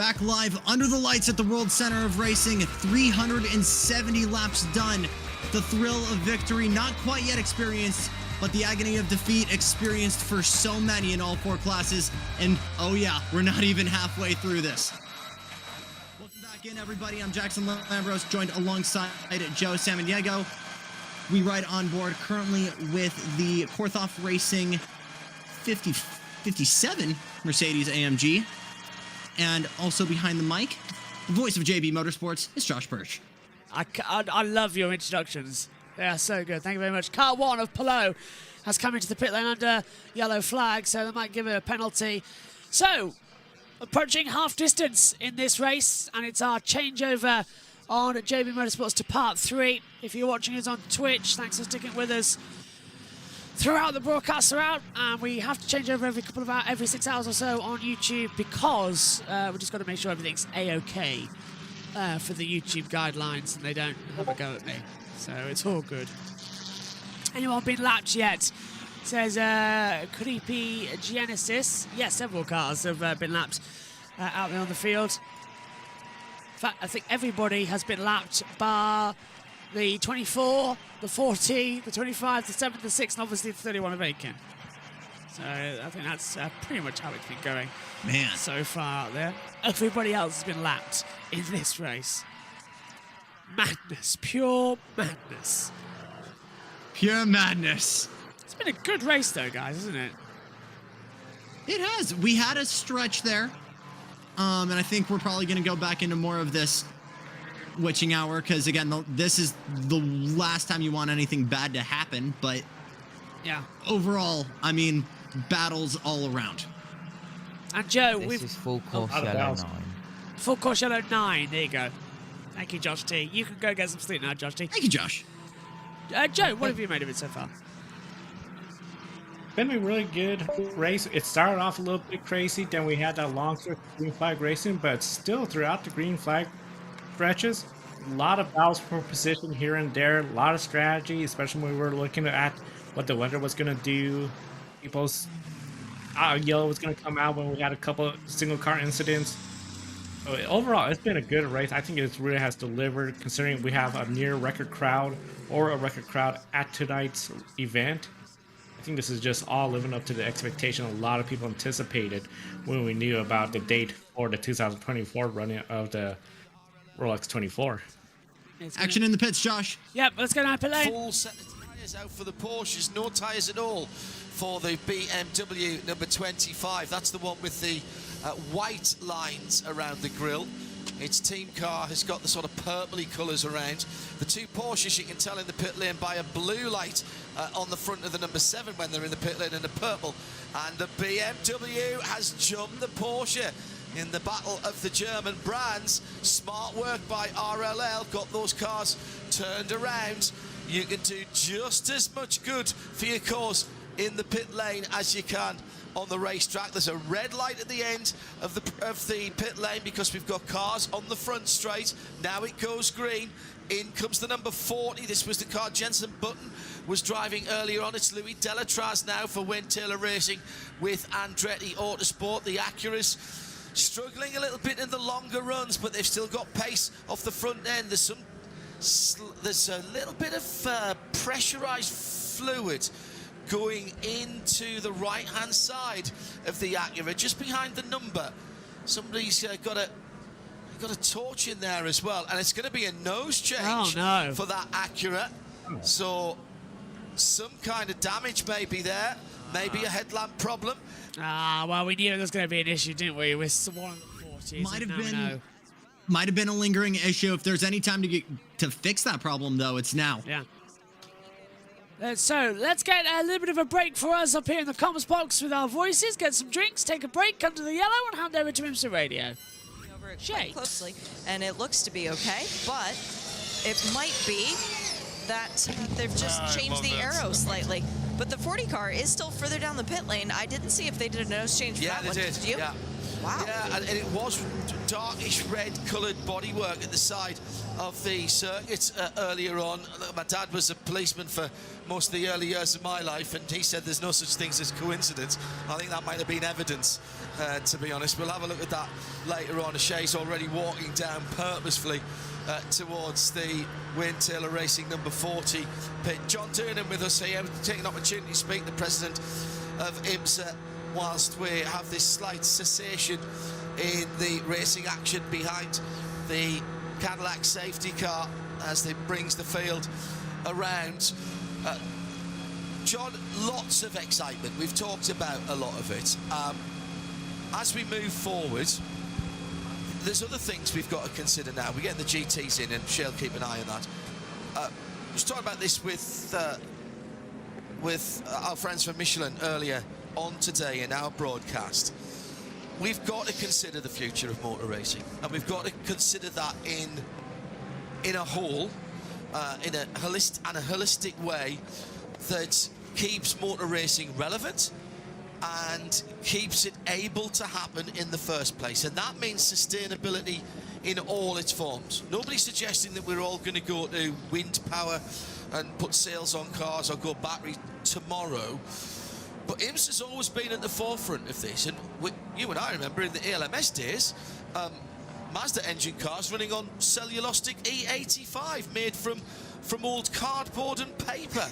Back live under the lights at the World Center of Racing, 370 laps done. The thrill of victory not quite yet experienced, but the agony of defeat experienced for so many in all four classes. And oh yeah, we're not even halfway through this. Welcome back in, everybody. I'm Jackson Lambros, joined alongside Joe Samaniego. We ride on board currently with the Korthoff Racing 57 Mercedes AMG. And also behind the mic, the voice of JBMotorsports is Josh Birch. I love your introductions. They are so good. Thank you very much. Car 1 of Palou has come into the pit lane under yellow flag, so they might give it a penalty. So, approaching half distance in this race, and it's our changeover on JBMotorsports to part 3. If you're watching us on Twitch, thanks for sticking with us throughout the broadcasts are out, and we have to change over every 6 hours or so on YouTube because we just got to make sure everything's a-okay for the YouTube guidelines and they don't have a go at me. So it's all good. Anyone been lapped yet? Says Creepy Genesis. Yes, several cars have been lapped out there on the field. In fact, I think everybody has been lapped bar the 24, the 40, the 25, the 7, the 6, and obviously the 31 of Aiken. So I think that's pretty much how it's been going so far out there. Everybody else has been lapped in this race. Madness, pure madness. Pure madness. It's been a good race though, guys, isn't it? It has. We had a stretch there, and I think we're probably going to go back into more of this witching hour, because again, this is the last time you want anything bad to happen, but yeah, overall, I mean, battles all around. And Joe, this is full course yellow 9. Full course yellow 9, there you go. Thank you, Josh T. You can go get some sleep now, Josh T. Thank you, Josh. Joe, what have you made of it so far? Been a really good race. It started off a little bit crazy, then we had that long stretch of green flag racing, but still throughout the green flag stretches, a lot of battles for position here and there, a lot of strategy, especially when we were looking at what the weather was going to do. People's yellow was going to come out when we had a couple of single car incidents. So overall, it's been a good race. I think it really has delivered, considering we have a near record crowd or a record crowd at tonight's event. I think this is just all living up to the expectation a lot of people anticipated when we knew about the date for the 2024 running of the Rolex 24. Action in the pits, Josh. Yep, let's go down pit lane. Full set of tyres out for the Porsches, no tyres at all for the BMW number 25. That's the one with the white lines around the grille. Its team car has got the sort of purpley colours around. The two Porsches, you can tell in the pit lane by a blue light on the front of the number 7 when they're in the pit lane in the purple. And the BMW has jumped the Porsche in the battle of the German brands. Smart work by RLL, got those cars turned around. You can do just as much good for your cause in the pit lane as you can on the racetrack. There's a red light at the end of the pit lane because we've got cars on the front straight. Now it goes green. In comes the number 40. This was the car Jensen Button was driving earlier on. It's Louis Delatraz now for Wayne Taylor Racing with Andretti Autosport. The Acuras struggling a little bit in the longer runs, but they've still got pace off the front end. There's a little bit of pressurized fluid going into the right-hand side of the Acura, just behind the number. Somebody's got a torch in there as well, and it's going to be a nose change for that Acura. So some kind of damage may be there, maybe a headlamp problem. Well, we knew there was going to be an issue, didn't we, with someone 40s? Might have been a lingering issue. If there's any time to fix that problem, though, it's now. Yeah. So let's get a little bit of a break for us up here in the comments box with our voices, get some drinks, take a break, come to the yellow, and hand over to IMSA Radio. Over it quite closely, and it looks to be okay, but it might be that they've just changed the arrow slightly. But the 40 car is still further down the pit lane. I didn't see if they did a nose change for that one. Yeah, they did. You? Yeah. Wow. Yeah, and it was darkish red coloured bodywork at the side of the circuit earlier on. My dad was a policeman for most of the early years of my life, and he said there's no such things as coincidence. I think that might have been evidence, to be honest. We'll have a look at that later on. Shay's already walking down purposefully towards the Wayne Taylor Racing number 40 pit. John Durnan with us here, taking an opportunity to speak to the president of IMSA whilst we have this slight cessation in the racing action behind the Cadillac safety car as it brings the field around. John, lots of excitement. We've talked about a lot of it. As we move forward, there's other things we've got to consider now. We're getting the GTs in, and Shay'll keep an eye on that. I was talking about this with our friends from Michelin earlier on today in our broadcast. We've got to consider the future of motor racing, and we've got to consider that in a whole, in a holistic way that keeps motor racing relevant and keeps it able to happen in the first place. And that means sustainability in all its forms. Nobody's suggesting that we're all going to go to wind power and put sails on cars or go battery tomorrow. But IMSA's always been at the forefront of this. And you and I remember in the ALMS days, Mazda engine cars running on cellulosic E85 made from old cardboard and paper.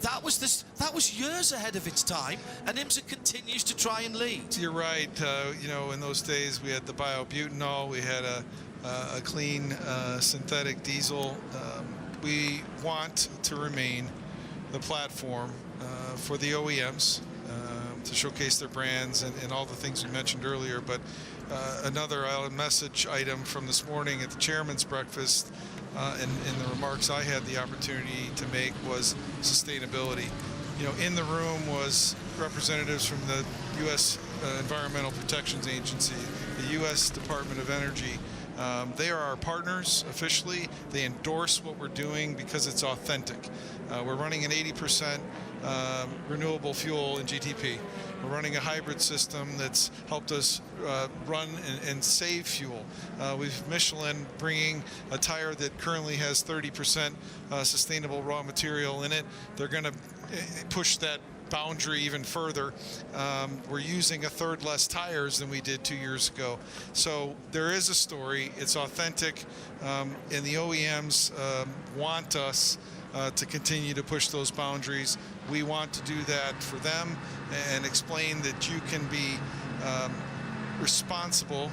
That was years ahead of its time, and IMSA continues to try and lead. You're right. You know, in those days we had the biobutanol, we had a clean synthetic diesel. We want to remain the platform for the OEMs to showcase their brands and all the things we mentioned earlier. But another message item from this morning at the chairman's breakfast, in the remarks I had the opportunity to make, was sustainability. You know, in the room was representatives from the U.S. Environmental Protection Agency, the U.S. Department of Energy. They are our partners officially. They endorse what we're doing because it's authentic. We're running an 80% renewable fuel in GTP. We're running a hybrid system that's helped us run and save fuel. We've Michelin bringing a tire that currently has 30% sustainable raw material in it. They're going to push that boundary even further. We're using a third less tires than we did 2 years ago. So there is a story. It's authentic, and the OEMs want us to continue to push those boundaries. We want to do that for them and explain that you can be responsible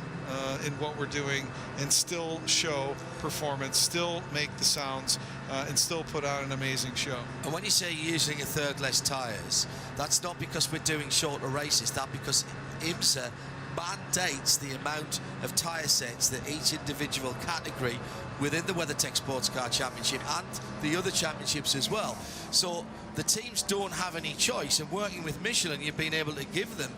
in what we're doing and still show performance, still make the sounds, and still put on an amazing show. And when you say using a third less tyres, that's not because we're doing shorter races, that's because IMSA mandates the amount of tyre sets that each individual category within the WeatherTech Sports Car Championship and the other championships as well. So the teams don't have any choice, and working with Michelin, you've been able to give them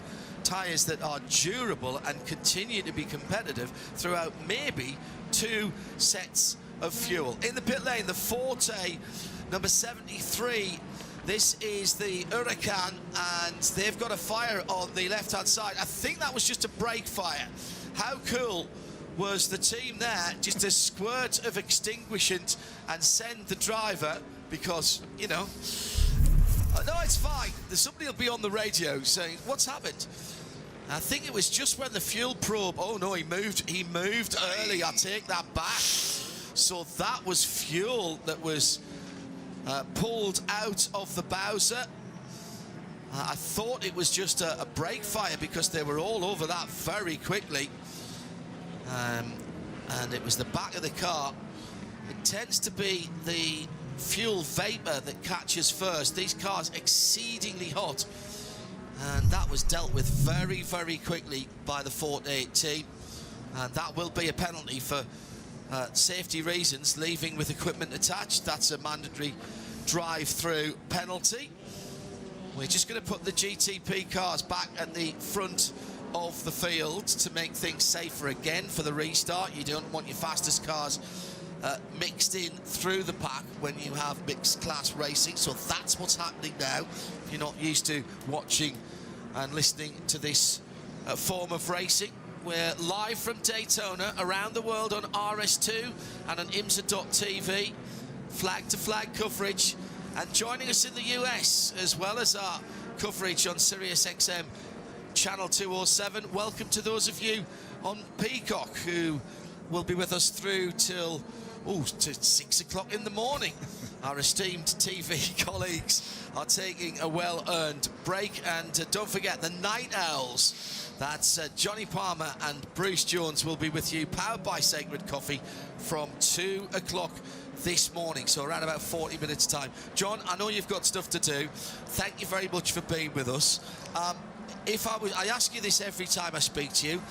tyres that are durable and continue to be competitive throughout maybe 2 sets of fuel. In the pit lane, the Forte, number 73, this is the Huracan, and they've got a fire on the left-hand side. I think that was just a brake fire. How cool was the team there? Just a squirt of extinguishant and send the driver, because, you know, no, it's fine. Somebody will be on the radio saying, what's happened? I think it was just when the fuel probe, oh no, he moved early. I take that back. So that was fuel that was pulled out of the Bowser. I thought it was just a brake fire because they were all over that very quickly. And it was the back of the car. It tends to be the fuel vapor that catches first. These cars exceedingly hot. And that was dealt with very, very quickly by the Forte team. And that will be a penalty for safety reasons, leaving with equipment attached. That's a mandatory drive-through penalty. We're just going to put the GTP cars back at the front of the field to make things safer again for the restart. You don't want your fastest cars mixed in through the pack when you have mixed class racing. So that's what's happening now. If you're not used to watching and listening to this form of racing. We're live from Daytona, around the world on RS2 and on IMSA.tv, flag-to-flag coverage, and joining us in the US, as well as our coverage on SiriusXM Channel 207. Welcome to those of you on Peacock who will be with us through till to 6 o'clock in the morning. Our esteemed TV colleagues are taking a well-earned break, and don't forget the Night Owls. That's Johnny Palmer and Bruce Jones will be with you, powered by Sacred Coffee, from 2 o'clock this morning, so around about 40 minutes time. John, I know you've got stuff to do. Thank you very much for being with us. I ask you this every time I speak to you.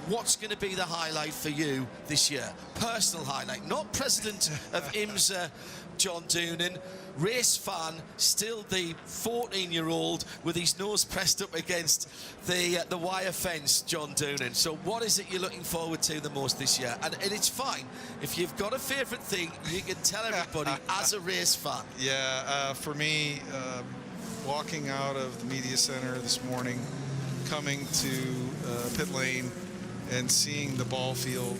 What's going to be the highlight for you this year? Personal highlight, not president of IMSA, John Doonan, race fan, still the 14-year-old with his nose pressed up against the wire fence, John Doonan. So what is it you're looking forward to the most this year? And it's fine. If you've got a favourite thing, you can tell everybody as a race fan. Yeah, for me, walking out of the media center this morning, coming to pit lane, and seeing the ball field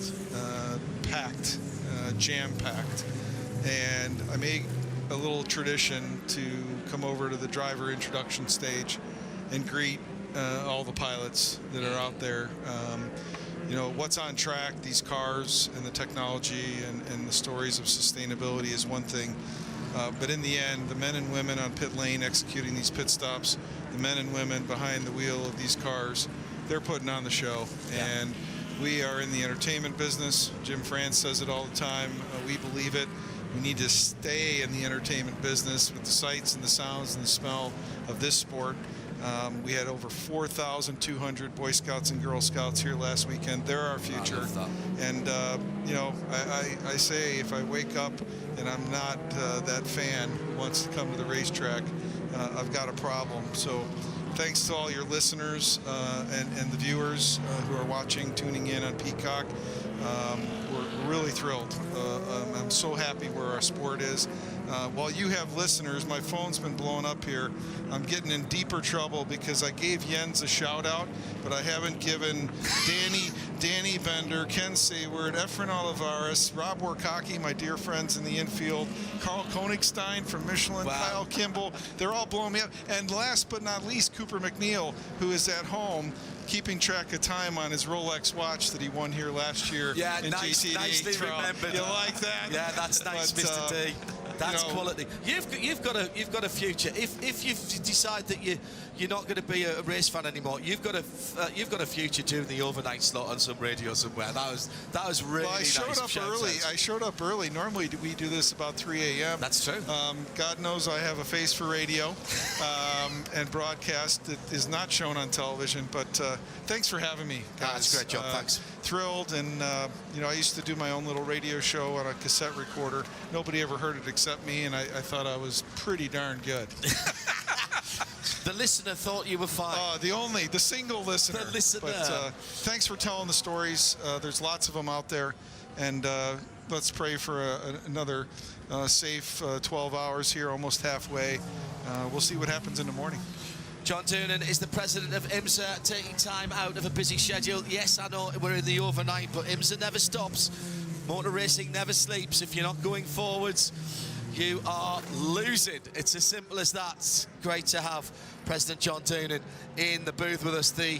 packed, jam-packed. And I made a little tradition to come over to the driver introduction stage and greet all the pilots that are out there. You know, what's on track, these cars and the technology and the stories of sustainability is one thing. But in the end, the men and women on pit lane executing these pit stops, the men and women behind the wheel of these cars, they're putting on the show. Yeah. And we are in the entertainment business. Jim France says it all the time. We believe it. We need to stay in the entertainment business with the sights and the sounds and the smell of this sport. We had over 4,200 Boy Scouts and Girl Scouts here last weekend. They're our future. And, you know, I say if I wake up and I'm not that fan who wants to come to the racetrack, I've got a problem. So thanks to all your listeners and the viewers who are watching, tuning in on Peacock. We're really thrilled. I'm so happy where our sport is. While you have listeners, my phone's been blowing up here. I'm getting in deeper trouble because I gave Jens a shout out, but I haven't given Danny Bender, Ken Sayward, Efren Olivares, Rob Warkaki, my dear friends in the infield, Carl Koenigstein from Michelin, wow. Kyle Kimball. They're all blowing me up. And last but not least, Cooper McNeil, who is at home keeping track of time on his Rolex watch that he won here last year. Yeah, in GTD nicely Pro. remembered. You like that? Yeah, that's nice, but, Mr. D. That's quality. You've got a future. If you decide that you're not going to be a race fan anymore, you've got a future doing the overnight slot on some radio somewhere. That was really nice. I showed up early. Normally we do this about 3 a.m. That's true. God knows I have a face for radio and broadcast that is not shown on television. But thanks for having me, guys. That's great, John. Thanks. Thrilled, and you know, I used to do my own little radio show on a cassette recorder. Nobody ever heard it except me, and I thought I was pretty darn good. The listener thought you were fine. The single listener. The listener. But thanks for telling the stories. There's lots of them out there, and let's pray for another safe 12 hours here, almost halfway. We'll see what happens in the morning. John Doonan is the president of IMSA, taking time out of a busy schedule. Yes, I know we're in the overnight, but IMSA never stops. Motor racing never sleeps. If you're not going forwards, you are losing. It's as simple as that. It's great to have President John Doonan in the booth with us, the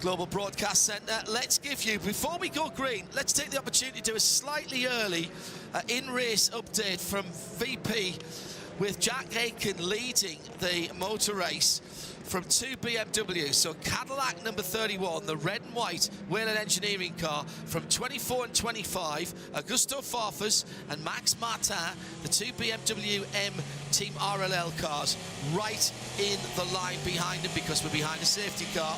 Global Broadcast Centre. Let's give you, before we go green, let's take the opportunity to do a slightly early in-race update from VP with Jack Aitken leading the motor race from 2 BMWs. So Cadillac number 31, the red and white Whelen Engineering car, from 24 and 25, Augusto Farfus and Max Martin, the 2 BMW M Team RLL cars, right in the line behind him because we're behind a safety car.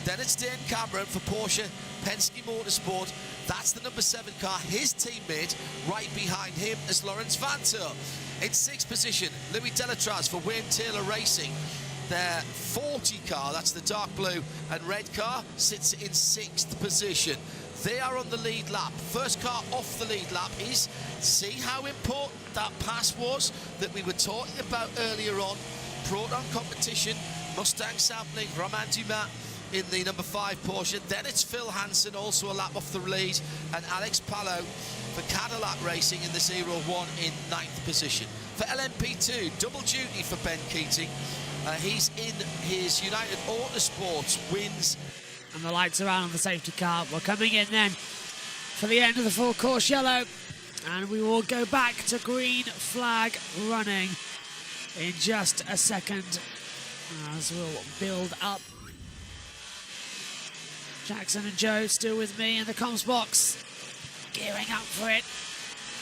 Then it's Dan Cameron for Porsche Penske Motorsport. That's the number 7 car. His teammate right behind him is Lawrence Vanto. In 6th position, Louis Delatraz for Wayne Taylor Racing. Their 40 car, that's the dark blue and red car, sits in 6th position. They are on the lead lap. First car off the lead lap is, see how important that pass was that we were talking about earlier on. Proton competition, Mustang sampling, Romain Dumas in the number 5 Porsche. Then it's Phil Hansen, also a lap off the lead, and Alex Palou for Cadillac Racing in the 0-1 in 9th position. For LMP2, double duty for Ben Keating. He's in his United Autosports wins. And the lights are on the safety car. We're coming in then for the end of the full course yellow. And we will go back to green flag running in just a second as we'll build up. Jackson and Joe still with me in the comms box, gearing up for it.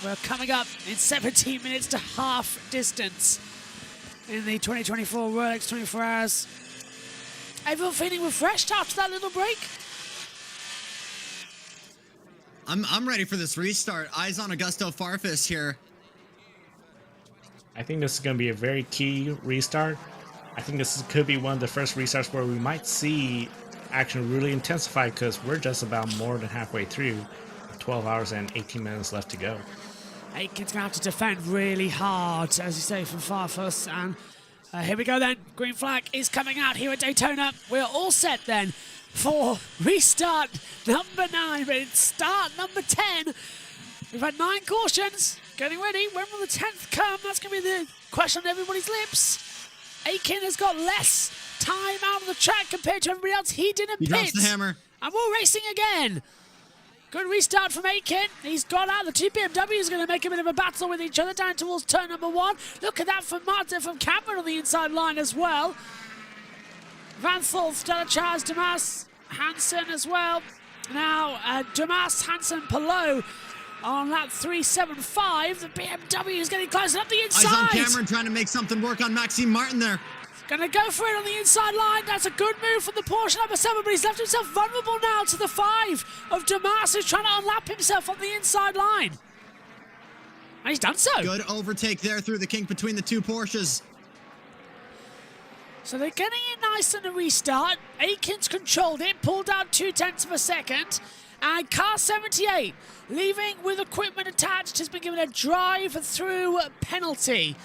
We're coming up in 17 minutes to half distance in the 2024 Rolex 24 Hours. Everyone feeling refreshed after that little break? I'm ready for this restart. Eyes on Augusto Farfus here. I think this is going to be a very key restart. I think this could be one of the first restarts where we might see action really intensify, because we're just about more than halfway through. 12 hours and 18 minutes left to go. Aitken's going to have to defend really hard, as you say, from Farfus. And here we go then. Green flag is coming out here at Daytona. We're all set then for restart number 9, but it's start number 10. We've had 9 cautions. Getting ready. When will the 10th come? That's going to be the question on everybody's lips. Aitken has got less time out of the track compared to everybody else. He didn't He pit. drops the hammer. And we're racing again. Good restart from Aitken. He's got out. The two BMWs going to make a bit of a battle with each other down towards turn number 1. Look at that from Martin from Cameron on the inside line as well. Van Thorth, Delachaz, Damas, Hansen as well. Now, Damas, Hansen, Palou on lap 375. The BMW is getting close up the inside. Eyes on Cameron trying to make something work on Maxime Martin there. Going to go for it on the inside line. That's a good move from the Porsche number 7, but he's left himself vulnerable now to the 5 of Damas, who's trying to unlap himself on the inside line. And he's done so. Good overtake there through the kink between the 2 Porsches. So they're getting it nice in the restart. Aitken's controlled it, pulled out 0.2 of a second. And car 78, leaving with equipment attached, has been given a drive-through penalty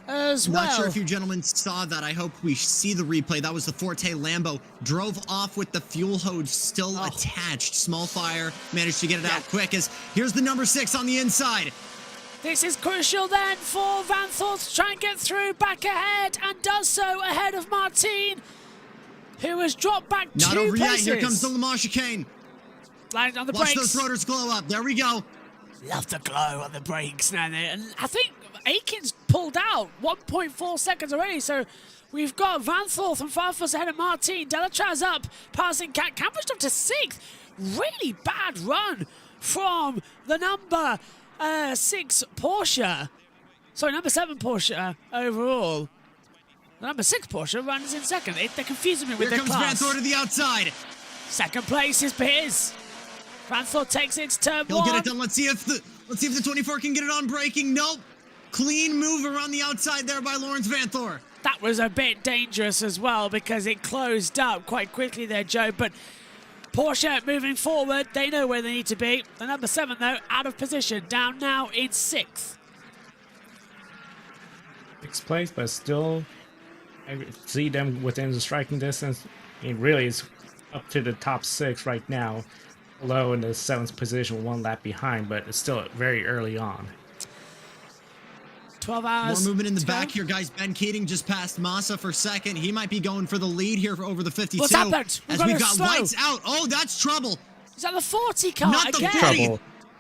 as well. Not sure if you gentlemen saw that. I hope we see the replay. That was the Forte Lambo. Drove off with the fuel hose still attached. Small fire. Managed to get it out quick as here's the number 6 on the inside. This is crucial then for Van Thorth to try and get through back ahead, and does so ahead of Martin, who has dropped back 2 Not over places. yet. Here comes the Le Mans chicane. Landing on the Watch brakes. those rotors glow up. There we go. Love the glow on the brakes now. And I think Aitken's pulled out 1.4 seconds already, so we've got Van Thorth and Farfus ahead of Martin. Delachaz up, passing Cat. Campbell's up to 6th. Really bad run from the number 6 Porsche. Sorry, number 7 Porsche overall. The number 6 Porsche runs in second. They're confusing me with Here their comes class. Van Thorth to the outside. Second place is Piers. Van Thorth takes it to turn 1. He'll get it done. Let's see if the 24 can get it on braking. Nope. Clean move around the outside there by Lawrence Van Thorth. That was a bit dangerous as well because it closed up quite quickly there, Joe. But Porsche moving forward. They know where they need to be. The number 7, though, out of position. Down now in 6th. 6th place, but still, I see them within the striking distance. I mean, really, it's up to the top 6 right now. Low in the 7th position, 1 lap behind, but it's still very early on. 12 hours. More movement in the back here, guys. Ben Keating just passed Massa for 2nd. He might be going for the lead here for over the 52. What's happened? As we've got lights out. Oh, that's trouble. Is that the 40 car Not the again? 40. Trouble.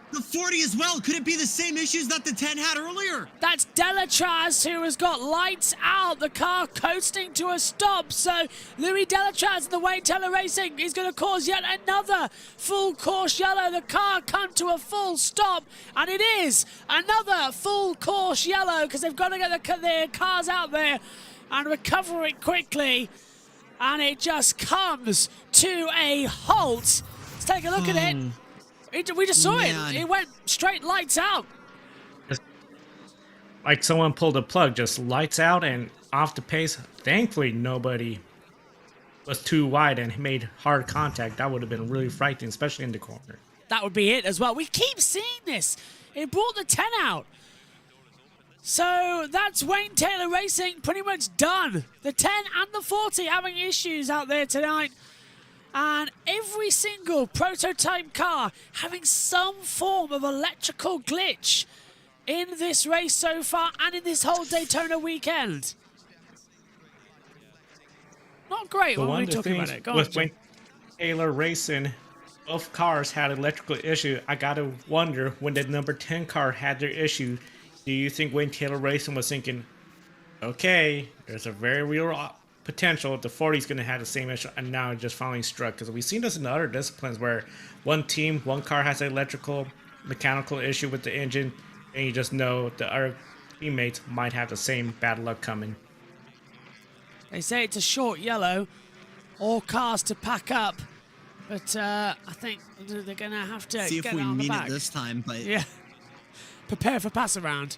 The 40 as well. Could it be the same issues that the 10 had earlier? That's Delachaz, who has got lights out. The car coasting to a stop. So Louis Delachaz in the Wayne Taylor Racing is going to cause yet another full course yellow. The car come to a full stop, and it is another full course yellow because they've got to get their cars out there and recover it quickly. And it just comes to a halt. Let's take a look at it. We just saw Man. it. It went straight lights out. Like someone pulled a plug, just lights out and off the pace. Thankfully, nobody was too wide and made hard contact. That would have been really frightening, especially in the corner. That would be it as well. We keep seeing this. It brought the 10 out. So that's Wayne Taylor Racing pretty much done. The 10 and the 40 having issues out there tonight. And every single prototype car having some form of electrical glitch in this race so far and in this whole Daytona weekend. Not great when we're talking about it. Go on, Wayne Taylor Racing, both cars had electrical issue. I gotta wonder, when the number 10 car had their issue, do you think Wayne Taylor Racing was thinking, okay, there's a very real potential the 40 is going to have the same issue, and now it just finally struck? Because we've seen this in other disciplines where one team, one car has an electrical, mechanical issue with the engine, and you just know the other teammates might have the same bad luck coming. They say it's a short yellow, all cars to pack up, but I think they're going to have to see get if we on the mean back. it this time. But Yeah. Prepare for pass around.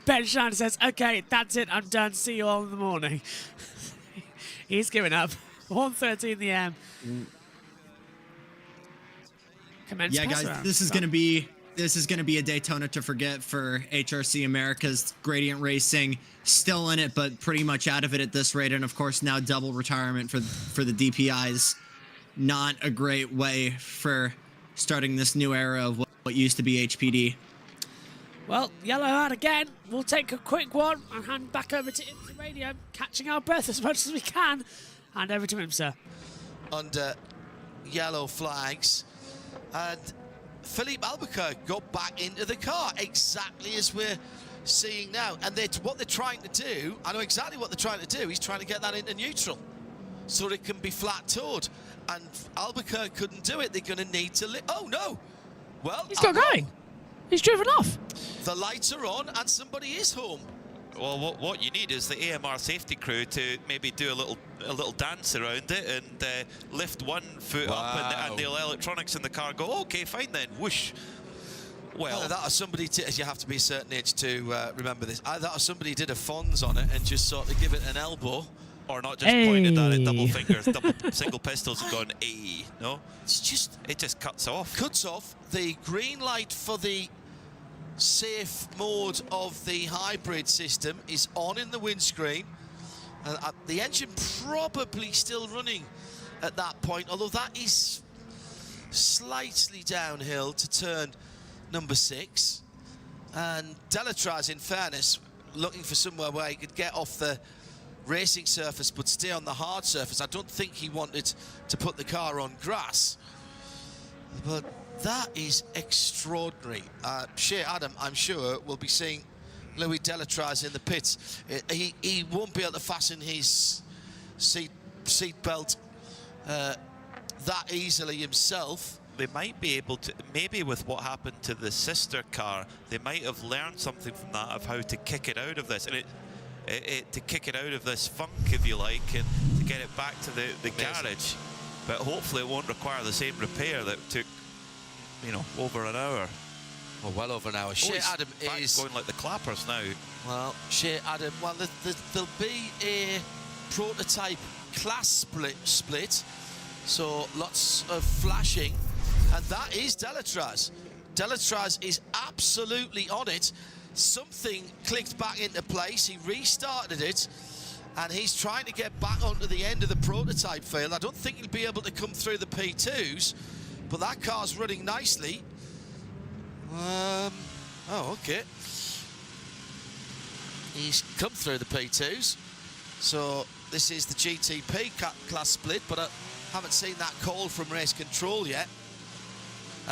Ben Schneider says, okay, that's it, I'm done. See you all in the morning. He's given up. 1:30 in the AM. Commence yeah, pass guys, around. this is going to be a Daytona to forget for HRC America's Gradient Racing. Still in it, but pretty much out of it at this rate. And of course, now double retirement for the DPIs. Not a great way for starting this new era of what used to be HPD. Well, yellow out again. We'll take a quick one and hand back over to IMSA Radio, catching our breath as much as we can. Hand over to IMSA. Under yellow flags, and Philippe Albuquerque got back into the car exactly as we're seeing now. And what they're trying to do, I know exactly what they're trying to do. He's trying to get that into neutral so it can be flat towed. And Albuquerque couldn't do it. They're going to need to. Oh no! Well, He's got going. He's driven off. The lights are on and somebody is home. Well, what you need is the AMR safety crew to maybe do a little dance around it and lift one foot up, and the electronics in the car go, okay, fine then, whoosh. Well, that somebody you have to be a certain age to remember this. I thought somebody did a Fonz on it and just sort of give it an elbow. Or not just pointed at it, double fingers, single pistols and gone, "Ay." No, it just cuts off. Cuts off. The green light for the safe mode of the hybrid system is on in the windscreen. The engine probably still running at that point, although that is slightly downhill to turn number 6. And Delatraz, in fairness, looking for somewhere where he could get off the racing surface but stay on the hard surface. I don't think he wanted to put the car on grass, but that is extraordinary. Shea Adam, I'm sure, will be seeing Louis Delatraz in the pits. He won't be able to fasten his seat belt that easily himself. They might be able to, maybe with what happened to the sister car, they might have learned something from that of how to kick it out of this, and to kick it out of this funk, if you like, and to get it back to the garage. But hopefully it won't require the same repair that took, over an hour. Well over an hour. Shea Adam is going like the clappers now. Well, Shea Adam, there'll be a prototype class split, so lots of flashing, and that is Delatraz. Delatraz is absolutely on it. Something clicked back into place. He restarted it, and he's trying to get back onto the end of the prototype field. I don't think he'll be able to come through the P2s, but that car's running nicely. Oh, okay. He's come through the P2s, so this is the GTP class split, but I haven't seen that call from race control yet.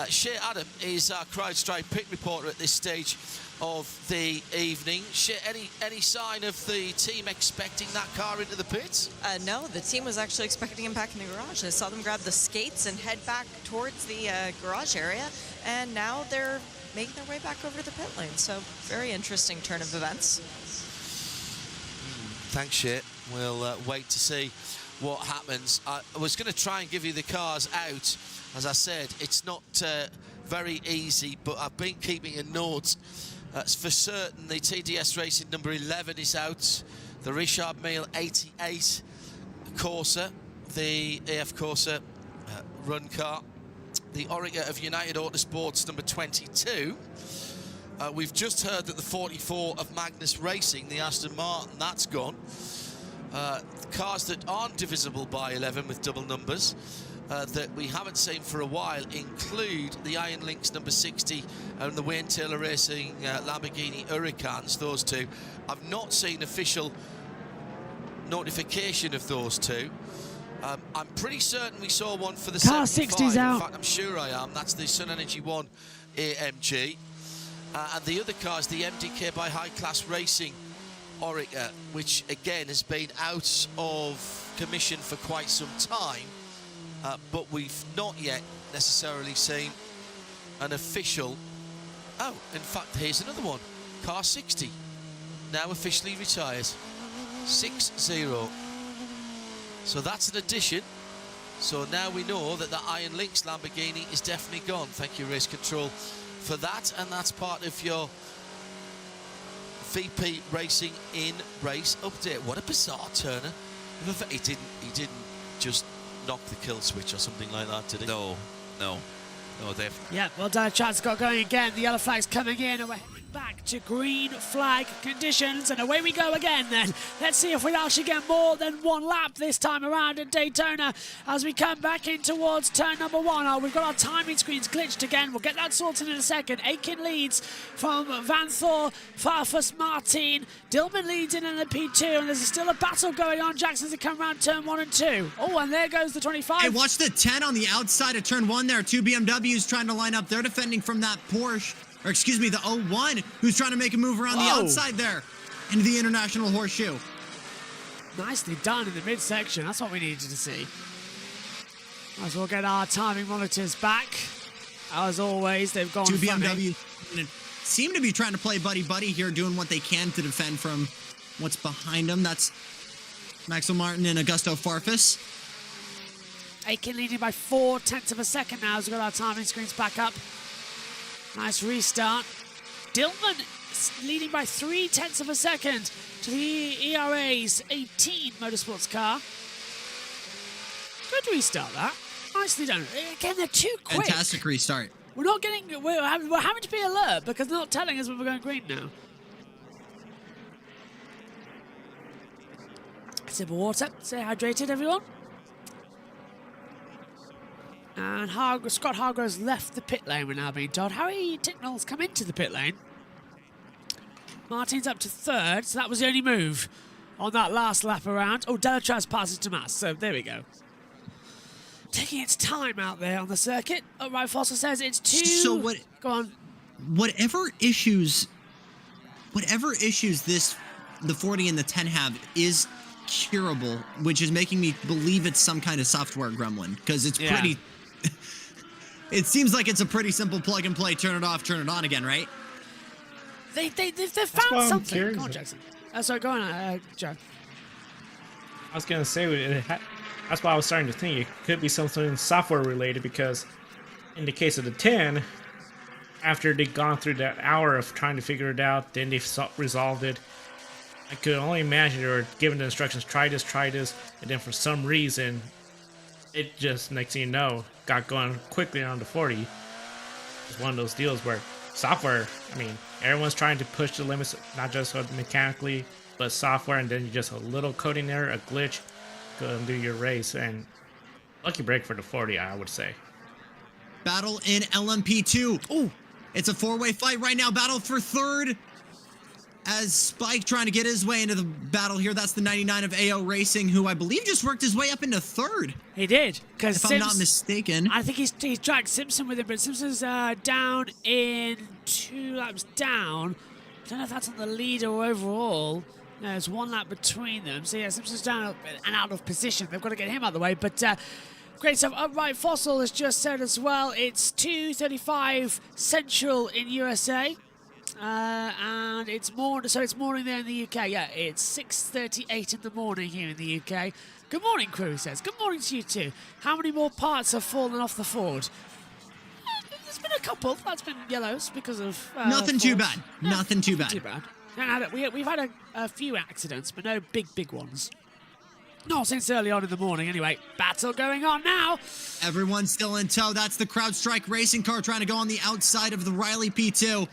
Shea Adam is our CrowdStrike pit reporter at this stage of the evening. Shea, any sign of the team expecting that car into the pits? No, the team was actually expecting him back in the garage. I saw them grab the skates and head back towards the garage area, and now they're making their way back over to the pit lane. So very interesting turn of events. Thanks, Shea. We'll wait to see what happens. I was going to try and give you the cars out. As I said, it's not very easy, but I've been keeping a note. For certain, the TDS Racing number 11 is out. The Richard Mille 88 Corsa, the AF Corsa run car. The Orica of United Autosports number 22. We've just heard that the 44 of Magnus Racing, the Aston Martin, that's gone. cars that aren't divisible by 11 with double numbers that we haven't seen for a while include the Iron Lynx number 60 and the Wayne Taylor Racing Lamborghini Huracans, those two. I've not seen official notification of those two. I'm pretty certain we saw one for the Car 75. 60's out. In fact, I'm sure I am. That's the Sun Energy 1 AMG. And the other car is the MDK by High Class Racing Orica, which again has been out of commission for quite some time, but we've not yet necessarily seen an official. Oh, in fact, here's another one. Car 60, now officially retired. 6-0. So that's an addition. So now we know that the Iron Lynx Lamborghini is definitely gone. Thank you, Race Control, for that. And that's part of your VP Racing in race update. What a bizarre Turner. He didn't just knock the kill switch or something like that, did he? No, definitely. Yeah, well done. Chad's got going again. The yellow flag's coming in, and we're back to green flag conditions, and away we go again then. Let's see if we actually get more than one lap this time around at Daytona as we come back in towards turn number 1. Oh, we've got our timing screens glitched again. We'll get that sorted in a second. Aiken leads from Van Thor, Farfus, Martin. Dillman leads in LMP2, and there's still a battle going on. Jackson's to come around turn 1 and 2. Oh, and there goes the 25. Hey, watch the 10 on the outside of turn 1 there. 2 BMWs trying to line up. They're defending from that Porsche. Or excuse me, the 01, who's trying to make a move around the outside there into the International Horseshoe. Nicely done in the midsection. That's what we needed to see. Might as well get our timing monitors back. As always, they've gone 2 funny. BMW seem to be trying to play buddy-buddy here, doing what they can to defend from what's behind them. That's Maxwell Martin and Augusto Farfus. Aiken leading by 4/10 of a second now as we've got our timing screens back up. Nice restart. Dillman leading by 3/10 of a second to the ERA's 18 Motorsports car. Good restart, that. Nicely done. Again, they're too quick. Fantastic restart. We're not getting. We're having to be alert because they're not telling us when we're going green now. Sip of water. Stay hydrated, everyone. And Scott Hargrove's left the pit lane, we're now being told. Harry Ticknell's come into the pit lane. Martin's up to 3rd, so that was the only move on that last lap around. Oh, Delatraz passes to Mass, so there we go. Taking its time out there on the circuit. Oh, right, Fossil says it's 2. So what? Go on. Whatever issues the 40 and the 10 have is curable, which is making me believe it's some kind of software gremlin, because it's pretty. It seems like it's a pretty simple plug and play. Turn it off, turn it on again, right? They've found something. curious. Go on, Jackson. Sorry, go on, Joe. I was gonna say that's why I was starting to think it could be something software related, because in the case of the 10, after they'd gone through that hour of trying to figure it out, then they resolved it. I could only imagine they were given the instructions, try this, and then for some reason, it just, next thing you know, got going quickly on the 40. It's one of those deals where software, I mean, everyone's trying to push the limits, not just mechanically, but software, and then just a little coding error, a glitch, go and do your race, and lucky break for the 40, I would say. Battle in LMP2. Ooh, it's a 4-way fight right now. Battle for 3rd. As Spike trying to get his way into the battle here. That's the 99 of AO Racing, who I believe just worked his way up into 3rd. He did, because if I'm not mistaken. I think he's dragged Simpson with him, but Simpson's down in 2 laps down. I don't know if that's on the lead or overall. No, there's 1 lap between them. So yeah, Simpson's down and out of position. They've got to get him out of the way, but great stuff. Upright Fossil has just said as well, it's 2:35 Central in USA. And it's morning, so it's morning there in the UK. Yeah, it's 6:38 in the morning here in the UK. Good morning, crew says. Good morning to you too. How many more parts have fallen off the Ford? There's been a couple. That's been yellows because of Nothing too Fords. bad. Nothing too bad. Too bad. We've had a few accidents, but no big ones. Not since early on in the morning, anyway. Battle going on now. Everyone's still in tow. That's the CrowdStrike racing car trying to go on the outside of the Riley P2.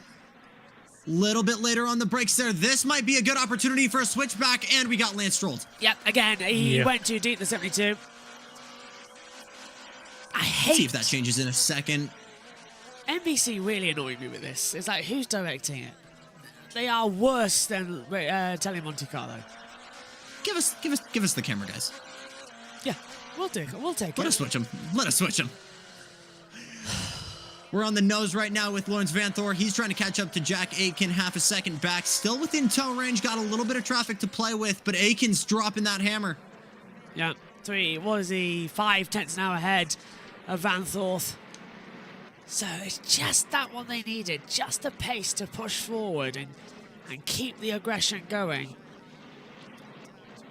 Little bit later on the brakes there. This might be a good opportunity for a switchback, and we got Lance Strolled. Yep, again, he went too deep, the 72. I hate... See if that changes in a second. NBC really annoyed me with this. It's like, who's directing it? They are worse than Tele Monte Carlo. Give us the camera, guys. Yeah, we'll take it. Let us switch them. Let us switch them. We're on the nose right now with Lawrence Vanthoor. He's trying to catch up to Jack Aitken, half a second back. Still within tow range, got a little bit of traffic to play with, but Aitken's dropping that hammer. Yeah, 5 tenths an hour ahead of Vanthoor. So it's just that one they needed, just the pace to push forward and keep the aggression going.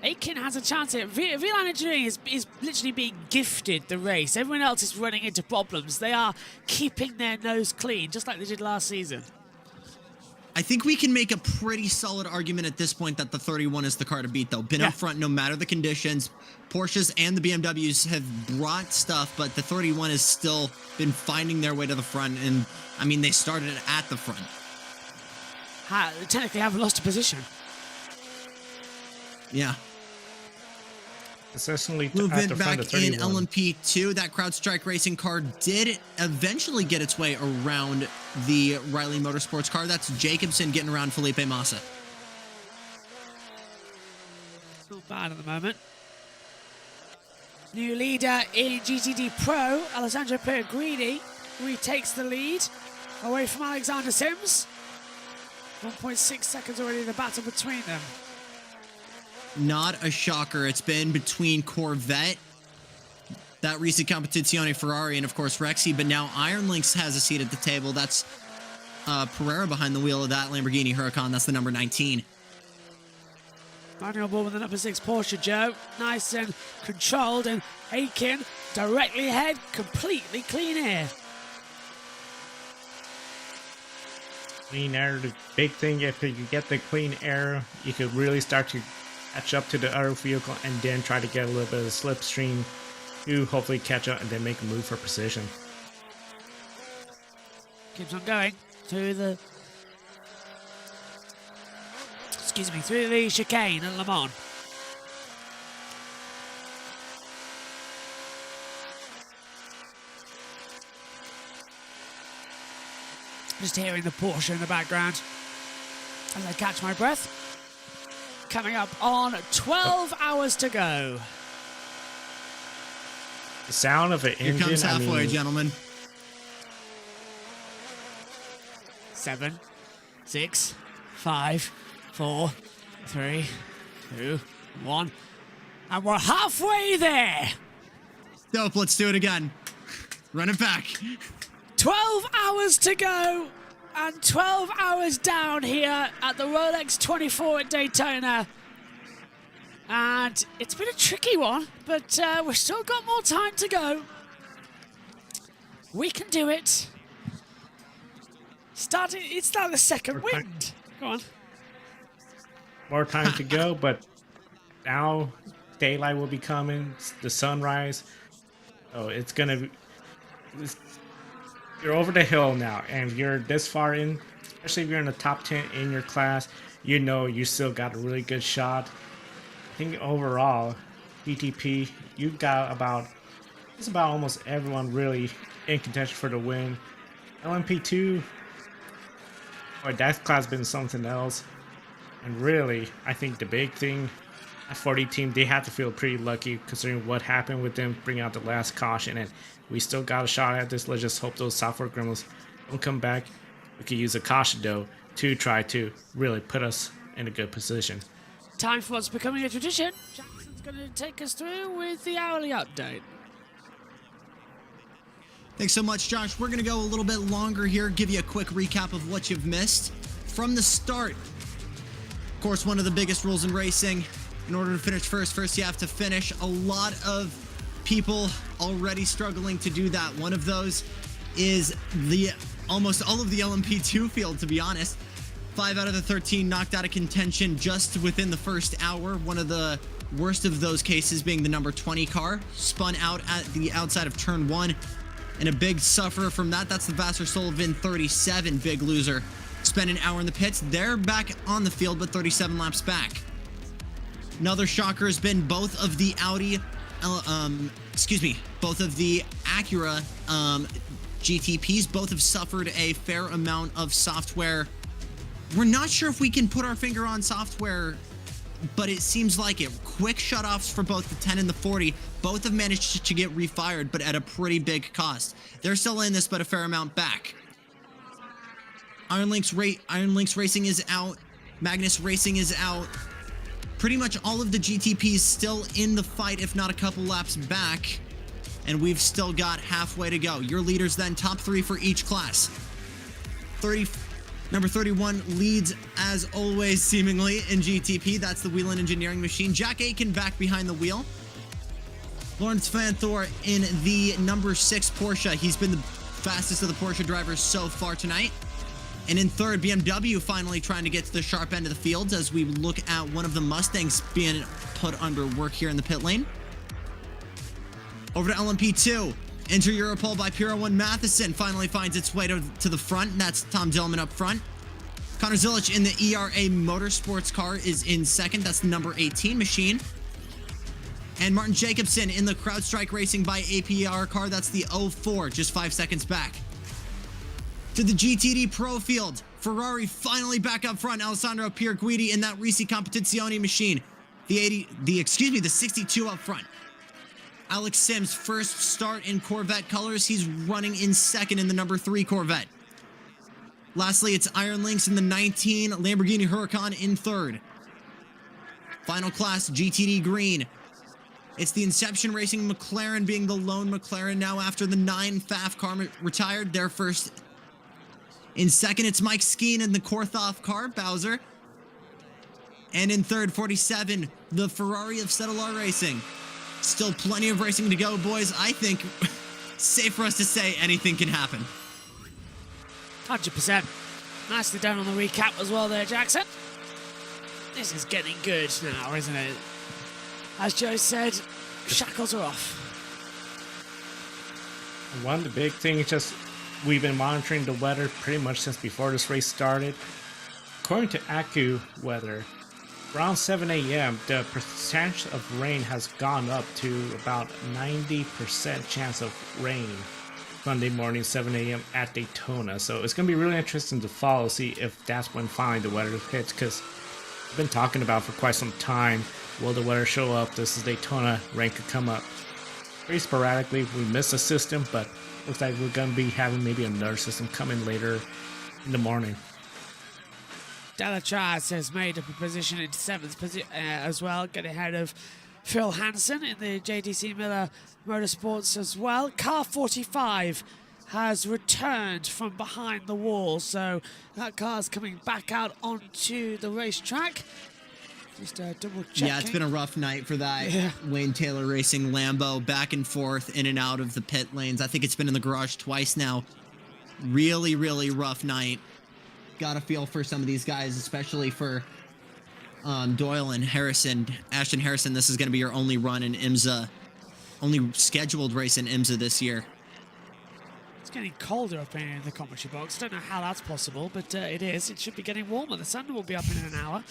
Aitken has a chance here. V-Line Engineering is literally being gifted the race. Everyone else is running into problems. They are keeping their nose clean, just like they did last season. I think we can make a pretty solid argument at this point that the 31 is the car to beat, though. Been up front no matter the conditions. Porsches and the BMWs have brought stuff, but the 31 has still been finding their way to the front. And, I mean, they started at the front. Technically haven't lost a position. Yeah. Essentially, movement back in LMP2. That CrowdStrike Racing car did eventually get its way around the Riley Motorsports car. That's Jacobson getting around Felipe Massa. Not bad at the moment. New leader in GTD Pro, Alessandro Peregrini, retakes the lead away from Alexander Sims. 1.6 seconds already in the battle between them. Not a shocker. It's been between Corvette, that recent Competizione Ferrari, and of course Rexy, but now Iron Lynx has a seat at the table. That's Pereira behind the wheel of that Lamborghini Huracan. That's the number 19. Riding on board with the number 6 Porsche, Joe. Nice and controlled, and Aitken directly ahead, completely clean air. Clean air, the big thing, if you get the clean air, you could really start to catch up to the other vehicle and then try to get a little bit of the slipstream to hopefully catch up and then make a move for position. Keeps on going through the... through the chicane at Le Mans. Just hearing the Porsche in the background as I catch my breath. Coming up on 12 hours to go. The sound of an engine. Here comes halfway, gentlemen. 7, 6, 5, 4, 3, 2, 1. And we're halfway there. Dope, let's do it again. Run it back. 12 hours to go. And 12 hours down here at the Rolex 24 at Daytona. And it's been a tricky one, but we've still got more time to go. We can do it. It's now the second wind. Go on. More time to go, but now daylight will be coming, the sunrise. Oh, it's gonna be... You're over the hill now, and you're this far in, especially if you're in the top 10 in your class, you know you still got a really good shot. I think overall, GTP, you've got about almost everyone really in contention for the win. LMP2, boy, that class has been something else. And really, I think the big thing, that 40 team, they have to feel pretty lucky considering what happened with them bringing out the last caution. And we still got a shot at this. Let's just hope those software gremlins don't come back. We could use a caution, though, to try to really put us in a good position. Time for what's becoming a tradition. Jackson's going to take us through with the hourly update. Thanks so much, Josh. We're going to go a little bit longer here, give you a quick recap of what you've missed from the start. Of course, one of the biggest rules in racing, in order to finish first you have to finish. A lot of people already struggling to do that. One of those is almost all of the LMP2 field, to be honest. 5 out of the 13 knocked out of contention just within the first hour. One of the worst of those cases being the number 20 car, spun out at the outside of turn 1. And a big sufferer from that, that's the Vassar Sullivan 37, big loser spent an hour in the pits. They're back on the field, but 37 laps back. Another shocker has been both of the both of the Acura GTPs. Both have suffered a fair amount of software. We're not sure if we can put our finger on software, but it seems like it. Quick shutoffs for both the 10 and the 40. Both have managed to get refired, but at a pretty big cost. They're still in this, but a fair amount back. Iron Links Racing is out. Magnus Racing is out. Pretty much all of the GTPs still in the fight, if not a couple laps back. And we've still got halfway to go. Your leaders then, top 3 for each class. Number 31 leads, as always, seemingly, in GTP. That's the Whelen Engineering Machine. Jack Aiken back behind the wheel. Lawrence Van Thor in the number 6 Porsche. He's been the fastest of the Porsche drivers so far tonight. And in third, BMW finally trying to get to the sharp end of the field as we look at one of the Mustangs being put under work here in the pit lane. Over to LMP2. Enter Europole by Puro 1 Matheson finally finds its way to the front, and that's Tom Dillman up front. Connor Zilich in the ERA Motorsports car is in second. That's the number 18 machine. And Martin Jacobson in the CrowdStrike Racing by APR car. That's the 04, just 5 seconds back. To the GTD Pro field. Ferrari finally back up front. Alessandro Pierguidi in that Risi Competizione machine. The 62 up front. Alex Sims, first start in Corvette colors. He's running in second in the number 3 Corvette. Lastly, it's Iron Links in the 19 Lamborghini Huracan in third. Final class, GTD Green. It's the Inception Racing McLaren being the lone McLaren now after the 9 FAF car retired. Their first. In second, it's Mike Skeen in the Korthoff car, Bowser. And in third, 47, the Ferrari of Cadillac Racing. Still plenty of racing to go, boys. I think safe for us to say anything can happen. 100%. Nicely done on the recap as well there, Jackson. This is getting good now, isn't it? As Joe said, shackles are off. One of the big things, just we've been monitoring the weather pretty much since before this race started. According to AccuWeather, around 7 a.m., the percentage of rain has gone up to about 90% chance of rain Monday morning, 7 a.m. at Daytona. So it's going to be really interesting to follow, see if that's when finally the weather hits, because I've been talking about for quite some time, will the weather show up? This is Daytona, rain could come up. Very sporadically, we missed a system, but looks like we're going to be having maybe another system coming later in the morning. Delatraz has made up a position in 7th as well, getting ahead of Phil Hansen in the JDC Miller Motorsports as well. Car 45 has returned from behind the wall, so that car's coming back out onto the racetrack. Just double checking. Yeah, it's been a rough night for that Wayne Taylor Racing Lambo, back and forth, in and out of the pit lanes. I think it's been in the garage twice now. Really, really rough night. Got a feel for some of these guys, especially for Doyle and Harrison. Ashton Harrison, this is going to be your only run in IMSA, only scheduled race in IMSA this year. It's getting colder up in the commentary box. I don't know how that's possible, but it is. It should be getting warmer. The sun will be up in an hour.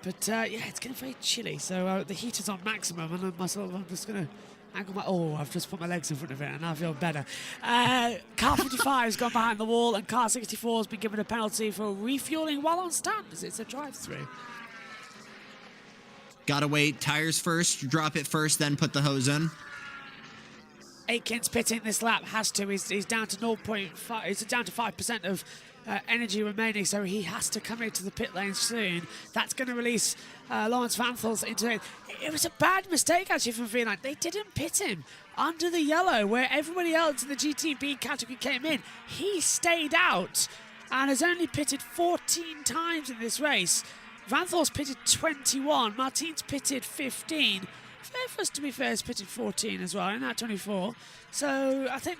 But yeah, it's getting very chilly. So the heater's on maximum, and I'm just going to angle my... Oh, I've just put my legs in front of it, and I feel better. Car 55 has gone behind the wall, and car 64 has been given a penalty for refueling while on stands. It's a drive-through. Gotta wait. Tires first. Drop it first, then put the hose in. Aitken's pitting this lap. Has to. He's down to 0.5. He's down to 5% of energy remaining, so he has to come into the pit lane soon. That's going to release Lawrence Van Thorst into it. It was a bad mistake actually from V9. They didn't pit him under the yellow where everybody else in the GTP category came in. He stayed out and has only pitted 14 times in this race. Van Thorst pitted 21. Martin's pitted 15. Fairfax, to be fair, has pitted 14 as well, and now 24. So I think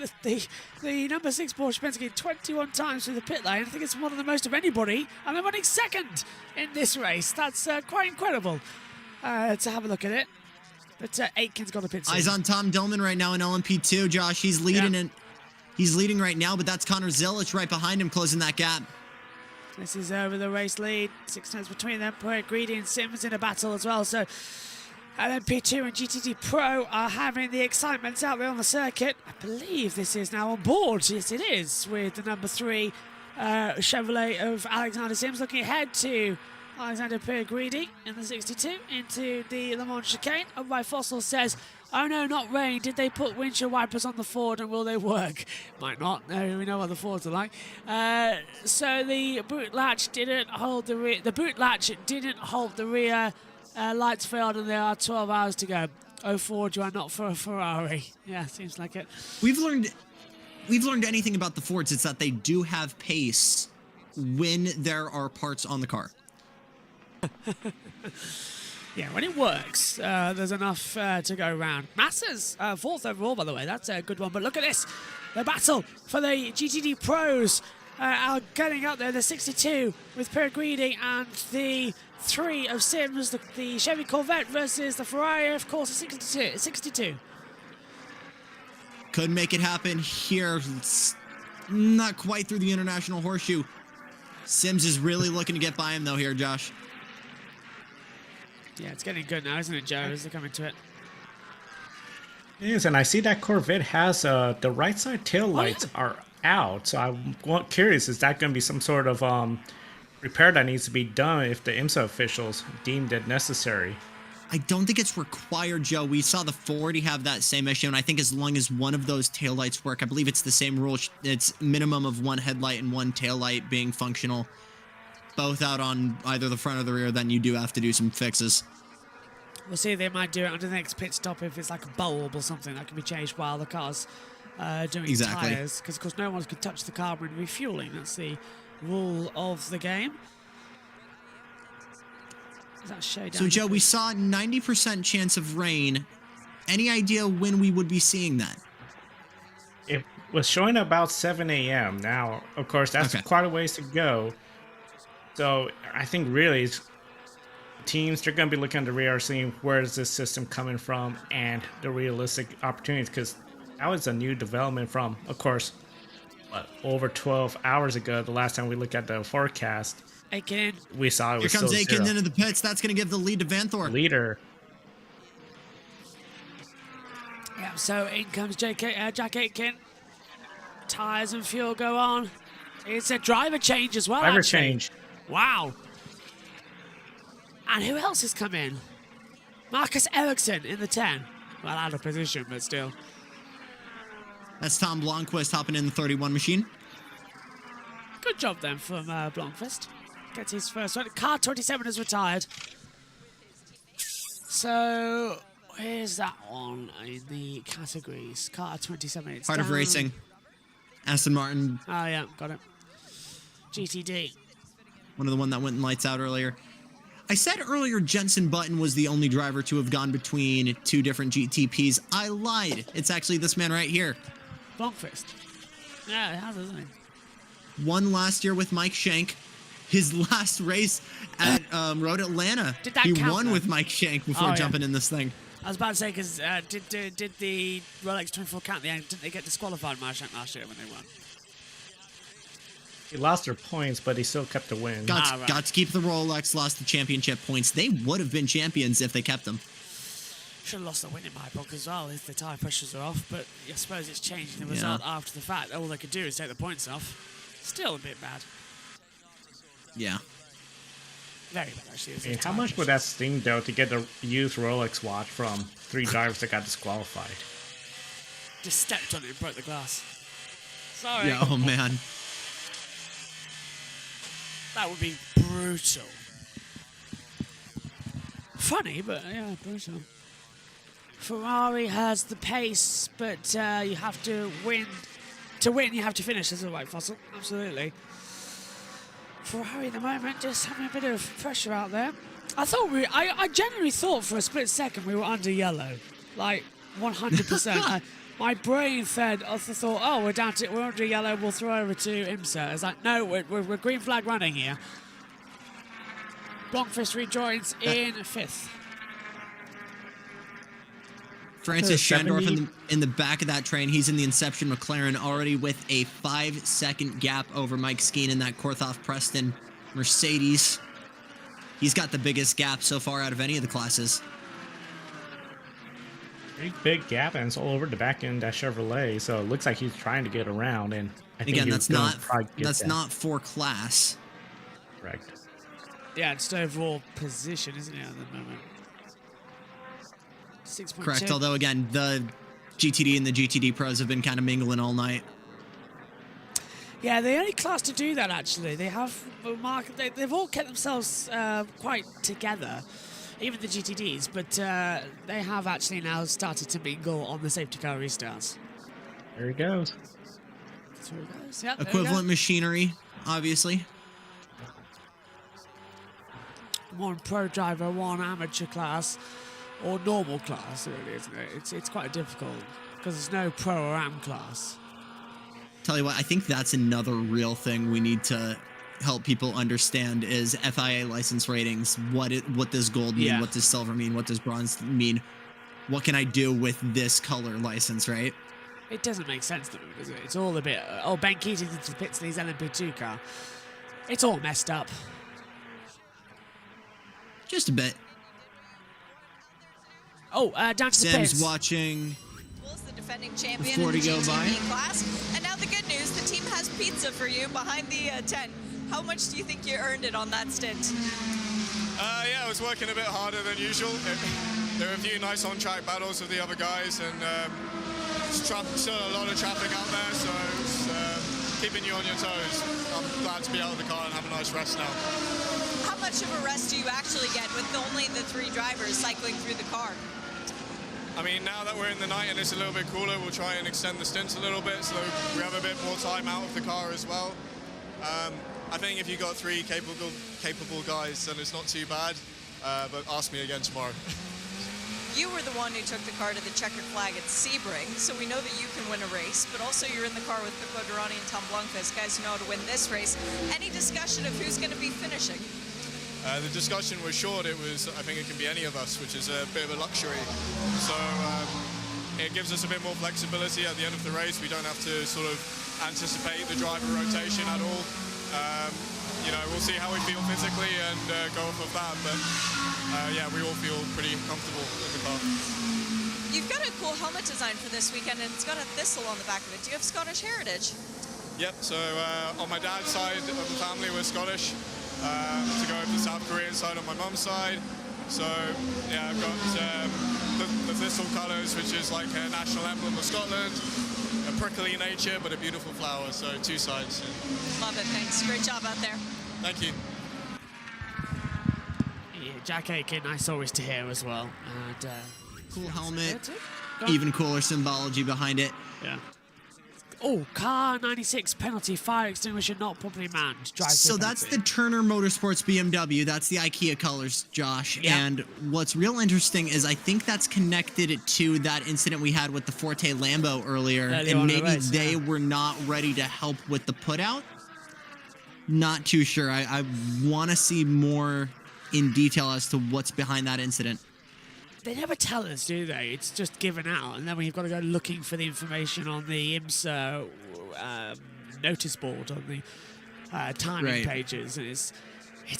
the number 6 Porsche Penske 21 times through the pit lane. I think it's more than the most of anybody, and they're running second in this race. That's quite incredible to have a look at it. But Aitken's got a pit soon. Eyes on Tom Dillman right now in LMP2. Josh, he's leading He's leading right now, but that's Connor Zilich right behind him, closing that gap. This is over the race lead. 6 tenths between them. Greedy and Sims in a battle as well. So LMP2 and GTD Pro are having the excitement out there on the circuit. I believe this is now on board. Yes, it is, with the number 3 Chevrolet of Alexander Sims looking ahead to Alexander Greedy in the 62 into the Le Mans chicane. And Right Fossil says, oh no, not rain. Did they put windshield wipers on the Ford and will they work? Might not. No, we know what the Fords are like. So the boot latch didn't hold the rear. The boot latch didn't hold the rear. Lights failed and there are 12 hours to go. Oh Ford, you are not for a Ferrari. Yeah, seems like it. We've learned anything about the Fords, it's that they do have pace when there are parts on the car. Yeah, when it works, there's enough to go around. Massa's 4th overall, by the way. That's a good one. But look at this. The battle for the GTD Pros are getting up there. The 62 with Greedy and the 3 of Sims, the Chevy Corvette versus the Ferrari, of course, the 62. Could make it happen here. It's not quite through the International Horseshoe. Sims is really looking to get by him, though, here, Josh. Yeah, it's getting good now, isn't it, Joe, as they come into it? It is, and I see that Corvette has the right side tail lights are out. So I'm curious, is that going to be some sort of repair that needs to be done if the IMSA officials deemed it necessary? I don't think it's required, Joe. We saw the Ford have that same issue, and I think as long as one of those taillights work, I believe it's the same rule. It's minimum of 1 headlight and 1 taillight being functional. Both out on either the front or the rear, then you do have to do some fixes. We'll see if they might do it on the next pit stop if it's like a bulb or something that can be changed while the car's doing tyres. Because, of course, no one can touch the car when refueling. That's the rule of the game. Is that showdown? So, Joe, we saw 90% chance of rain. Any idea when we would be seeing that? It was showing about 7 a.m. Now, of course, that's quite a ways to go. So I think really teams, they're going to be looking at the rear, seeing where is this system coming from and the realistic opportunities, because that was a new development from, of course, over 12 hours ago, the last time we looked at the forecast. Aiken. We saw it was Here comes still Aiken 0. into the pits. That's going to give the lead to Vanthor. Leader. Yeah, so in comes Jack Aiken. Tyres and fuel go on. It's a driver change as well, Driver change. Wow. And who else has come in? Marcus Ericsson in the 10. Well, out of position, but still. That's Tom Blomqvist hopping in the 31 machine. Good job then from Blomqvist. Gets his first one. Car 27 is retired. So, where's that one in the categories? Car 27. It's Part of down. racing. Aston Martin. Oh, yeah, got it. GTD. One of the one that went in lights out earlier. I said earlier Jenson Button was the only driver to have gone between 2 different GTPs. I lied. It's actually this man right here. Blomqvist. Yeah, it has, isn't it? Won last year with Mike Shank. His last race at Road Atlanta. Did that he count, won though? with Mike Shank before jumping in this thing. I was about to say, because did the Rolex 24 count the end? Didn't they get disqualified last year when they won? He lost their points, but he still kept the win. Got to keep the Rolex, lost the championship points. They would have been champions if they kept them. Should have lost the win in my book as well if the tyre pressures are off, but I suppose it's changing the result after the fact. All they could do is take the points off. Still a bit bad. Yeah. Very bad, actually. I mean, how much would that sting, though, to get the used Rolex watch from 3 drivers that got disqualified? Just stepped on it and broke the glass. Sorry. Yeah, oh, man. That would be brutal. Funny, but yeah, brutal. Ferrari has the pace, but you have to win. To win, you have to finish. This is right, Fossil. Absolutely. Ferrari at the moment just having a bit of pressure out there. I genuinely thought for a split second we were under yellow, like 100%. My brain fed off the thought, oh, we're under yellow, we'll throw over to IMSA. It's like, no, we're green flag running here. Blomqvist rejoins in 5th. Francis After Schendorf 70 in the back of that train. He's in the Inception McLaren already with a 5-second gap over Mike Skeen in that Korthoff Preston Mercedes. He's got the biggest gap so far out of any of the classes. Pretty big gap, and it's all over the back end of that Chevrolet. So it looks like he's trying to get around. And I think Again, he's that's gonna not probably get not for class. correct. Yeah, it's the overall position, isn't it, at the moment? 6.2. Correct. Although again, the GTD and the GTD Pros have been kind of mingling all night. Yeah, the only class to do that, actually. They have they've all kept themselves quite together, even the GTDs, but they have actually now started to mingle on the safety car restarts. There he goes. Through those. Yep, Equivalent machinery, obviously. One pro driver, one amateur class, or normal class, really, isn't it? It's quite difficult because there's no pro or am class. Tell you what, I think that's another real thing we need to help people understand is FIA license ratings. What does gold mean? Yeah. What does silver mean? What does bronze mean? What can I do with this color license, right? It doesn't make sense to me, does it? It's all a bit... Oh, Ben Keating's into the pits in his LMP2 car. It's all messed up. Just a bit. Oh, down to the Sam's pits. watching. Bulls, the defending champion Before in the to go GTP by. class. And now the good news, the team has pizza for you behind the tent. How much do you think you earned it on that stint? Yeah, I was working a bit harder than usual. There were a few nice on-track battles with the other guys, and still a lot of traffic out there, so it's keeping you on your toes. I'm glad to be out of the car and have a nice rest now. How much of a rest do you actually get with only the 3 drivers cycling through the car? I mean, now that we're in the night and it's a little bit cooler, we'll try and extend the stints a little bit so we have a bit more time out of the car as well. I think if you got 3 capable guys, then it's not too bad, but ask me again tomorrow. You were the one who took the car to the checkered flag at Sebring, so we know that you can win a race, but also you're in the car with Pippo Durrani and Tom Blomqvist, guys who know how to win this race. Any discussion of who's going to be finishing? The discussion was short. It was, I think it can be any of us, which is a bit of a luxury. So it gives us a bit more flexibility at the end of the race. We don't have to sort of anticipate the driver rotation at all. You know, we'll see how we feel physically and go off of that. But yeah, we all feel pretty comfortable in the car. You've got a cool helmet design for this weekend, and it's got a thistle on the back of it. Do you have Scottish heritage? Yep, so on my dad's side of the family, we're Scottish. To go over the South Korean side on my mum's side. So yeah, I've got the thistle colours, which is like a national emblem of Scotland. A prickly nature, but a beautiful flower, so 2 sides. Love it, thanks. Great job out there. Thank you. Yeah, Jack Aitken, nice always to hear as well. And, Cool helmet. Go on. Even cooler symbology behind it. Yeah. Oh, car 96 penalty, fire extinguisher not properly manned. Drive So that's the Turner Motorsports BMW. That's the IKEA colors, Josh. Yeah. And what's real interesting is I think that's connected to that incident we had with the Forte Lambo earlier. Early And on in the maybe race, they yeah. were not ready to help with the put out. Not too sure. I want to see more in detail as to what's behind that incident. They never tell us, do they? It's just given out, and then we've got to go looking for the information on the IMSA notice board on the timing Right. pages, and it's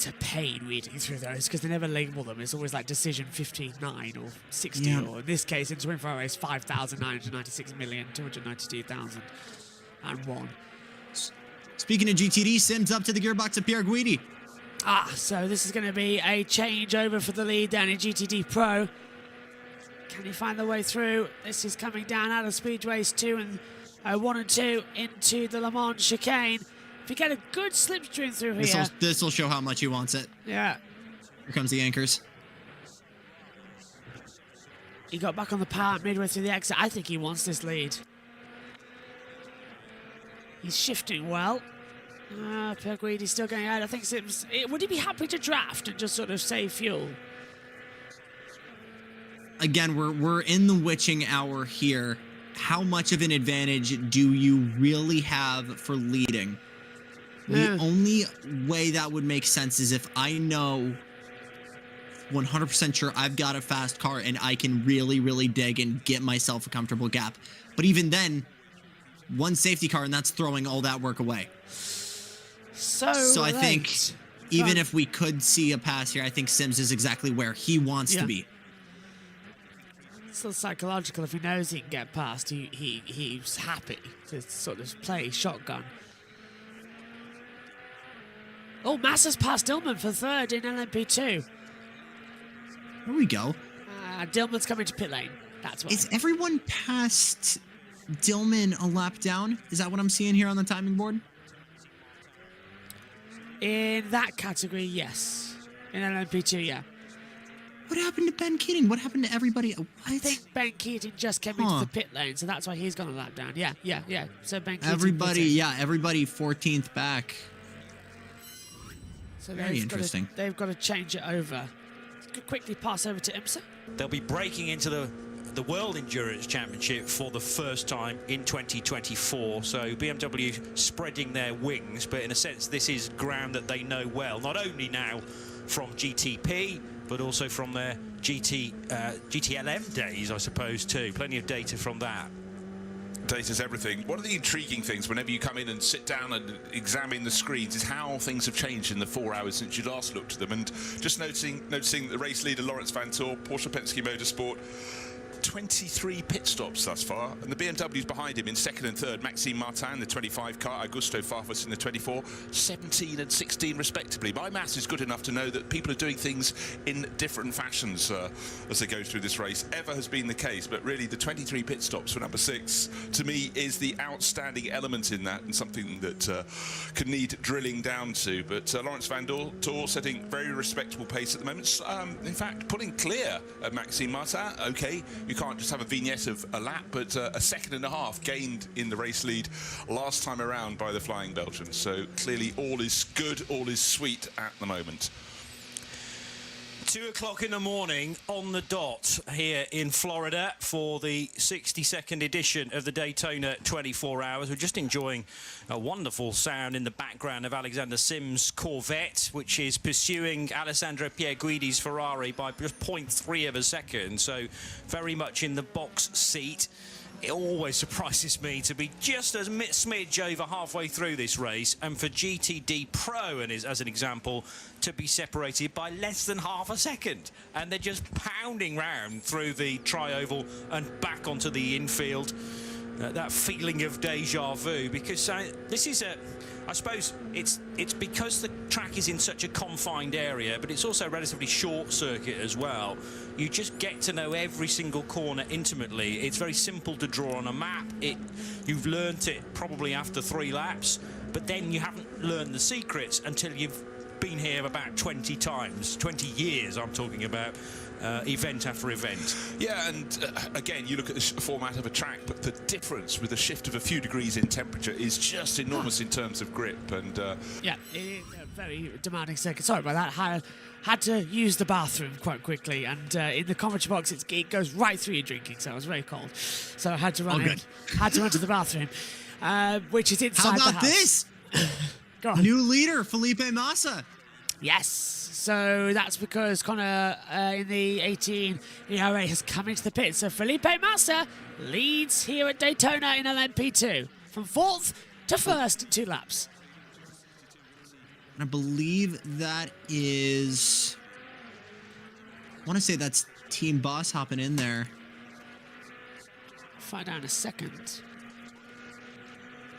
a pain reading through those because they never label them. It's always like decision 15.9 or 60, Yeah. or in this case, in 24 hours, 5,996,292,001. Speaking of GTD, Sims up to the gearbox of Pierre Guidi. So this is going to be a changeover for the lead down in GTD Pro. Can he find the way through? This is coming down out of Speedways 2 and 1 and 2 into the Le Mans chicane. If you get a good slipstream through here, This will show how much he wants it. yeah, Here comes the anchors. he got back on the power midway through the exit. I think he wants this lead. He's shifting well. Pierre Guidi's still going out. I think would he be happy to draft and just sort of save fuel? Again, we're in the witching hour here. How much of an advantage do you really have for leading? Yeah. The only way that would make sense is if I know 100% sure I've got a fast car and I can really, really dig and get myself a comfortable gap. But even then, one safety car and that's throwing all that work away. So I think even if we could see a pass here, I think Sims is exactly where he wants to be. It's still psychological. If he knows he can get past, he's happy to sort of play shotgun. Oh, Massa's passed Dillman for third in LMP2. There we go. Dillman's coming to pit lane. That's why. Is everyone past Dillman a lap down? Is that what I'm seeing here on the timing board? In that category, yes. In LMP2, yeah. What happened to Ben Keating? What happened to everybody? What? I think Ben Keating just came into the pit lane, so that's why he's gone a lap down. Yeah. So Ben Keating. Everybody 14th back. So very interesting. They've got to change it over. Could quickly pass over to IMSA. They'll be breaking into the World Endurance Championship for the first time in 2024. So BMW spreading their wings, but in a sense, this is ground that they know well, not only now from GTP, but also from their GTLM days, I suppose, too. Plenty of data from that. Data's everything. One of the intriguing things whenever you come in and sit down and examine the screens is how things have changed in the 4 hours since you last looked at them. And just noticing the race leader Lawrence Van Tor, Porsche Penske Motorsport, 23 pit stops thus far, and the BMWs behind him in second and third, Maxime Martin, the 25 car, Augusto Farfus in the 24, 17 and 16 respectively. My maths is good enough to know that people are doing things in different fashions as they go through this race. Ever has been the case, but really the 23 pit stops for number 6, to me, is the outstanding element in that, and something that could need drilling down to. But Lawrence Van Tor setting very respectable pace at the moment. In fact, pulling clear of Maxime Martin. Okay, you can't just have a vignette of a lap, but a second and a half gained in the race lead last time around by the Flying Belgians. So clearly all is good, all is sweet at the moment. 2 o'clock in the morning on the dot here in Florida for the 62nd edition of the Daytona 24 Hours. We're just enjoying a wonderful sound in the background of Alexander Sims' Corvette, which is pursuing Alessandro Pierguidi's Ferrari by just 0.3 of a second, so very much in the box seat. It always surprises me to be just a smidge over halfway through this race, and for GTD Pro, and as an example, to be separated by less than half a second. And they're just pounding round through the tri-oval and back onto the infield. That feeling of deja vu, because this is I suppose it's because the track is in such a confined area, but it's also a relatively short circuit as well. You just get to know every single corner intimately. It's very simple to draw on a map. You've learnt it probably after 3 laps, but then you haven't learned the secrets until you've been here about 20 times, 20 years I'm talking about. Event after event. Yeah, and again, you look at the format of a track, but the difference with a shift of a few degrees in temperature is just enormous in terms of grip. And yeah, it is a very demanding circuit. Sorry about that. Had to use the bathroom quite quickly, and in the commentary box, it goes right through your drinking, so I was very cold. So I had to run had to run to the bathroom, which is inside the house. How about this? Go on. New leader, Felipe Massa. Yes. So that's because Connor in the 18 ERA has come into the pit. So Felipe Massa leads here at Daytona in LMP2 from 4th to 1st in 2 laps. I believe that is... I want to say that's Team Boss hopping in there. Find out in a second.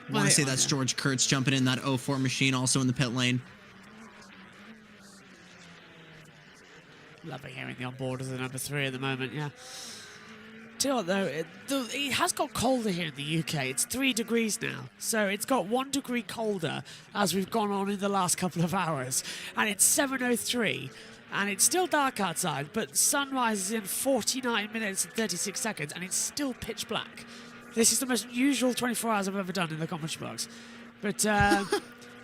I want to say that's George Kurtz jumping in that 04 machine also in the pit lane. Loving hearing the onboard of the number 3 at the moment, yeah. Tell you what, though, it has got colder here in the UK. It's 3 degrees now. So it's got 1 degree colder as we've gone on in the last couple of hours. And it's 7:03. And it's still dark outside, but sunrise is in 49 minutes and 36 seconds, and it's still pitch black. This is the most usual 24 hours I've ever done in the commentary box. But...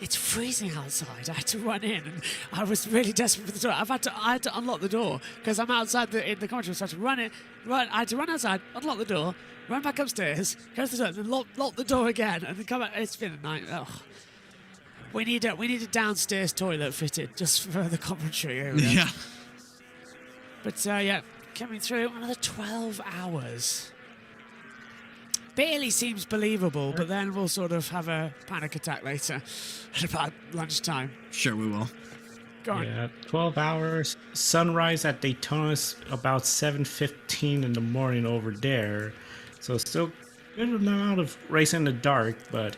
it's freezing outside. I had to run in, and I was really desperate for the door. I had to unlock the door because I'm outside in the commentary. So I had to I had to run outside, unlock the door, run back upstairs, go to the door, then lock the door again, and then come back. It's been a night. Oh. We need a downstairs toilet fitted just for the commentary. Yeah. But yeah, coming through another 12 hours. Barely seems believable, but then we'll sort of have a panic attack later at about lunchtime. Sure, we will. Go on. Yeah, 12 hours. Sunrise at Daytona is about 7:15 in the morning over there. So still good amount of racing in the dark, but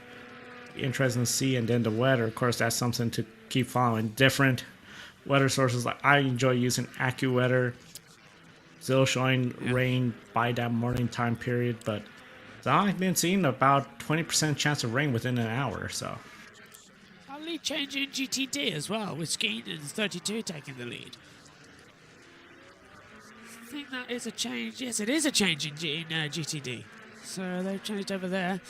interesting to see. And then the weather, of course, that's something to keep following. Different weather sources. Like I enjoy using AccuWeather. Still showing rain by that morning time period, but I've been seeing about 20% chance of rain within an hour. So Lead change in GTD as well, with Skeen and 32 taking the lead. I think that is a change. Yes, it is a change in GTD. So they've changed over there.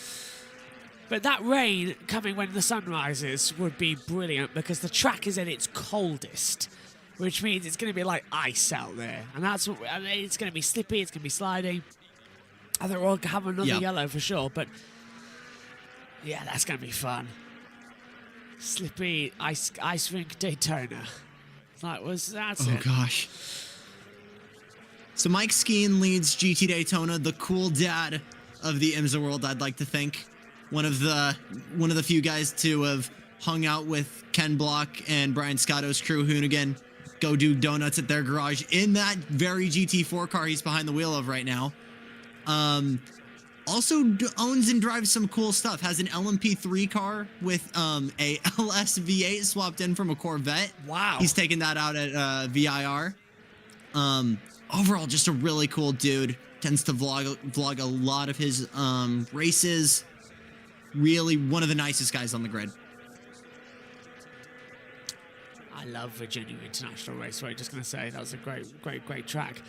But that rain coming when the sun rises would be brilliant because the track is at its coldest, which means it's going to be like ice out there. And that's what, I mean, it's going to be slippy, it's going to be sliding. I think we'll have another yellow for sure, but yeah, that's going to be fun. Slippy ice rink Daytona. That's it. Oh gosh. So Mike Skeen leads GT Daytona, the cool dad of the IMSA world, I'd like to think. One of the few guys to have hung out with Ken Block and Brian Scotto's crew, Hoonigan, go do donuts at their garage in that very GT4 car he's behind the wheel of right now. Also owns and drives some cool stuff. Has an LMP3 car with a LS V8 swapped in from a Corvette. Wow. He's taking that out at VIR. Overall, just a really cool dude. Tends to vlog a lot of his races. Really one of the nicest guys on the grid. I love Virginia International Raceway. Just going to say that was a great track.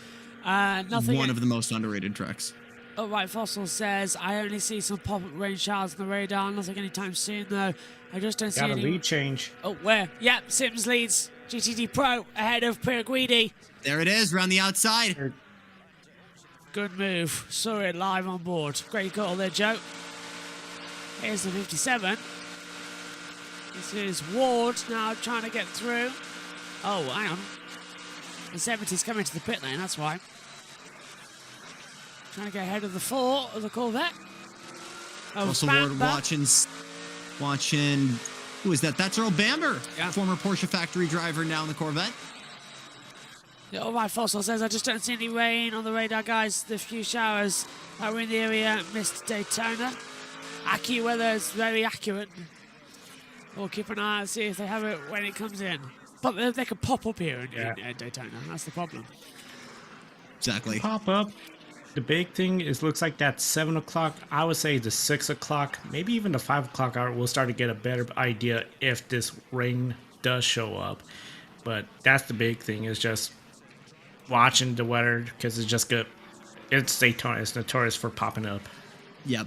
Nothing. One of the most underrated tracks. All right, Fossil says, I only see some pop-up rain showers on the radar. Nothing anytime soon, though. I just don't see got a any... lead change. Oh, where? Yep, Sims leads GTD Pro ahead of Pirguidi. There it is, around the outside. Good move. Saw it live on board. Great call there, Joe. Here's the 57. This is Ward now trying to get through. Oh, hang on. The 70's coming to the pit lane, that's why. Trying to get ahead of the 4 of the Corvette. Oh, Also, Ward watching. Who is that? That's Earl Bamber, former Porsche factory driver, now in the Corvette. Yeah, all right, Fossil says, I just don't see any rain on the radar, guys. The few showers that were in the area missed Daytona. AccuWeather is very accurate. We'll keep an eye out and see if they have it when it comes in. But they could pop up here in Daytona. That's the problem. Exactly. Pop up. The big thing is, looks like that 7 o'clock, I would say the 6 o'clock, maybe even the 5 o'clock hour, we'll start to get a better idea if this rain does show up. But that's the big thing, is just watching the weather, because it's just good. It's Daytona, it's notorious for popping up. Yep.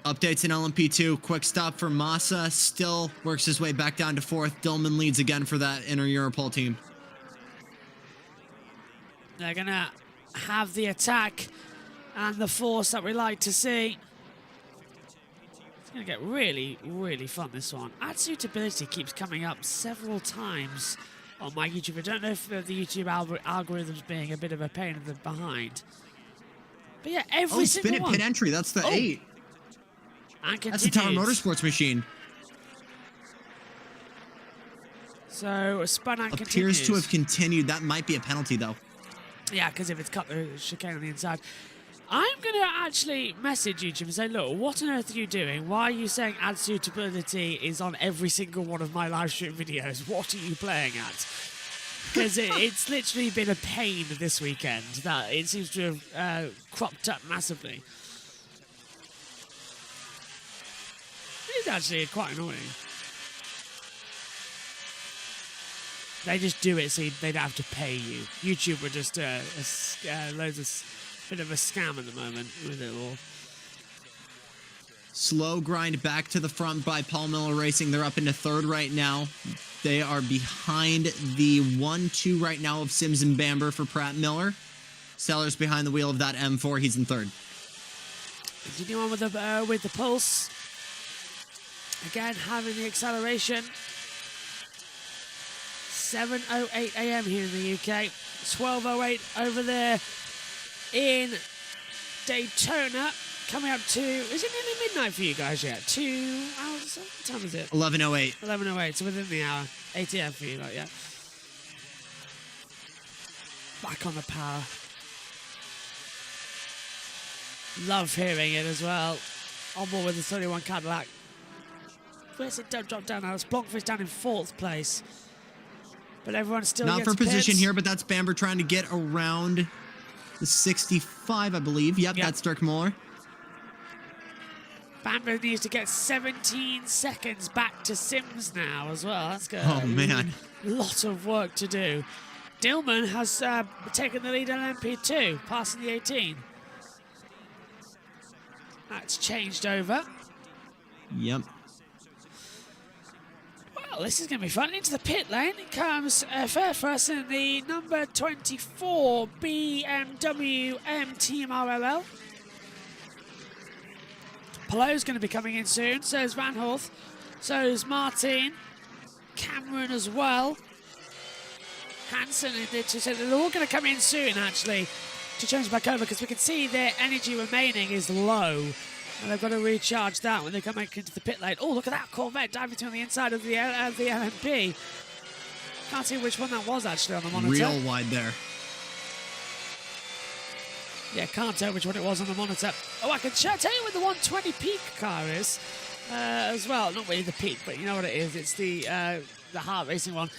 Updates in LMP2. Quick stop for Massa. Still works his way back down to 4th. Dillman leads again for that inner Europol team. They're going to have the attack and the force that we like to see. It's going to get really, really fun, this one. Ad suitability keeps coming up several times on my YouTube. I don't know if the YouTube algorithm's being a bit of a pain in the behind. But yeah, every single spin it one. pit entry. That's the 8. And that's the Tower Motorsports machine. So, spun and appears to have continued. That might be a penalty, though. Yeah, because if it's cut the chicane on the inside. I'm going to actually message YouTube and say, look, what on earth are you doing? Why are you saying ad suitability is on every single one of my live stream videos? What are you playing at? Because it's literally been a pain this weekend that it seems to have cropped up massively. It is actually quite annoying. They just do it so they don't have to pay you. YouTube are just bit of a scam at the moment with it all. Slow grind back to the front by Paul Miller Racing. They're up into 3rd right now. They are behind the 1-2 right now of Sims and Bamber for Pratt Miller. Sellers behind the wheel of that M4. He's in 3rd. Continue on with the pulse. Again, having the acceleration. 7:08 a.m. here in the UK. 12:08 over there in Daytona. Coming up to, is it nearly midnight for you guys yet? 2 hours, what time is it? 11:08. 11:08, so within the hour. 8 a.m. for you, like, yeah. Back on the power. Love hearing it as well. On board with the 31 Cadillac. Where's it? Don't drop down now. It's Blonkfist down in 4th place. But everyone's still Not gets for position pits. here, but that's Bamber trying to get around the 65, I believe. Yep, that's Dirk Muller. Bamber needs to get 17 seconds back to Sims now as well. That's good. Oh, man. Lot of work to do. Dillman has taken the lead on LMP2, passing the 18. That's changed over. Yep. Well, this is going to be fun. Into the pit lane it comes fair for us in the number 24 BMW M Team RLL. Pallot's going to be coming in soon. So is Van Horth. So is Martin. Cameron as well. Hansen. So they're all going to come in soon, actually, to change back over, because we can see their energy remaining is low. And they've got to recharge that when they come back into the pit lane. Oh, look at that Corvette diving to on the inside of the LMP. Can't see which one that was, actually, on the monitor. Real wide there. Yeah, can't tell which one it was on the monitor. Oh, I can tell you what the 120 peak car is as well. Not really the peak, but you know what it is. It's the Heart Racing one.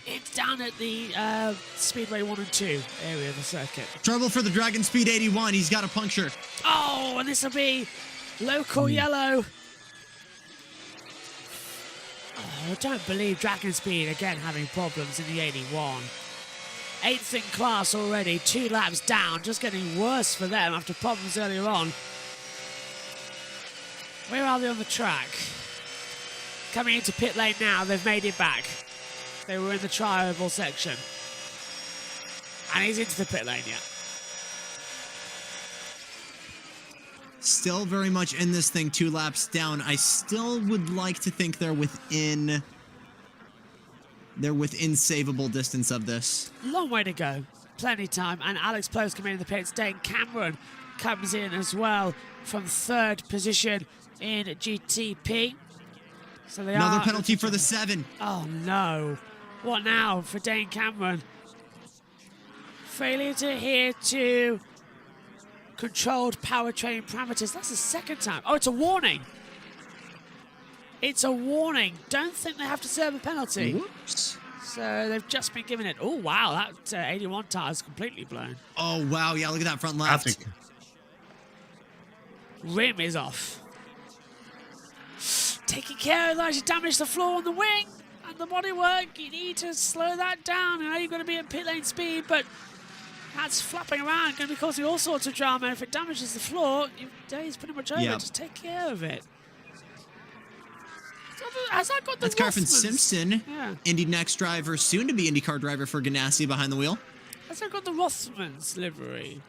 It's down at the Speedway 1 and 2 area of the circuit. Trouble for the Dragon Speed 81. He's got a puncture. Oh, and this will be local yellow. Oh, I don't believe Dragon Speed again having problems in the 81. 8th in class already, 2 laps down, just getting worse for them after problems earlier on. Where are they on the track? Coming into pit lane now, they've made it back. They were in the tri-oval section. And he's into the pit lane, yeah. Still very much in this thing, 2 laps down. I still would like to think they're within savable distance of this. Long way to go. Plenty time. And Alex Plo's coming in the pits. Dane Cameron comes in as well from 3rd position in GTP. So they Another are penalty for the 7. Oh no. What now for Dane Cameron? Failure to adhere to controlled powertrain parameters. That's the 2nd time. Oh, it's a warning. It's a warning. Don't think they have to serve a penalty. Whoops. So they've just been given it. Oh, wow. That 81 tire is completely blown. Oh, wow. Yeah, look at that front left. Rim is off. Taking care of that. You damaged the floor on the wing and the bodywork. You need to slow that down. I know you've got to be at pit lane speed, but that's flapping around. Going to be causing all sorts of drama. If it damages the floor, your day is pretty much over. Yep. Just take care of it. Has that got the That's Carson Rothmans? Simpson, Yeah. Indy Next driver, soon to be IndyCar driver for Ganassi behind the wheel. Has that got the Rothmans livery?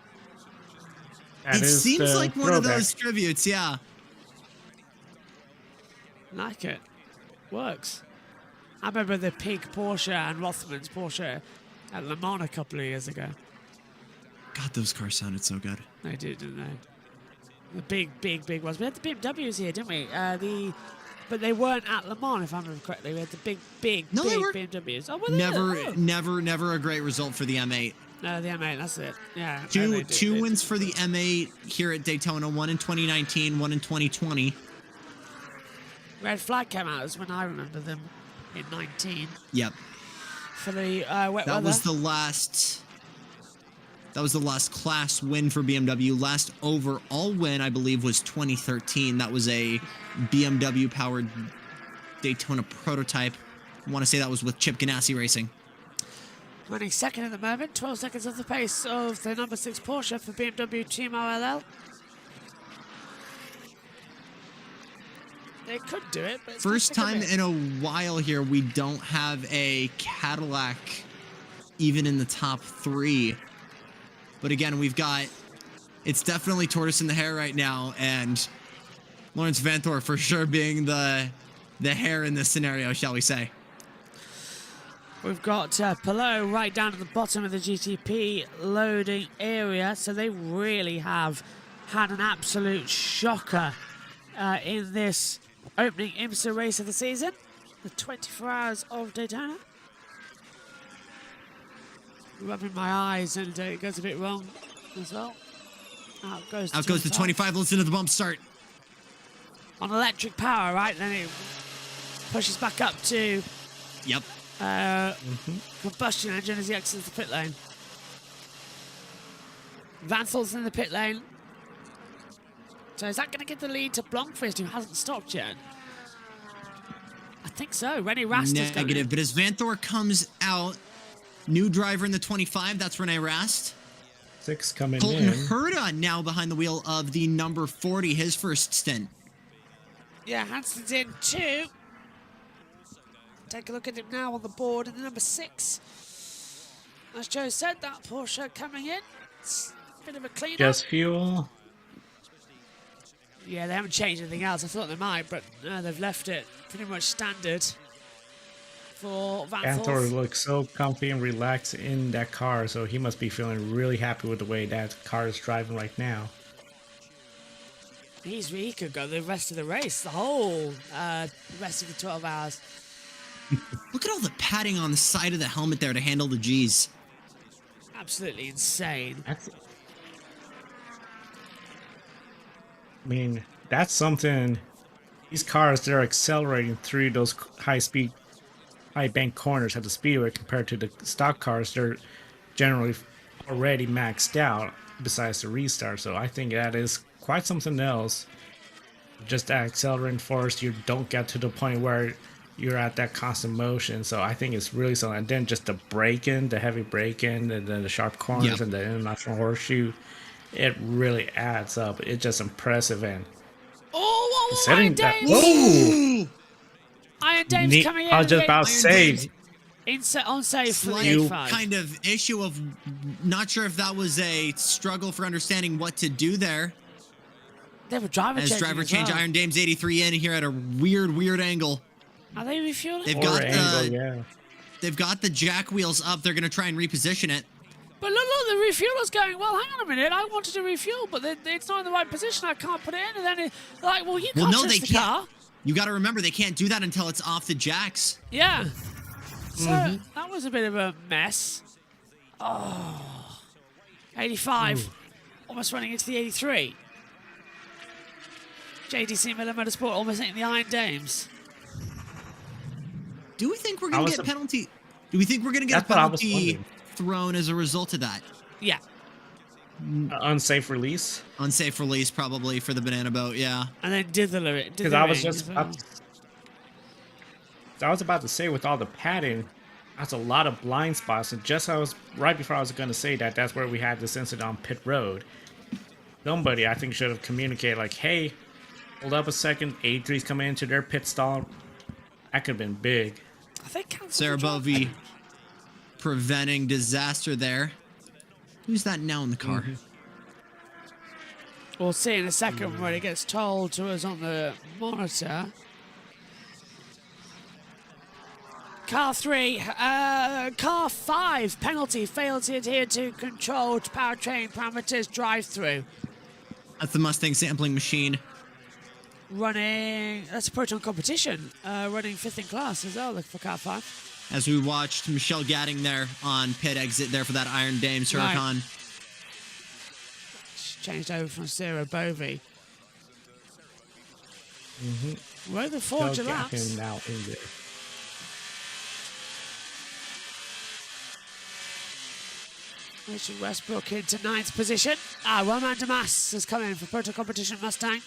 That It is seems the like one of throwback. those tributes, yeah. Like it. Works. I remember the pink Porsche and Rothmans Porsche at Le Mans a couple of years ago. God, those cars sounded so good. They did, didn't they? The big ones. We had the BMWs here, didn't we? But they weren't at Le Mans, if I remember correctly. We had the big they were. BMWs. Oh, were they? Never a great result for the M8. No, the M8, that's it. Yeah. Two wins for the M8 here at Daytona. One in 2019, one in 2020. Red Flag came out as when I remember them in 19. Yep. For the wet That weather. was the last. That was the last class win for BMW. Last overall win, I believe, was 2013. That was a BMW-powered Daytona prototype. I want to say that was with Chip Ganassi Racing. Running 2nd at the moment, 12 seconds off the pace of the number 6 Porsche for BMW Team RLL. They could do it, but it's First gonna time take a in a while here we don't have a Cadillac even in the top 3. But again, we've got, it's definitely tortoise in the hair right now, and Lawrence Vanthor for sure being the hair in this scenario, shall we say. We've got Pelot right down at the bottom of the GTP loading area, so they really have had an absolute shocker in this opening IMSA race of the season, the 24 Hours of Daytona. Rubbing my eyes, and it goes a bit wrong as well. Out goes the 25. Listen to the bump start. On electric power, right? Then it pushes back up to Yep. combustion engine as he exits the pit lane. Vanthor's in the pit lane. So is that going to give the lead to Blomqvist, who hasn't stopped yet? I think so. Rene Rast is going Negative, but as Vanthor comes out, new driver in the 25, that's Rene Rast. 6 coming Colton in. Herta now behind the wheel of the number 40, his first stint. Yeah, Hansen's in 2. Take a look at him now on the board in the number 6. As Joe said, that Porsche coming in. It's a bit of a clean-up. Just fuel. Yeah, they haven't changed anything else. I thought they might, but no, they've left it pretty much standard for Vanthor Vanthor. looks so comfy and relaxed in that car, so he must be feeling really happy with the way that car is driving right now. He could go the rest of the race, the whole rest of the 12 hours. Look at all the padding on the side of the helmet there to handle the G's. Absolutely insane. I mean, that's something. These cars, they're accelerating through those high-speed, high-bank corners at the speedway compared to the stock cars. They're generally already maxed out besides the restart. So I think that is quite something else. Just that accelerating force, you don't get to the point where you're at that constant motion. So I think it's really something. And then just the braking, the heavy braking, and then the sharp corners and the international horseshoe. It really adds up. It's just impressive. And Iron Dames! Iron Dames coming in. I was just about to say, on safe for the Slight 85. kind of issue of not sure if that was a struggle for understanding what to do there. They have a driver change. As driver change, Iron Dames 83 in here at a weird angle. Are they refueling? They've got the jack wheels up. They're going to try and reposition it. But look, the refueler's going, well, hang on a minute, I wanted to refuel, but it's not in the right position, I can't put it in, and then it's like, well, you can't touch the car. You got to remember, they can't do that until it's off the jacks. Yeah. So, that was a bit of a mess. Oh. 85. Almost running into the 83. JDC Miller Motorsport almost hitting the Iron Dames. Do we think we're going to get penalty? Do we think we're going to get a penalty thrown as a result of that? Yeah. Unsafe release? Unsafe release, probably, for the banana boat, yeah. And then dither it. Because I was about to say, with all the padding, that's a lot of blind spots. And right before I was going to say that, that's where we had this incident on pit road. Somebody, I think, should have communicated, like, hey, hold up a second, 83's coming into their pit stall. That could have been big. I think Sarah Bovey preventing disaster there. Who's that now in the car? We'll see in a second when it gets told to us on the monitor. Car 3, car 5, penalty, failed to adhere to controlled powertrain parameters drive-through. That's the Mustang sampling machine. That's a Proton competition, running 5th in class as well for car 5. As we watched Michelle Gadding there on pit exit there for that Iron Dames Huracan. Right. She's changed over from Sarah Bovey. Where the 4 laps? Now in there. Richard Westbrook into 9th position. Romain Damas has come in for Proto Competition Mustang.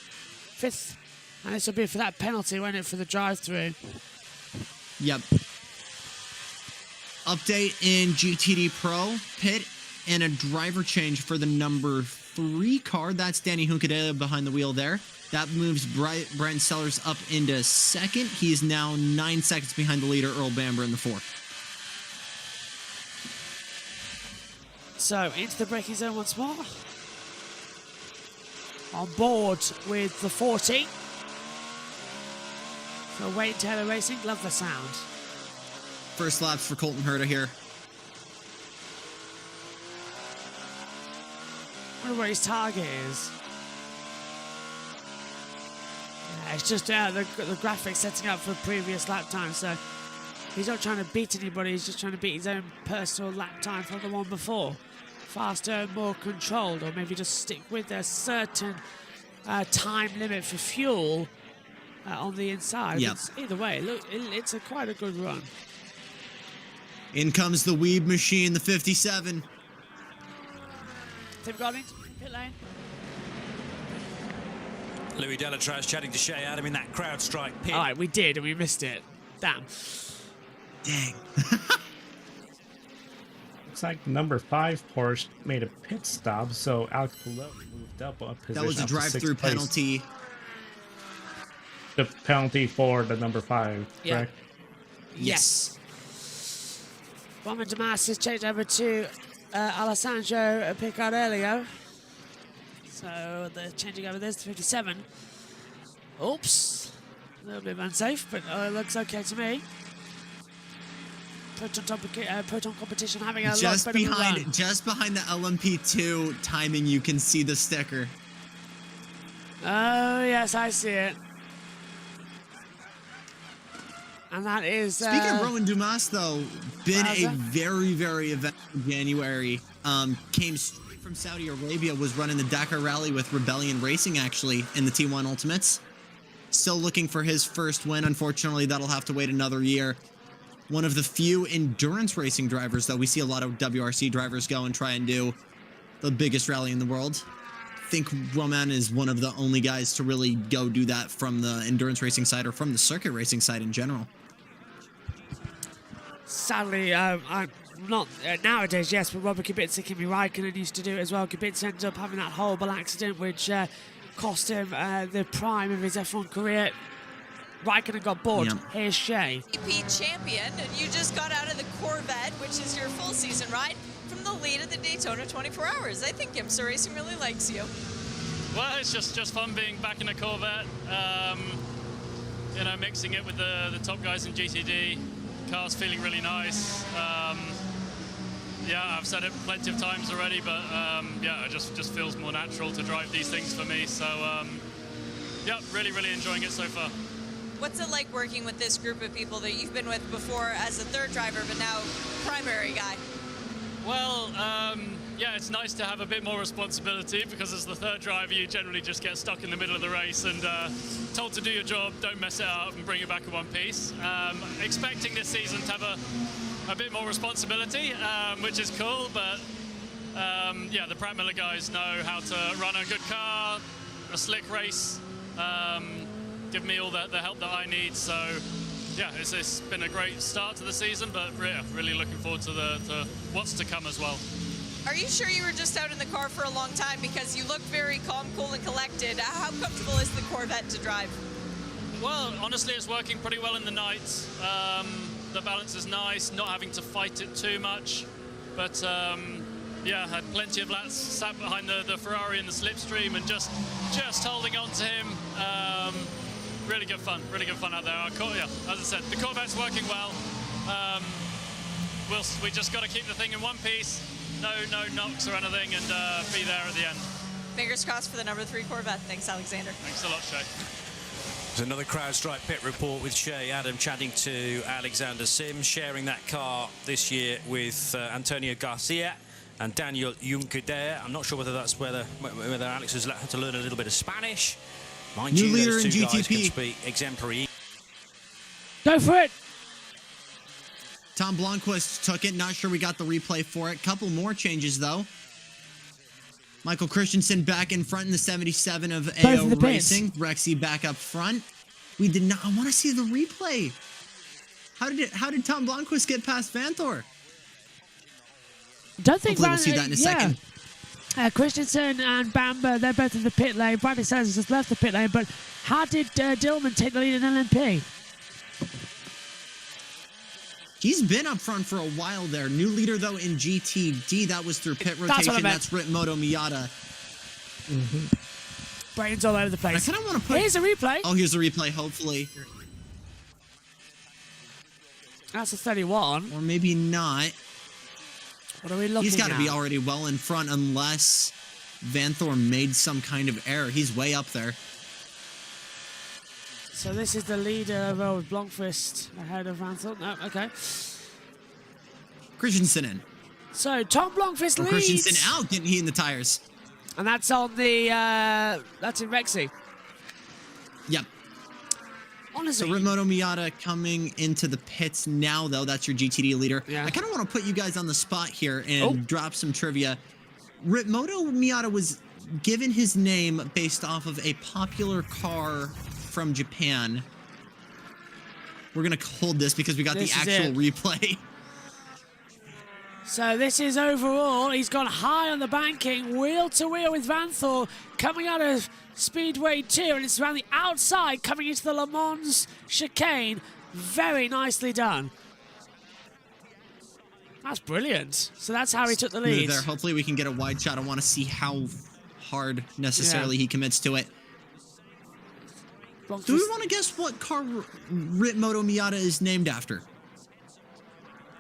5th. And this will be for that penalty, won't it, for the drive-through? Yep. Update in GTD Pro pit and a driver change for the number 3 car. That's Danny Hunkadela behind the wheel there. That moves Brian Sellers up into 2nd. He is now 9 seconds behind the leader, Earl Bamber, in the 4th. So, into the braking zone once more. On board with the 40. So, Wayne Taylor Racing, love the sound. first laps for Colton Herta here. I wonder what his target is. Yeah, it's just the graphics setting up for previous lap time, so he's not trying to beat anybody, he's just trying to beat his own personal lap time from the one before. Faster and more controlled, or maybe just stick with a certain time limit for fuel on the inside. Yep. Either way, look, it's quite a good run. In comes the Weeb machine, the 57. Tim got into pit lane. Louis Delatraz chatting to Shea Adam in that crowd strike pit. All right, we did, and we missed it. Damn. Dang. Looks like number 5 Porsche made a pit stop, so Alex Palou moved up a position. That was a up to drive-through 6th place. penalty. The penalty for the number 5, Yeah. correct? Yes. Roman Damas has changed over to Alessandro Picardello. So they're changing over. There's the 57. Oops. A little bit unsafe, but it looks okay to me. Proton competition having a lot better run. Just behind the LMP2 timing, you can see the sticker. Oh, yes, I see it. And that is... Speaking of Roman Dumas, though, been a Wowza. very, very eventful January. Came straight from Saudi Arabia, was running the Dakar Rally with Rebellion Racing, actually, in the T1 Ultimates. Still looking for his first win. Unfortunately, that'll have to wait another year. One of the few endurance racing drivers, though. We see a lot of WRC drivers go and try and do the biggest rally in the world. I think Roman is one of the only guys to really go do that from the endurance racing side or from the circuit racing side in general. Sadly, I'm not nowadays, yes, but Robert Kubica, Kimi Raikkonen used to do it as well. Kubica ended up having that horrible accident, which cost him the prime of his F1 career. Raikkonen got bored. Yep. Here's Shea. GP champion, and you just got out of the Corvette, which is your full season ride, from the lead of the Daytona 24 Hours. I think IMSA Racing really likes you. Well, it's just fun being back in a Corvette. You know, mixing it with the top guys in GTD. Car's feeling really nice. Yeah, I've said it plenty of times already, but yeah, it just feels more natural to drive these things for me. So yeah, really enjoying it so far. What's it like working with this group of people that you've been with before as a third driver, but now primary guy? Well, yeah, it's nice to have a bit more responsibility because as the third driver, you generally just get stuck in the middle of the race and told to do your job, don't mess it up and bring it back in one piece. Expecting this season to have a bit more responsibility, which is cool, but yeah, the Pratt Miller guys know how to run a good car, a slick race, give me all the help that I need. So yeah, it's been a great start to the season, but yeah, really looking forward to what's to come as well. Are you sure you were just out in the car for a long time? Because you look very calm, cool, and collected. How comfortable is the Corvette to drive? Well, honestly, it's working pretty well in the night. The balance is nice, not having to fight it too much. But yeah, had plenty of laps sat behind the Ferrari in the slipstream and just holding on to him. Really good fun out there. Yeah, as I said, the Corvette's working well. We just got to keep the thing in one piece, no knocks or anything, and be there at the end. Fingers crossed for the number 3 Corvette. Thanks, Alexander. Thanks a lot, Shay. There's another CrowdStrike pit report with Shea Adam chatting to Alexander Sims, sharing that car this year with Antonio Garcia and Daniel Juncker. I'm not sure whether that's whether Alex has had to learn a little bit of Spanish. Mind New you, leader those in two guys can GTP. speak exemplary. Go for it! Tom Blomqvist took it. Not sure we got the replay for it. Couple more changes, though. Michael Christensen back in front in the 77 of Both AO of the pits. Racing. Rexy back up front. We did not... I want to see the replay. How did Tom Blomqvist get past Vanthor? Don't think Hopefully we'll see that in a second. Christensen and Bamber, they're both in the pit lane. Bradley Sanders has left the pit lane, but how did Dillman take the lead in LMP? He's been up front for a while there. New leader, though, in GTD. That was through pit That's what I rotation. meant. That's Ritmoto Miata. Brains all over the place. I kind of want to put... Here's a replay. Oh, here's a replay, hopefully. That's a 31. Or maybe not. What are we looking at? He's got to be already well in front unless Vanthor made some kind of error. He's way up there. So this is the leader with Blomqvist ahead of Vanthor. No, okay. Christensen in. So Tom Blomqvist leads. Christensen out, getting heat in the tires. And that's on the, that's in Rexy. Yep. Honestly. So Ritmoto Miata coming into the pits now, though. That's your GTD leader. Yeah. I kind of want to put you guys on the spot here and drop some trivia. Ritmoto Miata was given his name based off of a popular car from Japan. We're going to hold this because we got the actual replay. So this is overall. He's gone high on the banking, wheel to wheel with Vanthor, coming out of Speedway 2, and it's around the outside, coming into the Le Mans chicane. Very nicely done. That's brilliant. So that's how he took the lead. There. Hopefully we can get a wide shot. I want to see how hard necessarily he commits to it. Do we want to guess what car Ritmoto Miata is named after?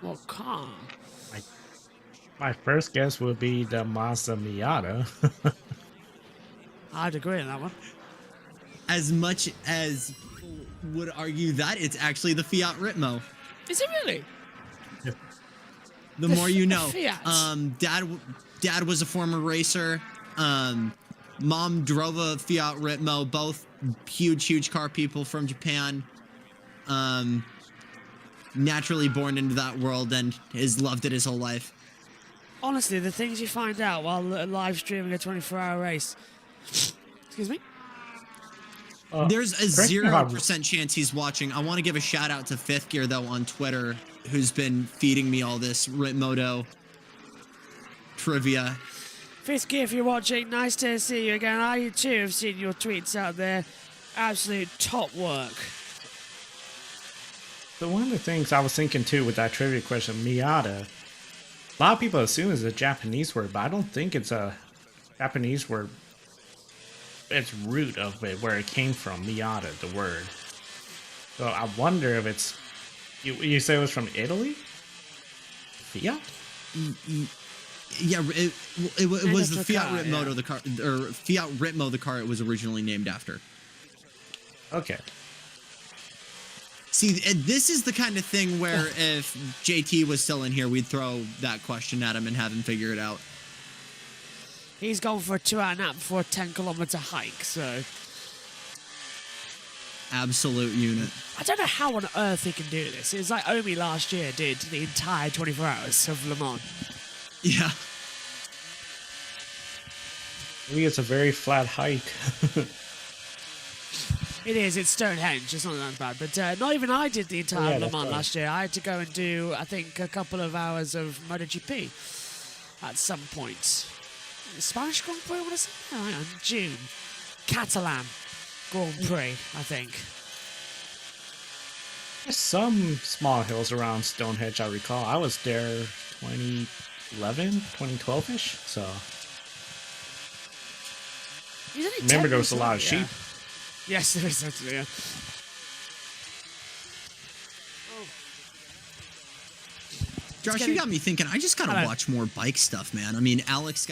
What car? My first guess would be the Mazda Miata. I'd agree on that one. As much as would argue that, it's actually the Fiat Ritmo. Is it really? The more you know. Fiat. Dad was a former racer. Mom drove a Fiat Ritmo. Both huge car people from Japan. Naturally born into that world and has loved it his whole life. Honestly, the things you find out while live streaming a 24-hour race. Excuse me? There's a 0% chance he's watching. I want to give a shout out to Fifth Gear, though, on Twitter, who's been feeding me all this Ritmoto trivia. Fifth Gear, if you're watching, nice to see you again. I, too, have seen your tweets out there. Absolute top work. So one of the things I was thinking, too, with that trivia question, Miata, a lot of people assume it's a Japanese word, but I don't think it's a Japanese word. It's root of it, where it came from, Miata, the word. So I wonder if it's... You say it was from Italy? Fiat? Yeah, it was the Fiat Ritmoto, the car, or Fiat Ritmo, the car it was originally named after. Okay. See, this is the kind of thing where if JT was still in here, we'd throw that question at him and have him figure it out. He's gone for a 2-hour nap before a 10-kilometer hike, so... Absolute unit. I don't know how on earth he can do this. It's like Omi last year did the entire 24 hours of Le Mans. Yeah. Maybe it's a very flat hike. It is, it's Stonehenge, it's not that bad. But not even I did the entire Le Mans last year. I had to go and do, I think, a couple of hours of MotoGP at some point. Spanish Grand Prix, what is it? Oh, hang on, June. Catalan Grand Prix, I think. There's some small hills around Stonehenge, I recall. I was there 2011, 2012-ish, so... Remember there was a lot of sheep. Yes, there is actually, yeah. Josh, you got me thinking, I just gotta watch more bike stuff, man. I mean, Alex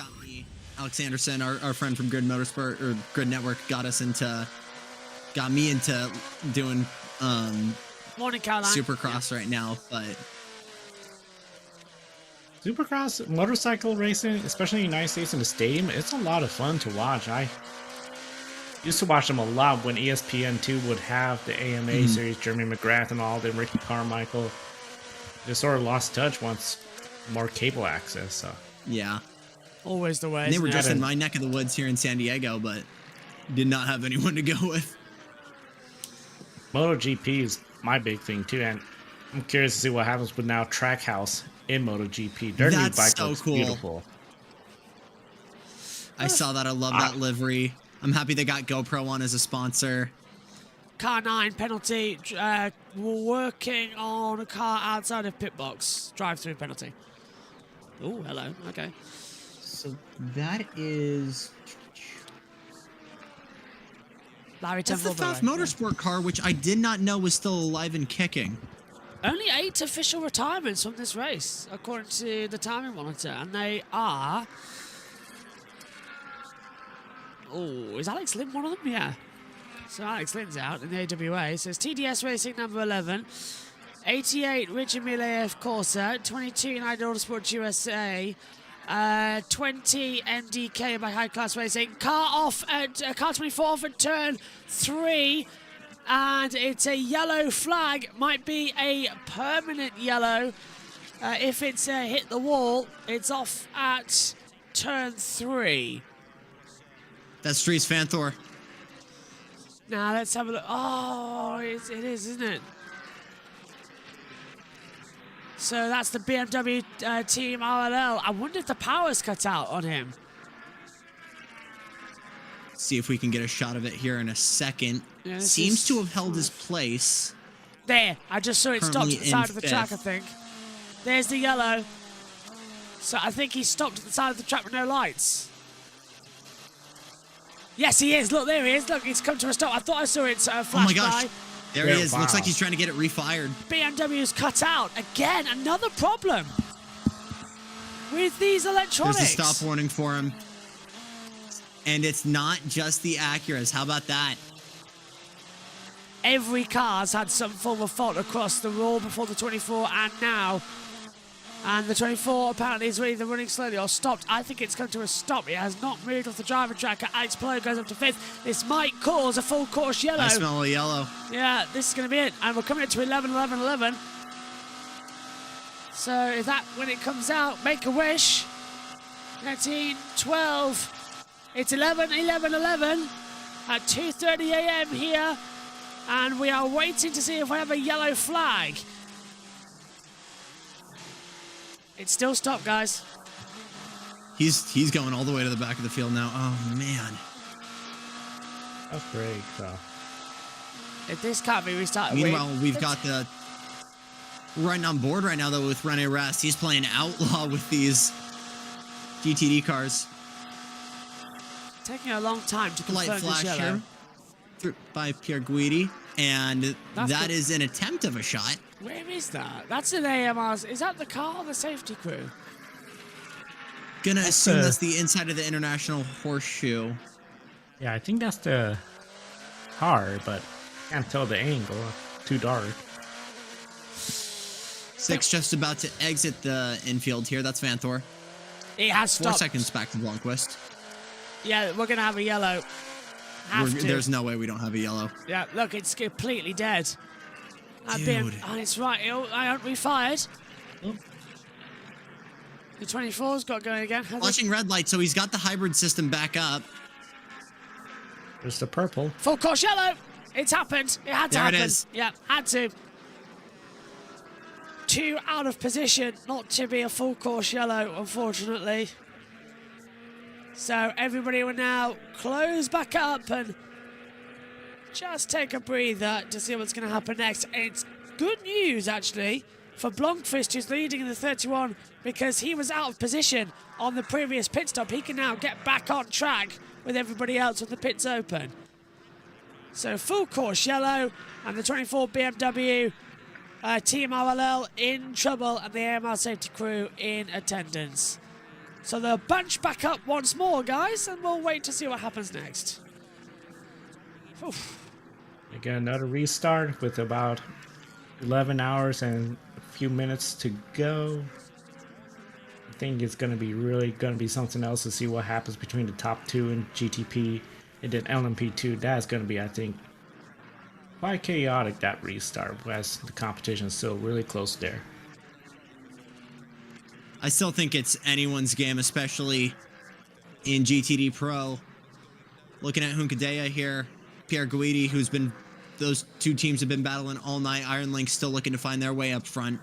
Anderson, our friend from Grid Motorsport, or Grid Network, got me into doing Morning, Caroline. Supercross right now, but... Supercross, motorcycle racing, especially in the United States in the stadium, it's a lot of fun to watch. I used to watch them a lot when ESPN2 would have the AMA series, Jeremy McGrath and all, then Ricky Carmichael. Just sort of lost touch once more cable access, so... Yeah. Always the way. And they were just in my neck of the woods here in San Diego, but did not have anyone to go with. MotoGP is my big thing too, and I'm curious to see what happens with now Trackhouse in MotoGP. Their new bike looks beautiful. I saw that. I love that livery. I'm happy they got GoPro on as a sponsor. Car 9 penalty. Working on a car outside of pit box. Drive-through penalty. Oh, hello. Okay. So that is... Larry That's the Pfaff Motorsport car, which I did not know was still alive and kicking. only 8 official retirements from this race, according to the timing monitor, and they are... Oh, is Alex Lynn one of them? Yeah. So Alex Lynn's out in the AWA. So it's TDS Racing number 11, 88 Richard Mileyev Corsa, 22 United Autosports USA, 20 MDK by High Class Racing. Car 24 off at turn 3, and it's a yellow flag. Might be a permanent yellow. If it's hit the wall, it's off at turn 3. That's Streets Fanthor. Now let's have a look. Oh, it is, isn't it? So that's the BMW team RLL. I wonder if the power's cut out on him. See if we can get a shot of it here in a second. Yeah, Seems to have held his place. There, I just saw it stopped at the side of the track, I think. There's the yellow. So I think he stopped at the side of the track with no lights. Yes, he is. Look, there he is. Look, he's come to a stop. I thought I saw it flash Oh my gosh. by. There he is. Looks like he's trying to get it refired. BMW's cut out. Again, another problem with these electronics. There's a stop warning for him. And it's not just the Acuras. How about that? Every car's had some form of fault across the rule before the 24 and now. And the 24 apparently is either running slowly or stopped. I think it's come to a stop. It has not moved off the driver track. Alex Palou goes up to 5th. This might cause a full course yellow. I smell a yellow. Yeah, this is going to be it. And we're coming into 11, 11, 11. So if that, when it comes out, make a wish. 13, 12. It's 11, 11, 11 at 2:30 a.m. here. And we are waiting to see if we have a yellow flag. It's still stopped, guys. He's going all the way to the back of the field now. Oh, man. That's great, though. If this can't be restarted... Meanwhile, we've got the... Running on board right now, though, with Rene Rast. He's playing outlaw with these GTD cars. Taking a long time to confirm Light flash this yellow. here by Pierre Guidi. And that is an attempt of a shot. Where is that? That's an AMR. Is that the car or the safety crew? Gonna assume that's the inside of the International Horseshoe. Yeah, I think that's the car, but can't tell the angle. Too dark. 6 just about to exit the infield here. That's Vanthor. It has 4 stopped. seconds back to Blomqvist. Yeah, we're going to have a yellow. There's no way we don't have a yellow. Yeah, look, it's completely dead. Dude. It's right. I haven't refired. Oh. The 24's got going again. Flashing red light, so he's got the hybrid system back up. There's the purple. Full course yellow. It's happened. It had to happen. There it is. Yeah, had to. 2 out of position, not to be a full course yellow, unfortunately. So everybody will now close back up and just take a breather to see what's going to happen next. It's good news, actually, for Blomqvist, who's leading in the 31, because he was out of position on the previous pit stop. He can now get back on track with everybody else with the pits open. So full course yellow, and the 24 BMW Team RLL in trouble, and the AMR safety crew in attendance. So they'll bunch back up once more, guys, and we'll wait to see what happens next. Oof. Again, another restart with about 11 hours and a few minutes to go. I think it's going to be something else to see what happens between the top 2 and GTP and then LMP2. That's going to be, I think, quite chaotic, that restart, as the competition is still really close there. I still think it's anyone's game, especially in GTD Pro. Looking at Hunkadea here, Pierre Guidi, who's been... Those 2 teams have been battling all night. Iron Link still looking to find their way up front.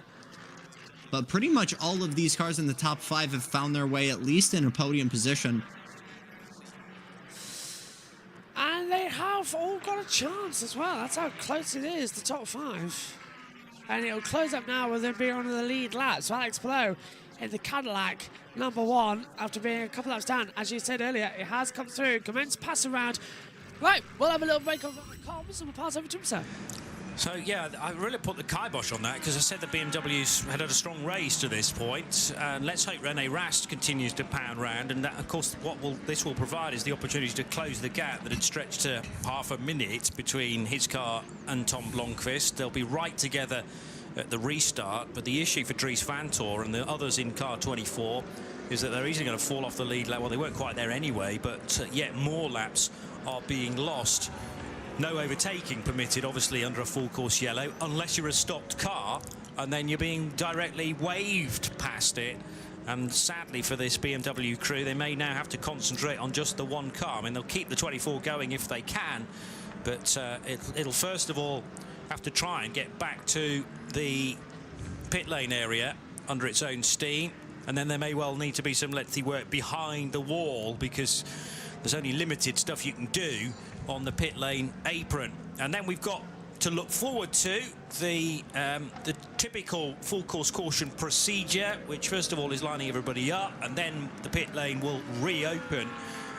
But pretty much all of these cars in the top 5 have found their way at least in a podium position. And they have all got a chance as well. That's how close it is, the top 5. And it'll close up now with them being on the lead lap. So Alex Palou in the Cadillac, number 1, after being a couple laps down. As you said earlier, it has come through. Commence pass around. Right, we'll have a little break on the comms and we'll pass over to IMSA. So, yeah, I really put the kibosh on that because I said the BMW's had a strong race to this point. And let's hope René Rast continues to pound round. And that, of course, this will provide is the opportunity to close the gap that had stretched to half a minute between his car and Tom Blomqvist. They'll be right together at the restart. But the issue for Dries Vanthoor and the others in car 24 is that they're easily going to fall off the lead lap. Well, they weren't quite there anyway, but yet more laps are being lost. No overtaking permitted, obviously, under a full course yellow, unless you're a stopped car, and then you're being directly waved past it. And sadly for this BMW crew, they may now have to concentrate on just the one car. I mean, they'll keep the 24 going if they can, but it'll first of all have to try and get back to the pit lane area under its own steam, and then there may well need to be some lengthy work behind the wall because there's only limited stuff you can do on the pit lane apron. And then we've got to look forward to the typical full course caution procedure, which first of all is lining everybody up, and then the pit lane will reopen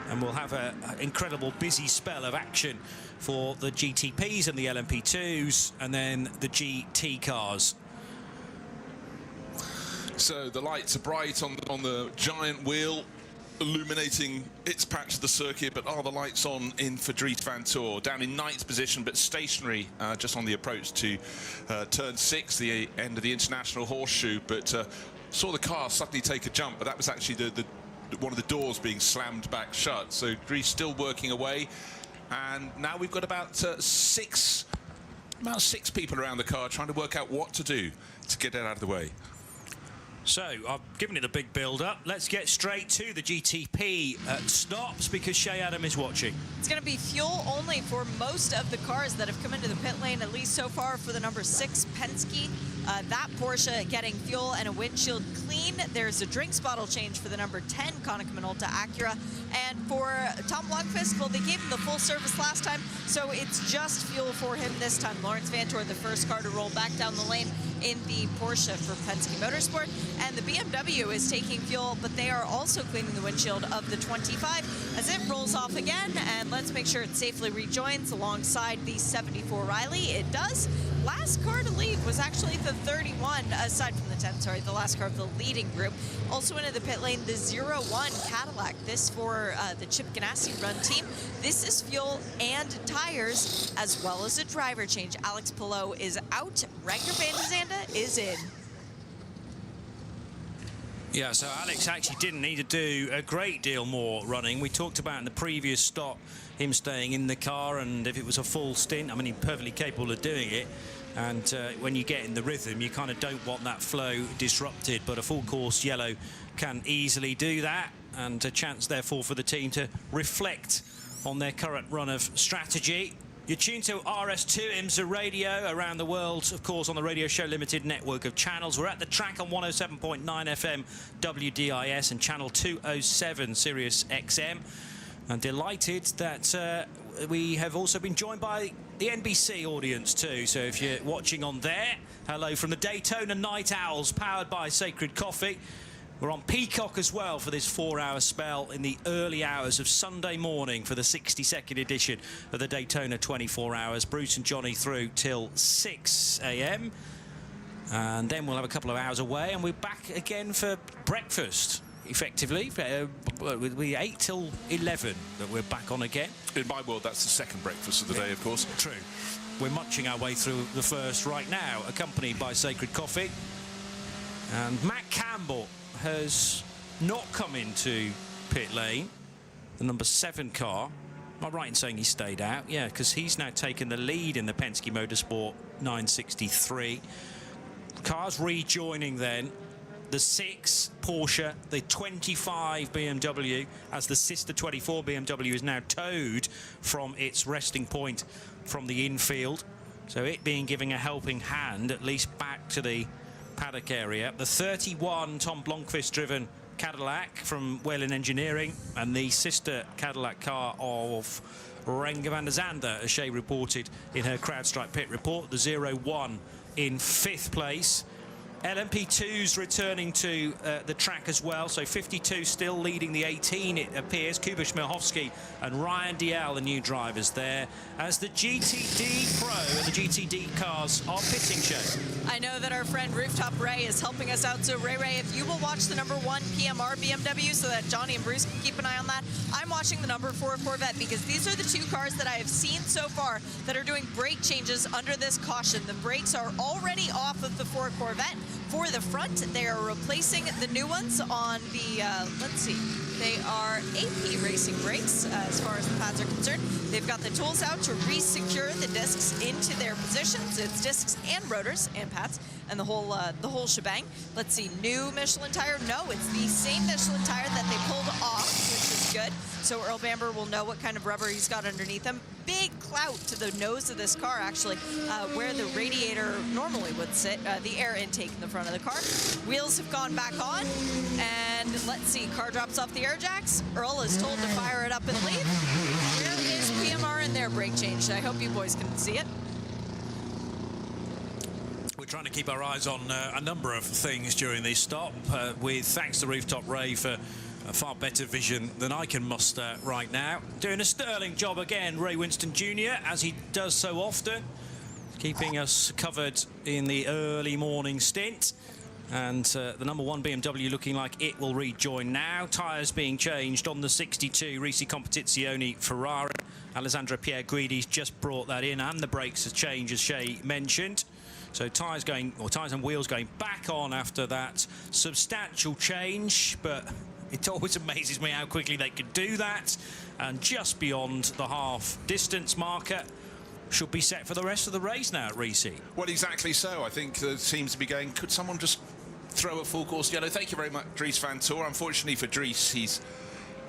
and we'll have an incredible busy spell of action for the GTPs and the LMP2s and then the GT cars. So the lights are bright on the giant wheel, illuminating its patch of the circuit, but are the lights on in for Dries Vanthoor, down in 9th position but stationary just on the approach to turn 6, the end of the international horseshoe, but saw the car suddenly take a jump, but that was actually one of the doors being slammed back shut. So Dries still working away, and now we've got about six people around the car trying to work out what to do to get it out of the way. So, I've given it a big build-up. Let's get straight to the GTP stops because Shea Adam is watching. It's going to be fuel only for most of the cars that have come into the pit lane, at least so far for the number 6 Penske. That Porsche getting fuel and a windshield clean. There's a drinks bottle change for the number 10 Konica Minolta Acura. And for Tom Blomqvist, well, they gave him the full service last time, so it's just fuel for him this time. Laurens Vanthoor, the first car to roll back down the lane in the Porsche for Penske Motorsport. And the BMW is taking fuel, but they are also cleaning the windshield of the 25 as it rolls off again. And let's make sure it safely rejoins alongside the 74 Riley. It does. Last car to leave was actually the 31, aside from the 10, sorry, the last car of the leading group. Also into the pit lane, the 01 Cadillac. This for the Chip Ganassi run team. This is fuel and tires, as well as a driver change. Alex Palou is out. Ragnar van de Zande is in. Yeah, so Alex actually didn't need to do a great deal more running. We talked about in the previous stop him staying in the car, and if it was a full stint, I mean, he's perfectly capable of doing it. And when you get in the rhythm, you kind of don't want that flow disrupted, but a full course yellow can easily do that, and a chance therefore for the team to reflect on their current run of strategy. You're tuned to RS2 IMSA Radio around the world, of course, on the Radio Show Limited network of channels. We're at the track on 107.9 FM WDIS and channel 207 Sirius XM. And delighted that we have also been joined by the NBC audience too. So if you're watching on there, hello from the Daytona Night Owls, powered by Sacred Coffee. We're on Peacock as well for this 4-hour spell in the early hours of Sunday morning for the 62nd edition of the Daytona 24 Hours. Bruce and Johnny through till 6 a.m. And then we'll have a couple of hours away, and we're back again for breakfast, effectively. We 8 till 11 that we're back on again. In my world, that's the second breakfast of the day, of course. True. We're munching our way through the first right now, accompanied by Sacred Coffee. And Matt Campbell has not come into pit lane, the number 7 car. Am I right in saying he stayed out? Yeah, because he's now taken the lead in the Penske Motorsport 963. Cars rejoining then. The 6 Porsche, the 25 BMW, as the sister 24 BMW is now towed from its resting point from the infield. So it being giving a helping hand, at least back to the paddock area. The 31 Tom Blomqvist driven Cadillac from Whelen Engineering, and the sister Cadillac car of Ragnar van de Zande, as Shea reported in her CrowdStrike pit report. The 01 in 5th place. LMP2's returning to the track as well, so 52 still leading the 18, it appears. Kuba Schmielowski and Ryan Dial, the new drivers there, as the GTD Pro and the GTD cars are pitting, show. I know that our friend Rooftop Ray is helping us out, so Ray, if you will watch the number 1 PMR BMW so that Johnny and Bruce can keep an eye on that, I'm watching the number 4 Corvette, because these are the 2 cars that I have seen so far that are doing brake changes under this caution. The brakes are already off of the 4 Corvette. For the front, they are replacing the new ones on the, let's see, they are AP racing brakes as far as the pads are concerned. They've got the tools out to re-secure the discs into their positions. It's discs and rotors and pads and the whole shebang. Let's see, new Michelin tire. No, it's the same Michelin tire that they pulled off, which is good. So Earl Bamber will know what kind of rubber he's got underneath him. Big clout to the nose of this car, actually, where the radiator normally would sit, the air intake in the front of the car. Wheels have gone back on, and let's see, car drops off the air jacks. Earl is told to fire it up and leave. Where is PMR in their brake change? I hope you boys can see it. We're trying to keep our eyes on a number of things during this stop, with thanks to Rooftop Ray for a far better vision than I can muster right now. Doing a sterling job again, Ray Winston Jr., as he does so often, keeping us covered in the early morning stint. And the number 1 BMW looking like it will rejoin now. Tyres being changed on the 62 Risi Competizione Ferrari. Alessandro Pierguidi's just brought that in, and the brakes have changed, as Shay mentioned. So tyres and wheels going back on after that substantial change, but it always amazes me how quickly they could do that. And just beyond the half distance marker, should be set for the rest of the race now at Risi. Well, exactly so. I think the teams to be going, could someone just throw a full course yellow? Thank you very much, Dries Van Toor. Unfortunately for Dries,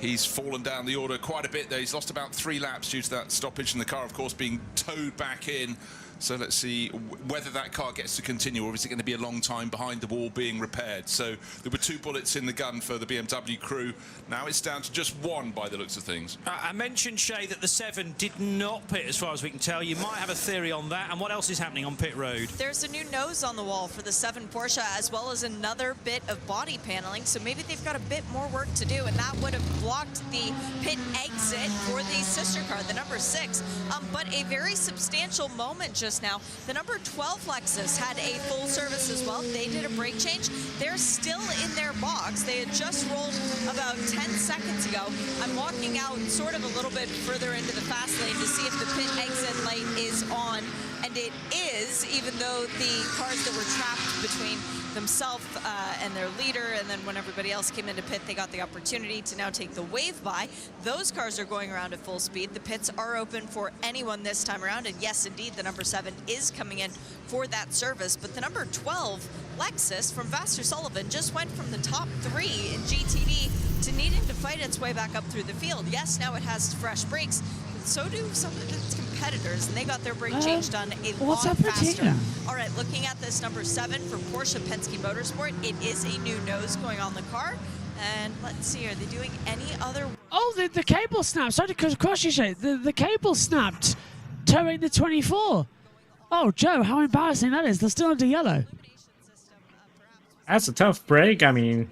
he's fallen down the order quite a bit there. He's lost about 3 laps due to that stoppage, and the car, of course, being towed back in. So let's see whether that car gets to continue, or is it going to be a long time behind the wall being repaired. So there were 2 bullets in the gun for the BMW crew. Now it's down to just 1 by the looks of things. I mentioned, Shay, that the 7 did not pit as far as we can tell. You might have a theory on that. And what else is happening on pit road? There's a new nose on the wall for the 7 Porsche, as well as another bit of body paneling. So maybe they've got a bit more work to do, and that would have blocked the pit exit for the sister car, the number 6. But a very substantial moment just now. The number 12 Lexus had a full service as well. They did a brake change. They're still in their box. They had just rolled about 10 seconds ago. I'm walking out sort of a little bit further into the fast lane to see if the pit exit light is on. And it is, even though the cars that were trapped between themselves and their leader, and then when everybody else came into pit, they got the opportunity to now take the wave by. Those cars are going around at full speed. The pits are open for anyone this time around, and yes, indeed, the number 7 is coming in for that service. But the number 12 Lexus from Vaster Sullivan just went from the top 3 in GTD to needing to fight its way back up through the field. Yes, now it has fresh brakes, but so do some of its competitors, and they got their brake change done a lot faster. Here? All right, looking at this number 7 for Porsche Penske Motorsport, it is a new nose going on the car. And let's see, are they doing any other? Oh, the cable snapped. Sorry to cross you, Shay. The cable snapped, towing the 24. Oh, Joe, how embarrassing that is. They're still under yellow. That's a tough break. I mean,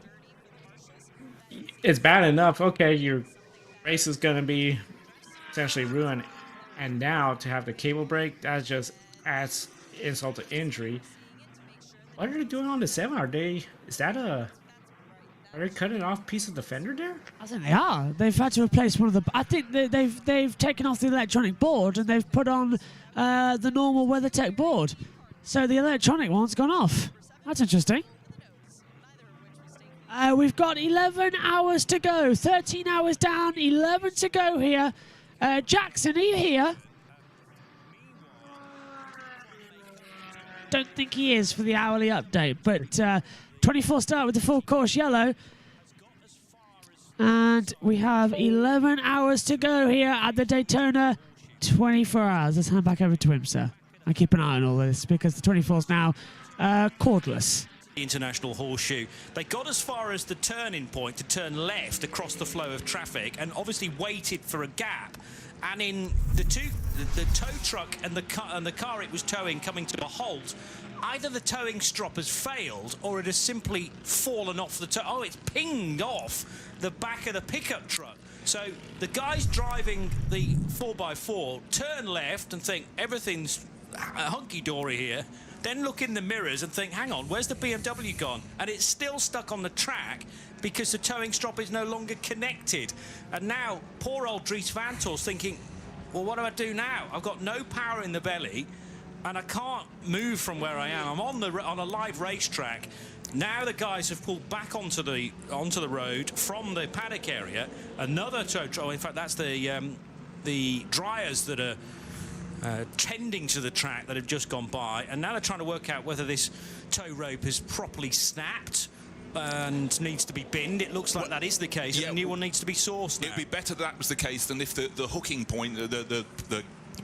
it's bad enough. Okay, your race is going to be essentially ruined. And now to have the cable break, that just adds insult to injury. What are they doing on the 7? Are they cutting off a piece of the fender there? I think they are. They've had to replace one of the. I think they've taken off the electronic board and they've put on the normal WeatherTech board. So the electronic one's gone off. That's interesting. We've got 11 hours to go. 13 hours down, 11 to go here. Jackson, are you here? Don't think he is for the hourly update, but 24 start with the full course yellow. And we have 11 hours to go here at the Daytona 24 hours. Let's hand back over to IMSA. I keep an eye on all this because the 24 is now cordless. International Horseshoe. They got as far as the turning point to turn left across the flow of traffic and obviously waited for a gap. And in the tow truck and the car it was towing coming to a halt, either the towing strop has failed or it has simply fallen off the oh, it's pinged off the back of the pickup truck. So the guys driving the 4x4 turn left and think everything's hunky-dory here, then look in the mirrors and think, hang on, where's the BMW gone? And it's still stuck on the track because the towing strop is no longer connected. And now poor old Dries Vanthoor's thinking, well, what do I do now? I've got no power in the belly and I can't move from where I am. I'm on a live racetrack. Now the guys have pulled back onto the road from the paddock area. Another tow truck. Oh, in fact, that's the dryers that are tending to the track that have just gone by, and now they're trying to work out whether this tow rope is properly snapped and needs to be binned. It looks like that is the case, and a new one needs to be sourced now. It would be better that was the case than if the hooking point, the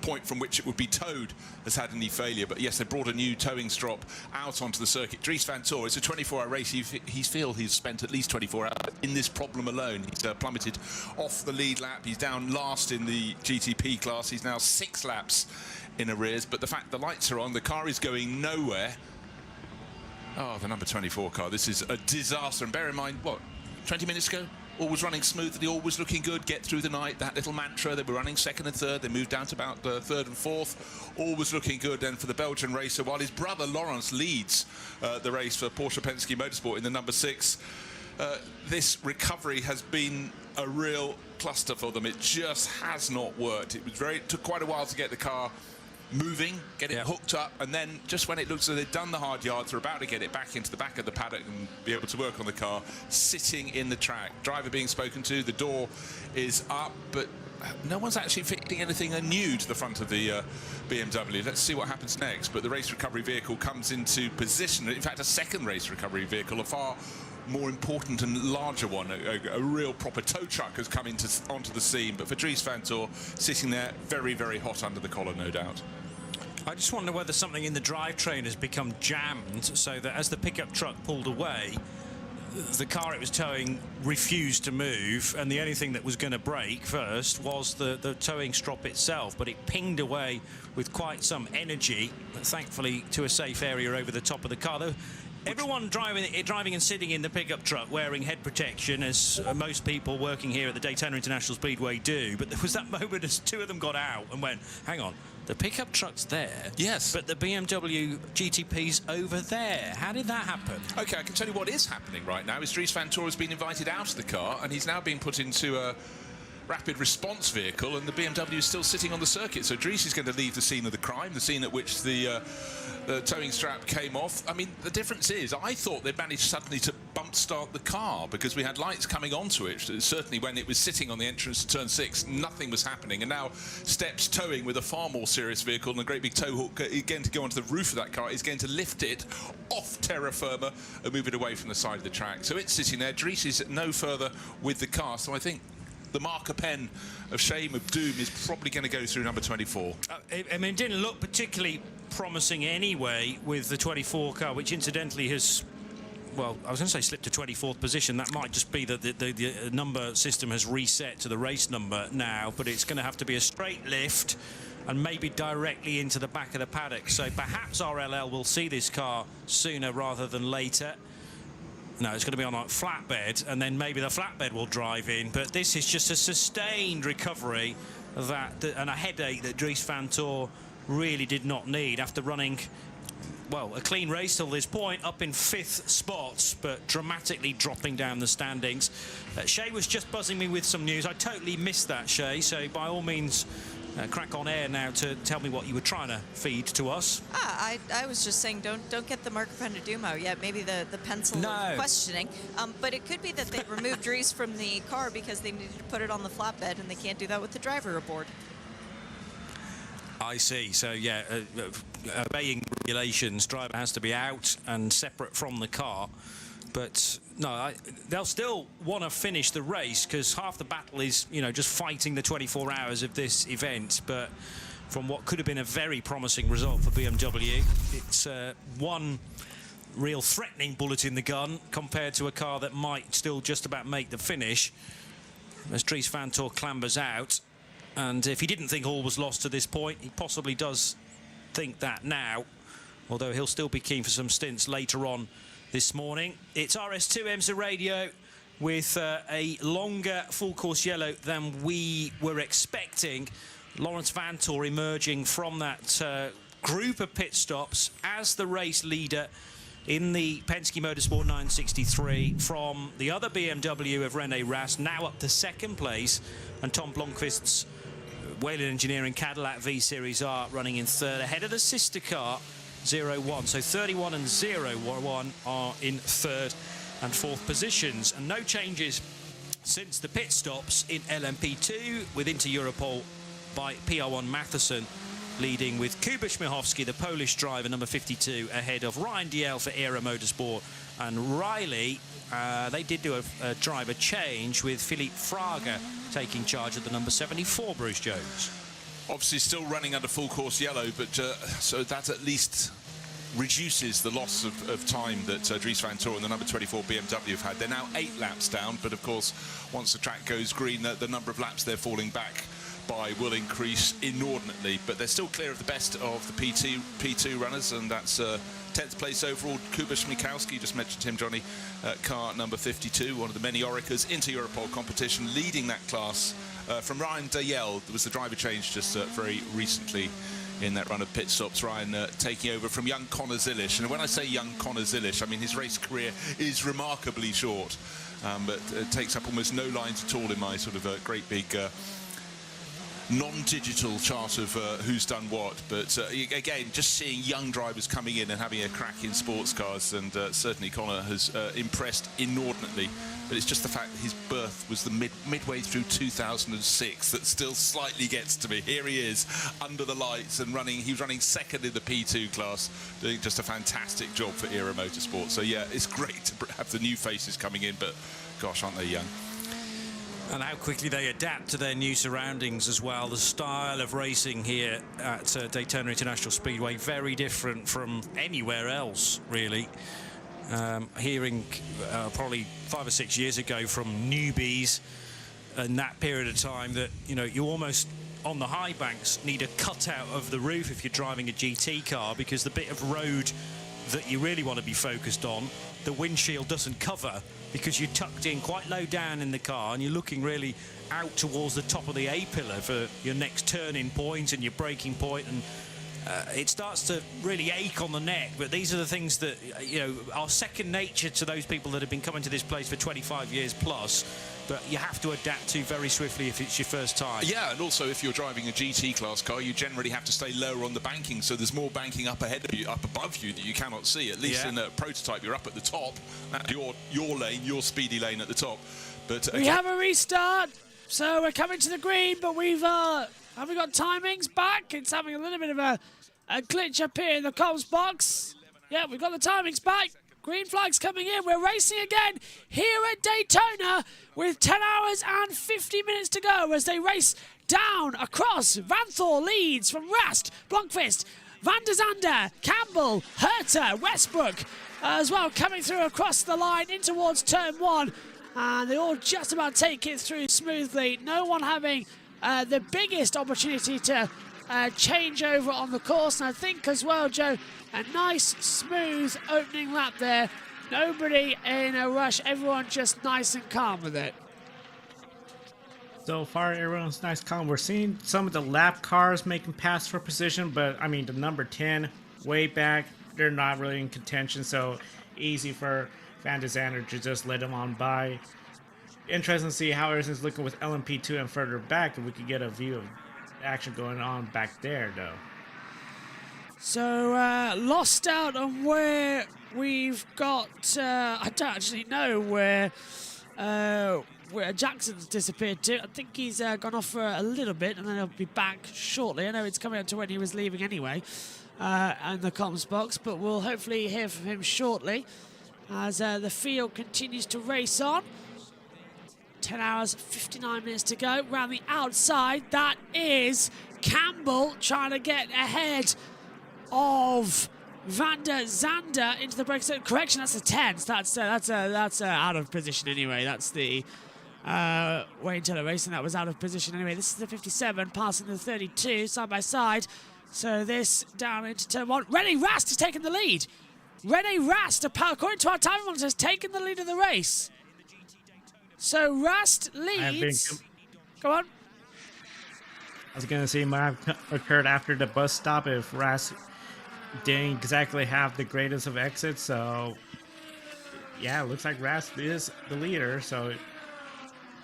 point from which it would be towed, has had any failure. But yes, they brought a new towing strop out onto the circuit. Dries Vanthoor, it's a 24-hour race. He's spent at least 24 hours in this problem alone. He's plummeted off the lead lap. He's down last in the GTP class. He's now 6 laps in arrears. But the fact the lights are on, the car is going nowhere. Oh, the number 24 car. This is a disaster. And bear in mind, what, 20 minutes ago? All was running smoothly, all was looking good, get through the night, that little mantra. They were running second and third, they moved down to about third and fourth. All was looking good then for the Belgian racer, while his brother Lawrence leads the race for Porsche Penske Motorsport in the number 6. This recovery has been a real cluster for them. It just has not worked. It took quite a while to get the car moving, get it hooked up, and then just when it looks as though they've done the hard yards, they're about to get it back into the back of the paddock and be able to work on the car, sitting in the track. Driver being spoken to, the door is up, but no one's actually fitting anything new to the front of the BMW. Let's see what happens next. But the race recovery vehicle comes into position. In fact, a second race recovery vehicle, a far more important and larger one, a real proper tow truck has come onto the scene. But for Dries Vanthoor, sitting there very, very hot under the collar, no doubt. I just wonder whether something in the drivetrain has become jammed so that as the pickup truck pulled away, the car it was towing refused to move, and the only thing that was going to break first was the towing strop itself. But it pinged away with quite some energy, thankfully to a safe area over the top of the car. Though everyone driving and sitting in the pickup truck wearing head protection, as most people working here at the Daytona International Speedway do. But there was that moment as 2 of them got out and went, hang on, the pickup truck's there, yes, but the BMW GTP's over there. How did that happen? Okay, I can tell you what is happening right now. Is Dries Vanthoor has been invited out of the car, and he's now being put into a rapid response vehicle, and the BMW is still sitting on the circuit. So Dries is going to leave the scene of the crime, the scene at which the towing strap came off. I mean, the difference is, I thought they'd managed suddenly to bump start the car because we had lights coming onto it. Certainly when it was sitting on the entrance to turn 6, nothing was happening. And now Steps Towing, with a far more serious vehicle and a great big tow hook, again to go onto the roof of that car, is going to lift it off terra firma and move it away from the side of the track. So it's sitting there. Dries is no further with the car. So I think the marker pen of shame, of doom, is probably going to go through number 24. I mean, it didn't look particularly promising anyway with the 24 car, which incidentally has, well, I was going to say slipped to 24th position. That might just be that the number system has reset to the race number now, but it's going to have to be a straight lift and maybe directly into the back of the paddock. So perhaps RLL will see this car sooner rather than later. No, it's going to be on a flatbed, and then maybe the flatbed will drive in. But this is just a sustained recovery and a headache that Dries Vanthoor really did not need after running, well, a clean race till this point, up in 5th spots, but dramatically dropping down the standings. Shay was just buzzing me with some news. I totally missed that, Shay, so by all means, crack on air now to tell me what you were trying to feed to us. I was just saying, don't get the marker pen to doom out yet. Maybe the pencil of questioning. But it could be that they removed Dries from the car because they needed to put it on the flatbed, and they can't do that with the driver aboard. I see. So, yeah, obeying regulations, driver has to be out and separate from the car. But no, they'll still want to finish the race because half the battle is, you know, just fighting the 24 hours of this event. But from what could have been a very promising result for BMW, it's one real threatening bullet in the gun compared to a car that might still just about make the finish. As Dries Vanthoor clambers out, and if he didn't think all was lost to this point, he possibly does think that now. although he'll still be keen for some stints later on this morning. It's RS2 IMSA Radio with a longer full course yellow than we were expecting. Lawrence Vanthoor emerging from that group of pit stops as the race leader in the Penske Motorsport 963 from the other BMW of Rene Rast, now up to second place, and Tom Blomqvist's Whalen Engineering Cadillac V-Series R running in third, ahead of the sister car 01. So 31 and 01 are in third and fourth positions, and no changes since the pit stops in LMP2 with Inter-Europol by PR1 Matheson leading, with Kuba Śmiechowski, the Polish driver, number 52, ahead of Ryan Diel for Acura Motorsport, and Riley. They did do a driver change with Philippe Fraga taking charge of the number 74, Bruce Jones. Obviously still running under full course yellow, but so that at least reduces the loss of time that Dries Vanthoor and the number 24 BMW have had. They're now 8 laps down, but of course once the track goes green, the number of laps they're falling back by will increase inordinately, but they're still clear of the best of the P2 runners, and that's 10th place overall. Kuba Śmiechowski, just mentioned him, Johnny, car number 52, one of the many Oricas Inter-Europol competition, leading that class from Ryan Diel. There was the driver change just very recently in that run of pit stops. Ryan taking over from young Connor Zilisch, and when I say young Connor Zilisch, I mean his race career is remarkably short, but takes up almost no lines at all in my sort of great big non-digital chart of who's done what. But again, just seeing young drivers coming in and having a crack in sports cars, and certainly Connor has impressed inordinately. But it's just the fact that his birth was the midway through 2006 that still slightly gets to me. Here he is under the lights and running. He was running second in the P2 class, doing just a fantastic job for Acura Motorsport. So yeah, it's great to have the new faces coming in, but gosh, aren't they young? And how quickly they adapt to their new surroundings as well. The style of racing here at Daytona International Speedway, very different from anywhere else, really. Hearing probably 5 or 6 years ago from newbies in that period of time that, you know, you almost on the high banks need a cutout of the roof if you're driving a GT car, because the bit of road that you really want to be focused on, the windshield doesn't cover, because you're tucked in quite low down in the car and you're looking really out towards the top of the A-pillar for your next turning point and your braking point, and it starts to really ache on the neck. But these are the things that, you know, are second nature to those people that have been coming to this place for 25 years plus, but you have to adapt to very swiftly if it's your first time. Yeah, and also if you're driving a GT class car, you generally have to stay lower on the banking, so there's more banking up ahead of you, up above you, that you cannot see. At least in a prototype, you're up at the top. That's your lane, your speedy lane at the top. But we have a restart, so we're coming to the green, but we've have we got timings back? It's having a little bit of a glitch up here in the comms box. Yeah, we've got the timings back. Green flag's coming in. We're racing again here at Daytona with 10 hours and 50 minutes to go as they race down across. Vanthoor leads from Rast, Blomqvist, Van der Zande, Campbell, Herter, Westbrook as well, coming through across the line in towards turn 1. And they all just about take it through smoothly. No one having the biggest opportunity to change over on the course. And I think as well, Joe, a nice smooth opening lap there. Nobody in a rush, everyone just nice and calm with it. So far, everyone's nice calm. We're seeing some of the lap cars making pass for position, but I mean the number 10 way back, they're not really in contention, so easy for Van der Zande to just let them on by. Interesting to see how everything's looking with LMP2 and further back, if we could get a view of action going on back there, though. So lost out on where we've got. I don't actually know where Jackson's disappeared to. I think he's gone off for a little bit, and then he'll be back shortly. I know it's coming up to when he was leaving anyway, in the comms box, but we'll hopefully hear from him shortly as the field continues to race on. 10 hours, 59 minutes to go. Round the outside, that is Campbell trying to get ahead of Van der Zande into the break. So, correction, that's a 10. So that's out of position anyway. That's the Wayne Taylor Racing. That was out of position anyway. This is the 57 passing the 32 side by side. So this down into turn 1. Rene Rast is taking the lead. Rene Rast, according to our time monitor, has taken the lead of the race. So Rast leads. Go on. I was going to say might have occurred after the bus stop if Rast didn't exactly have the greatest of exits. So, yeah, it looks like Rast is the leader. So,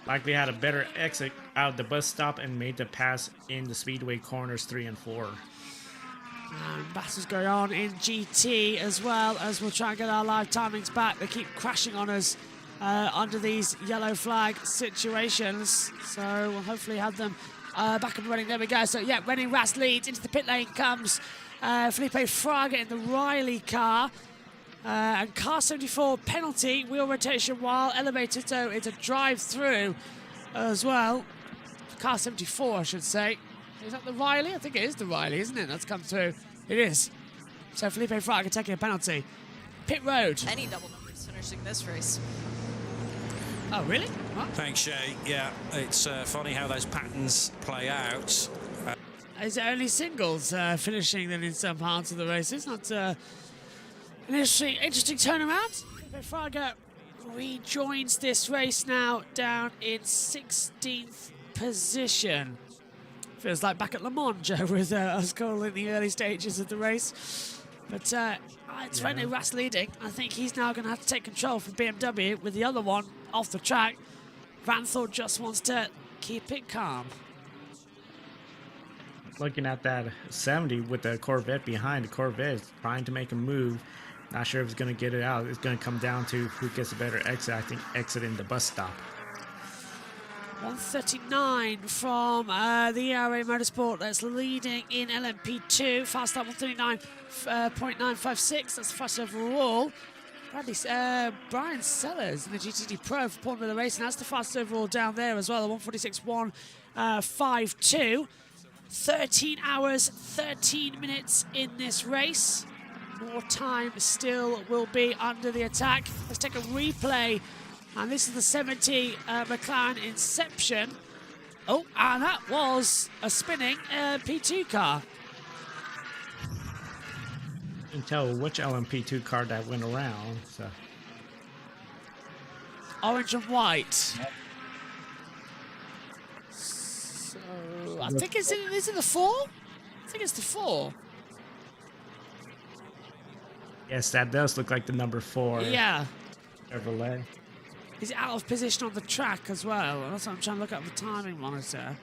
likely had a better exit out of the bus stop and made the pass in the speedway corners 3 and 4. And battles going on in GT as well, as we'll try and get our live timings back. They keep crashing on us under these yellow flag situations. So we'll hopefully have them back up and running. There we go. So yeah, Rene Rast leads. Into the pit lane comes Felipe Fraga in the Riley car. And car 74 penalty, wheel rotation while elevated, so it's a drive-through as well. Car 74, I should say. Is that the Riley? I think it is the Riley, isn't it? That's come through. It is. So Felipe Fraga taking a penalty. Pit road. Any double numbers finishing this race. Oh, really? What? Thanks, Shay. Yeah, it's funny how those patterns play out. Is it only singles finishing then in some parts of the race? It's not an interesting turnaround. Felipe Fraga rejoins this race now down in 16th position. Feels like back at Le Mans, Joe, with us calling the early stages of the race. But it's Rene Rast leading. I think he's now going to have to take control from BMW with the other one off the track. Vanthor just wants to keep it calm. Looking at that 70 with the Corvette behind, the Corvette is trying to make a move. Not sure if it's going to get it out. It's going to come down to who gets a better exit. I think exiting the bus stop. 139 from the ERA Motorsport that's leading in LMP2. Fast start 139.956. That's the fastest overall. Brian Sellers in the GTD Pro for Paul Miller Racing. That's the fastest overall down there as well. The 146.152. 13 hours, 13 minutes in this race. More time still will be under the attack. Let's take a replay. And this is the 70 McLaren Inception. Oh, and that was a spinning P2 car. You can tell which LMP2 car that went around. So. Orange and white. Yep. So, I think is it the 4? I think it's the 4. Yes, that does look like the number 4. Yeah. Chevrolet. He's out of position on the track as well. That's what I'm trying to look at the timing monitor.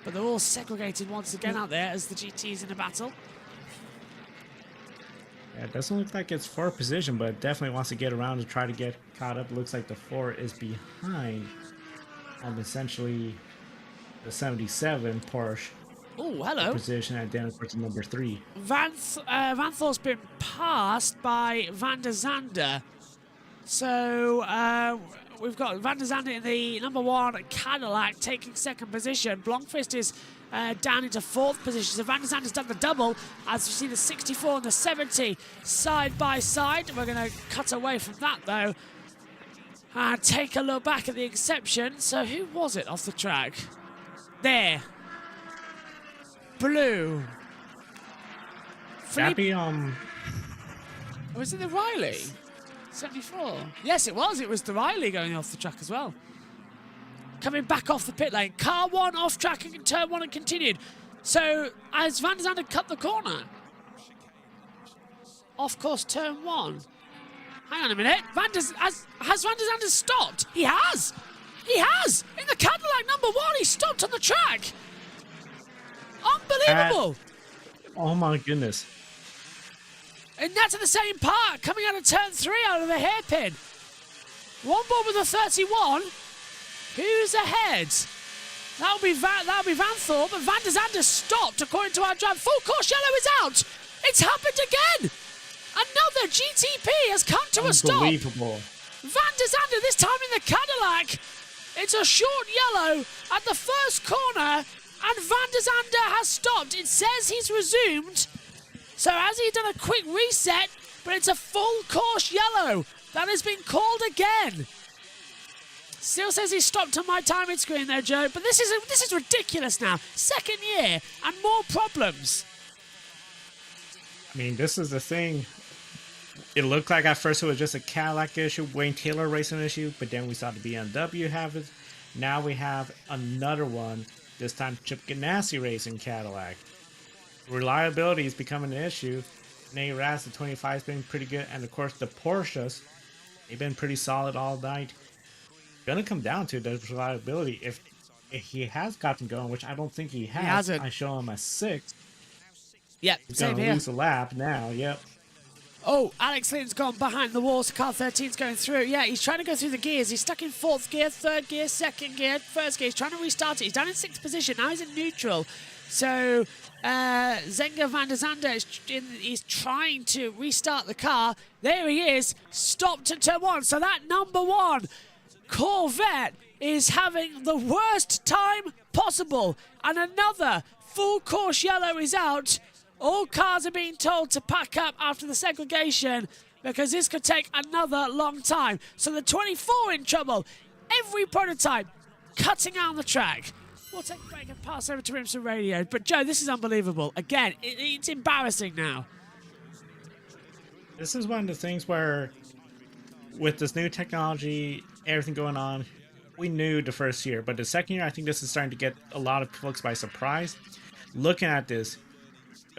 But they're all segregated once again out there as the GT's in a battle. Yeah, it doesn't look like it's 4 position, but it definitely wants to get around to try to get caught up. It looks like the 4 is behind essentially the 77 Porsche. Oh, hello. Position identical to number 3. Vanthor's been passed by Van der Zande. So we've got Van der Zande in the number 1 Cadillac taking 2nd position. Blomqvist is down into 4th position. So Van der Zande's done the double as you see the 64 and the 70 side by side. We're going to cut away from that though and take a look back at the Inception. So who was it off the track? There. Blue. That'd be Was it the Riley? 74. Yes, it was. It was the Riley going off the track as well. Coming back off the pit lane. Car 1 off track and turn 1 and continued. So, as Van der Zande cut the corner. Off course turn 1. Hang on a minute. Has Van der Zande stopped? He has! He has! In the Cadillac number 1, he stopped on the track. Unbelievable! Oh my goodness. And that's at the same part, coming out of turn 3 out of the hairpin. One board with a 31. Who's ahead? That'll be Vanthor, but Van der Zande stopped according to our drive. Full course yellow is out. It's happened again. Another GTP has come to a stop. Unbelievable. Van der Zande, this time in the Cadillac. It's a short yellow at the first corner, and Van der Zande has stopped. It says he's resumed. So has he done a quick reset, but it's a full course yellow. That has been called again. Still says he stopped on my timing screen there, Joe, but this is ridiculous now. 2nd year and more problems. I mean, this is the thing. It looked like at first it was just a Cadillac issue, Wayne Taylor racing issue, but then we saw the BMW have it. Now we have another one, this time Chip Ganassi racing Cadillac. Reliability is becoming an issue. Nate Raz, the 25 has been pretty good, and of course the Porsches, they've been pretty solid all night. Gonna come down to the reliability. If he has gotten going, which I don't think he has, hasn't. I show him a 6. Yep, He's same gonna here. lose a lap now, yep. Oh, Alex Lynn's gone behind the wall, so car 13's going through. Yeah, he's trying to go through the gears. He's stuck in 4th gear, 3rd gear, 2nd gear, 1st gear. He's trying to restart it. He's down in 6th position. Now he's in neutral. So Zenga van der Zande is trying to restart the car. There he is, stopped at turn 1. So that number 1 Corvette is having the worst time possible. And another full course yellow is out. All cars are being told to pack up after the segregation because this could take another long time. So the 24 in trouble. Every prototype cutting out on the track. We'll take a break and pass over to IMSA Radio. But Joe, this is unbelievable. Again, it's embarrassing now. This is one of the things where, with this new technology, everything going on, we knew the first year. But the second year, I think this is starting to get a lot of folks by surprise. Looking at this,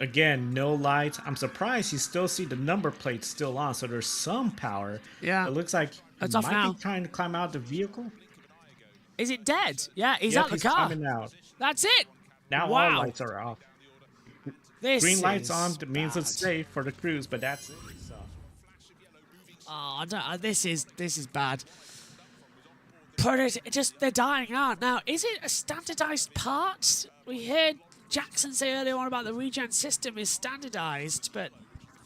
again, no lights. I'm surprised you still see the number plate still on, so there's some power. Yeah. It looks like he It's off might now. be trying to climb out the vehicle. Is it dead? Yeah, he's Yep, out the he's car. climbing out. That's it. Now Wow. all lights are off. This Green lights is on means it's bad. safe for the cruise, but that's it. So. Oh, I don't, this is bad. They're dying out now. Is it a standardized part? We heard Jackson say earlier on about the regen system is standardized, but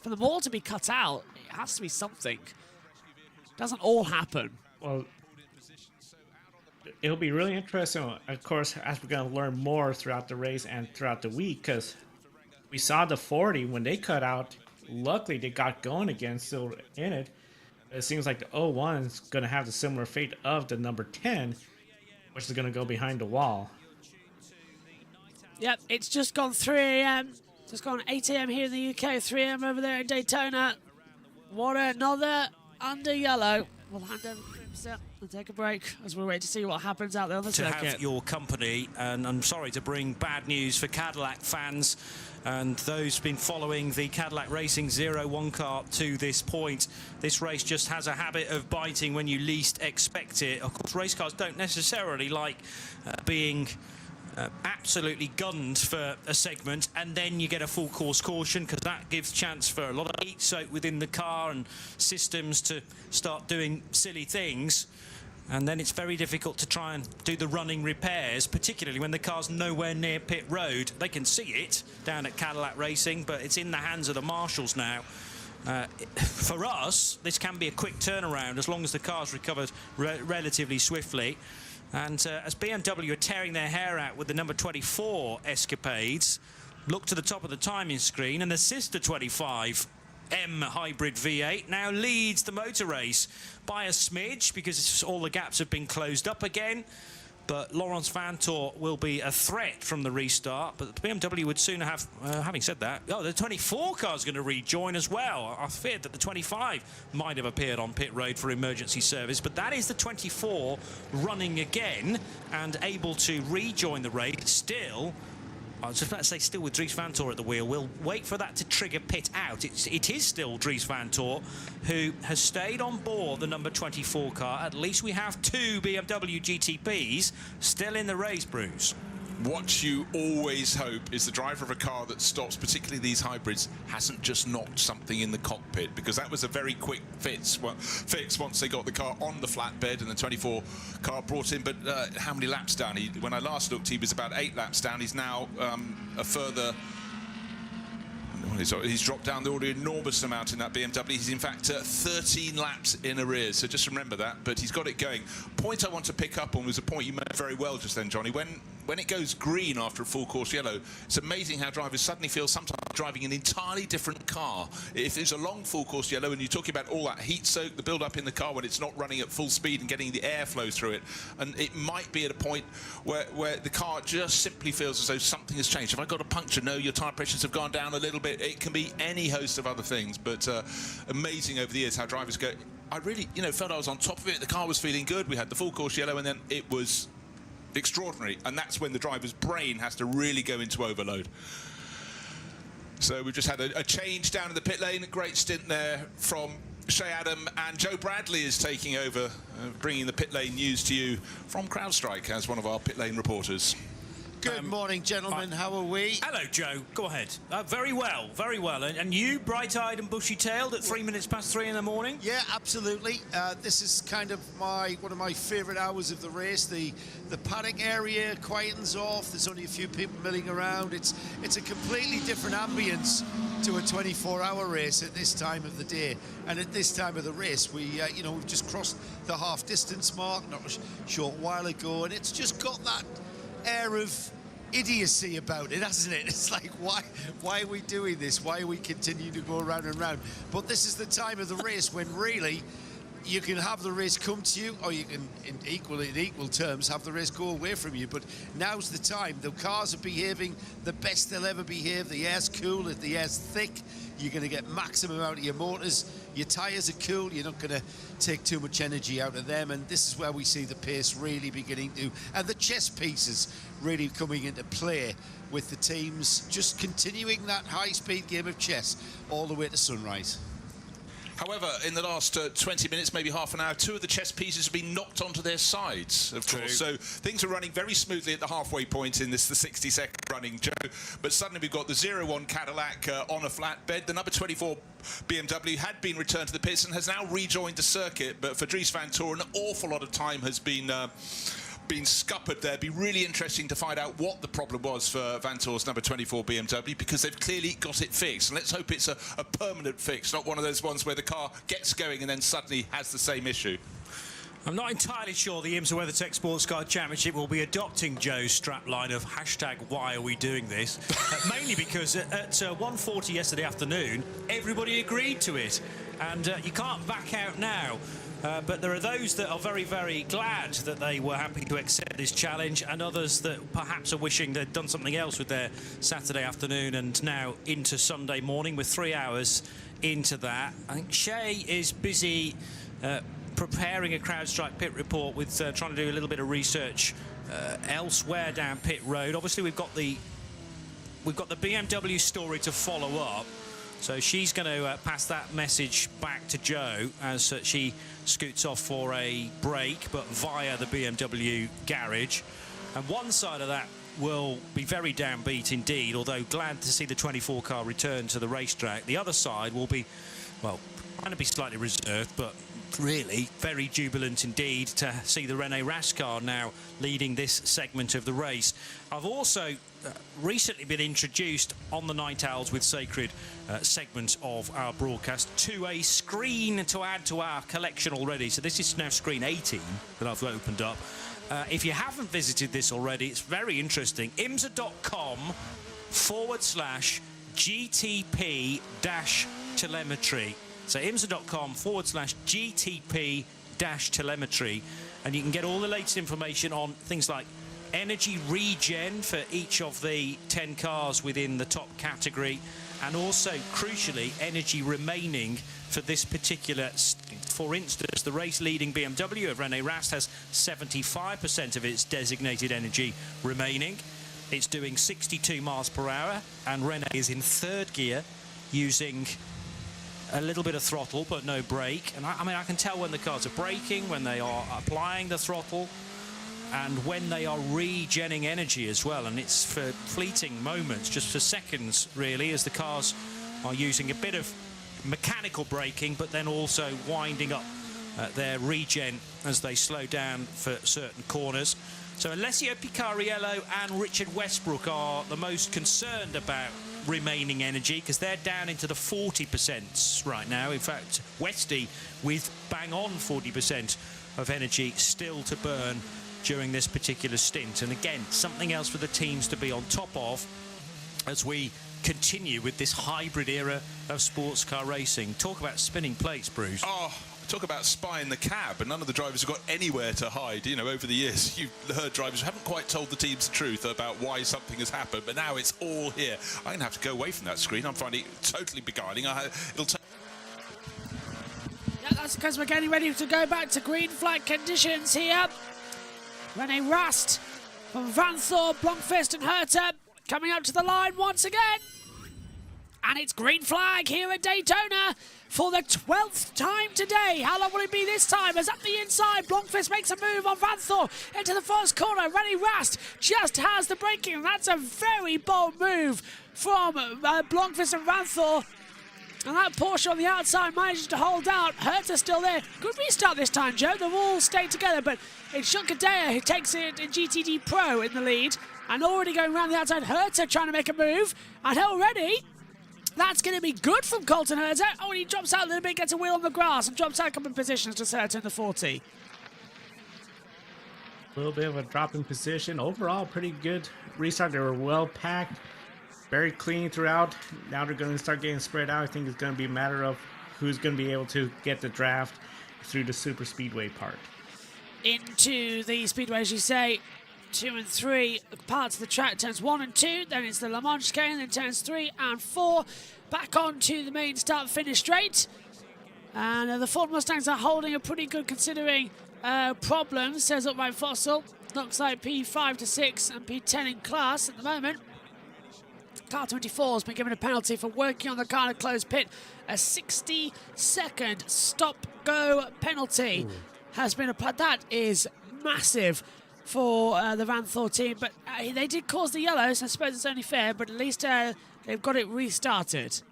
for them all to be cut out, it has to be something. Doesn't all happen. Well, it'll be really interesting, of course, as we're going to learn more throughout the race and throughout the week, because we saw the 40 when they cut out. Luckily, they got going again, still in it. It seems like the 01 is going to have the similar fate of the number 10, which is going to go behind the wall. Yep, it's just gone 3 a.m. Just gone 8 a.m. here in the UK, 3 a.m. over there in Daytona. What another under yellow. We'll hand over to IMSA and take a break as we wait to see what happens out there on the to circuit. have your company, and I'm sorry to bring bad news for Cadillac fans and those been following the Cadillac Racing 01 car to this point. This race just has a habit of biting when you least expect it. Of course, race cars don't necessarily like being absolutely gunned for a segment, and then you get a full course caution, because that gives chance for a lot of heat soak within the car and systems to start doing silly things. And then it's very difficult to try and do the running repairs, particularly when the car's nowhere near pit road. They can see it down at Cadillac Racing, but it's in the hands of the marshals now. For us, this can be a quick turnaround as long as the car's recovered relatively swiftly. And as BMW are tearing their hair out with the number 24 escapades, look to the top of the timing screen, and the sister 25 M hybrid V8 now leads the motor race by a smidge, because all the gaps have been closed up again. But Laurens Vanthoor will be a threat from the restart. But the BMW would sooner have, having said that, oh, the 24 car is going to rejoin as well. I feared that the 25 might have appeared on pit road for emergency service, but that is the 24 running again and able to rejoin the race still. I was just about to say still with Dries Vanthoor at the wheel. We'll wait for that to trigger pit out. It is still Dries Vanthoor who has stayed on board the number 24 car. At least we have 2 BMW GTPs still in the race, Bruce. What you always hope is the driver of a car that stops, particularly these hybrids, hasn't just knocked something in the cockpit, because that was a very quick fix once they got the car on the flatbed and the 24 car brought in. But how many laps down? When I last looked, he was about 8 laps down. He's now a further... He's dropped down the order enormous amount in that BMW. He's in fact 13 laps in arrears, so just remember that. But he's got it going. Point I want to pick up on was a point you made very well just then, Johnny. When when it goes green after a full course yellow, it's amazing how drivers suddenly feel sometimes driving an entirely different car. If it's a long full course yellow and you're talking about all that heat soak, the build up in the car when it's not running at full speed and getting the airflow through it, and it might be at a point where the car just simply feels as though something has changed. Have I got a puncture? No, your tyre pressures have gone down a little bit. It can be any host of other things, but amazing over the years how drivers go, I really, felt I was on top of it. The car was feeling good. We had the full course yellow, and then it was extraordinary. And that's when the driver's brain has to really go into overload. So we've just had a change down in the pit lane. A great stint there from Shea Adam, and Joe Bradley is taking over, bringing the pit lane news to you from CrowdStrike as one of our pit lane reporters. Good morning, gentlemen. How are we? Hello, Joe. Go ahead. Very well, very well. And you, bright-eyed and bushy-tailed at 3 minutes past 3 in the morning? Yeah, absolutely. This is kind of one of my favourite hours of the race. The paddock area quietens off. There's only a few people milling around. It's a completely different ambience to a 24-hour race at this time of the day. And at this time of the race, we've just crossed the half-distance mark not a short while ago, and it's just got that air of idiocy about it, hasn't it? It's like, why are we doing this? Why are we continuing to go round and round? But this is the time of the race when really you can have the race come to you, or you can, in equal terms, have the race go away from you. But now's the time. The cars are behaving the best they'll ever behave. The air's cool, the air's thick. You're going to get maximum out of your motors. Your tyres are cool. You're not going to take too much energy out of them. And this is where we see the pace really beginning to, and the chess pieces really coming into play with the teams just continuing that high-speed game of chess all the way to sunrise. However, in the last 20 minutes, maybe half an hour, 2 of the chess pieces have been knocked onto their sides, of course. So things are running very smoothly at the halfway point in the 60-second running, Joe. But suddenly we've got the 0-1 Cadillac on a flatbed. The number 24 BMW had been returned to the pits and has now rejoined the circuit. But for Dries Van Toor, an awful lot of time has been scuppered there. Be really interesting to find out what the problem was for Van Toor's number 24 BMW, because they've clearly got it fixed. And let's hope it's a permanent fix, not one of those ones where the car gets going and then suddenly has the same issue. I'm not entirely sure the IMSA WeatherTech Sports Car Championship will be adopting Joe's strapline of #why are we doing this? Mainly because at 1:40 yesterday afternoon, everybody agreed to it. And you can't back out now. But there are those that are very, very glad that they were happy to accept this challenge, and others that perhaps are wishing they'd done something else with their Saturday afternoon and now into Sunday morning. With 3 hours into that, I think Shea is busy preparing a CrowdStrike pit report with trying to do a little bit of research elsewhere down pit road. Obviously, we've got the BMW story to follow up. So she's going to pass that message back to Joe as she scoots off for a break, but via the BMW garage. And one side of that will be very downbeat indeed, although glad to see the 24 car return to the racetrack. The other side will be, well, trying to be slightly reserved, but really very jubilant indeed to see the René Rast car now leading this segment of the race. I've also recently been introduced on the Night Owls with Sacred segment of our broadcast to a screen to add to our collection already. So this is now screen 18 that I've opened up. If you haven't visited this already, it's very interesting. IMSA.com/GTP-telemetry. So IMSA.com/GTP-telemetry, and you can get all the latest information on things like energy regen for each of the 10 cars within the top category, and also, crucially, energy remaining for this particular. For instance, the race-leading BMW of René Rast has 75% of its designated energy remaining. It's doing 62 miles per hour, and René is in third gear using a little bit of throttle but no brake. And I mean, I can tell when the cars are braking, when they are applying the throttle, and when they are regenning energy as well. And it's for fleeting moments, just for seconds really, as the cars are using a bit of mechanical braking but then also winding up their regen as they slow down for certain corners. So Alessio Picariello and Richard Westbrook are the most concerned about remaining energy, because they're down into the 40% right now. In fact, Westy with bang on 40% of energy still to burn during this particular stint. And again, something else for the teams to be on top of as we continue with this hybrid era of sports car racing. Talk about spinning plates, Bruce. Oh, talk about spying the cab, and none of the drivers have got anywhere to hide. You know, over the years, you've heard drivers who haven't quite told the teams the truth about why something has happened, but now it's all here. I'm going to have to go away from that screen. I'm finding it totally beguiling. It'll take... Yeah, that's because we're getting ready to go back to green flag conditions here. Rene Rast from Vanthor, Blomqvist and Herta coming up to the line once again. And it's green flag here at Daytona for the 12th time today. How long will it be this time? As up the inside, Blomqvist makes a move on Vanthor into the first corner. Rene Rast just has the braking. That's a very bold move from Blomqvist and Vanthor. And that Porsche on the outside manages to hold out. Herta's still there. Good restart this time, Joe. They've all stayed together, but it's Shunkadea who takes it in GTD Pro in the lead. And already going around the outside, Herta trying to make a move. And already, that's going to be good from Colton Herta. Oh, and he drops out a little bit, gets a wheel on the grass, and drops out a couple of positions to Herta in the 40. A little bit of a drop in position. Overall, pretty good restart. They were well packed, very clean throughout. Now they're going to start getting spread out. I think it's going to be a matter of who's going to be able to get the draft through the super speedway part. Into the speedway, as you say, 2 and 3 parts of the track, turns 1 and 2, then it's the Le Mans chicane, then turns 3 and 4, back onto the main start-finish straight. And the Ford Mustangs are holding a pretty good considering problems, says up by Fossil. Looks like P5 to 6 and P10 in class at the moment. Car 24 has been given a penalty for working on the car in a closed pit. A 60-second stop-go penalty has been applied. That is massive for the Vanthor team, but they did cause the yellow, so I suppose it's only fair, but at least they've got it restarted.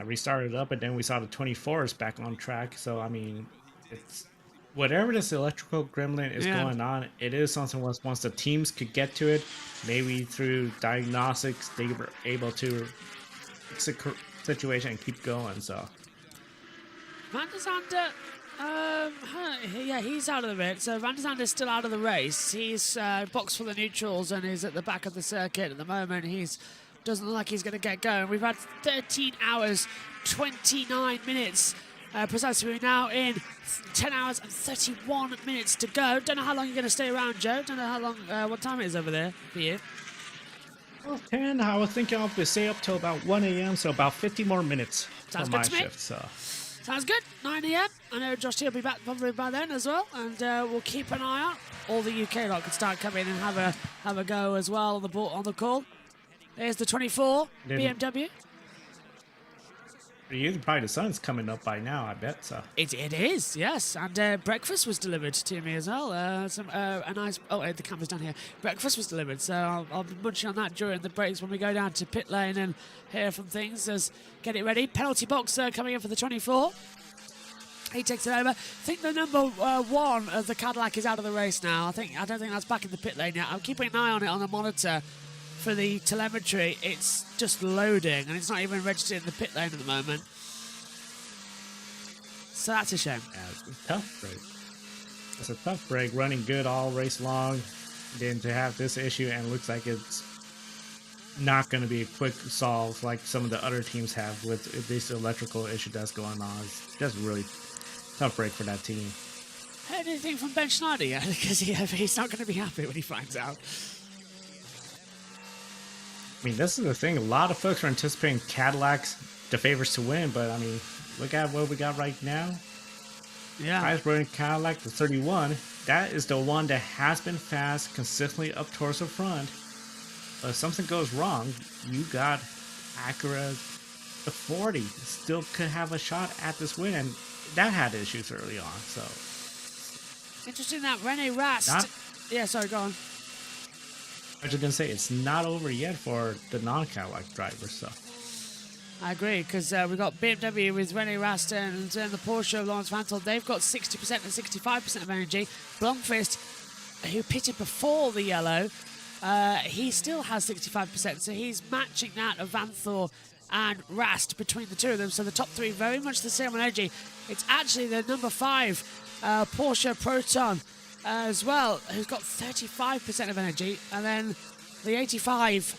Restarted up, but then we saw the 24s back on track, so I mean, it's whatever this electrical gremlin is going on, it is something once the teams could get to it, maybe through diagnostics, they were able to fix the situation and keep going, so. Van der Zande, yeah, he's out of the race. So Van der Zande is still out of the race. He's boxed for the neutrals and is at the back of the circuit at the moment. Doesn't look like he's going to get going. We've had 13 hours, 29 minutes. Precisely, we're now in 10 hours and 31 minutes to go. Don't know how long you're going to stay around, Joe. Don't know how long, what time it is over there for you. Well, 10, I was thinking I'll stay up till about 1 a.m., so about 50 more minutes Sounds for good my to me. shift, so. Sounds good. 9 a.m. I know Josh T will be back probably by then as well, and we'll keep an eye out. All the UK lot can start coming and have a go as well on the call. There's the 24 BMW. Probably the sun's coming up by now, I bet so. It is, yes. And breakfast was delivered to me as well. A nice. Oh, the camera's down here. Breakfast was delivered, so I'll be munching on that during the breaks when we go down to pit lane and hear from things. Get it ready. Penalty box coming in for the 24. He takes it over. I think the number 1 of the Cadillac is out of the race now. I don't think that's back in the pit lane yet. I'm keeping an eye on it on the monitor. For the telemetry, it's just loading, and it's not even registered in the pit lane at the moment. So that's a shame. Yeah, it's a tough break. It's a tough break, running good all race long. Then to have this issue, and it looks like it's not going to be a quick solve like some of the other teams have with this electrical issue that's going on. It's just a really tough break for that team. Heard anything from Ben Schneider yet? Because he's not going to be happy when he finds out. I mean, this is the thing. A lot of folks are anticipating Cadillacs, the favorites to win, but I mean, look at what we got right now. Yeah. Highest rated Cadillac, the 31. That is the one that has been fast, consistently up towards the front. But if something goes wrong, you got Acura, the 40, still could have a shot at this win, and that had issues early on. So interesting that Rene Rast. Yeah, sorry, go on. I was just gonna say it's not over yet for the non-Cadillac drivers. So I agree, because we've got BMW with Rene Rast and the Porsche of Lawrence Vanthor. They've got 60% and 65% of energy. Blomqvist, who pitted before the yellow, he still has 65%, so he's matching that of Vanthor and Rast between the two of them. So the top three very much the same on energy. It's actually the number 5 Porsche Proton as well, who's got 35% of energy, and then the 85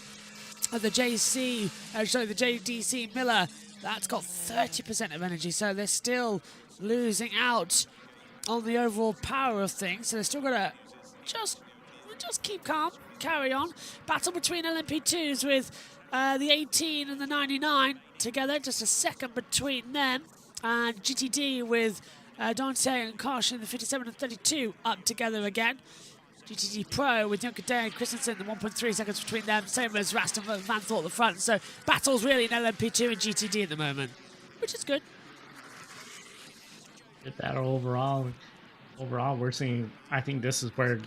of the the JDC Miller, that's got 30% of energy, so they're still losing out on the overall power of things. So they're still got to just keep calm, carry on. Battle between LMP2s with the 18 and the 99 together, just a second between them, and GTD with Dante and Karsh in the 57 and 32 up together again. GTD Pro with Junker Day and Christensen, the 1.3 seconds between them, same as Raston and Van Thorpe at the front. So battles really in LMP2 and GTD at the moment, which is good. Get that overall, we're seeing, I think this is where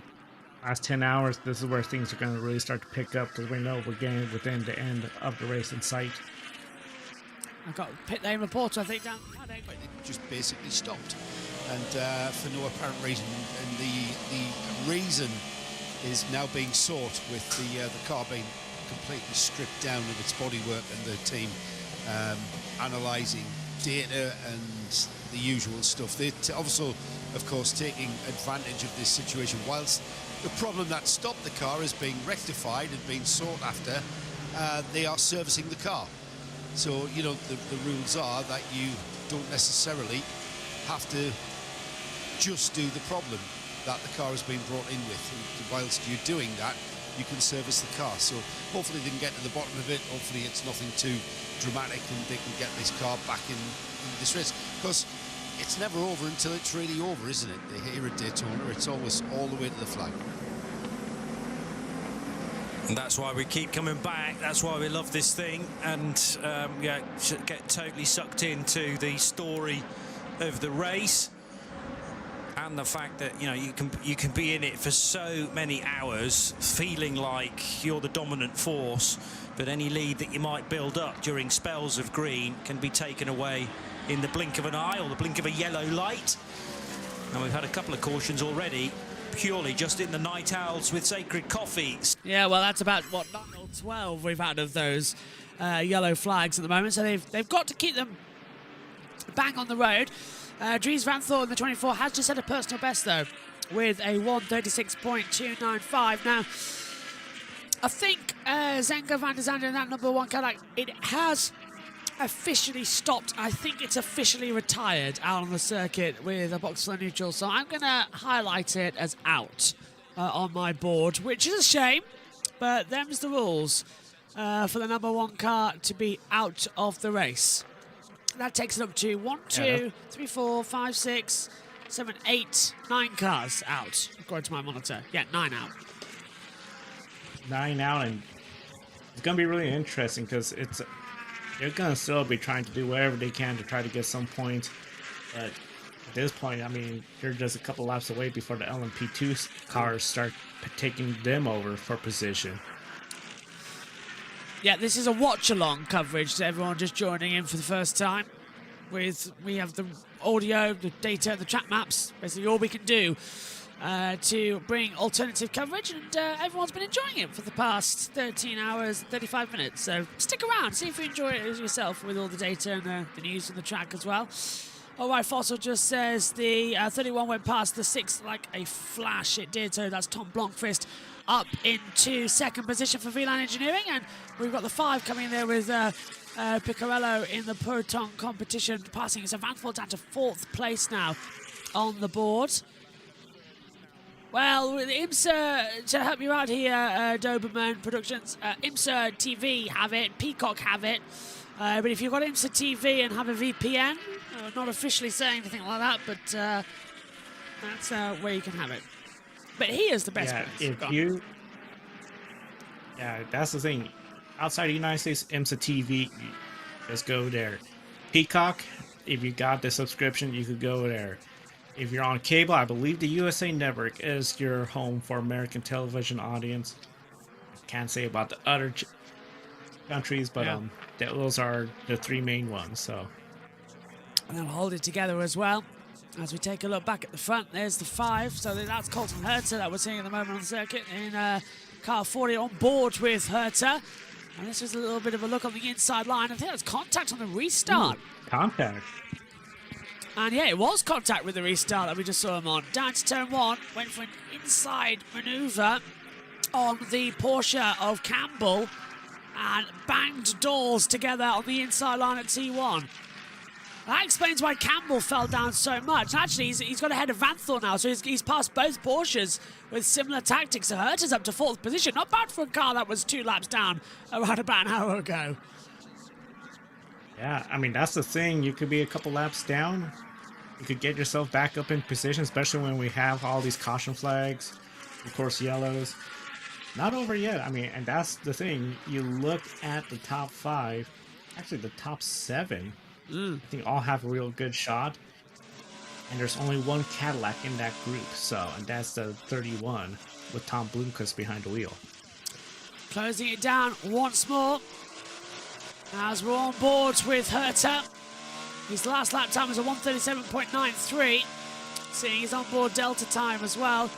last 10 hours, this is where things are going to really start to pick up, because we know we're getting within the end of the race in sight. I've got pit lane reporter, I think, down. It just basically stopped, and for no apparent reason. And the reason is now being sought with the car being completely stripped down of its bodywork, and the team analysing data and the usual stuff. They're also, of course, taking advantage of this situation. Whilst the problem that stopped the car is being rectified and being sought after, they are servicing the car. So, you know, the rules are that you don't necessarily have to just do the problem that the car has been brought in with. And whilst you're doing that, you can service the car. So hopefully they can get to the bottom of it. Hopefully it's nothing too dramatic and they can get this car back in this race. Because it's never over until it's really over, isn't it? Here at Daytona, it's always all the way to the flag. And that's why we keep coming back. That's why we love this thing, and yeah, get totally sucked into the story of the race, and the fact that, you know, you can be in it for so many hours, feeling like you're the dominant force, but any lead that you might build up during spells of green can be taken away in the blink of an eye or the blink of a yellow light. And we've had a couple of cautions already, purely just in the night owls with Sacred Coffee. Yeah, well, that's about, what, 9 or 12 we've had of those yellow flags at the moment, so they've got to keep them bang on the road. Dries Van Thorpe in the 24 has just set a personal best, though, with a 1:36.295. Now, I think Zenga van der Zande in that number 1 Cadillac, it has officially stopped. I think it's officially retired out on the circuit with a box full of neutral, so I'm going to highlight it as out on my board, which is a shame, but them's the rules for the number 1 car to be out of the race. That takes it up to 1, 2, 3, 4, 5, 6, 7, 8, 9 cars out, according to my monitor. Yeah, 9 out. 9 out, and it's going to be really interesting because they're going to still be trying to do whatever they can to try to get some points. But at this point, I mean, you're just a couple laps away before the LMP2 cars start taking them over for position. Yeah, this is a watch-along coverage to everyone just joining in for the first time. We have the audio, the data, the track maps, basically all we can do to bring alternative coverage, and everyone's been enjoying it for the past 13 hours, 35 minutes. So stick around, see if you enjoy it yourself with all the data and the news on the track as well. All right, Fossil just says the 31 went past the 6 like a flash. It did, so that's Tom Blomqvist up into second position for VLAN Engineering, and we've got the 5 coming in there with Piccarello in the Proton competition, passing so Van Thorpe down to 4th place now on the board. Well, with IMSA, to help you out here, Doberman Productions, IMSA TV have it, Peacock have it, but if you've got IMSA TV and have a VPN, not officially saying anything like that, but that's where you can have it. But here's the best place. Yeah, that's the thing. Outside the United States, IMSA TV, just go there. Peacock, if you got the subscription, you could go there. If you're on cable, I believe the USA Network is your home for American television audience. Can't say about the other countries, but those are the 3 main ones. So, and they'll hold it together as well. As we take a look back at the front, there's the 5. So that's Colton Herter that we're seeing at the moment on the circuit in car 40 on board with Herter. And this was a little bit of a look on the inside line. I think that's contact on the restart. Contact. And yeah, it was contact with the restart that we just saw him on. Down to turn 1, went for an inside manoeuvre on the Porsche of Campbell and banged doors together on the inside line at T1. That explains why Campbell fell down so much. Actually, he's got ahead of Vanthor now, so he's passed both Porsches with similar tactics. So Herta's up to 4th position. Not bad for a car that was 2 laps down around about an hour ago. Yeah, I mean, that's the thing. You could be a couple laps down. You could get yourself back up in position, especially when we have all these caution flags, of course, yellows. Not over yet. I mean, and that's the thing. You look at the top 5, actually the top 7, I think all have a real good shot. And there's only one Cadillac in that group, so, and that's the 31 with Tom Bloomquist behind the wheel. Closing it down once more as we're on board with Herta. His last lap time was a 1:37.93, seeing his onboard delta time as well.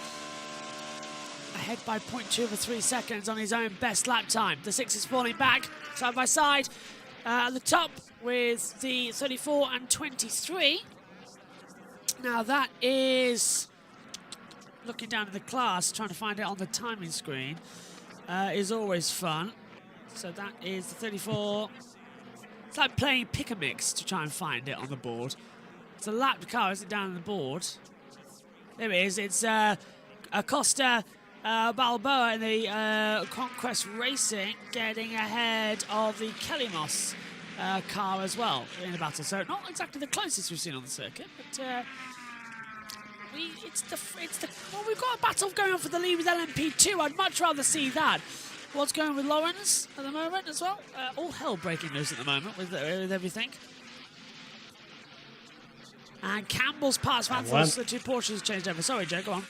Ahead by 0.2 of 3 seconds on his own best lap time. The 6 is falling back side by side at the top with the 34 and 23. Now that is, looking down at the class, trying to find it on the timing screen, is always fun. So that is the 34. It's like playing pick-a-mix to try and find it on the board. It's a lapped car, is it down on the board? There it is. It's Acosta Balboa in the Conquest Racing getting ahead of the Kelly-Moss car as well in the battle. So not exactly the closest we've seen on the circuit, but well, we've got a battle going on for the lead with LMP2. I'd much rather see that. What's going on with Lawrence at the moment as well? All hell breaking loose at the moment with everything. And Campbell's passed Vanthor's, the 2 Porsches changed over. Sorry, Joe, go on.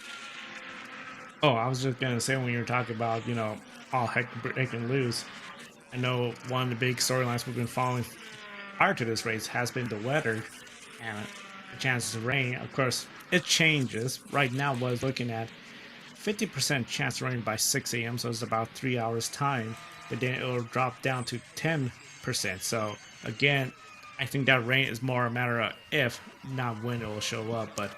Oh, I was just going to say, when you were talking about, you know, all heck breaking loose, I know one of the big storylines we've been following prior to this race has been the weather and the chances of rain. Of course, it changes. Right now, I was looking at 50% chance of rain by 6 a.m., so it's about 3 hours time, but then it'll drop down to 10%. So again, I think that rain is more a matter of if, not when it will show up, but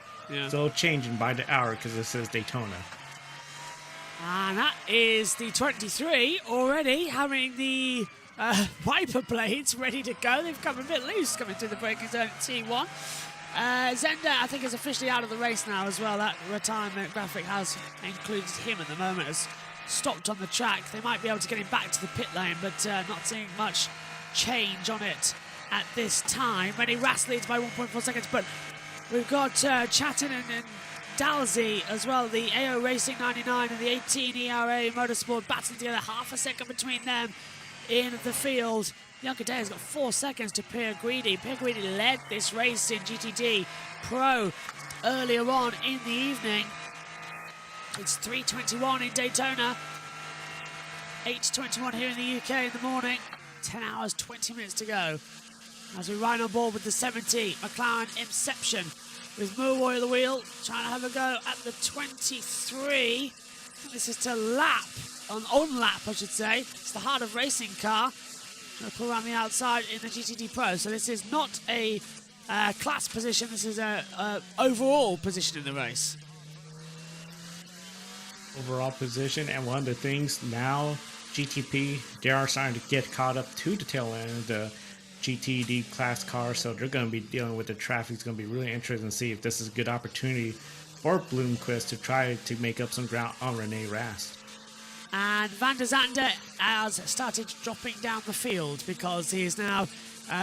still changing by the hour because it says Daytona. And that is the 23 already having the wiper blades ready to go. They've come a bit loose coming through the braking zone at T1. Zender, I think, is officially out of the race now as well. That retirement graphic has included him at the moment, has stopped on the track. They might be able to get him back to the pit lane, but not seeing much change on it at this time. Many Ras leads by 1.4 seconds, but we've got Chatton and Dalsey as well, the AO Racing 99 and the 18 ERA Motorsport battling together, half a second between them in the field. Bianca Day has got 4 seconds to Pierre Guidi. Pierre Guidi led this race in GTD Pro earlier on in the evening. It's 3:21 in Daytona, 8:21 here in the UK in the morning. 10 hours, 20 minutes to go as we ride on board with the 70 McLaren Inception with Mulroy at the wheel, trying to have a go at the 23. This is to lap, on lap I should say. It's the Heart of Racing car. Going to pull around the outside in the GTD Pro. So this is not a class position, this is a overall position in the race. Overall position, and one of the things now, GTP, they are starting to get caught up to the tail end of the GTD class car, so they're going to be dealing with the traffic. It's going to be really interesting to see if this is a good opportunity for Bloomquist to try to make up some ground on Rene Rast. And Van der Zande has started dropping down the field because he has now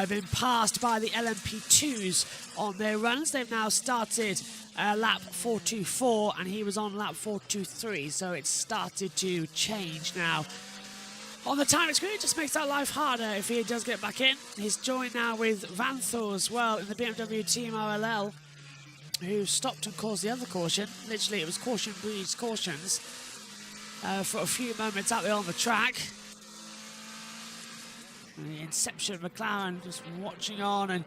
been passed by the LMP2s on their runs. They've now started lap 424 and he was on lap 423, so it's started to change now. On the timing screen, it just makes that life harder if he does get back in. He's joined now with Vanthor as well in the BMW Team RLL, who stopped and caused the other caution. Literally, it was caution breeds cautions for a few moments out there on the track. And the Inception McLaren just watching on and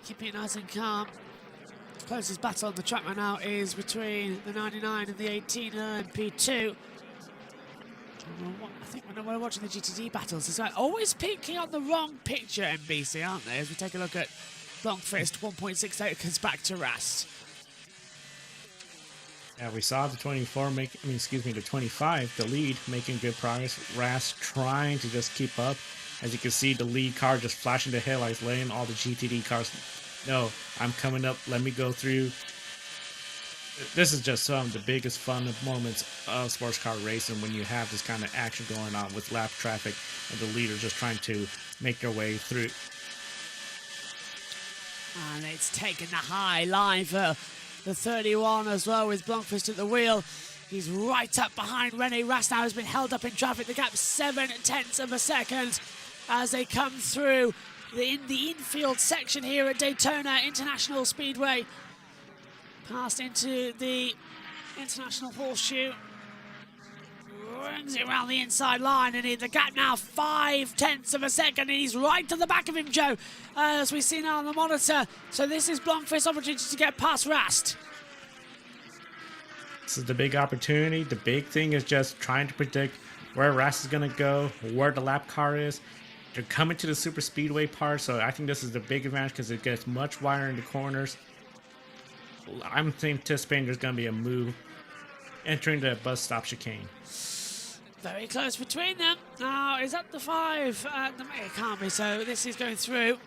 keeping it nice and calm. The closest battle on the track right now is between the 99 and the 18 LMP2. I think when we're watching the GTD battles, it's like always peeking on the wrong picture, NBC, aren't they? As we take a look at Blomqvist 1.6 seconds back to Rast. Yeah, we saw the 24 the 25, the lead, making good progress. Rast trying to just keep up. As you can see, the lead car just flashing the headlights, letting all the GTD cars know, I'm coming up, let me go through. This is just some of the biggest fun moments of sports car racing, when you have this kind of action going on with lap traffic and the leader just trying to make their way through. And it's taken the high line for the 31 as well, with Blomqvist at the wheel. He's right up behind Rene Rast now, has been held up in traffic. The gap 7/10 of a second as they come through the infield section here at Daytona International Speedway. Passed into the International Horseshoe. Rings it around the inside line, and the gap now 5/10 of a second, and he's right to the back of him, Joe, as we see now on the monitor. So this is Blomqvist's opportunity to get past Rast. This is the big opportunity. The big thing is just trying to predict where Rast is going to go, where the lap car is. They're coming to the super speedway part, so I think this is the big advantage because it gets much wider in the corners. I'm anticipating there's going to be a move entering the bus stop chicane. Very close between them. Now, is that the 5? It can't be, so this is going through.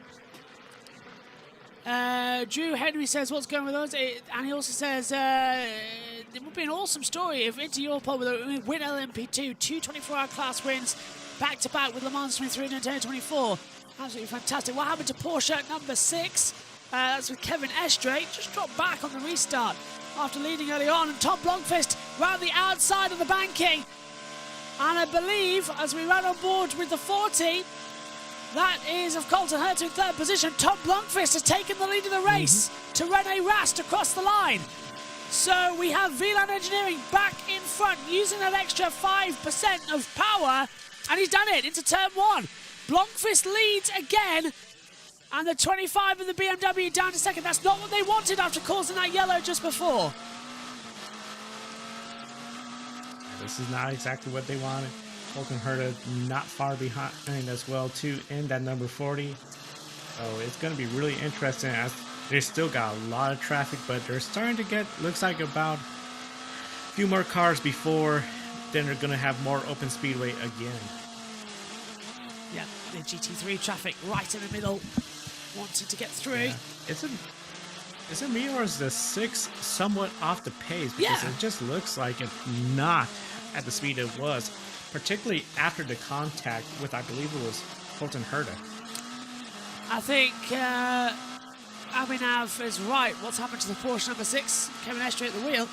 Drew Henry says, what's going with us? And he also says, it would be an awesome story if into your pod would win LMP2, 2 24-hour class wins back-to-back with Le Mans 23 and Daytona 24. Absolutely fantastic. What happened to Porsche at number 6? That's with Kevin Estre. Just dropped back on the restart after leading early on. And Tom Blomqvist round the outside of the banking. And I believe, as we ran on board with the 40, that is of Colton Herta in 3rd position. Tom Blomqvist has taken the lead of the race to Rene Rast across the line. So we have VLAN Engineering back in front, using that extra 5% of power, and he's done it into turn 1. Blomqvist leads again, and the 25 of the BMW down to 2nd. That's not what they wanted after causing that yellow just before. This is not exactly what they wanted. Colton Herta not far behind as well, too, in that number 40. So it's going to be really interesting, as they still got a lot of traffic, but they're starting to get, looks like, about a few more cars before then they're going to have more open speedway again. Yeah, the GT3 traffic right in the middle, wanting to get through. Yeah. Is it me, or is the 6 somewhat off the pace? Because it just looks like it's not at the speed it was, particularly after the contact with, I believe it was Colton Herta. I think Abhinav is right. What's happened to the Porsche number 6? Kevin Estre at the wheel.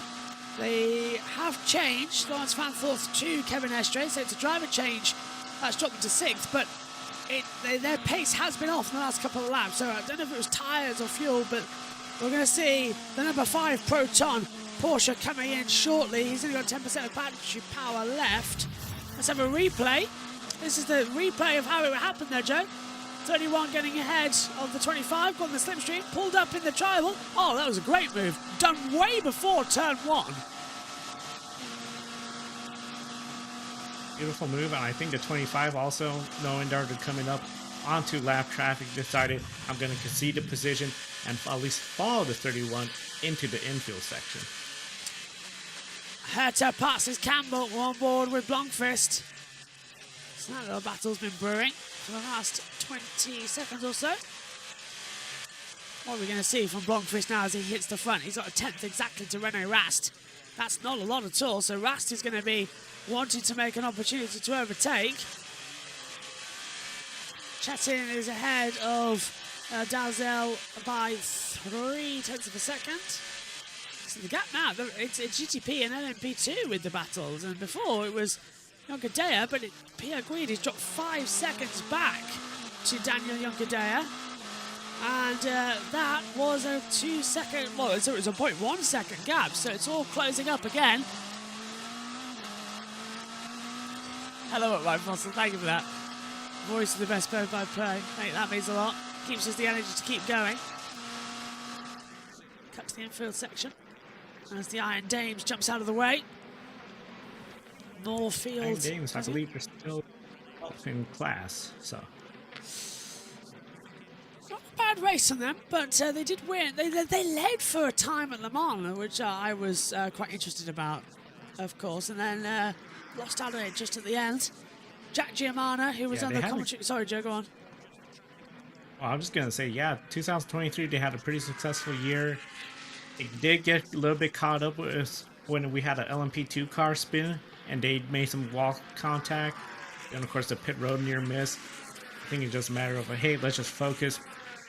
They have changed Lawrence Fanthorpe to Kevin Estre, so it's a driver change. That's dropped them to 6th, but their pace has been off in the last couple of laps, so I don't know if it was tyres or fuel, but we're going to see the number 5 Proton Porsche coming in shortly. He's only got 10% of battery power left. Let's have a replay. This is the replay of how it happened there, Joe. 31 getting ahead of the 25, got on the slipstream, pulled up in the tribal. Oh, that was a great move. Done way before turn 1. Beautiful move, and I think the 25 also, knowing they're coming up onto lap traffic, decided I'm going to concede the position and at least follow the 31 into the infield section. Herta passes Campbell on board with Blomqvist. So that little battle's been brewing for the last 20 seconds or so. What are we going to see from Blomqvist now as he hits the front? He's got a 10th exactly to Rene Rast. That's not a lot at all, so Rast is going to be wanting to make an opportunity to overtake. Chetin is ahead of Dalzell by 0.3 of a second. So the gap now, it's GTP and LMP2 with the battles, and before it was Yoncadea, but Pierre Guidi's dropped 5 seconds back to Daniel Yoncadea, and that was a 2-second, well, it was a 0.1 second gap, so it's all closing up again. Hello, Ryan Fossil, thank you for that. Voice of the best play-by-play. Mate, that means a lot. Keeps us the energy to keep going. Cut to the infield section as the Iron Dames jumps out of the way. Northfield. Iron Dames, I believe, are still up in class, so. Not a bad bad race on them, but they did win. They led for a time at Le Mans, which I was quite interested about, of course, and then lost out on it just at the end. Jack Giamana, who was on the commentary. Sorry, Joe, go on. Well, I'm just going to say, yeah, 2023, they had a pretty successful year. It did get a little bit caught up with when we had an LMP2 car spin, and they made some wall contact. And, of course, the pit road near miss. I think it's just a matter of, hey, let's just focus,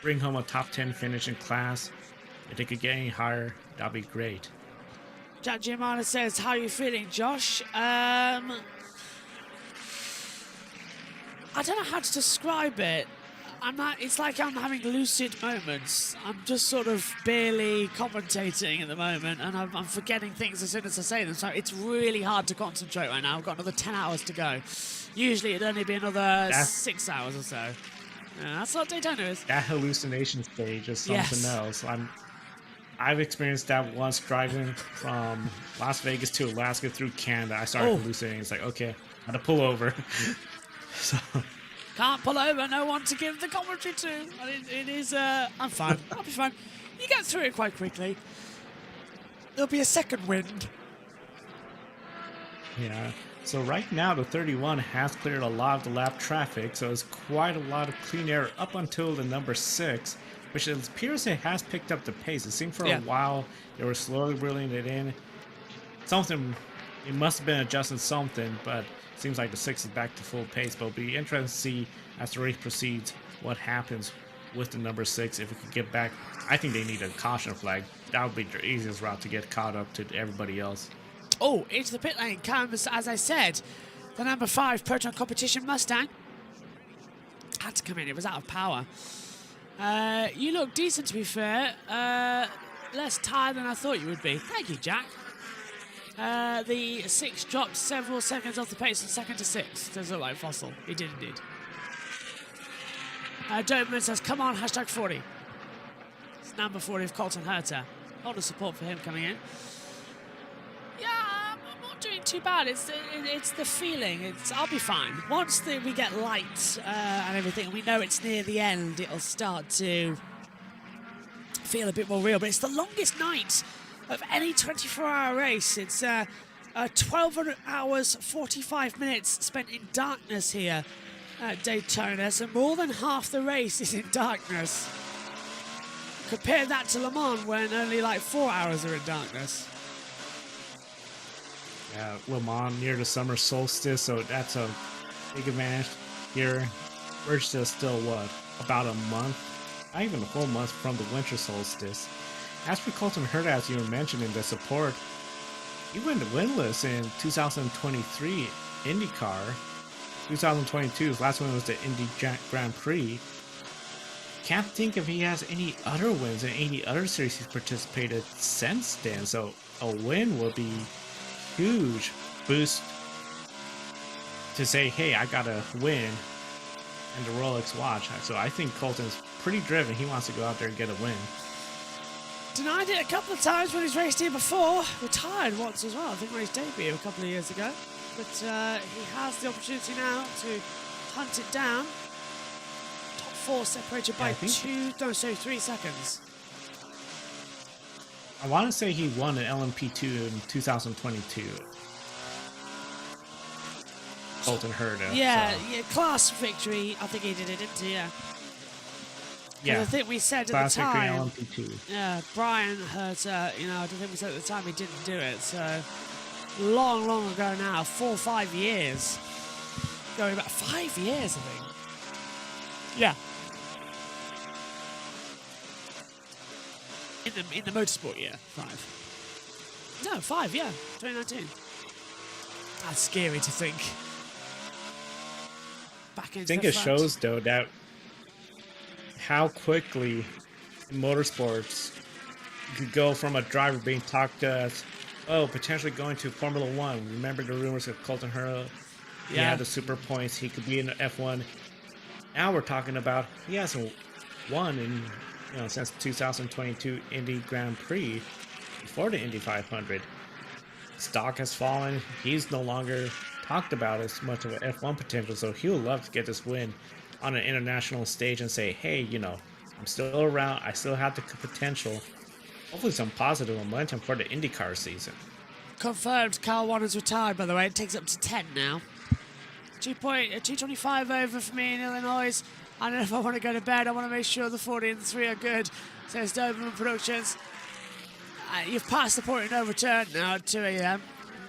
bring home a top 10 finish in class. If they could get any higher, that'd be great. Jack Giamana says, how are you feeling, Josh? I don't know how to describe it. It's like I'm having lucid moments. I'm just sort of barely commentating at the moment, and I'm forgetting things as soon as I say them. So it's really hard to concentrate right now. I've got another 10 hours to go. Usually it'd only be another 6 hours or so. Yeah, that's what Daytona is. That hallucination stage is something else. I've experienced that once driving from Las Vegas to Alaska through Canada. I started hallucinating. It's like, okay, I'm gonna pull over. So. Can't pull over, no one to give the commentary to. It is, I'm fine. I'll be fine. You get through it quite quickly. There'll be a second wind. Yeah. So right now, the 31 has cleared a lot of the lap traffic, so it's quite a lot of clean air up until the number 6, which it appears it has picked up the pace. It seemed for a while they were slowly reeling it in. It must have been adjusting something, but it seems like the 6 is back to full pace. But it'll be interesting to see as the race proceeds what happens with the number 6 if it can get back. I think they need a caution flag. That would be the easiest route to get caught up to everybody else. Oh, into the pit lane comes, as I said, the number 5 Proton Competition Mustang. Had to come in, it was out of power. You look decent, to be fair. Less tired than I thought you would be. Thank you, Jack. The 6 dropped several seconds off the pace from 2nd to 6th. Does look like Fossil. He did indeed. Doberman says, come on, hashtag 40. It's number 40 of Colton Herter. A lot of support for him coming in. Yeah, I'm not doing too bad. It's the feeling. I'll be fine. Once we get light and everything, we know it's near the end, it'll start to feel a bit more real. But it's the longest night of any 24-hour race. It's 1,200 hours, 45 minutes spent in darkness here at Daytona. So more than half the race is in darkness. Compare that to Le Mans, when only like 4 hours are in darkness. Le Mans near the summer solstice, so that's a big advantage. Here, we're still what, about a month, not even a full month from the winter solstice. As for Colton Herta, as you were mentioning, the support, he went winless in 2023 IndyCar. 2022, his last one was the Indy Grand Prix. Can't think if he has any other wins in any other series he's participated since then, so a win will be huge boost to say, hey, I got a win in the Rolex watch. So I think Colton's pretty driven. He wants to go out there and get a win. Denied it a couple of times when he's raced here before. Retired once as well, I think, on his debut a couple of years ago. But he has the opportunity now to hunt it down. Top 4 separated by 3 seconds. I want to say he won an LMP2 in 2022. Colton Herta. Yeah, class victory. I think he did it, didn't he? Yeah. I think we said at the time. LMP2. Yeah, Brian Herta, I don't think we said at the time he didn't do it. So long ago now, 4 or 5 years. Going back 5 years, I think. Yeah. In the motorsport year, 5. No, 5, yeah, 2019. That's scary to think. Back into I think it shows, though, that how quickly motorsports could go from a driver being talked as, potentially going to Formula 1. Remember the rumors of Colton Herta? He had the super points. He could be in the F1. Now we're talking about he hasn't won in since 2022 Indy Grand Prix before the Indy 500. Stock has fallen. He's no longer talked about as much of an F1 potential, so he'll love to get this win on an international stage and say, hey, I'm still around. I still have the potential, hopefully some positive momentum for the IndyCar season. Confirmed, Car 1 is retired, by the way. It takes up to 10 now. 2.25 over for me in Illinois. I don't know if I want to go to bed. I want to make sure the 40 and the 3 are good. Says Doberman Productions. You've passed the point of no return now at 2 a.m.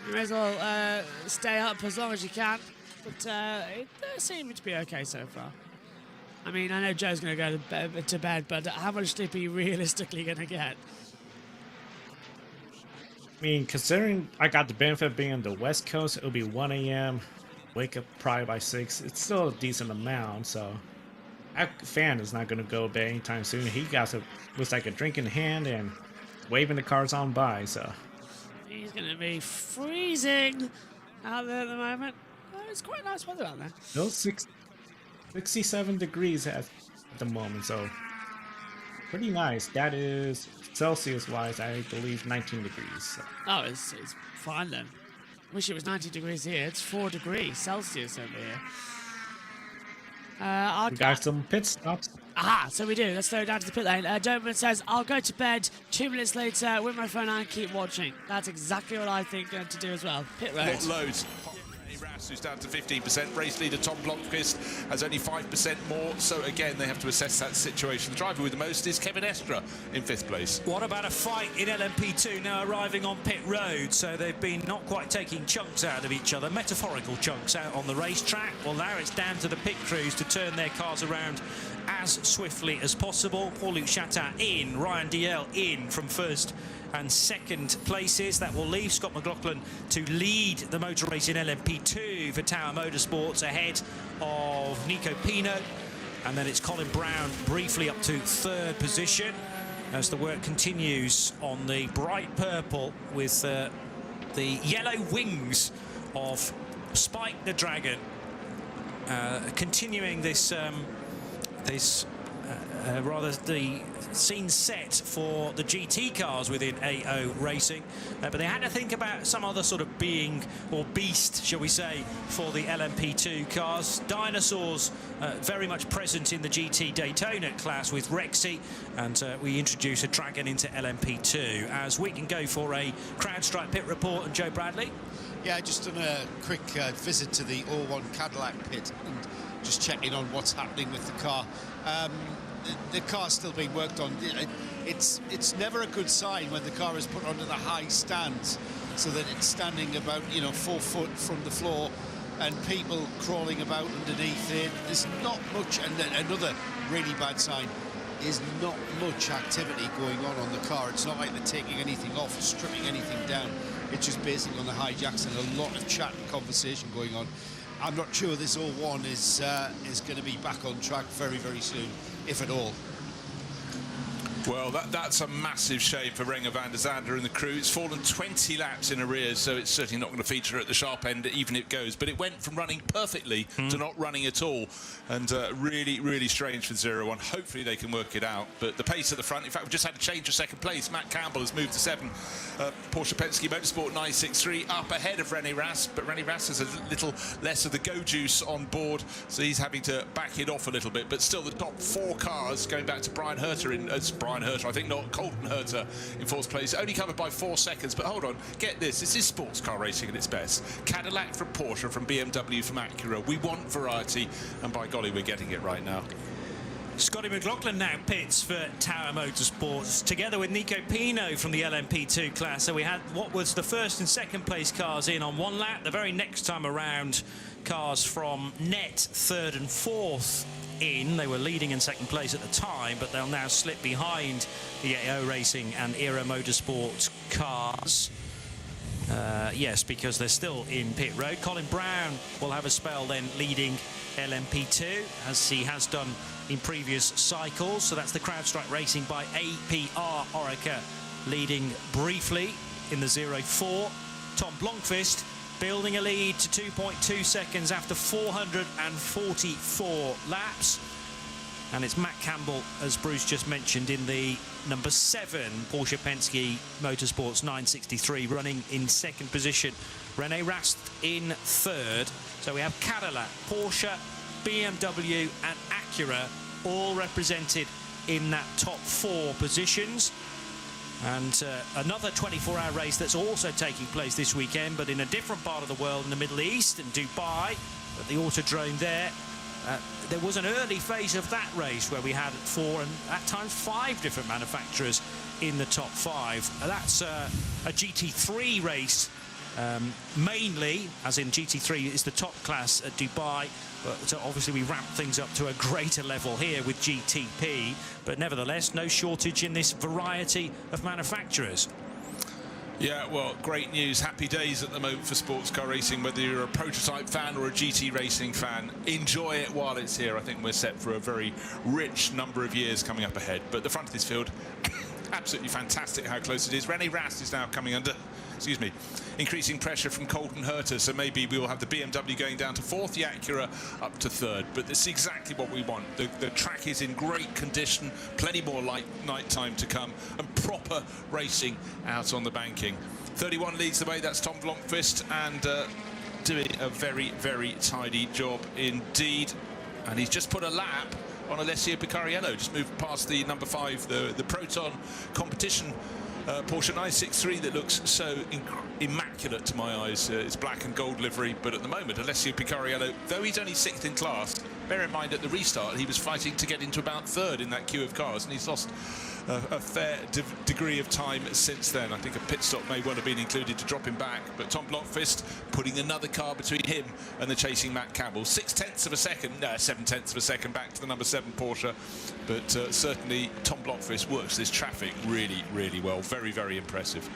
You may as well stay up as long as you can. But it seems to be okay so far. I mean, I know Joe's going to go to bed, but how much sleep are you realistically going to get? I mean, considering I got the benefit of being on the West Coast, it'll be 1 a.m. Wake up probably by 6. It's still a decent amount, so that fan is not going to go to bed anytime soon. He got looks like a drink in hand and waving the cars on by, so. He's going to be freezing out there at the moment. It's quite nice weather out there. No, 67 degrees at the moment, so pretty nice. That is Celsius-wise, I believe 19 degrees. So. Oh, it's fine then. Wish it was 90 degrees here. It's 4 degrees Celsius over here. We got some pit stops. Aha, so we do. Let's throw it down to the pit lane. Doberman says, I'll go to bed 2 minutes later with my phone and keep watching. That's exactly what I think to do as well. Pit road. Not loads. Who's down to 15%. Race leader Tom Blomqvist has only 5% more. So again, they have to assess that situation. The driver with the most is Kevin Estra in 5th place. What about a fight in LMP2 now arriving on pit road? So they've been not quite taking chunks out of each other, metaphorical chunks out on the racetrack. Well, now it's down to the pit crews to turn their cars around as swiftly as possible. Paul-Luc Chatin in, Ryan Dalziel in from 1st and 2nd places. That will leave Scott McLaughlin to lead the motor race in LMP2 for Tower Motorsports ahead of Nico Pino. And then it's Colin Brown briefly up to 3rd position as the work continues on the bright purple with the yellow wings of Spike the Dragon. Continuing this rather the scene set for the GT cars within AO Racing, but they had to think about some other sort of being or beast, shall we say, for the LMP2 cars. Dinosaurs very much present in the GT Daytona class with Rexy, and we introduce a Dragon into LMP2 as we can go for a CrowdStrike pit report. And Joe Bradley? Yeah, just done a quick visit to the All-1 Cadillac pit and just checking on what's happening with the car. The car's still being worked on. It's never a good sign when the car is put onto the high stands so that it's standing about 4 foot from the floor and people crawling about underneath it. There's not much, and another really bad sign is not much activity going on the car. It's not like they're taking anything off or stripping anything down. It's just basically on the hijacks and a lot of chat and conversation going on. I'm not sure this All-1 is going to be back on track very, very soon, if at all. Well, that's a massive shame for Renger van der Zande and the crew. It's fallen 20 laps in arrears, so it's certainly not going to feature at the sharp end, even if it goes. But it went from running perfectly to not running at all. And really, really strange for 0-1. Hopefully they can work it out. But the pace at the front, in fact, we've just had a change of 2nd place. Matt Campbell has moved to 7. Porsche Penske Motorsport 963 up ahead of René Rast. But René Rast has a little less of the go juice on board, so he's having to back it off a little bit. But still, the top 4 cars, going back to Brian Herter in... I think not Colton Herter in 4th place, only covered by 4 seconds. But hold on, get this is sports car racing at its best. Cadillac from Porsche, from BMW, from Acura. We want variety, and by golly, we're getting it right now. Scotty McLaughlin now pits for Tower Motorsports together with Nico Pino from the LMP2 class. So we had what was the 1st and 2nd place cars in on 1 lap. The very next time around, cars from Net 3rd and 4th in. They were leading in 2nd place at the time, but they'll now slip behind the AO Racing and Era Motorsport cars. Yes, because they're still in pit road. Colin Brown will have a spell then leading LMP2, as he has done in previous cycles. So that's the CrowdStrike Racing by APR Orica leading briefly in the 0-4. Tom Blomqvist building a lead to 2.2 seconds after 444 laps. And it's Matt Campbell, as Bruce just mentioned, in the number 7 Porsche Penske Motorsports 963, running in 2nd position. René Rast in 3rd. So we have Cadillac, Porsche, BMW and Acura all represented in that top 4 positions. And another 24-hour race that's also taking place this weekend, but in a different part of the world, in the Middle East, in Dubai, at the Autodrome there. There was an early phase of that race where we had 4 and at times 5 different manufacturers in the top 5. That's a GT3 race, mainly, as in GT3 is the top class at Dubai. But obviously we ramped things up to a greater level here with GTP, but nevertheless no shortage in this variety of manufacturers. Yeah, well, great news. Happy days at the moment for sports car racing, whether you're a prototype fan or a GT racing fan. Enjoy it while it's here. I think we're set for a very rich number of years coming up ahead. But the front of this field, absolutely fantastic how close it is. René Rast is now coming under, excuse me, increasing pressure from Colton Herter, so maybe we will have the BMW going down to 4th, the Acura up to 3rd. But this is exactly what we want. The track is in great condition, plenty more night time to come, and proper racing out on the banking. 31 leads the way, that's Tom Blomqvist, and doing a very, very tidy job indeed. And he's just put a lap on Alessio Picariello, just moved past the number 5, the Proton competition Porsche 963 that looks so immaculate to my eyes. It's black and gold livery, but at the moment Alessio Picariello, though he's only 6th in class, bear in mind at the restart he was fighting to get into about 3rd in that queue of cars, and he's lost a fair degree of time since then. I think a pit stop may well have been included to drop him back, but Tom Blomqvist putting another car between him and the chasing Matt Campbell. 0.6 of a second, no, 0.7 of a second back to the number 7 Porsche, but certainly Tom Blomqvist works this traffic really, really well. Very, very impressive.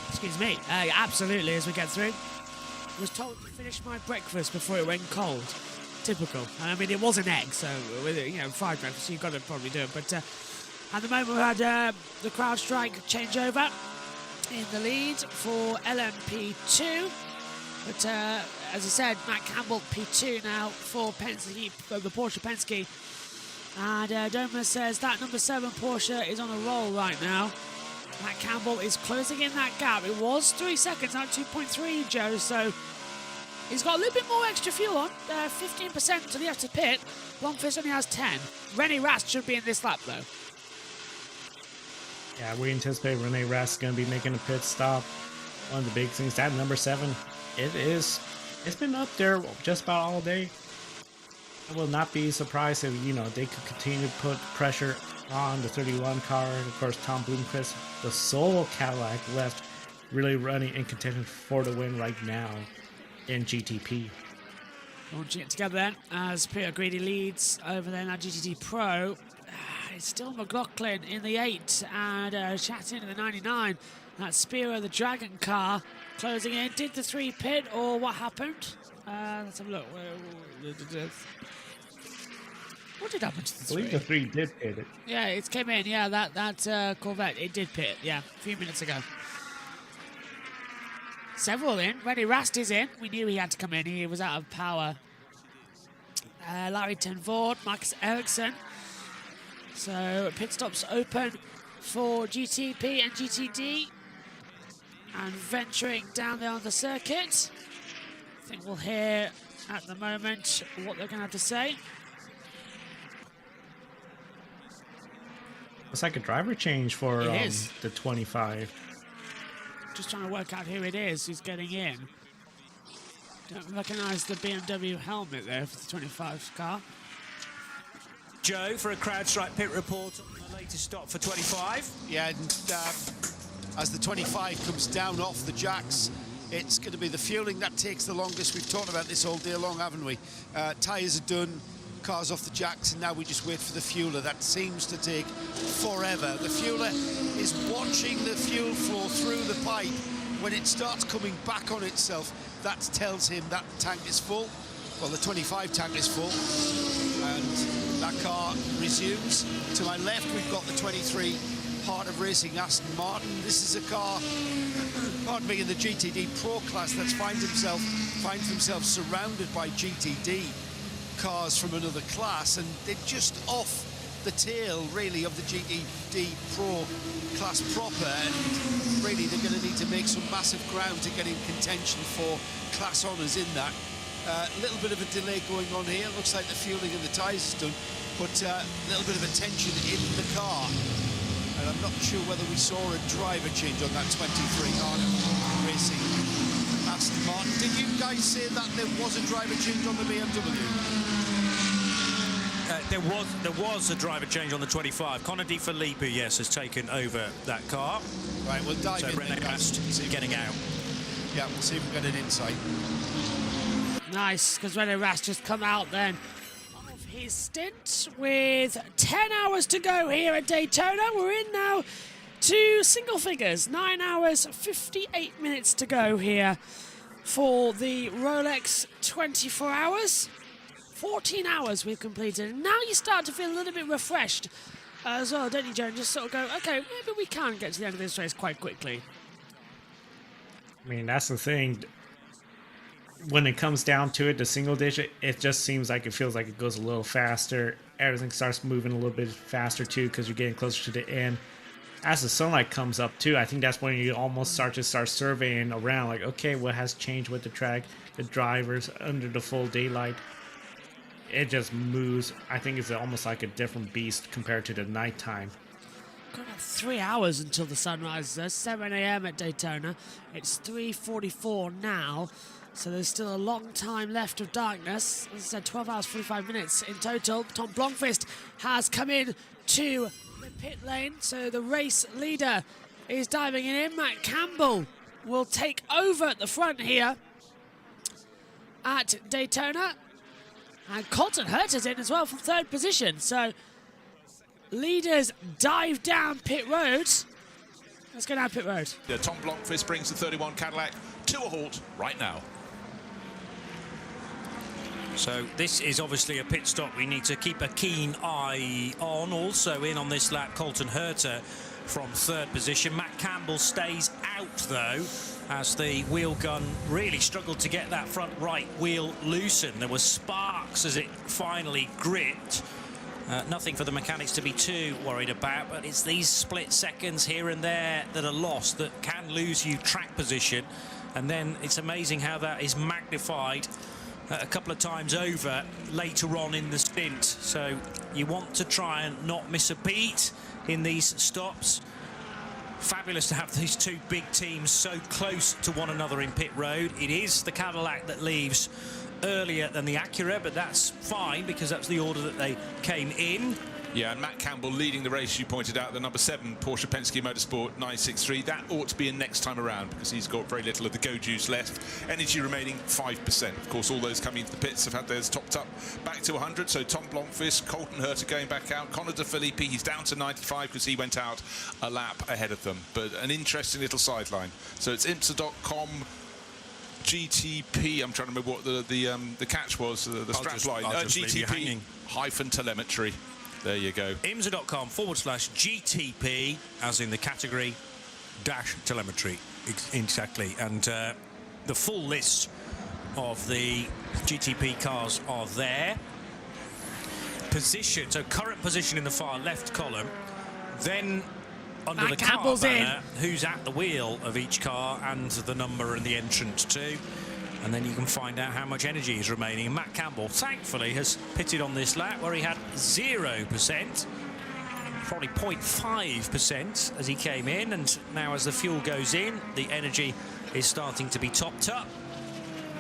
Excuse me. Absolutely, as we get through. I was told to finish my breakfast before it went cold. Typical. I mean, it was an egg, so with it, fried breakfast, so you've got to probably do it. But at the moment, we had the CrowdStrike changeover in the lead for LMP2. But as I said, Matt Campbell P2 now for Penske, the Porsche Penske. And Doma says that number 7 Porsche is on a roll right now. Matt Campbell is closing in that gap. It was 3 seconds, now 2.3, Joe, so he's got a little bit more extra fuel on, 15% to the left of pit. Blomqvist only has 10. René Rast should be in this lap, though. Yeah, we anticipate René Rast is going to be making a pit stop. One of the big things, that number 7, it's been up there just about all day. I will not be surprised if, they could continue to put pressure on the 31 car. And of course, Tom Blomqvist, the sole Cadillac left, really running in contention for the win right now in GTP. Launching it together then as Peter Greedy leads over there now GTD Pro. It's still McLaughlin in the 8 and Chattin in the 99. That's Spiro, the Dragon car, closing in. Did the 3 pit or what happened? Let's have a look. What did happen to the 3? I believe the 3 did pit it. Yeah, it came in. Yeah, that Corvette, it did pit. Yeah, a few minutes ago. Several in. René Rast is in. We knew he had to come in. He was out of power. Larry Tenvoort, Marcus Ericsson. So pit stops open for GTP and GTD. And venturing down there on the circuit. I think we'll hear at the moment what they're going to have to say. It's like a driver change for the 25. Just trying to work out who it is who's getting in. Don't recognise the BMW helmet there for the 25 car. Joe, for a CrowdStrike pit report on the latest stop for 25. Yeah, and as the 25 comes down off the jacks, it's going to be the fueling that takes the longest. We've talked about this all day long, haven't we? Tyres are done, cars off the jacks, and now we just wait for the fueler. That seems to take forever. The fueler is watching the fuel flow through the pipe. When it starts coming back on itself, that tells him that tank is full. Well, the 25 tank is full, and that car resumes. To my left, we've got the 23 Heart of Racing Aston Martin. This is a car, pardon me, in the GTD Pro class that finds himself surrounded by GTD cars from another class, and they're just off the tail, really, of the GTD Pro class proper, and really they're going to need to make some massive ground to get in contention for class honours in that. A little bit of a delay going on here. Looks like the fueling of the tyres is done, but a little bit of a tension in the car. And I'm not sure whether we saw a driver change on that 23 Racing Aston Martin. Did you guys say that there was a driver change on the BMW? There was a driver change on the 25. Connor De Filippi, yes, has taken over that car. Right, we'll dive in René then, guys. Rast getting out. Yeah, we'll see if we get an insight. Nice, because René Rast just come out then of his stint with 10 hours to go here at Daytona. We're in now to single figures, 9 hours, 58 minutes to go here for the Rolex 24 hours. 14 hours we've completed. And now you start to feel a little bit refreshed as well, don't you, Joe? And just sort of go, okay, maybe we can get to the end of this race quite quickly. I mean, that's the thing. When it comes down to it, the single digit, it just seems like it feels like it goes a little faster. Everything starts moving a little bit faster too because you're getting closer to the end. As the sunlight comes up too, I think that's when you almost start surveying around, like, okay, what has changed with the track, the drivers under the full daylight. It just moves. I think it's almost like a different beast compared to the nighttime. Got about 3 hours until the sun rises. There's 7 a.m. at Daytona. It's 3:44 now. So there's still a long time left of darkness. As I said, 12 hours, 45 minutes in total. Tom Blomqvist has come in to the pit lane. So the race leader is diving in. Matt Campbell will take over at the front here at Daytona. And Colton Herta's in as well from third position. So leaders dive down pit road. Let's go down pit road. Tom Blomqvist brings the 31 Cadillac to a halt right now. So this is obviously a pit stop we need to keep a keen eye on. Also in on this lap, Colton Herta from third position. Matt Campbell stays out though, as the wheel gun really struggled to get that front right wheel loosened. There were sparks as it finally gripped. Nothing for the mechanics to be too worried about, but it's these split seconds here and there that are lost that can lose you track position. And then it's amazing how that is magnified a couple of times over later on in the stint. So you want to try and not miss a beat in these stops. Fabulous to have these two big teams so close to one another in pit road. It is the Cadillac that leaves earlier than the Acura, but that's fine because that's the order that they came in. Yeah, and Matt Campbell leading the race, you pointed out, the number 7 Porsche Penske Motorsport 963. That ought to be in next time around because he's got very little of the go juice left. Energy remaining 5%. Of course, all those coming into the pits have had theirs topped up back to 100. So Tom Blomqvist, Colton Herta going back out. Connor De Filippi, he's down to 95 because he went out a lap ahead of them. But an interesting little sideline. So it's IMSA.com. GTP, I'm trying to remember what the catch was, the strap line. GTP hyphen telemetry. There you go. IMSA.com/GTP, as in the category dash telemetry. Exactly. And the full list of the GTP cars are there. Position, so current position in the far left column. Then under the car banner, who's at the wheel of each car and the number and the entrance too. And then you can find out how much energy is remaining. And Matt Campbell, thankfully, has pitted on this lap where he had 0%, probably 0.5% as he came in. And now as the fuel goes in, the energy is starting to be topped up.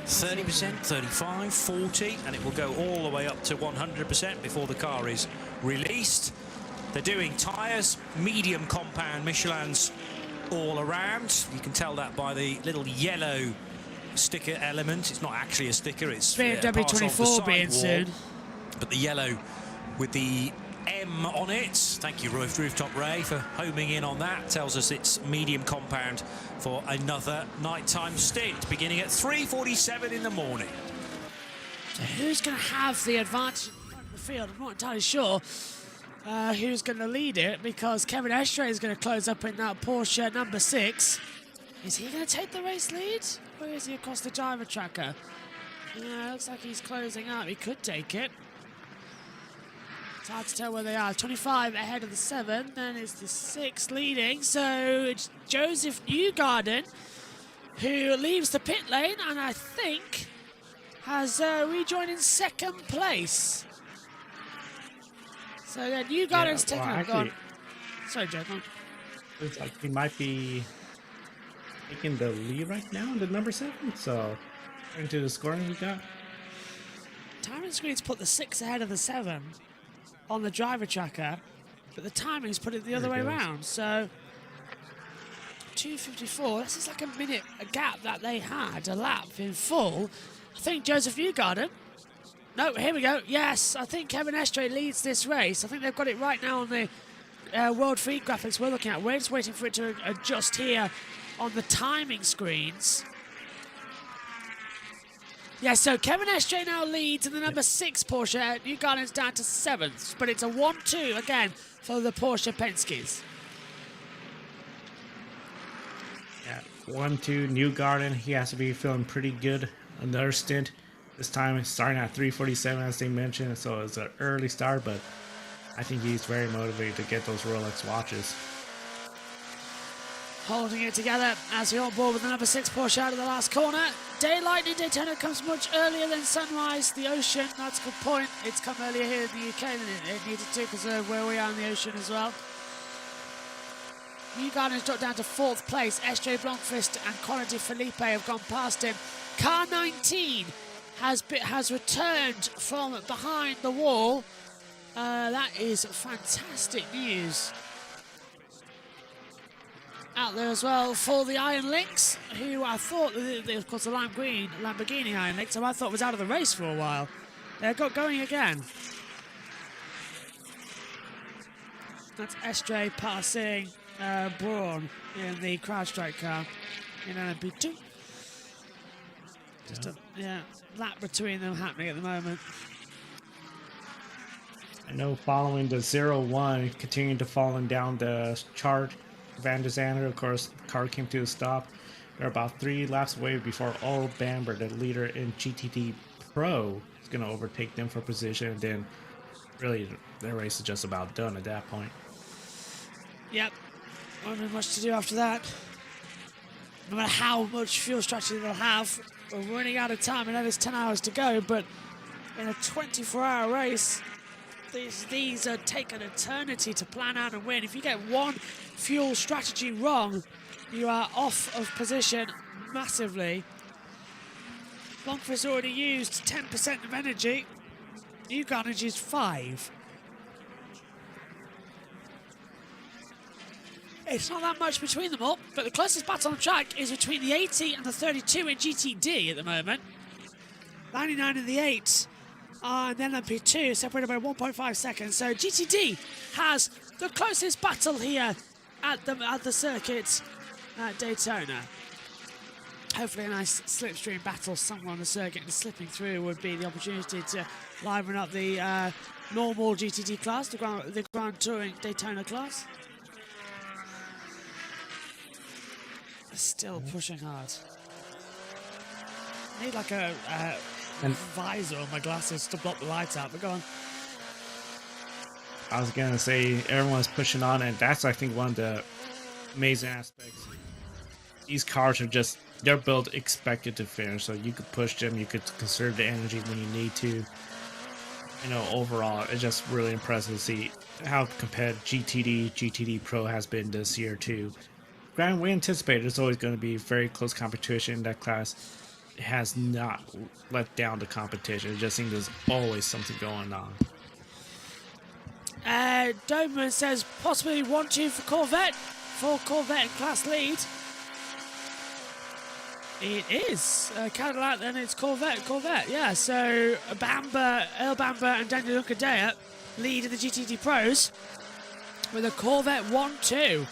30%, 35, 40, and it will go all the way up to 100% before the car is released. They're doing tyres, medium compound Michelins all around. You can tell that by the little yellow sticker element. It's not actually a sticker, it's BMW 24 being soon. But the yellow with the M on it. Thank you, Rooftop Ray, for homing in on that. Tells us it's medium compound for another nighttime stint, beginning at 3:47 in the morning. So who's going to have the advantage in front of the field? I'm not entirely sure who's going to lead it, because Kevin Estre is going to close up in that Porsche number 6. Is he going to take the race lead? Or is he across the driver tracker? Yeah, looks like he's closing up. He could take it. It's hard to tell where they are. 25 ahead of the 7, then it's the 6 leading. So it's Joseph Newgarden who leaves the pit lane, and I think has rejoined in second place. So then you got it taken up. Go on. Sorry, Joe. Go on. Looks like he might be taking the lead right now in the number 7. So into the scoring we got. Timing screens put the 6 ahead of the 7 on the driver tracker, but the timings put it the other way around. So 2:54. This is like a minute a gap that they had a lap in full. I think Joseph Newgarden. No, here we go. Yes, I think Kevin Estre leads this race. I think they've got it right now on the World Feed graphics we're looking at. We're just waiting for it to adjust here on the timing screens. Yeah, so Kevin Estre now leads in the number 6 Porsche. Newgarden's down to 7th, but it's a 1-2 again for the Porsche Penske's. Yeah, 1-2 Newgarden. He has to be feeling pretty good. Another stint. This time starting at 3:47 as they mentioned, so it's an early start, but I think he's very motivated to get those Rolex watches. Holding it together as we on board with the number 6 Porsche out of the last corner. Daylight in Daytona comes much earlier than sunrise. The ocean, that's a good point. It's come earlier here in the UK than it needed to because of where we are in the ocean as well. Newgarden's dropped down to 4th place. Estre, Blomqvist and Conor De Felipe have gone past him. Car 19 has returned from behind the wall. That is fantastic news. Out there as well for the Iron Lynx, who I thought, of course, the lime green Lamborghini Iron Lynx, who I thought was out of the race for a while. They got going again. That's Estre passing Braun in the CrowdStrike car in LMP2. Just a lap between them happening at the moment. I know following the 0-1, continuing to falling down the chart, Van der Zandt, of course, the car came to a stop. They're about 3 laps away before Earl Bamber, the leader in GTD Pro, is going to overtake them for position. And then, really, their race is just about done at that point. Yep, won't be much to do after that. No matter how much fuel strategy they'll have, we're running out of time. I know there's 10 hours to go, but in a 24-hour race, these take an eternity to plan out and win. If you get one fuel strategy wrong, you are off of position massively. Blomqvist already used 10% of energy. Newgarden used 5. It's not that much between them all, but the closest battle on track is between the 80 and the 32 in GTD at the moment. 99 in the 8. And then LMP2 separated by 1.5 seconds. So GTD has the closest battle here at the circuit at Daytona. Hopefully a nice slipstream battle somewhere on the circuit, and slipping through would be the opportunity to liven up the normal GTD class, the Grand Touring Daytona class. Still pushing hard. I need like a visor on my glasses to block the lights out, but go on. I was going to say everyone's pushing on, and that's, I think, one of the amazing aspects. These cars are just, they're built expected to finish, so you could push them, you could conserve the energy when you need to. You know, overall, it's just really impressive to see how competitive GTD Pro has been this year, too. Granted, we anticipate there's always going to be very close competition in that class. It has not let down the competition. It just seems there's always something going on. Doberman says possibly 1-2 for Corvette. For Corvette in class lead. It is Cadillac, then it's Corvette, yeah. So Earl Bamber and Daniel Lucadea lead in the GTD Pros with a Corvette 1-2.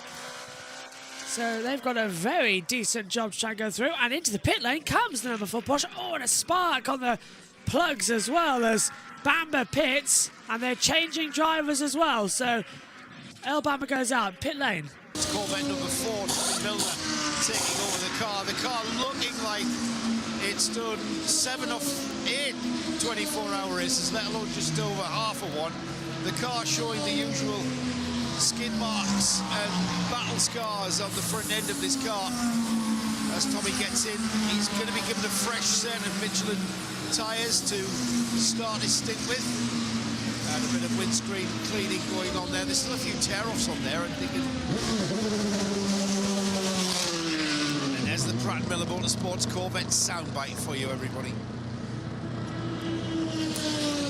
So they've got a very decent job to try and go through. And into the pit lane comes the number 4 Porsche. Oh, and a spark on the plugs as well as Bamber pits. And they're changing drivers as well. So Earl Bamber goes out, pit lane. It's Corvette number 4, Milner, taking over the car. The car looking like it's done 7 of 8 24-hour races, let alone just over half of one. The car showing the usual skid marks and battle scars on the front end of this car. As Tommy gets in, he's going to be given a fresh set of Michelin tyres to start his stint with. And a bit of windscreen cleaning going on there. There's still a few tear-offs on there. And there's the Pratt Miller Motorsports Corvette soundbite for you, everybody.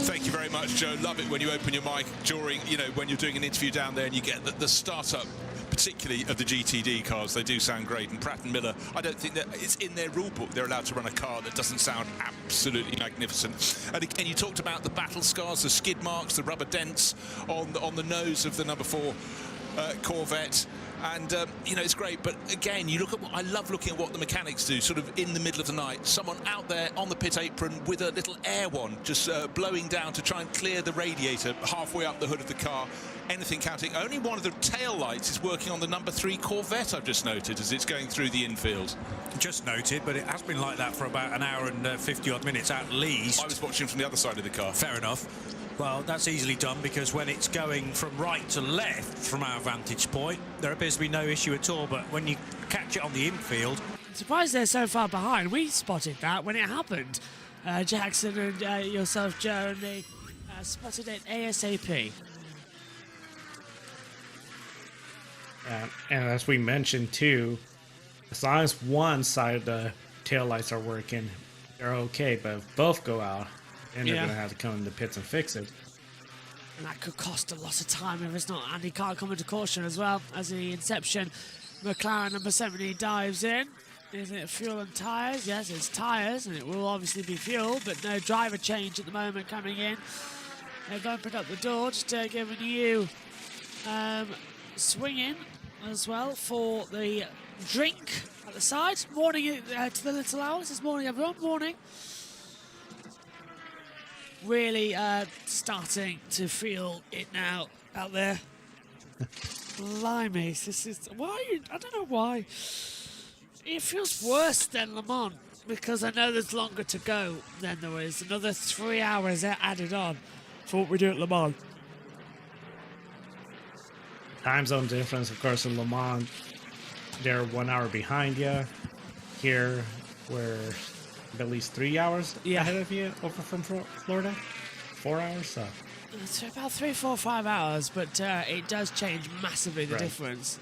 Thank you very much, Joe. Love it when you open your mic during, when you're doing an interview down there and you get the startup, particularly of the GTD cars. They do sound great. And Pratt & Miller, I don't think that it's in their rule book they're allowed to run a car that doesn't sound absolutely magnificent. And again, you talked about the battle scars, the skid marks, the rubber dents on the nose of the number 4 Corvette. And, it's great. But again, you look at I love looking at what the mechanics do, sort of in the middle of the night. Someone out there on the pit apron with a little air wand just blowing down to try and clear the radiator halfway up the hood of the car. Anything counting. Only one of the tail lights is working on the number 3 Corvette, I've just noted, as it's going through the infield. Just noted, but it has been like that for about an hour and 50-odd minutes at least. I was watching from the other side of the car. Fair enough. Well, that's easily done because when it's going from right to left from our vantage point, there appears to be no issue at all. But when you catch it on the infield... I'm surprised they're so far behind. We spotted that when it happened. Jackson and yourself, Joe, and me spotted it ASAP. And as we mentioned too, as long as one side of the taillights are working, they're okay. But if both go out, then they're going to have to come in the pits and fix it. And that could cost a lot of time if it's not. And he can't come into caution as well as the Inception McLaren number 70 dives in. Is it fuel and tyres? Yes, it's tyres, and it will obviously be fuel, but no driver change at the moment coming in. They've opened up the door just giving you swing in as well for the drink at the side. Morning to the little owls. This morning, everyone. Morning. Really starting to feel it now out there. Blimey, this is why. I don't know why. It feels worse than Le Mans because I know there's longer to go than there is. Another 3 hours added on for what we do at Le Mans. Time zone difference, of course, in Le Mans, they're 1 hour behind you. Here, we're at least 3 hours ahead of you over from Florida. 4 hours, so. It's about 3, 4, 5 hours, but it does change massively, the difference.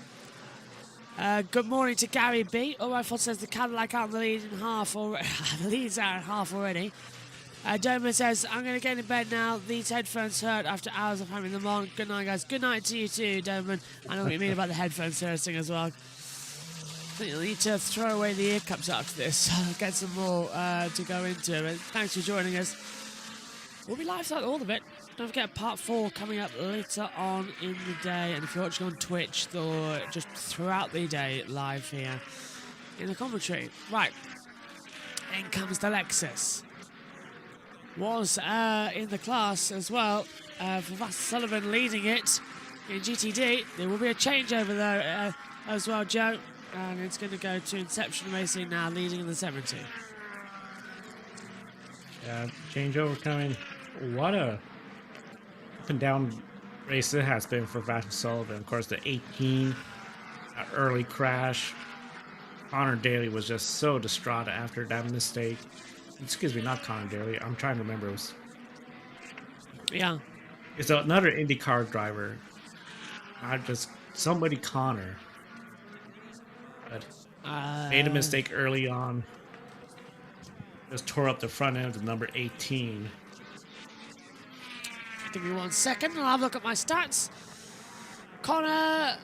Good morning to Gary B. O'Rifle says the Cadillac out in the lead in half, or the lead's out in half already. Doman says, I'm going to get in bed now. These headphones hurt after hours of having them on. Good night, guys. Good night to you too, Doman. I know what you mean about the headphones hurting as well. I think you'll need to throw away the ear cups after this. Get some more to go into. And thanks for joining us. We'll be live throughout all of it. Don't forget part 4 coming up later on in the day. And if you're watching on Twitch, or just throughout the day live here in the commentary. Right. In comes the Lexus. Was in the class as well for Vass Sullivan leading it in GTD. There will be a changeover there as well, Joe. And it's going to go to Inception Racing now, leading in the 70. Changeover coming. What a up and down race it has been for Vass Sullivan. Of course, the 18 early crash. Connor Daly was just so distraught after that mistake. Excuse me, not Connor Daly. I'm trying to remember. It's another IndyCar driver. Not just somebody Connor. But made a mistake early on. Just tore up the front end of number 18. Give me 1 second and I'll have a look at my stats. Connor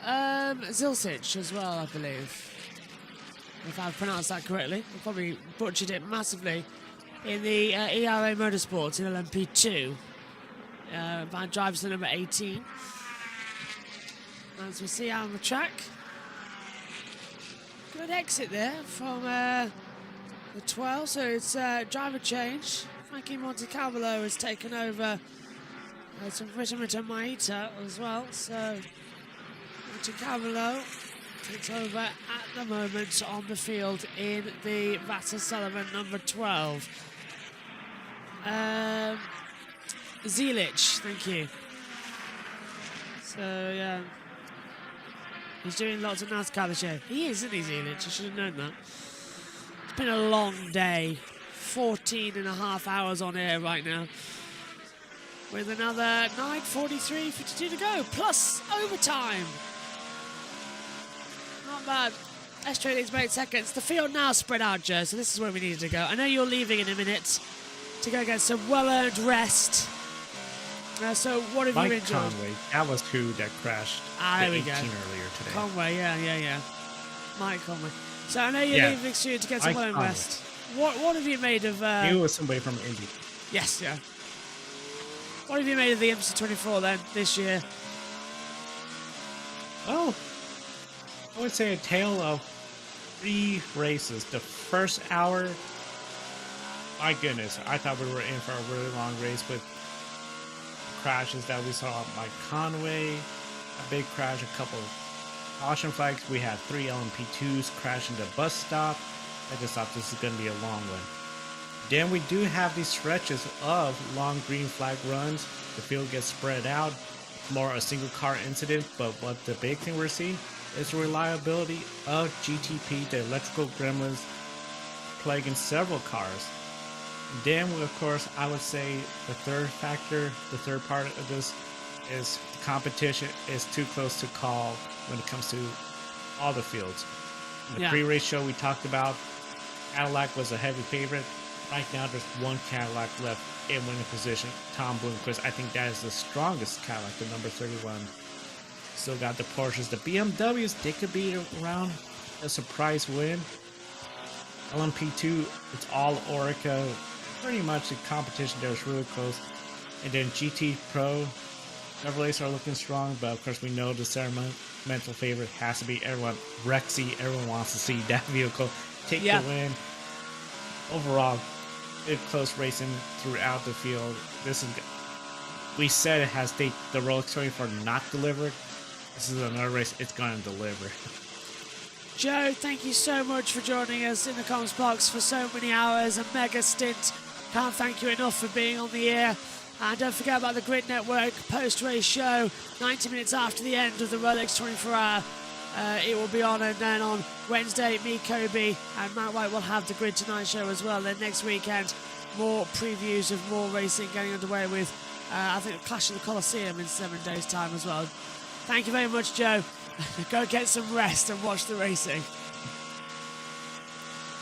Zilsic as well, I believe. If I've pronounced that correctly. I probably butchered it massively. In the ERA Motorsports in LMP2. Van drives the number 18. As we see out on the track. Good exit there from the 12, so it's driver change. Frankie Montecalvo has taken over some Vitamin Maita as well, so Montecalvo takes over at the moment on the field in the Vassar Sullivan number 12. Zilic, thank you. So, yeah. He's doing lots of NASCAR this year. He is, isn't he, Zilic? I should have known that. It's been a long day 14.5 hours on air right now. With another 9:43.52 to go, plus overtime. Not bad. S-Train leads by 8 seconds. The field now spread out, Joe, so this is where we needed to go. I know you're leaving in a minute to go get some well-earned rest. So what have you enjoyed? Conway, that was who that crashed there we go. earlier today. Conway, yeah. Mike Conway. So I know you're leaving soon to get some well-earned rest. What have you made of... He was somebody from Indy. Yes, yeah. What have you made of the IMSA 24 then, this year? Well, I would say a tale of 3 races. The first hour, my goodness, I thought we were in for a really long race with crashes that we saw. Mike Conway, a big crash, a couple of caution flags. We had 3 LMP2s crashing the bus stop. I just thought this is going to be a long one. Then we do have these stretches of long green flag runs. The field gets spread out. It's more a single car incident, but what the big thing we're seeing is the reliability of GTP, the electrical gremlins plaguing several cars. And then, of course, I would say the third factor, the third part of this is the competition is too close to call when it comes to all the fields. In the pre-race show we talked about, Cadillac was a heavy favorite. Right now, there's one Cadillac left in winning position, Tom Bloomquist. I think that is the strongest Cadillac, the number 31. Still got the Porsches, the BMWs. They could be around a surprise win. LMP2, it's all Orica. Pretty much the competition there is really close. And then GT Pro, Chevrolets are looking strong, but of course we know the sentimental favorite has to be everyone. Rexy, everyone wants to see that vehicle take the win. Overall, it's close racing throughout the field. This is, we said it has the Rolex 24 not delivered. This is another race it's going to deliver. Joe, thank you so much for joining us in the comms box for so many hours, a mega stint. Can't thank you enough for being on the air. And don't forget about the Grid Network post-race show, 90 minutes after the end of the Rolex 24-hour. It will be on, and then on Wednesday, me, Kobe, and Matt White will have the Grid Tonight show as well. Then next weekend, more previews of more racing getting underway with, I think, Clash of the Coliseum in 7 days' time as well. Thank you very much, Joe. Go get some rest and watch the racing.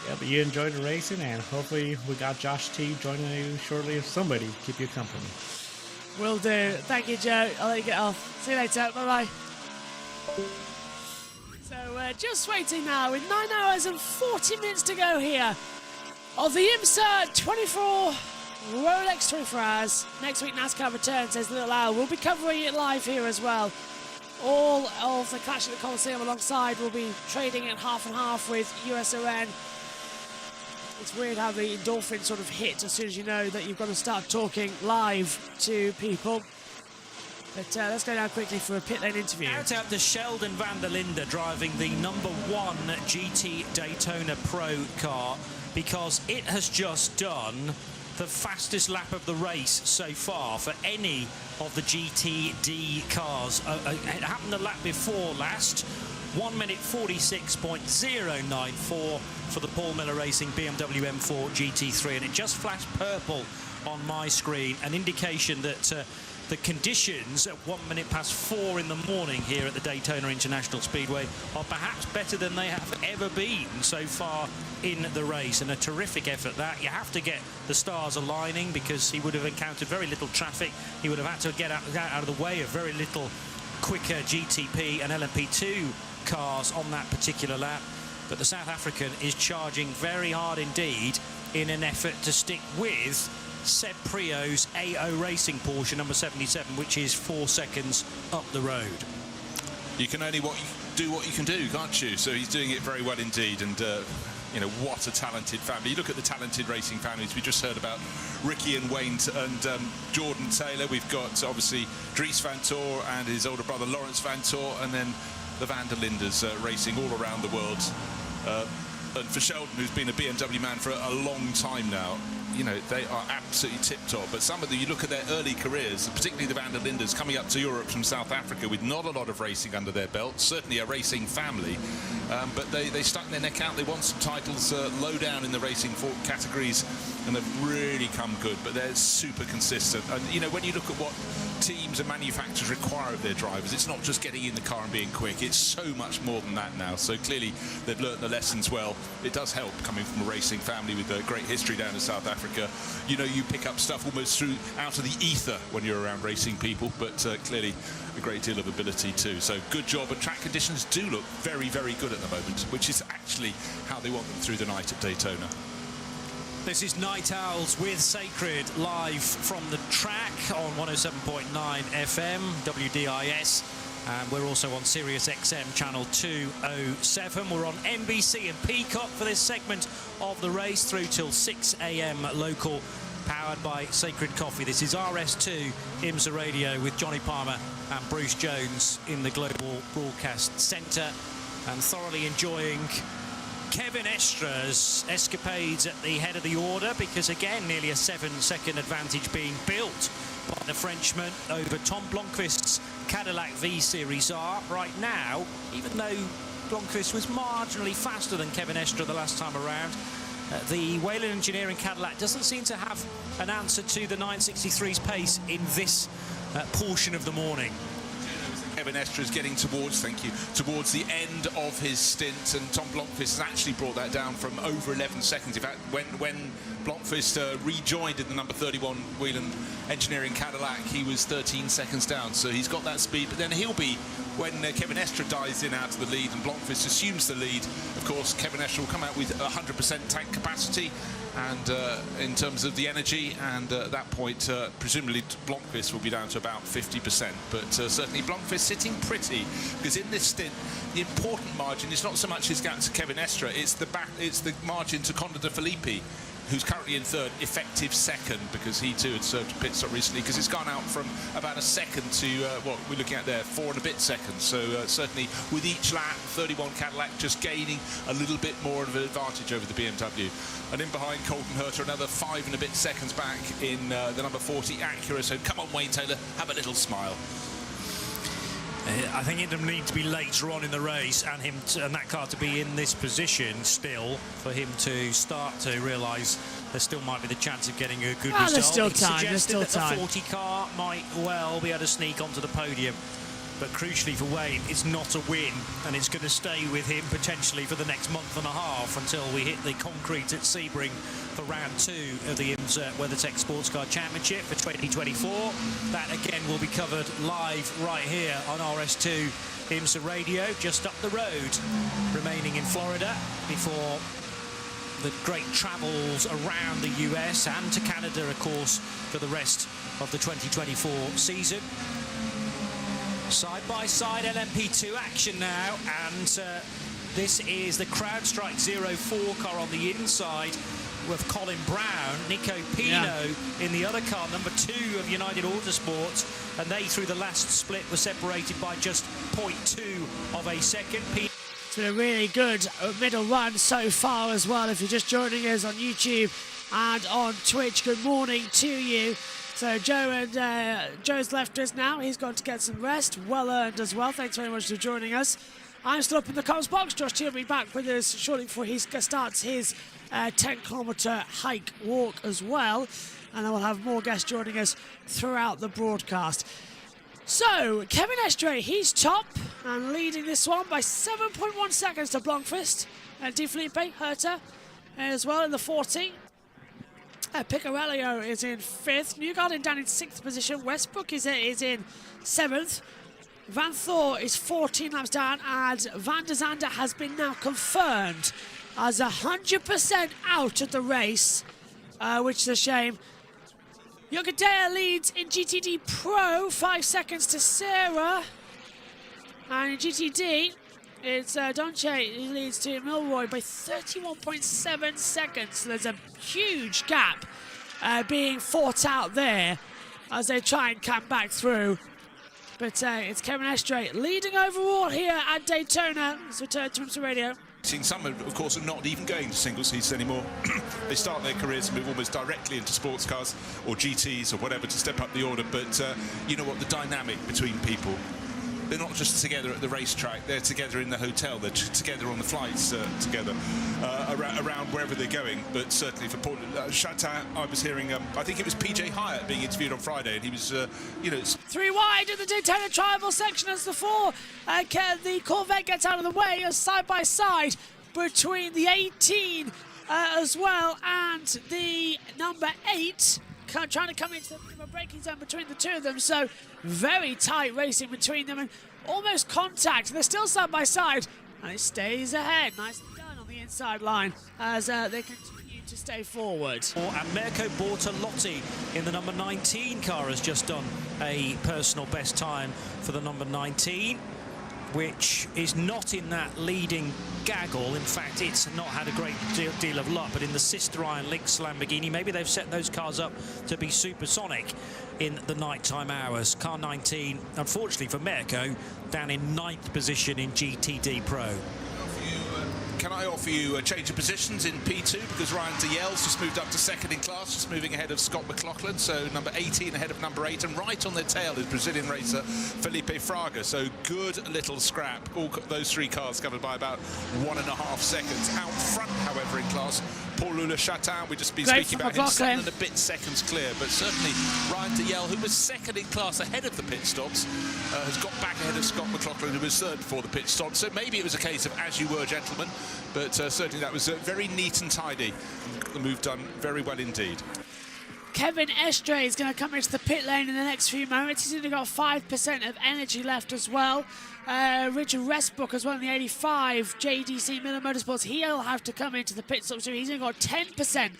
Yeah, but you enjoyed the racing, and hopefully we got Josh T joining you shortly if somebody keep you company. Will do. Thank you, Joe. I'll let you get off. See you later. Bye-bye. So we're just waiting now with 9 hours and 40 minutes to go here of the IMSA 24 Rolex 24 hours. Next week NASCAR returns, says Little Al. We'll be covering it live here as well. All of the Clash at the Coliseum alongside will be trading at half and half with USON. It's weird how the endorphin sort of hit as soon as you know that you've got to start talking live to people. But let's go down quickly for a pit lane interview. Out to Sheldon van der Linde driving the #1 GT Daytona Pro car, because it has just done the fastest lap of the race so far for any of the GTD cars. It happened the lap before last. 1 minute 46.094 for the Paul Miller Racing BMW M4 GT3, and it just flashed purple on my screen, an indication that the conditions at 1 minute past 4 in the morning here at the Daytona International Speedway are perhaps better than they have ever been so far in the race, and a terrific effort that. You have to get the stars aligning, because he would have encountered very little traffic. He would have had to get out of the way of very little quicker GTP and LMP2 cars on that particular lap. But the South African is charging very hard indeed in an effort to stick with Seb Prio's AO Racing Porsche number 77, which is 4 seconds up the road. You can only do what you can do, can't you? So he's doing it very well indeed, and you know, what a talented family. You look at the talented racing families. We just heard about Ricky and Wayne and Jordan Taylor. We've got obviously Dries Van Tor and his older brother Lawrence Van Tor, and then the Van der Lindes racing all around the world. And for Sheldon, who's been a BMW man for a long time now, you know, they are absolutely tip-top. But some of them, you look at their early careers, particularly the Van der Lindes, coming up to Europe from South Africa with not a lot of racing under their belt, certainly a racing family. but they stuck their neck out. They won some titles low down in the racing categories, and they've really come good, but they're super consistent. And you know, when you look at what teams and manufacturers require of their drivers, it's not just getting in the car and being quick, it's so much more than that now. So clearly they've learnt the lessons well. It does help coming from a racing family with a great history down in South Africa. You know, you pick up stuff almost out of the ether when you're around racing people, but clearly a great deal of ability too. So good job, and track conditions do look very, very good at the moment, which is actually how they want them through the night at Daytona. This is Night Owls with Sacred live from the track on 107.9 FM, WDIS. And we're also on Sirius XM channel 207. We're on NBC and Peacock for this segment of the race through till 6 a.m. local, powered by Sacred Coffee. This is RS2 IMSA Radio with Johnny Palmer and Bruce Jones in the Global Broadcast Centre, and thoroughly enjoying Kevin Estra's escapades at the head of the order, because again nearly a 7-second advantage being built by the Frenchman over Tom Blomqvist's Cadillac V Series R right now, even though Blomqvist was marginally faster than Kevin Estra the last time around. The Whelen Engineering Cadillac doesn't seem to have an answer to the 963's pace in this portion of the morning. Kevin Estra is getting towards the end of his stint, and Tom Blomqvist has actually brought that down from over 11 seconds. In fact, when Blomqvist rejoined in the number 31 Whelen Engineering Cadillac, he was 13 seconds down, so he's got that speed. But then he'll be, when Kevin Estra dives in out of the lead and Blomqvist assumes the lead, of course Kevin Estra will come out with 100% tank capacity and in terms of the energy, and at that point presumably Blomqvist will be down to about 50%, but certainly Blomqvist sitting pretty, because in this stint the important margin is not so much his gap to Kevin Estra, it's the margin to Conda de Filippi, who's currently in third, effective second, because he too had served a pit stop recently, because it's gone out from about a second to what we're looking at there, 4 and a bit seconds. So certainly with each lap, 31 Cadillac just gaining a little bit more of an advantage over the BMW. And in behind Colton Herter, another 5 and a bit seconds back in the number 40 Acura. So come on, Wayne Taylor, have a little smile. I think it'll need to be later on in the race, and that car to be in this position still, for him to start to realise there still might be the chance of getting a good result. There's still time. There's still time. The 40 car might well be able to sneak onto the podium, but crucially for Wayne, it's not a win, and it's going to stay with him potentially for the next month and a half until we hit the concrete at Sebring for round 2 of the IMSA WeatherTech Sports Car Championship for 2024. That again will be covered live right here on RS2 IMSA Radio, just up the road, remaining in Florida before the great travels around the US and to Canada, of course, for the rest of the 2024 season. Side-by-side LMP2 action now, and this is the CrowdStrike 04 car on the inside with Colin Brown, Nico Pino in the other car, number 2 of United Autosports, and they through the last split were separated by just 0.2 of a second. It's been a really good middle run so far as well. If you're just joining us on YouTube and on Twitch, good morning to you. So Joe's left us now. He's gone to get some rest. Well earned as well. Thanks very much for joining us. I'm still up in the comms box. Josh Teal will be back with us shortly before he starts his 10-kilometre hike walk as well. And then we'll have more guests joining us throughout the broadcast. So, Kevin Estra, he's top and leading this one by 7.1 seconds to Blomqvist. And De Filippi, Herter as well in the 40. Picarello is in 5th. Newgarden down in 6th position. Westbrook is in 7th. Van Thor is 14 laps down, and Van der Zande has been now confirmed as 100% out of the race, which is a shame. Yogadea leads in GTD Pro, 5 seconds to Sarah. And in GTD, it's Donche who leads to Milroy by 31.7 seconds. So there's a huge gap being fought out there as they try and come back through. But it's Kevin Estra leading overall here at Daytona. Let's return to IMSA Radio. Some, of course, are not even going to single seats anymore. They start their careers and move almost directly into sports cars or GTs or whatever to step up the order. But you know what, the dynamic between people they're not just together at the racetrack, they're together in the hotel, they're together on the flights together around wherever they're going. But certainly for Paul Chatin, I was hearing, I think it was PJ Hyatt being interviewed on Friday, and he was, you know... Three wide in the Daytona Tribal section as the Corvette gets out of the way, as side by side between the 18 as well and the number 8, trying to come into the braking zone between the two of them. So very tight racing between them and almost contact. They're still side by side, and it stays ahead. Nicely done on the inside line as they continue to stay forward. And Mirko Bortolotti in the number 19 car has just done a personal best time for the number 19, which is not in that leading gaggle. In fact, it's not had a great deal of luck, but in the sister Iron Lynx Lamborghini, maybe they've set those cars up to be supersonic in the nighttime hours. Car 19, unfortunately for Mirko, down in 9th position in GTD Pro. Can I offer you a change of positions in P2, because Ryan Diel's just moved up to 2nd in class, just moving ahead of Scott McLaughlin, so number 18 ahead of number 8, and right on their tail is Brazilian racer Felipe Fraga. So good little scrap. All those 3 cars covered by about 1.5 seconds. Out front, however, in class, Paul Chatin, we've just been speaking about him, 7 and a bit seconds clear, but certainly Ryan Diel, who was 2nd in class ahead of the pit stops, has got back ahead of Scott McLaughlin, who was 3rd before the pit stop. So maybe it was a case of as you were, gentlemen, but certainly that was very neat and tidy. The move done very well indeed. Kevin Estre is going to come into the pit lane in the next few moments. He's only got 5% of energy left as well. Richard Westbrook as well in the 85 JDC Miller Motorsports. He'll have to come into the pit stop soon. He's only got 10%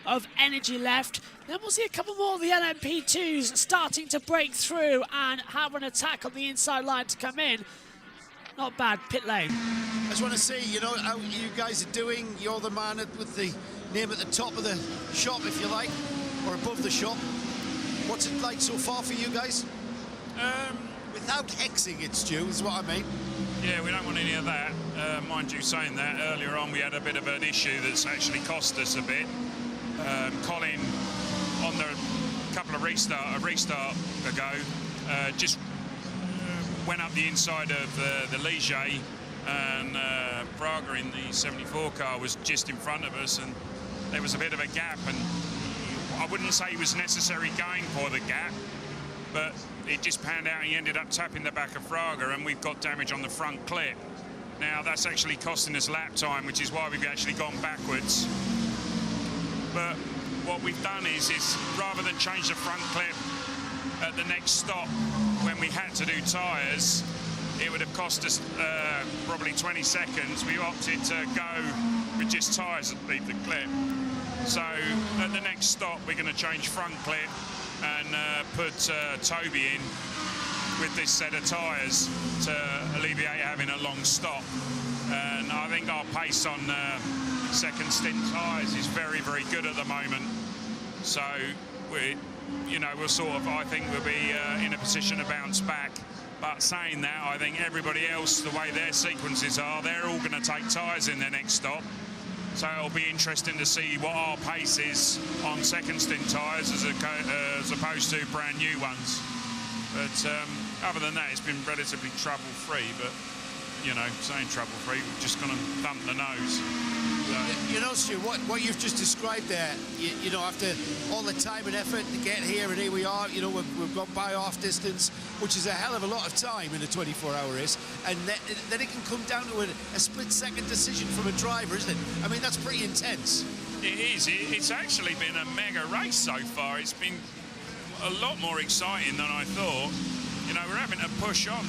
of energy left. Then we'll see a couple more of the LMP2s starting to break through and have an attack on the inside line to come in. Not bad, pit lane. I just want to see, you know, how you guys are doing. You're the man with the name at the top of the shop, if you like, or above the shop. What's it like so far for you guys? Without hexing it, Stu, is what I mean. Yeah, we don't want any of that. Mind you saying that, earlier on we had a bit of an issue that's actually cost us a bit. Colin, on the couple of restart ago, just went up the inside of the Ligier, and Braga in the 74 car was just in front of us, and there was a bit of a gap, and I wouldn't say it was necessary going for the gap, but it just panned out. He ended up tapping the back of Fraga, and we've got damage on the front clip. Now that's actually costing us lap time, which is why we've actually gone backwards. But what we've done is rather than change the front clip at the next stop when we had to do tyres, it would have cost us probably 20 seconds. We opted to go with just tyres that leave the clip. So at the next stop, we're going to change front clip and put Toby in with this set of tyres to alleviate having a long stop. And I think our pace on second stint tyres is very, very good at the moment. So we'll sort of, I think we'll be in a position to bounce back. But saying that, I think everybody else, the way their sequences are, they're all going to take tyres in their next stop. So it'll be interesting to see what our pace is on second stint tyres as opposed to brand new ones. But other than that, it's been relatively trouble-free. But, you know, saying trouble-free, we're just going to thump the nose. You know, Stu, what you've just described there, you know, after all the time and effort to get here, and here we are, you know, we've gone by half distance, which is a hell of a lot of time in a 24-hour race, and then it can come down to a split-second decision from a driver, isn't it? I mean, that's pretty intense. It is. It's actually been a mega race so far. It's been a lot more exciting than I thought. You know, we're having to push on.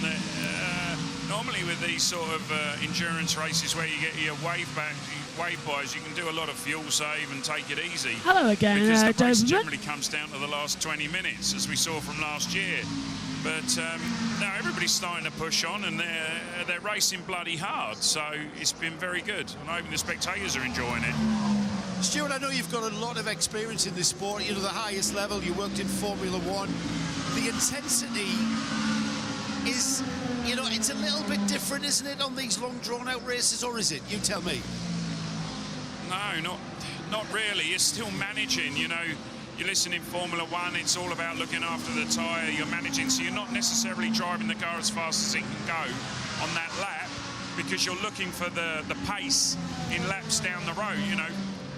Normally with these sort of endurance races where you get your wave buys, you can do a lot of fuel save and take it easy. Hello again, because the race David. generally comes down to the last 20 minutes, as we saw from last year. But now everybody's starting to push on, and they're racing bloody hard. So it's been very good, and even the spectators are enjoying it. Stuart, I know you've got a lot of experience in this sport. You know, the highest level. You worked in Formula One. The intensity is, you know, it's a little bit different, isn't it, on these long drawn-out races, or is it? You tell me. No, not really. It's still managing, you know. you listen in Formula One, it's all about looking after the tyre, you're managing, so you're not necessarily driving the car as fast as it can go on that lap, because you're looking for the pace in laps down the road, you know,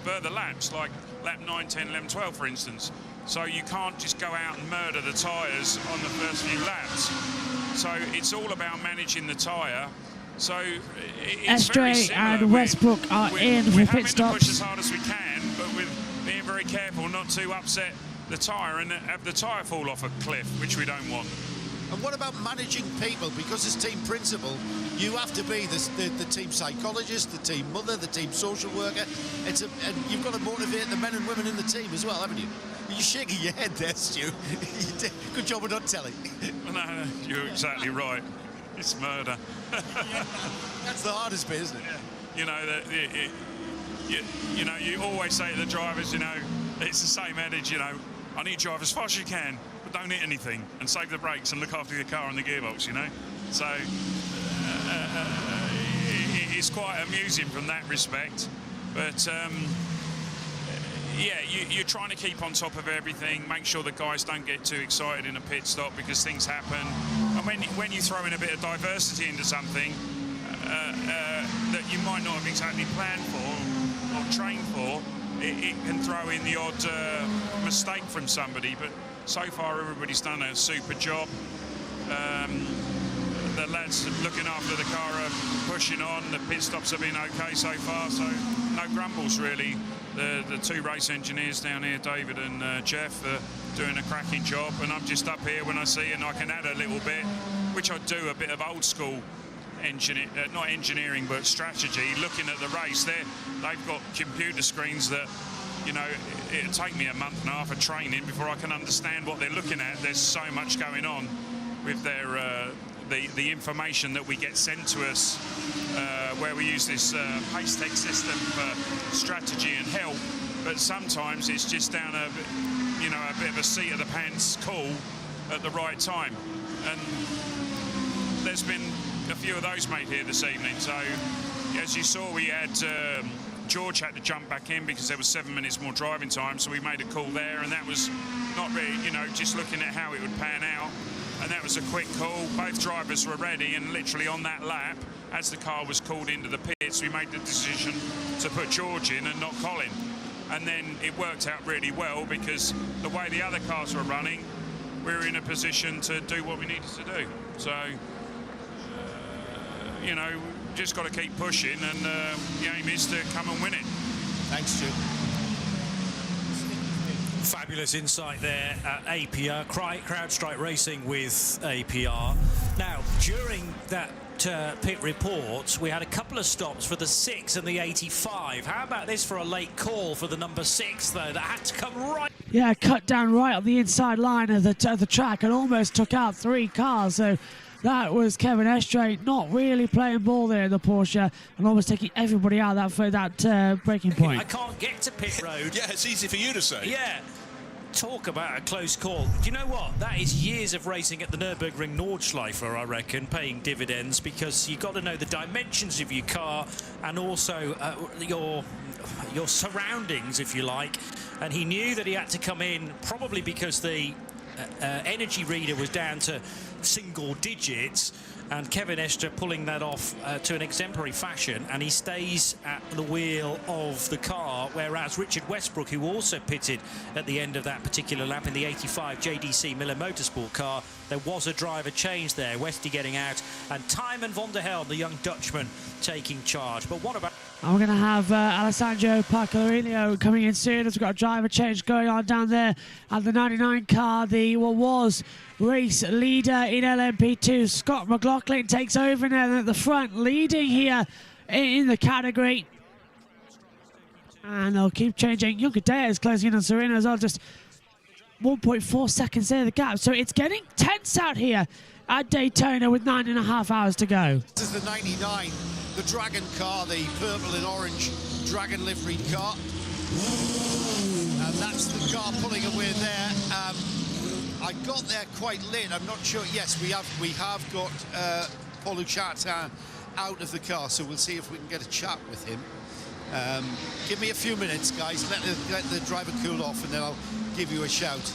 further laps, like lap 9, 10, 11, 12, for instance. So you can't just go out and murder the tyres on the first few laps. So it's all about managing the tyre. So it's very Estray similar. and Westbrook are in for we're pit having to push as stops. hard as we can, but we're being very careful not to upset the tyre and have the tyre fall off a cliff, which we don't want. And what about managing people? Because as team principal, you have to be the team psychologist, the team mother, the team social worker. And you've got to motivate the men and women in the team as well, haven't you? You're shaking your head there, Stu. Good job of not telling. No, you're exactly right. It's murder. That's the hardest bit, isn't it? Yeah. You know, you know, you always say to the drivers, you know, it's the same adage, you know, I need you to drive as fast as you can, but don't hit anything, and save the brakes and look after the car and the gearbox, you know. So it's quite amusing from that respect, but yeah, you're trying to keep on top of everything, make sure the guys don't get too excited in a pit stop because things happen. And when you throw in a bit of diversity into something that you might not have exactly planned for or trained for, it can throw in the odd mistake from somebody. But so far, everybody's done a super job. The lads looking after the car are pushing on. The pit stops have been okay so far, so no grumbles really. The two race engineers down here, David and Jeff, are doing a cracking job, and I'm just up here when I see, and I can add a little bit, which I do, a bit of old school not engineering but strategy, looking at the race. They've got computer screens that, you know, it'll take me a month and a half of training before I can understand what they're looking at. There's so much going on with their the information that we get sent to us, where we use this pace tech system for strategy and help, but sometimes it's just down a bit of a seat of the pants call at the right time, and there's been a few of those made here this evening. So as you saw, we had George had to jump back in because there was 7 minutes more driving time, so we made a call there, and that was not really, you know, just looking at how it would pan out, and that was a quick call. Both drivers were ready, and literally on that lap, as the car was called into the pits, we made the decision to put George in and not Colin, and then it worked out really well because the way the other cars were running, we were in a position to do what we needed to do. So you know, just got to keep pushing, and the aim is to come and win it. Thanks, Stu. Fabulous insight there at APR, CrowdStrike Racing with APR. Now, during that pit report, we had a couple of stops for the 6 and the 85. How about this for a late call for the number 6, though, that had to come right... Yeah, cut down right on the inside line of the track and almost took out 3 cars, so... That was Kevin Estray not really playing ball there in the Porsche and almost taking everybody out for that breaking point. I can't get to pit road. Yeah, it's easy for you to say. Yeah. Talk about a close call. Do you know what? That is years of racing at the Nürburgring Nordschleife, I reckon, paying dividends, because you've got to know the dimensions of your car and also your surroundings, if you like. And he knew that he had to come in probably because the energy reader was down to single digits, and Kevin Estray pulling that off to an exemplary fashion, and he stays at the wheel of the car, whereas Richard Westbrook, who also pitted at the end of that particular lap in the 85 JDC Miller Motorsport car, there was a driver change there, Westy getting out, and Tymon van der Helm, the young Dutchman, taking charge. But what about... And we're going to have Alessandro Parcarillo coming in soon as we've got a driver change going on down there at the 99 car. The what was race leader in LMP2, Scott McLaughlin, takes over now at the front, leading here in the category. And they'll keep changing. Yunkadea is closing in on Serena as well, just 1.4 seconds there, the gap. So it's getting tense out here at Daytona with 9.5 hours to go. This is the 99. The Dragon car, the purple and orange Dragon liveried car. And that's the car pulling away there. I got there quite late. I'm not sure. Yes, we have got Paul Luchatin out of the car, so we'll see if we can get a chat with him. Give me a few minutes, guys. Let the driver cool off, and then I'll give you a shout.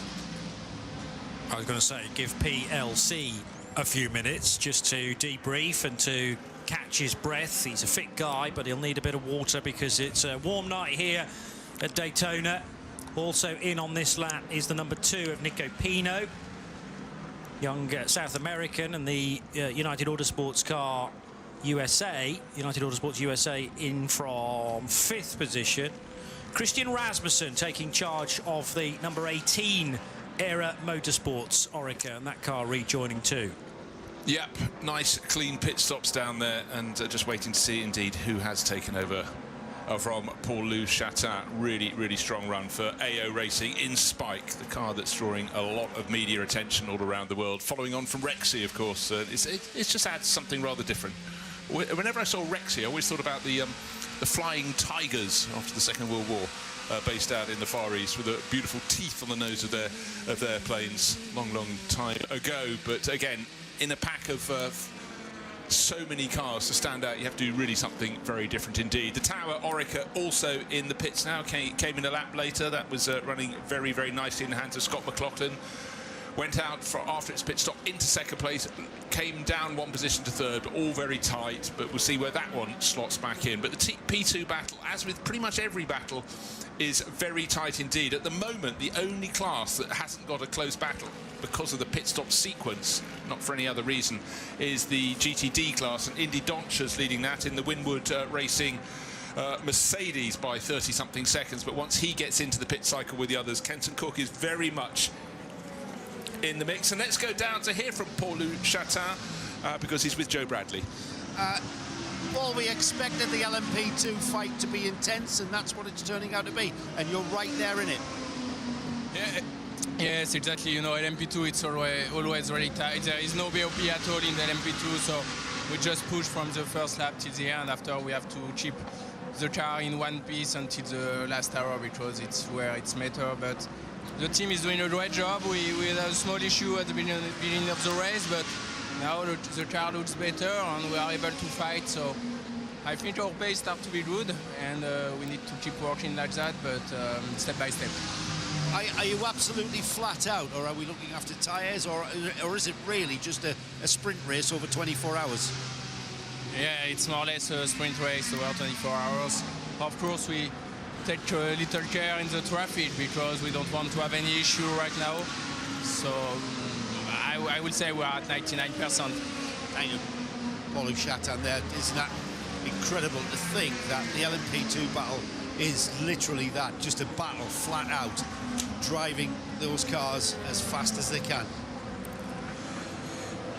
I was going to say, give PLC a few minutes just to debrief and to catch his breath. He's a fit guy, but he'll need a bit of water because it's a warm night here at Daytona. Also in on this lap is the number 2 of Nico Pino, young South American, and the United Autosports car USA. United Autosports USA in from 5th position. Christian Rasmussen taking charge of the number 18 Era Motorsports Orica, and that car rejoining too. Yep, nice clean pit stops down there, and just waiting to see indeed who has taken over from Paul-Louis Chatin. Really strong run for AO Racing in Spike, the car that's drawing a lot of media attention all around the world, following on from Rexy, of course. It just adds something rather different. Whenever I saw Rexy, I always thought about the Flying Tigers after the Second World War, based out in the Far East, with the beautiful teeth on the nose of their planes long time ago. But again, in a pack of so many cars to stand out, you have to do really something very different indeed. The Tower Orica also in the pits now, came in a lap later. That was running very nicely in the hands of Scott McLaughlin. Went out after its pit stop into 2nd place, came down 1 position to 3rd, but all very tight. But we'll see where that one slots back in. But the P2 battle, as with pretty much every battle, is very tight indeed. At the moment, the only class that hasn't got a close battle because of the pit stop sequence, not for any other reason, is the GTD class, and Indy Doncher's leading that in the Winwood Racing Mercedes by 30-something seconds. But once he gets into the pit cycle with the others, Kenton Cook is very much in the mix. And let's go down to hear from Paul-Louis Chatin because he's with Joe Bradley. Well, we expected the LMP2 fight to be intense, and that's what it's turning out to be. And you're right there in it. Yeah, yes, exactly. You know, LMP2, it's always really tight. There is no BOP at all in the LMP2, so we just push from the first lap till the end. After, we have to chip the car in one piece until the last hour, because it's where it's matter. But the team is doing a great job. We had a small issue at the beginning of the race, but now the car looks better and we are able to fight. So I think our pace starts to be good, and we need to keep working like that, but step by step. Are you absolutely flat out, or are we looking after tyres, or is it really just a sprint race over 24 hours? Yeah, it's more or less a sprint race over 24 hours. Of course, we take a little care in the traffic because we don't want to have any issue right now. So I would say we're at 99%. Thank you, Paul-Louis Chatin there. Isn't that incredible to think that the LMP2 battle is literally that, just a battle flat out, driving those cars as fast as they can.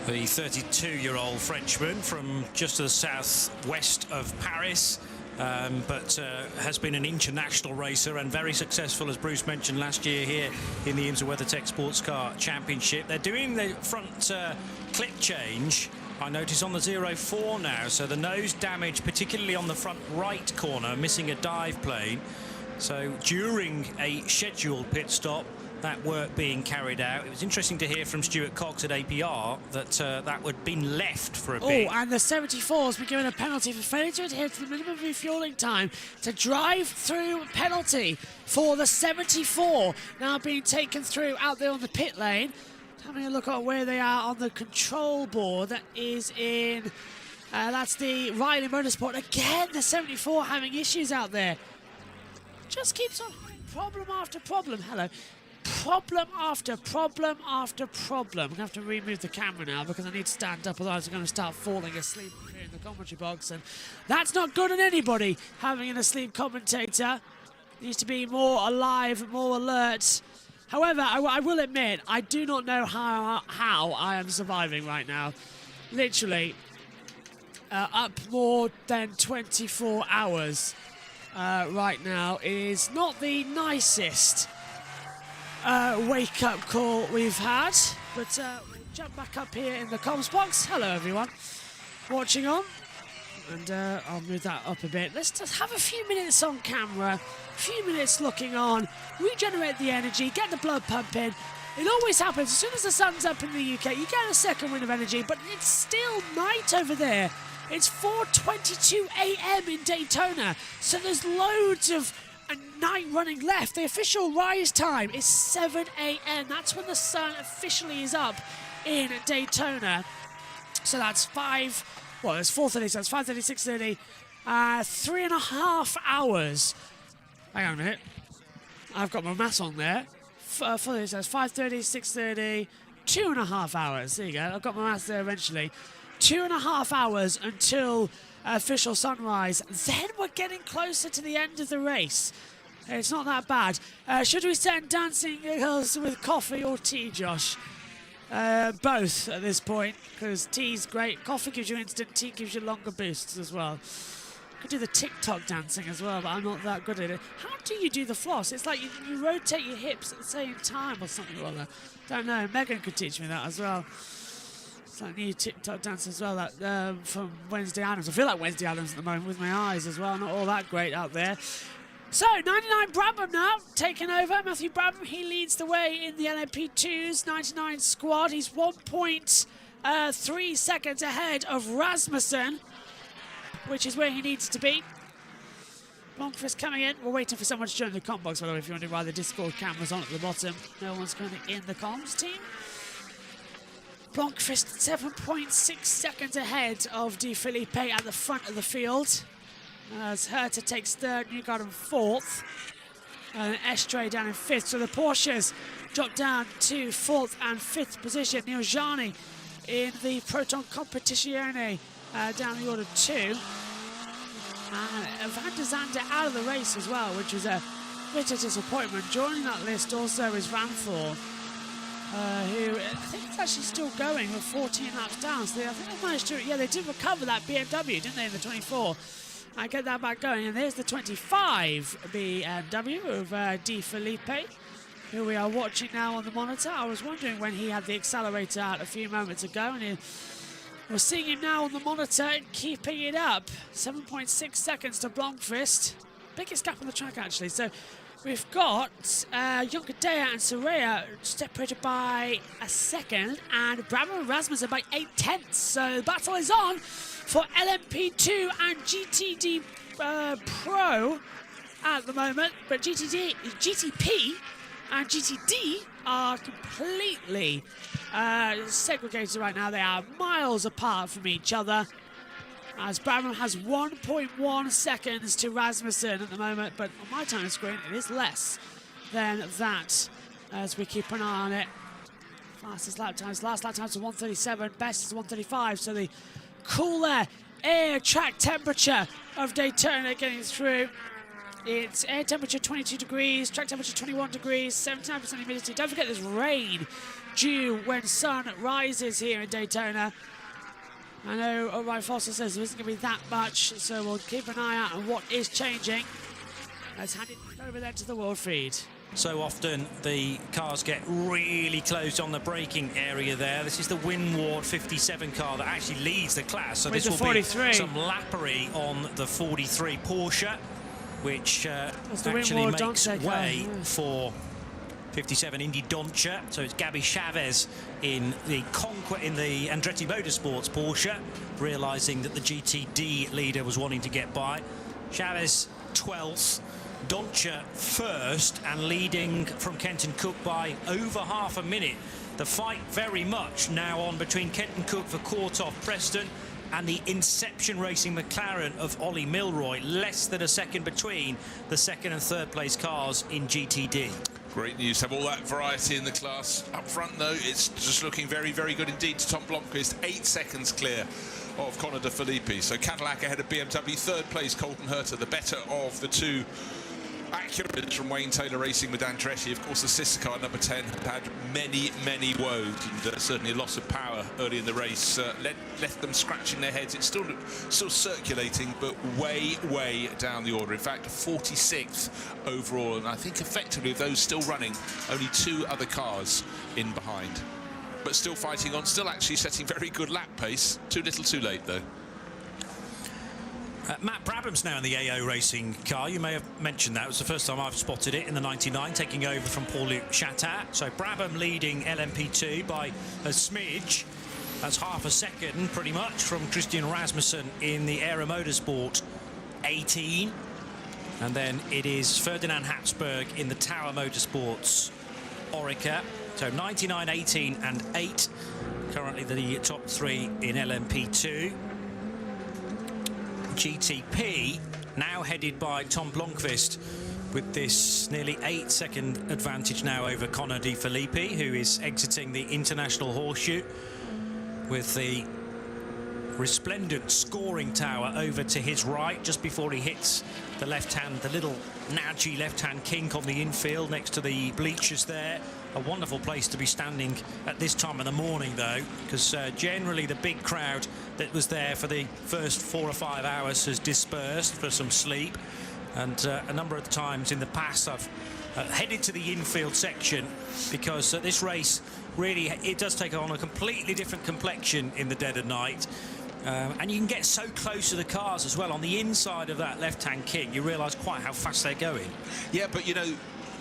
The 32-year-old Frenchman from just to the southwest of Paris, but has been an international racer and very successful, as Bruce mentioned, last year here in the IMSA WeatherTech Sports Car Championship. They're doing the front clip change, I notice, on the 04 now, so the nose damage, particularly on the front right corner, missing a dive plane. So during a scheduled pit stop, that work being carried out. It was interesting to hear from Stuart Cox at APR that that would have been left for a bit. Oh, and the 74's been given a penalty for failing to adhere to the minimum refueling time to drive through penalty for the 74. Now being taken through out there on the pit lane. Having a look at where they are on the control board. That is in, that's the Riley Motorsport. Again, the 74 having issues out there. Just keeps on problem after problem. Hello. Problem after problem after problem. I'm going to have to remove the camera now because I need to stand up, otherwise I'm going to start falling asleep here in the commentary box, and that's not good on anybody, having an asleep commentator. Needs to be more alive, more alert. However, I will admit, I do not know how I am surviving right now. Literally, up more than 24 hours right now is not the nicest wake-up call we've had, but we'll jump back up here in the comms box. Hello everyone watching on, and I'll move that up a bit. Let's just have a few minutes on camera, a few minutes looking on, regenerate the energy, get the blood pumping. It always happens as soon as the sun's up in the UK, you get a second wind of energy, but it's still night over there It's 4:22 a.m. in Daytona, so there's loads of night running left. The official rise time is 7 a.m. That's when the sun officially is up in Daytona. So that's 4:30, so it's 5:30, 6:30, 3.5 hours. Hang on a minute. I've got my maths on there. So that's 5:30, 6:30, 2.5 hours. There you go. I've got my maths there eventually. 2.5 hours until official sunrise. Then we're getting closer to the end of the race. It's not that bad. Should we send dancing girls with coffee or tea, Josh? Both at this point, because tea's great. Coffee gives you instant, tea gives you longer boosts as well. Could do the TikTok dancing as well, but I'm not that good at it. How do you do the floss? It's like you rotate your hips at the same time or something or other. Don't know. Megan could teach me that as well. It's like new TikTok dance as well, that from Wednesday Addams. I feel like Wednesday Addams at the moment with my eyes as well. Not all that great out there. So, 99 Brabham now, taking over. Matthew Brabham, he leads the way in the LMP2's 99 squad. He's 1.3 seconds ahead of Rasmussen, which is where he needs to be. Blomqvist coming in. We're waiting for someone to join the comp box, by the way, if you're wondering why the Discord camera's on at the bottom. No one's currently in the comms team. Blomqvist 7.6 seconds ahead of De Felipe at the front of the field. As Herta takes third, Newgarden fourth, and Estray down in fifth. So the Porsches drop down to fourth and fifth position. Neil Jani in the Proton Competizione down the order 2. And Van der Zande out of the race as well, which was a bit of disappointment. Joining that list also is Van Thor, who I think is actually still going with 14 laps down. So I think they managed to, they did recover that BMW, didn't they, in the 24? I get that back going, and there's the 25 BMW of De Felipe, who we are watching now on the monitor. I was wondering when he had the accelerator out a few moments ago, and we're seeing him now on the monitor and keeping it up. 7.6 seconds to Blomqvist. Biggest gap on the track, actually. So we've got Juncadea and Soraya separated by a second, and Brabham and Rasmussen by 8/10. So the battle is on for LMP2 and GTD Pro at the moment, but GTP and GTD are completely segregated right now. They are miles apart from each other, as Brabham has 1.1 seconds to Rasmussen at the moment, but on my time screen it is less than that as we keep an eye on it. Fastest lap times, last lap times are 1:37, best is 1:35, so the cooler air track temperature of Daytona getting through. It's air temperature 22 degrees, track temperature 21 degrees, 79% humidity. Don't forget there's rain due when sun rises here in Daytona. I know O'Reilly Foster says there isn't going to be that much, so we'll keep an eye out on what is changing. Let's hand it over there to the world feed. So often the cars get really close on the braking area there. This is the Winward 57 car that actually leads the class. So with this will 43. be some lappery on the 43 Porsche, which actually Winward makes Donche way car, for 57 Indy Doncha. So it's Gabby Chavez in the Andretti Motorsports Porsche, realising that the GTD leader was wanting to get by. Chavez 12th. Doncha first and leading from Kenton Cook by over half a minute. The fight very much now on between Kenton Cook for Korthoff Preston and the Inception Racing McLaren of Ollie Milroy. Less than a second between the second and third place cars in GTD. Great news to have all that variety in the class. Up front, though, it's just looking very, very good indeed to Tom Blomqvist. 8 seconds clear of Conor De Felipe. So Cadillac ahead of BMW. Third place, Colton Herta, the better of the two Acura from Wayne Taylor Racing with Andretti. Of course, the sister car, number 10, had many, many woes, and certainly a loss of power early in the race. Left them scratching their heads. It's still circulating, but way, way down the order. In fact, 46th overall, and I think effectively of those still running, only 2 other cars in behind. But still fighting on, still actually setting very good lap pace. Too little too late, though. Matt Brabham's now in the AO Racing car. You may have mentioned that. It was the first time I've spotted it in the 99, taking over from Paul-Luc Chatat. So Brabham leading LMP2 by a smidge. That's half a second, pretty much, from Christian Rasmussen in the Acura Motorsport 18. And then it is Ferdinand Habsburg in the Tower Motorsports Oreca. So 99, 18 and 8. Currently the top three in LMP2. GTP now headed by Tom Blomqvist with this nearly 8-second advantage now over Connor De Filippi, who is exiting the International Horseshoe with the resplendent scoring tower over to his right just before he hits the left hand, the little nudgy left-hand kink on the infield next to the bleachers there. A wonderful place to be standing at this time of the morning, though, because generally the big crowd that was there for the first 4 or 5 hours has dispersed for some sleep. And a number of times in the past I've headed to the infield section because this race really, it does take on a completely different complexion in the dead of night. And you can get so close to the cars as well. On the inside of that left-hand kick, you realise quite how fast they're going. Yeah, but you know,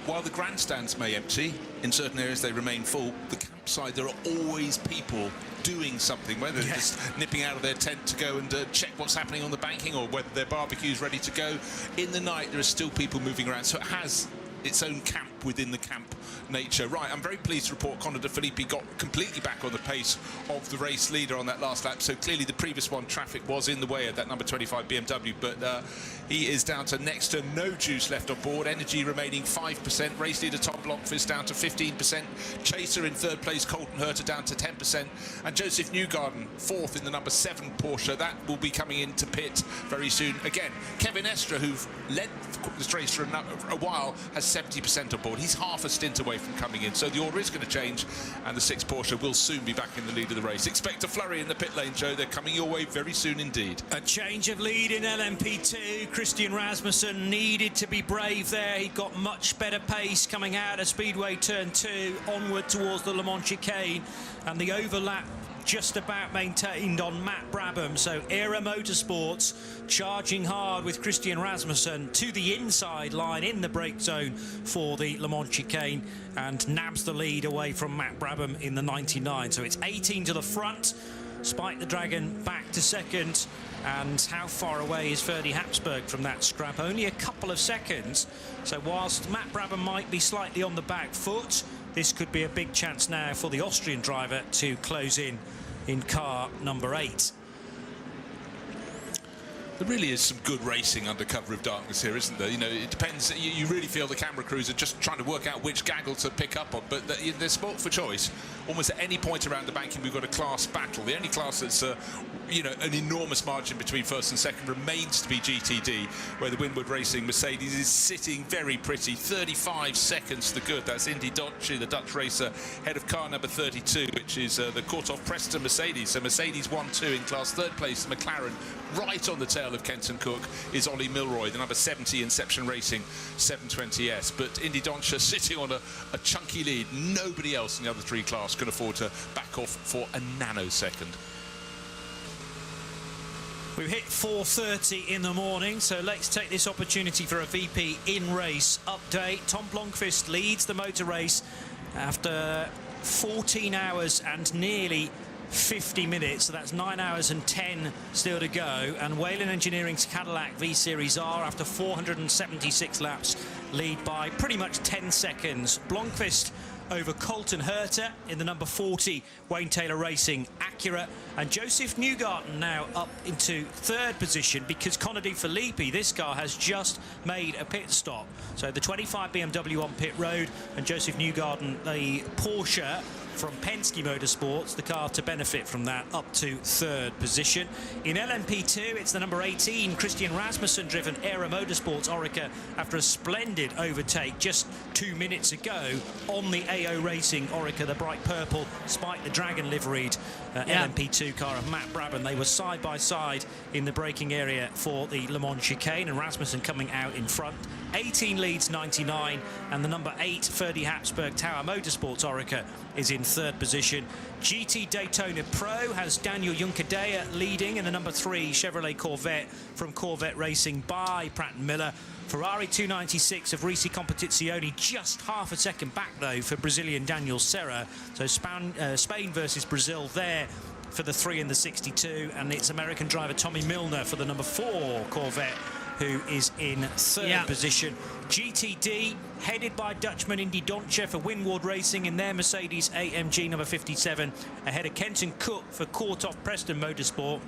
while the grandstands may empty, in certain areas they remain full. The campsite, there are always people doing something, whether they're just nipping out of their tent to go and check what's happening on the banking, or whether their barbecue's ready to go. In the night, there are still people moving around, so it has its own camp within the camp nature. Right, I'm very pleased to report Connor De Filippi got completely back on the pace of the race leader on that last lap. So clearly the previous one, traffic was in the way of that number 25 BMW, but he is down to next to no juice left on board. Energy remaining 5%. Race leader Tom Blomqvist down to 15%. Chaser in third place, Colton Herter down to 10%. And Joseph Newgarden fourth in the number 7 Porsche. That will be coming into pit very soon. Again, Kevin Estre, who've led this race for a while, has 70% on board. He's half a stint away from coming in, so the order is going to change, and the 6 Porsche will soon be back in the lead of the race. Expect a flurry in the pit lane, Joe. They're coming your way very soon indeed. A change of lead in LMP2. Christian Rasmussen needed to be brave there. He got much better pace coming out of Speedway Turn 2 onward towards the Le Mans chicane, and the overlap just about maintained on Matt Brabham. So Acura Motorsports charging hard with Christian Rasmussen to the inside line in the brake zone for the Le Mans chicane, and nabs the lead away from Matt Brabham in the 99. So it's 18 to the front. Spike the Dragon back to second. And how far away is Ferdy Habsburg from that scrap? Only a couple of seconds. So whilst Matt Brabham might be slightly on the back foot, this could be a big chance now for the Austrian driver to close in car number 8. There really is some good racing under cover of darkness here, isn't there? You know, it depends. You really feel the camera crews are just trying to work out which gaggle to pick up on. But they're sport for choice. Almost at any point around the banking, we've got a class battle. The only class that's, you know, an enormous margin between first and second remains to be GTD, where the Winwood Racing Mercedes is sitting very pretty. 35 seconds to the good. That's Indy Dolce, the Dutch racer, head of car number 32, which is the Courthoff Preston Mercedes. So Mercedes 1-2 in class. Third place, McLaren. Right on the tail of Kenton Cook is Ollie Milroy, the number 70 Inception Racing 720S. But Indy Dolce sitting on a chunky lead. Nobody else in the other 3 class can afford to back off for a nanosecond. We've hit 4:30 in the morning, so let's take this opportunity for a VP in-race update. Tom Blomqvist leads the motor race after 14 hours and nearly 50 minutes, so that's 9 hours and 10 still to go. And Whalen Engineering's Cadillac V-Series R, after 476 laps, lead by pretty much 10 seconds. Blomqvist over Colton Herter in the number 40 Wayne Taylor Racing Acura, and Joseph Newgarden now up into 3rd position because Connor De Filippi, this car, has just made a pit stop. So the 25 BMW on pit road, and Joseph Newgarden, the Porsche from Penske Motorsports, the car to benefit from that, up to 3rd position. In LMP2, it's the number 18 Christian Rasmussen driven Acura Motorsports Oreca after a splendid overtake just 2 minutes ago on the AO Racing Oreca, the bright purple Spike the Dragon liveried LMP2 car of Matt Brabham. They were side by side in the braking area for the Le Mans chicane, and Rasmussen coming out in front. 18 leads 99, and the number 8 Ferdy Habsburg Tower Motorsports Oreca is in 3rd position. GT Daytona Pro has Daniel Juncadella leading in the number 3 Chevrolet Corvette from Corvette Racing by Pratt & Miller. Ferrari 296 of Risi Competizione just half a second back, though, for Brazilian Daniel Serra. So Spain versus Brazil there for the 3 in the 62, and it's American driver Tommy Milner for the number 4 Corvette, who is in 3rd position. GTD, headed by Dutchman Indy Dontje for Winward Racing in their Mercedes AMG number 57, ahead of Kenton Cook for Courtoff Preston Motorsport.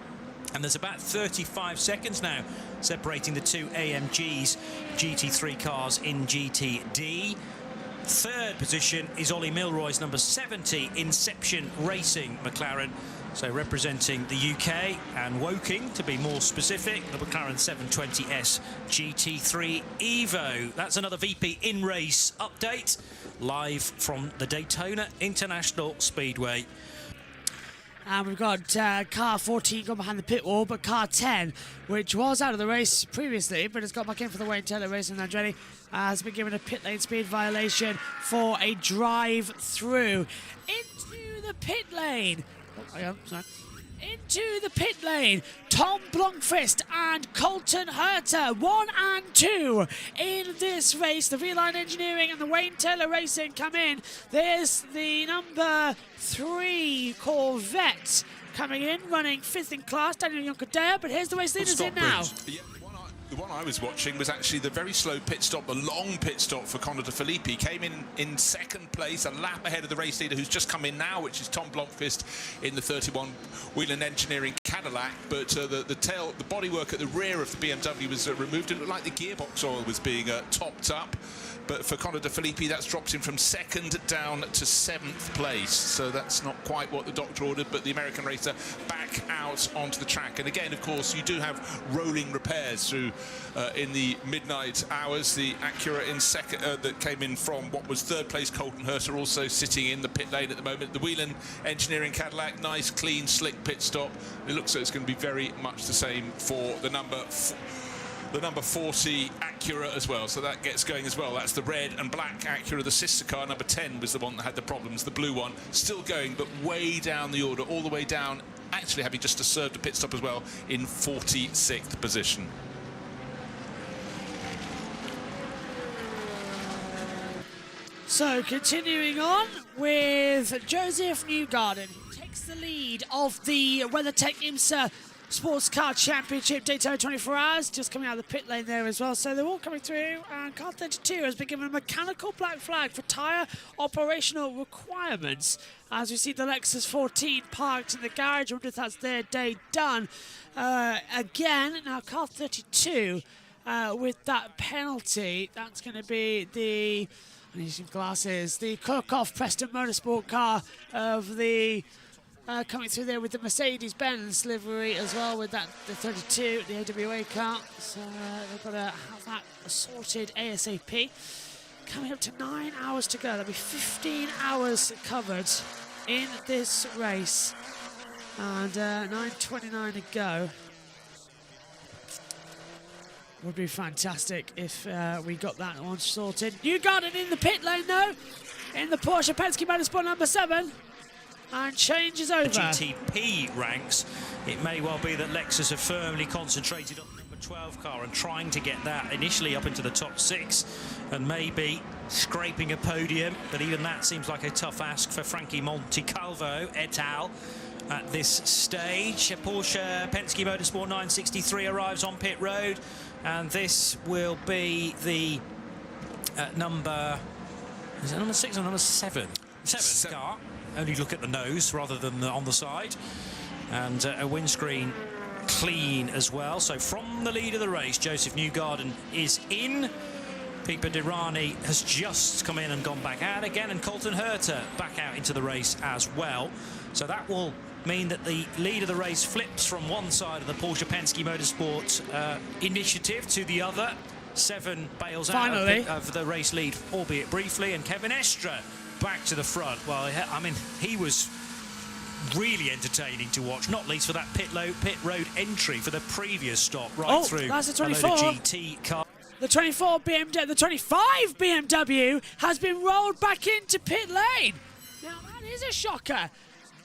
And there's about 35 seconds now separating the 2 AMGs GT3 cars in GTD. 3rd position is Ollie Milroy's number 70 Inception Racing McLaren, so representing the UK and Woking, to be more specific, the McLaren 720S GT3 Evo. That's another VP in-race update, live from the Daytona International Speedway. And we've got car 14 gone behind the pit wall, but car 10, which was out of the race previously, but has got back in for the Wayne Taylor Racing Andretti, has been given a pit lane speed violation for a drive-through into the pit lane. Oh, I am, sorry. Into the pit lane, Tom Blomqvist and Colton Herter, 1 and 2 in this race. The V-Line Engineering and the Wayne Taylor Racing come in. There's the number 3 Corvette coming in, running 5th in class, Daniel Yonkadea, but here's the race leaders in now. The one I was watching was actually the very slow pit stop, the long pit stop for Conor De Filippi. Came in 2nd place, a lap ahead of the race leader who's just come in now, which is Tom Blomqvist in the 31 Whelen Engineering Cadillac. But the bodywork at the rear of the BMW was removed. It looked like the gearbox oil was being topped up. But for Conor De Filippi, that's dropped him from 2nd down to 7th place. So that's not quite what the doctor ordered, but the American racer back out onto the track. And again, of course, you do have rolling repairs through in the midnight hours. The Acura in 2nd that came in from what was 3rd place, Colton Herter, also sitting in the pit lane at the moment. The Whelen Engineering Cadillac, nice, clean, slick pit stop. It looks like it's going to be very much the same for the number 40 Acura as well, so that gets going as well. That's the red and black Acura. The sister car, number 10, was the one that had the problems. The blue one still going, but way down the order, all the way down, actually having just served a pit stop as well in 46th position. So continuing on with Joseph Newgarden, who takes the lead of the WeatherTech IMSA Sports Car Championship Daytona 24 Hours, just coming out of the pit lane there as well. So they're all coming through, and car 32 has been given a mechanical black flag for tyre operational requirements. As we see the Lexus 14 parked in the garage, I wonder if that's their day done. Again, now car 32 with that penalty, that's going to be the, I need some glasses, the Courtoff Preston Motorsport car of the coming through there with the Mercedes-Benz livery as well, with that the 32, the AWA car. So they've got to have that sorted ASAP. Coming up to 9 hours to go. There'll be 15 hours covered in this race, and 9:29 to go. Would be fantastic if we got that one sorted. Newgarden in the pit lane though, in the Porsche Penske Motorsport number 7. And change is over. The GTP ranks, it may well be that Lexus have firmly concentrated on the number 12 car and trying to get that initially up into the top 6 and maybe scraping a podium, but even that seems like a tough ask for Frankie Montecalvo et al. At this stage. Porsche Penske Motorsport 963 arrives on pit road, and this will be the number, is it number 6 or number 7? 7th car. Only look at the nose rather than on the side, and a windscreen clean as well. So from the lead of the race, Joseph Newgarden is in. Pipa Dirani has just come in and gone back out again, and Colton Herter back out into the race as well. So that will mean that the lead of the race flips from one side of the Porsche Penske Motorsport initiative to the other. 7 bails out of the race lead, albeit briefly, and Kevin Estre back to the front. Well, I mean, he was really entertaining to watch, not least for that pit road entry for the previous stop right through that's the 24. GT car. The 24 BMW, the 25 BMW has been rolled back into pit lane. Now that is a shocker.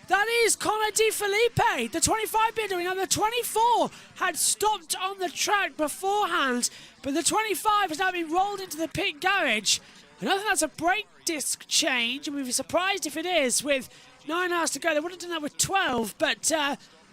That is Conor De Filippi, the 25 BMW. Now the 24 had stopped on the track beforehand, but the 25 has now been rolled into the pit garage. And I think that's a brake disc change, and we'd be surprised if it is with 9 hours to go. They would have done that with 12, but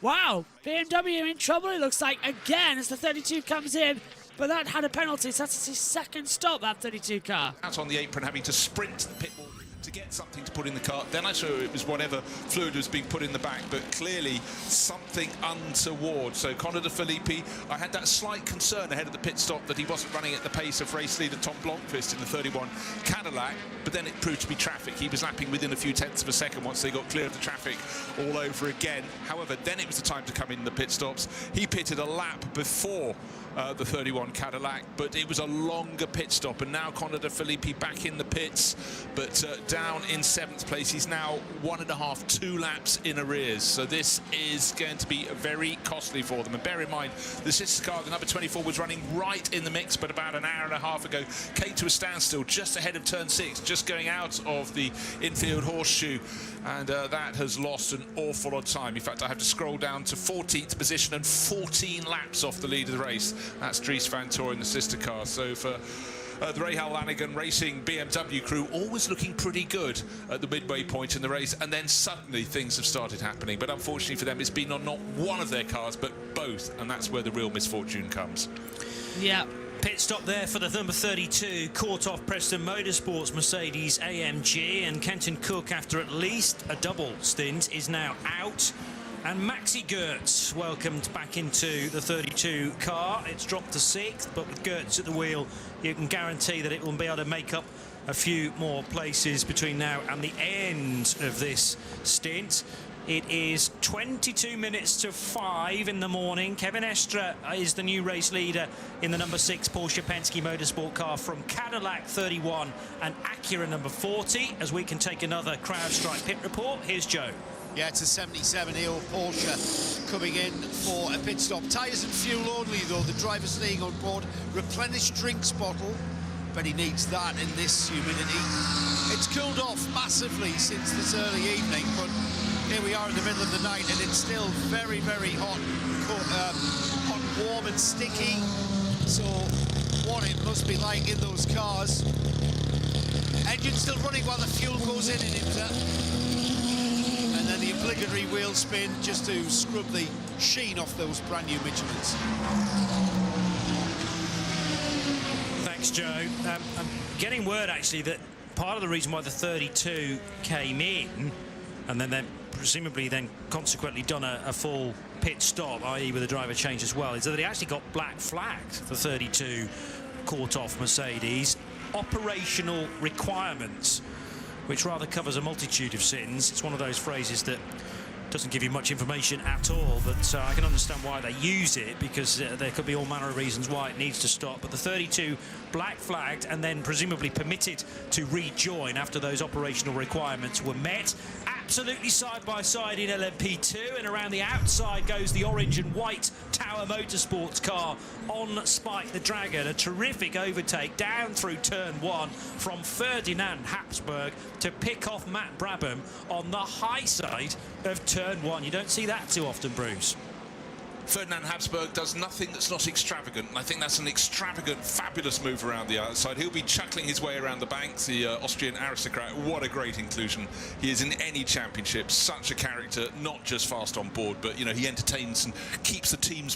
wow, BMW in trouble, it looks like, again, as the 32 comes in. But that had a penalty, so that's his second stop, that 32 car. Out on the apron, having to sprint to the pit wall to get something to put in the car. Then I saw it was whatever fluid was being put in the back, but clearly something untoward. So Conor de Filippi, I had that slight concern ahead of the pit stop that he wasn't running at the pace of race leader Tom Blomqvist in the 31 Cadillac, but then it proved to be traffic. He was lapping within a few tenths of a second once they got clear of the traffic all over again. However, then it was the time to come in the pit stops. He pitted a lap before the 31 Cadillac, but it was a longer pit stop, and now Conor de Filippi back in the pits, but down in 7th place. He's now 1.5, 2 laps in arrears, so this is going to be very costly for them. And bear in mind, the sister car, the number 24, was running right in the mix, but about an hour and a half ago came to a standstill just ahead of turn 6, just going out of the infield horseshoe, and that has lost an awful lot of time. In fact, I have to scroll down to 14th position and 14 laps off the lead of the race. That's Dries Van Tor in the sister car. So for the Rahal Lanigan Racing BMW crew, always looking pretty good at the midway point in the race, and then suddenly things have started happening. But unfortunately for them, it's been on not one of their cars, but both, and that's where the real misfortune comes. Yeah. Pit stop there for the number 32, caught off Preston Motorsports Mercedes AMG, and Kenton Cook, after at least a double stint, is now out. And Maxi Goertz welcomed back into the 32 car. It's dropped to 6th, but with Goertz at the wheel, you can guarantee that it will be able to make up a few more places between now and the end of this stint. It is 22 minutes to 5 in the morning. Kevin Estre is the new race leader in the number 6 Porsche Penske Motorsport car from Cadillac 31 and Acura number 40. As we can take another CrowdStrike pit report, here's Joe. Yeah, it's a 77-year-old Porsche coming in for a pit stop. Tyres and fuel only, though. The driver's staying on board. Replenished drinks bottle, but he needs that in this humidity. It's cooled off massively since this early evening, but here we are in the middle of the night, and it's still very, very hot, hot, warm and sticky. So what it must be like in those cars. Engine still running while the fuel goes in IMSA. And then the obligatory wheel spin just to scrub the sheen off those brand new Michelins. Thanks, Joe. I'm getting word, actually, that part of the reason why the 32 came in, and then presumably then consequently done a full pit stop, i.e. with a driver change as well, is that they actually got black flagged for 32 caught off Mercedes. Operational requirements, which rather covers a multitude of sins. It's one of those phrases that doesn't give you much information at all, but I can understand why they use it, because there could be all manner of reasons why it needs to stop. But the 32 black flagged and then presumably permitted to rejoin after those operational requirements were met. Absolutely side by side in LMP2, and around the outside goes the orange and white Tower Motorsports car on Spike the Dragon. A terrific overtake down through turn 1 from Ferdinand Habsburg to pick off Matt Brabham on the high side of turn 1. You don't see that too often, Bruce. Ferdinand Habsburg does nothing that's not extravagant, and I think that's an extravagant, fabulous move around the outside. He'll be chuckling his way around the banks, the Austrian aristocrat. What a great inclusion he is in any championship. Such a character, not just fast on board, but, you know, he entertains and keeps the team's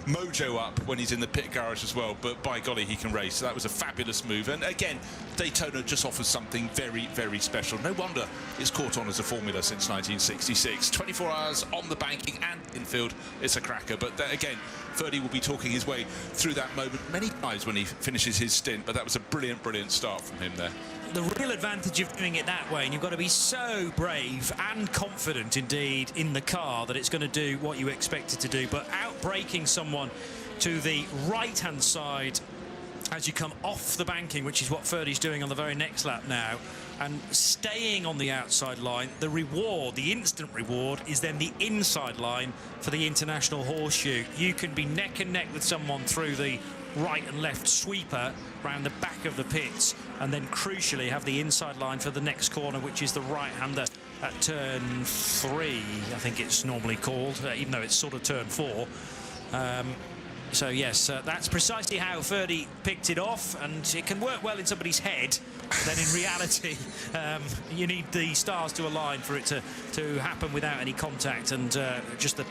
mojo up when he's in the pit garage as well. But by golly, he can race. So that was a fabulous move. And again, Daytona just offers something very, very special. No wonder it's caught on as a formula since 1966. 24 hours on the banking and infield. It's a cracker. But again, Ferdy will be talking his way through that moment many times when he finishes his stint. But that was a brilliant, brilliant start from him there. The real advantage of doing it that way, and you've got to be so brave and confident indeed in the car that it's going to do what you expect it to do. But outbraking someone to the right-hand side as you come off the banking, which is what Ferdy's doing on the very next lap now, and staying on the outside line, the reward, the instant reward, is then the inside line for the International Horseshoe. You can be neck and neck with someone through the right and left sweeper round the back of the pits, and then crucially have the inside line for the next corner, which is the right-hander at turn 3, I think it's normally called, even though it's sort of turn 4. So yes, that's precisely how Ferdy picked it off, and it can work well in somebody's head, then in reality, you need the stars to align for it to happen without any contact, and just the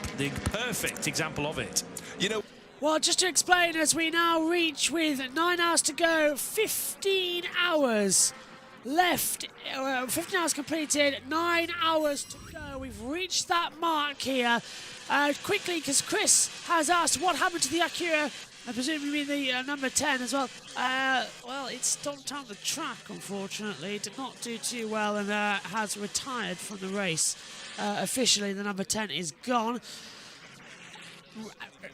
perfect example of it. You know. Well, just to explain, as we now reach with 9 hours to go, 15 hours left, 15 hours completed, 9 hours to go. We've reached that mark here. Quickly, because Chris has asked what happened to the Acura. I presume you mean the number 10 as well. Well, it stopped on the track, unfortunately. Did not do too well and has retired from the race. Officially, the number 10 is gone.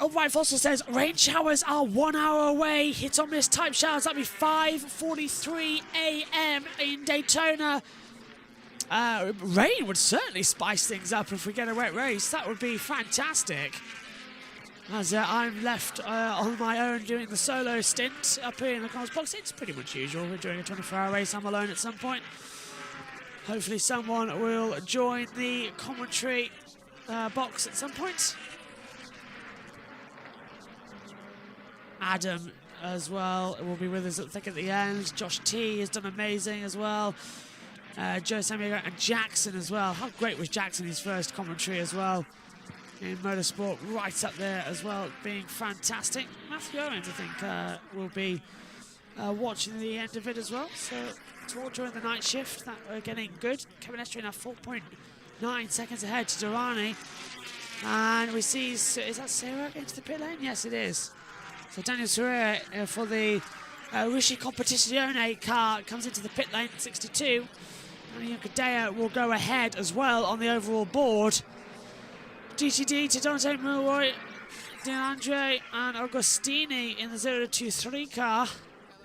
Alright, Fossil says rain showers are 1 hour away. Hit or miss type showers. That'll be 5:43 a.m. in Daytona. Rain would certainly spice things up if we get a wet race. That would be fantastic. As I'm left on my own doing the solo stint up here in the cars box. It's pretty much usual. We're doing a 24-hour race. I'm alone at some point. Hopefully someone will join the commentary box at some point. Adam as well will be with us at the end. Josh T has done amazing as well. Joe Samigo and Jackson as well. How great was Jackson, his first commentary as well in motorsport, right up there as well, being fantastic. Matthew Owens, I think, will be watching the end of it as well. So it's all during the night shift that we're getting good. Kevin Estre now 4.9 seconds ahead to Durrani. And we see, is that Sarah into the pit lane? Yes, it is. So Daniel Serrea for the Rishi Competizione car comes into the pit lane at 62. And Cadea will go ahead as well on the overall board. GTD to Dante Milroy, DeAndre and Agostini in the 023 car.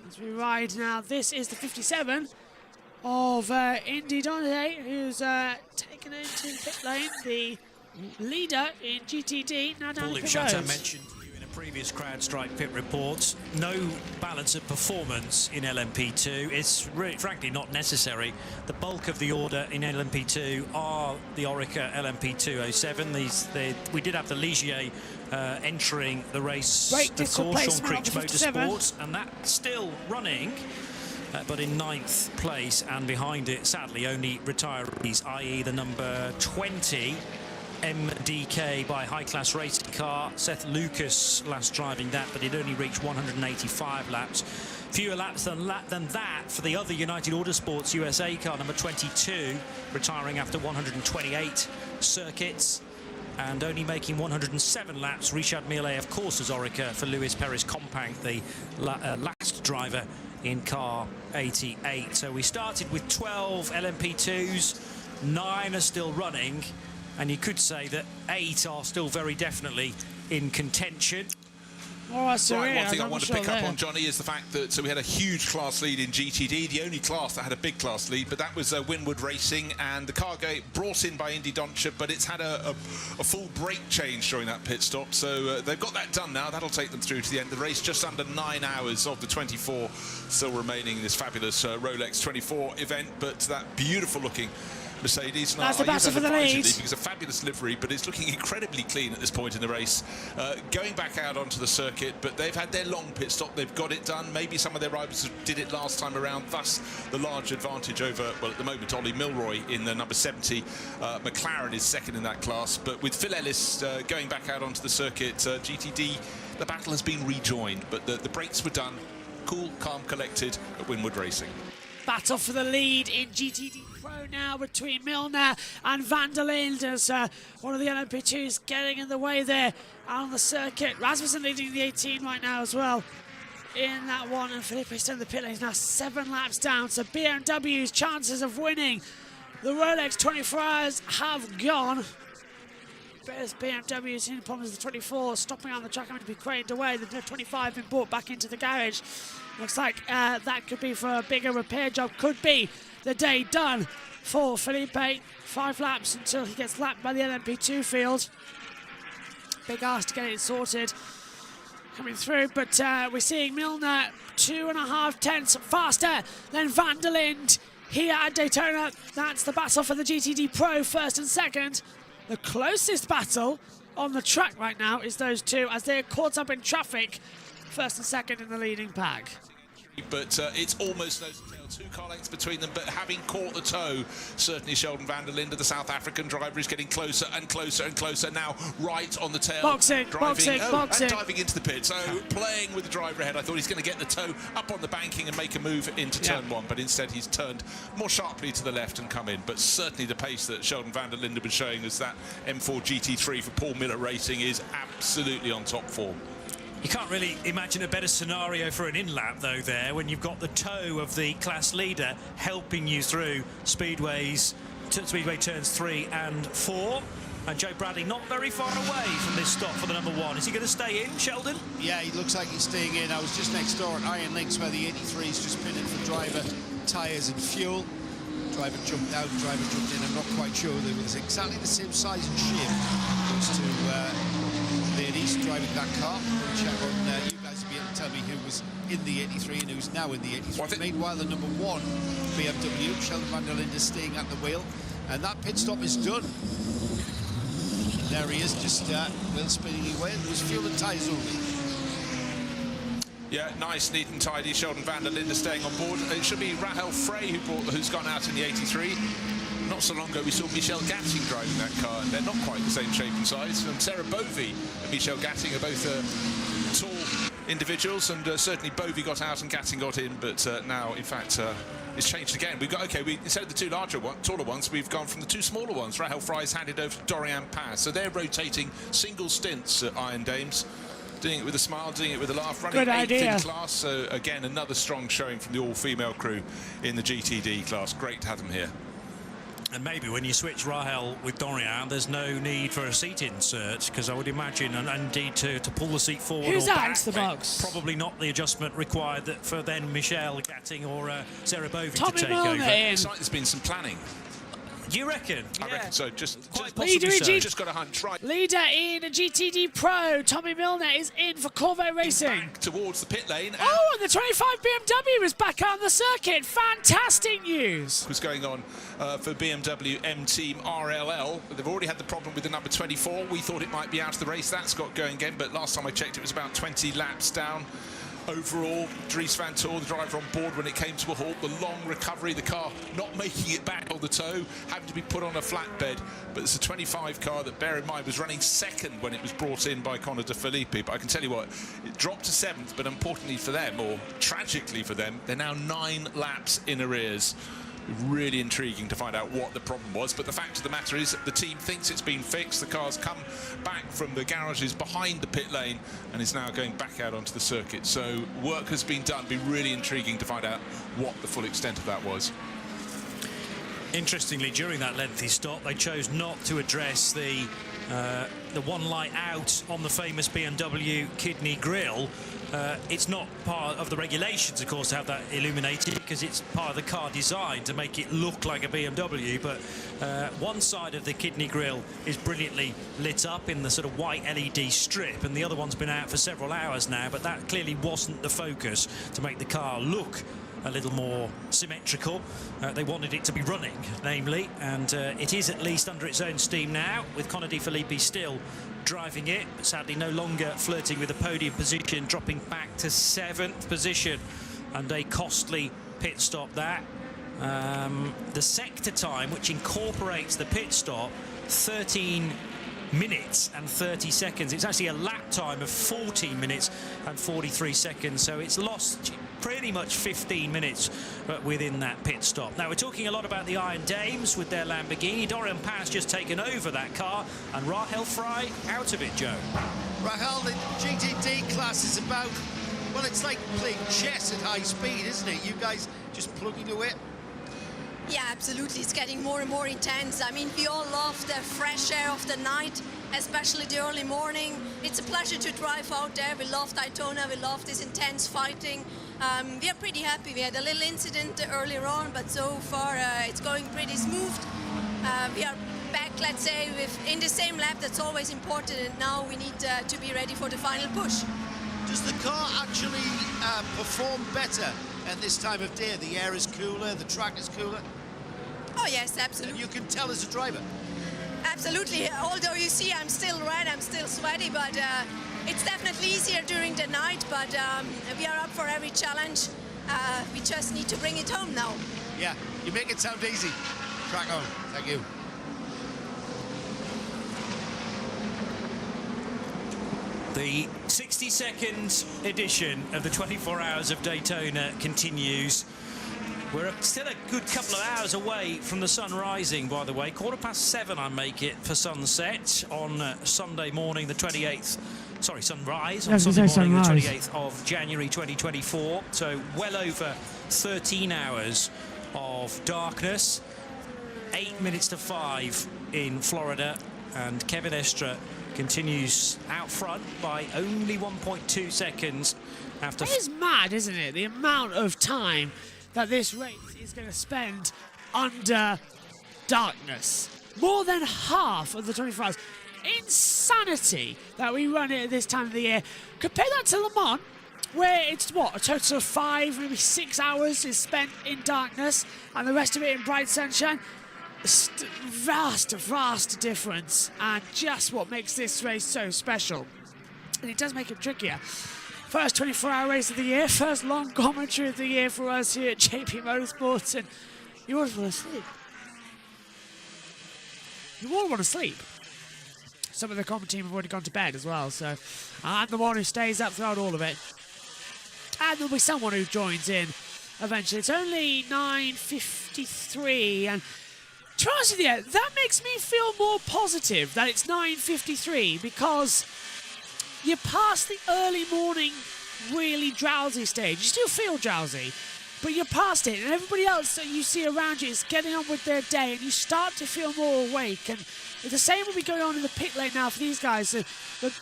As we ride now, this is the 57 of Indy Dante, who's taken into the pit lane, the leader in GTD, now down the pit road. Mentioned previous CrowdStrike pit reports, no balance of performance in LMP2. It's really, frankly, not necessary. The bulk of the order in LMP2 are the Orica LMP207. We did have the Ligier entering the race, of course, Sean Creech Motorsports, and that's still running. But in 9th place, and behind it, sadly, only retirees, i.e. the number 20 MDK by High Class Racing car. Seth Lucas last driving that, but it only reached 185 laps. Fewer laps than that for the other United Autosports USA car, number 22, retiring after 128 circuits. And only making 107 laps, Richard Millet, of course, as Orica for Luis Perez Companc, the last driver in car 88. So we started with 12 LMP2s, 9 are still running. And you could say that 8 are still very definitely in contention. All right, so one thing I want to pick up on, Johnny, is the fact that we had a huge class lead in GTD, the only class that had a big class lead, but that was Winwood Racing, and the car brought in by Indy Doncha, but it's had a full brake change during that pit stop, so they've got that done now. That'll take them through to the end of the race, just under 9 hours of the 24 still remaining in this fabulous Rolex 24 event, but that beautiful looking Mercedes. That's the battle for the lead. Because a fabulous livery, but it's looking incredibly clean at this point in the race. Going back out onto the circuit, but they've had their long pit stop. They've got it done. Maybe some of their rivals did it last time around. Thus, the large advantage over, well, at the moment, Ollie Milroy in the number 70. McLaren is second in that class. But with Phil Ellis going back out onto the circuit, GTD, the battle has been rejoined. But the brakes were done. Cool, calm, collected at Winwood Racing. Battle for the lead in GTD Pro now between Milner and Van der Linde as one of the LMP2s getting in the way there out on the circuit. Rasmussen leading the 18 right now as well in that one, and Felipe still in the pit lane. He's now 7 laps down, so BMW's chances of winning the Rolex 24 hours have gone. Bears BMW seeing problems with the 24 stopping on the track, having to be craned away. The 25 been brought back into the garage. Looks like that could be for a bigger repair job. Could be the day done for Felipe. 5 laps until he gets lapped by the LMP2 field. Big ask to get it sorted coming through, but we're seeing Milner 2.5 tenths faster than Van der Linde here at Daytona. That's the battle for the GTD Pro, first and second. The closest battle on the track right now is those two as they're caught up in traffic, first and second in the leading pack. but it's almost nose to tail, 2 car lengths between them, but having caught the toe, certainly Sheldon van der Linde, the South African driver, is getting closer and closer and closer now, right on the tail. Boxing. And diving into the pit, so playing with the driver ahead. I thought he's going to get the toe up on the banking and make a move into turn 1, but instead he's turned more sharply to the left and come in. But certainly the pace that Sheldon van der Linde was showing us that M4 GT3 for Paul Miller Racing is absolutely on top form. You can't really imagine a better scenario for an in-lap, though, there, when you've got the toe of the class leader helping you through speedway turns 3 and 4. And Joe Bradley not very far away from this stop for the number 1. Is he going to stay in, Sheldon? Yeah, he looks like he's staying in. I was just next door at Iron Links where the 83's just pitted for driver, tyres and fuel. Driver jumped out, driver jumped in. I'm not quite sure. They were exactly the same size and shape. Those two ladies driving that car. Check on you guys to be able to tell me who was in the 83 and who's now in the 83. Meanwhile, the number 1 BMW, Sheldon van der Linde, staying at the wheel, and that pit stop is done. And there he is, just wheel spinning away. There was fuel and tyres only. Yeah, nice, neat and tidy. Sheldon van der Linde staying on board. It should be Rahel Frey who's gone out in the 83. Not so long ago we saw Michel Gatting driving that car, and they're not quite the same shape and size. And Sarah Bovey and Michel Gatting are both tall individuals, and certainly Bovey got out and Gatting got in, but now, in fact, it's changed again. We've got, instead of the 2 taller ones, we've gone from the 2 smaller ones. Rahel Frey's handed over to Dorian Paz. So they're rotating single stints at Iron Dames. Doing it with a smile, doing it with a laugh, running 8th in class. So again, another strong showing from the all-female crew in the GTD class. Great to have them here. And maybe when you switch Rahel with Dorian, there's no need for a seat insert, because I would imagine, and indeed to pull the seat forward Who's or back, the box? Probably not the adjustment required that for then Michelle Gatting or Sarah Bovey Tommy to take Milner over. It's like there's been some planning. You reckon? I reckon so. Just got a hunch, right? Leader in a GTD Pro, Tommy Milner is in for Corvette Racing. Back towards the pit lane. Oh, and the 25 BMW is back on the circuit. Fantastic news. Was going on for BMW M Team RLL. They've already had the problem with the number 24. We thought it might be out of the race. That's got going again, but last time I checked, it was about 20 laps down. Overall, Dries van Tor, the driver on board when it came to a halt, the long recovery, the car not making it back on the toe, having to be put on a flatbed. But it's a 25 car that, bear in mind, was running 2nd when it was brought in by Conor De Filippi. But I can tell you what, it dropped to 7th, but importantly for them, or tragically for them, they're now 9 laps in arrears. Really intriguing to find out what the problem was, but the fact of the matter is the team thinks it's been fixed. The car's come back from the garages behind the pit lane and is now going back out onto the circuit. So work has been done. It'll be really intriguing to find out what the full extent of that was. Interestingly, during that lengthy stop, they chose not to address the one light out on the famous BMW kidney grille. It's not part of the regulations, of course, to have that illuminated, because it's part of the car design to make it look like a BMW. But one side of the kidney grille is brilliantly lit up in the sort of white LED strip, and the other one's been out for several hours now. But that clearly wasn't the focus to make the car look a little more symmetrical. They wanted it to be running, namely, and it is at least under its own steam now, with Conor De Filippi still driving it, but sadly no longer flirting with a podium position, dropping back to 7th position, and a costly pit stop that. The sector time, which incorporates the pit stop, 13 minutes and 30 seconds. It's actually a lap time of 14 minutes and 43 seconds, so it's lost pretty much 15 minutes within that pit stop. Now, we're talking a lot about the Iron Dames with their Lamborghini. Dorian Paz just taken over that car, and Rahel Frey out of it, Joe. Rahel, the GTD class is about, well, it's like playing chess at high speed, isn't it? You guys just plugging away. Yeah, absolutely. It's getting more and more intense. I mean, we all love the fresh air of the night, especially the early morning. It's a pleasure to drive out there. We love Daytona. We love this intense fighting. We are pretty happy. We had a little incident earlier on, but so far it's going pretty smooth. We are back, let's say, in the same lap. That's always important, and now we need to be ready for the final push. Does the car actually perform better at this time of day? The air is cooler, the track is cooler? Oh yes, absolutely. You can tell as a driver? Absolutely. Although you see I'm still red, I'm still sweaty, but it's definitely easier during the night, but we are up for every challenge. We just need to bring it home now. Yeah, you make it sound easy. Crack on. Thank you. The 60-second edition of the 24 Hours of Daytona continues. We're still a good couple of hours away from the sun rising, by the way. 7:15 I make it for sunset on Sunday morning, the 28th. Sorry, sunrise on Sunday morning, the 28th of January 2024. So well over 13 hours of darkness. 8 minutes to 5 in Florida, and Kevin Estre continues out front by only 1.2 seconds after... It is mad, isn't it? The amount of time that this race is going to spend under darkness. More than half of the 24 hours. Insanity that we run it at this time of the year. Compare that to Le Mans, where it's, what, a total of 5, maybe 6 hours is spent in darkness, and the rest of it in bright sunshine. Vast difference, and just what makes this race so special. And it does make it trickier. First 24-hour race of the year, first long commentary of the year for us here at JBMotorsports, and you all want to sleep. You all want to sleep. Some of the comment team have already gone to bed as well, so I'm the one who stays up throughout all of it. And there'll be someone who joins in eventually. It's only 9:53, and to be honest with you, that makes me feel more positive that it's 9:53, because you're past the early morning really drowsy stage. You still feel drowsy, but you're past it, and everybody else that you see around you is getting on with their day, and you start to feel more awake. And the same will be going on in the pit lane now for these guys. The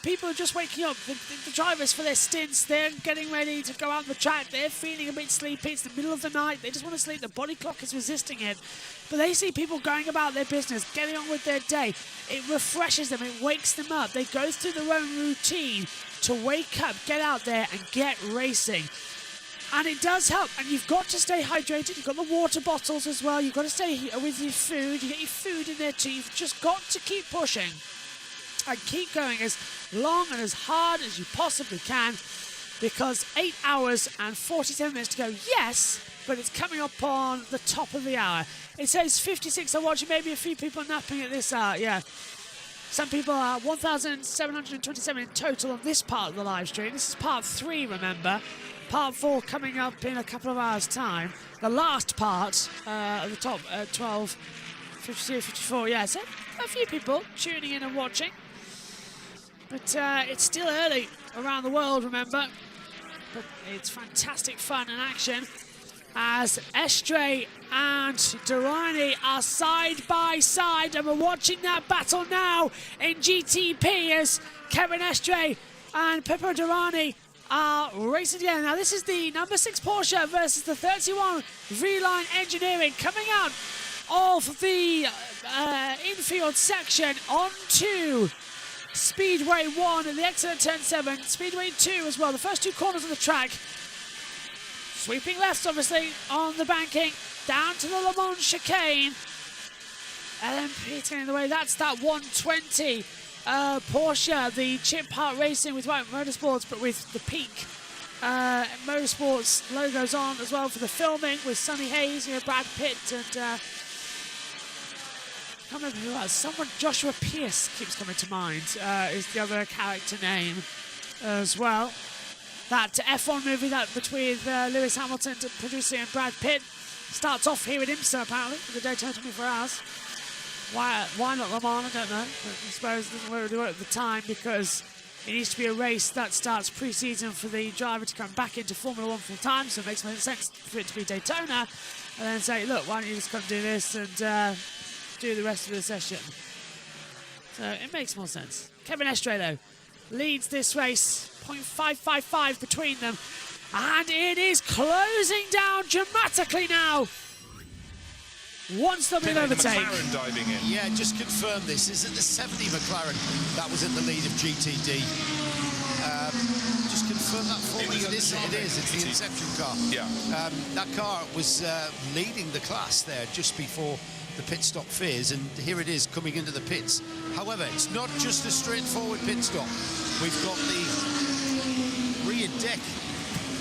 people are just waking up. The drivers for their stints, they're getting ready to go out on the track. They're feeling a bit sleepy. It's the middle of the night. They just want to sleep. The body clock is resisting it. But they see people going about their business, getting on with their day. It refreshes them. It wakes them up. They go through their own routine to wake up, get out there, and get racing. And it does help, and you've got to stay hydrated. You've got the water bottles as well. You've got to stay with your food. You get your food in there too. You've just got to keep pushing and keep going as long and as hard as you possibly can, because 8 hours and 47 minutes to go. Yes, but it's coming up on the top of the hour. It says 56 are watching, maybe a few people napping at this hour, yeah. Some people are 1,727 in total on this part of the live stream. This is part 3, remember. Part 4 coming up in a couple of hours' time. The last part at the top at 12, 52, 54. Yeah, so a few people tuning in and watching. But it's still early around the world, remember. But it's fantastic fun and action as Estre and Durrani are side by side, and we're watching that battle now in GTP as Kevin Estre and Pippo Durrani are racing together. Now this is the number 6 Porsche versus the 31 V-Line Engineering coming out of the infield section onto Speedway 1 and the exit at turn 7, Speedway 2 as well, the first 2 corners of the track. Sweeping left, obviously, on the banking, down to the Le Mans chicane. LMP2 in the way, that's that 120 Porsche, the Chip Hart Racing with White Motorsports, but with the Peak Motorsports logos on as well for the filming, with Sonny Hayes, Brad Pitt, and I can't remember who else. Someone, Joshua Pierce keeps coming to mind, is the other character name as well. That F1 movie that between Lewis Hamilton producing and Brad Pitt starts off here at IMSA apparently for the Daytona 24 Hours. Why not Le Mans? I don't know. But I suppose it doesn't really work at the time because it needs to be a race that starts pre-season for the driver to come back into Formula 1 full time, so it makes no sense for it to be Daytona, and then say, look, why don't you just come do this and do the rest of the session. So it makes more sense. Kevin Estre, though, leads this race, 0.555 between them, and it is closing down dramatically now. One stopping overtake. McLaren diving in. Yeah, just confirm this. Is it the 70 McLaren that was in the lead of GTD? Just confirm that for me. It is. It's the Inception car. Yeah. That car was leading the class there just before the pit stop phase, and here it is coming into the pits. However, it's not just a straightforward pit stop. We've got the rear deck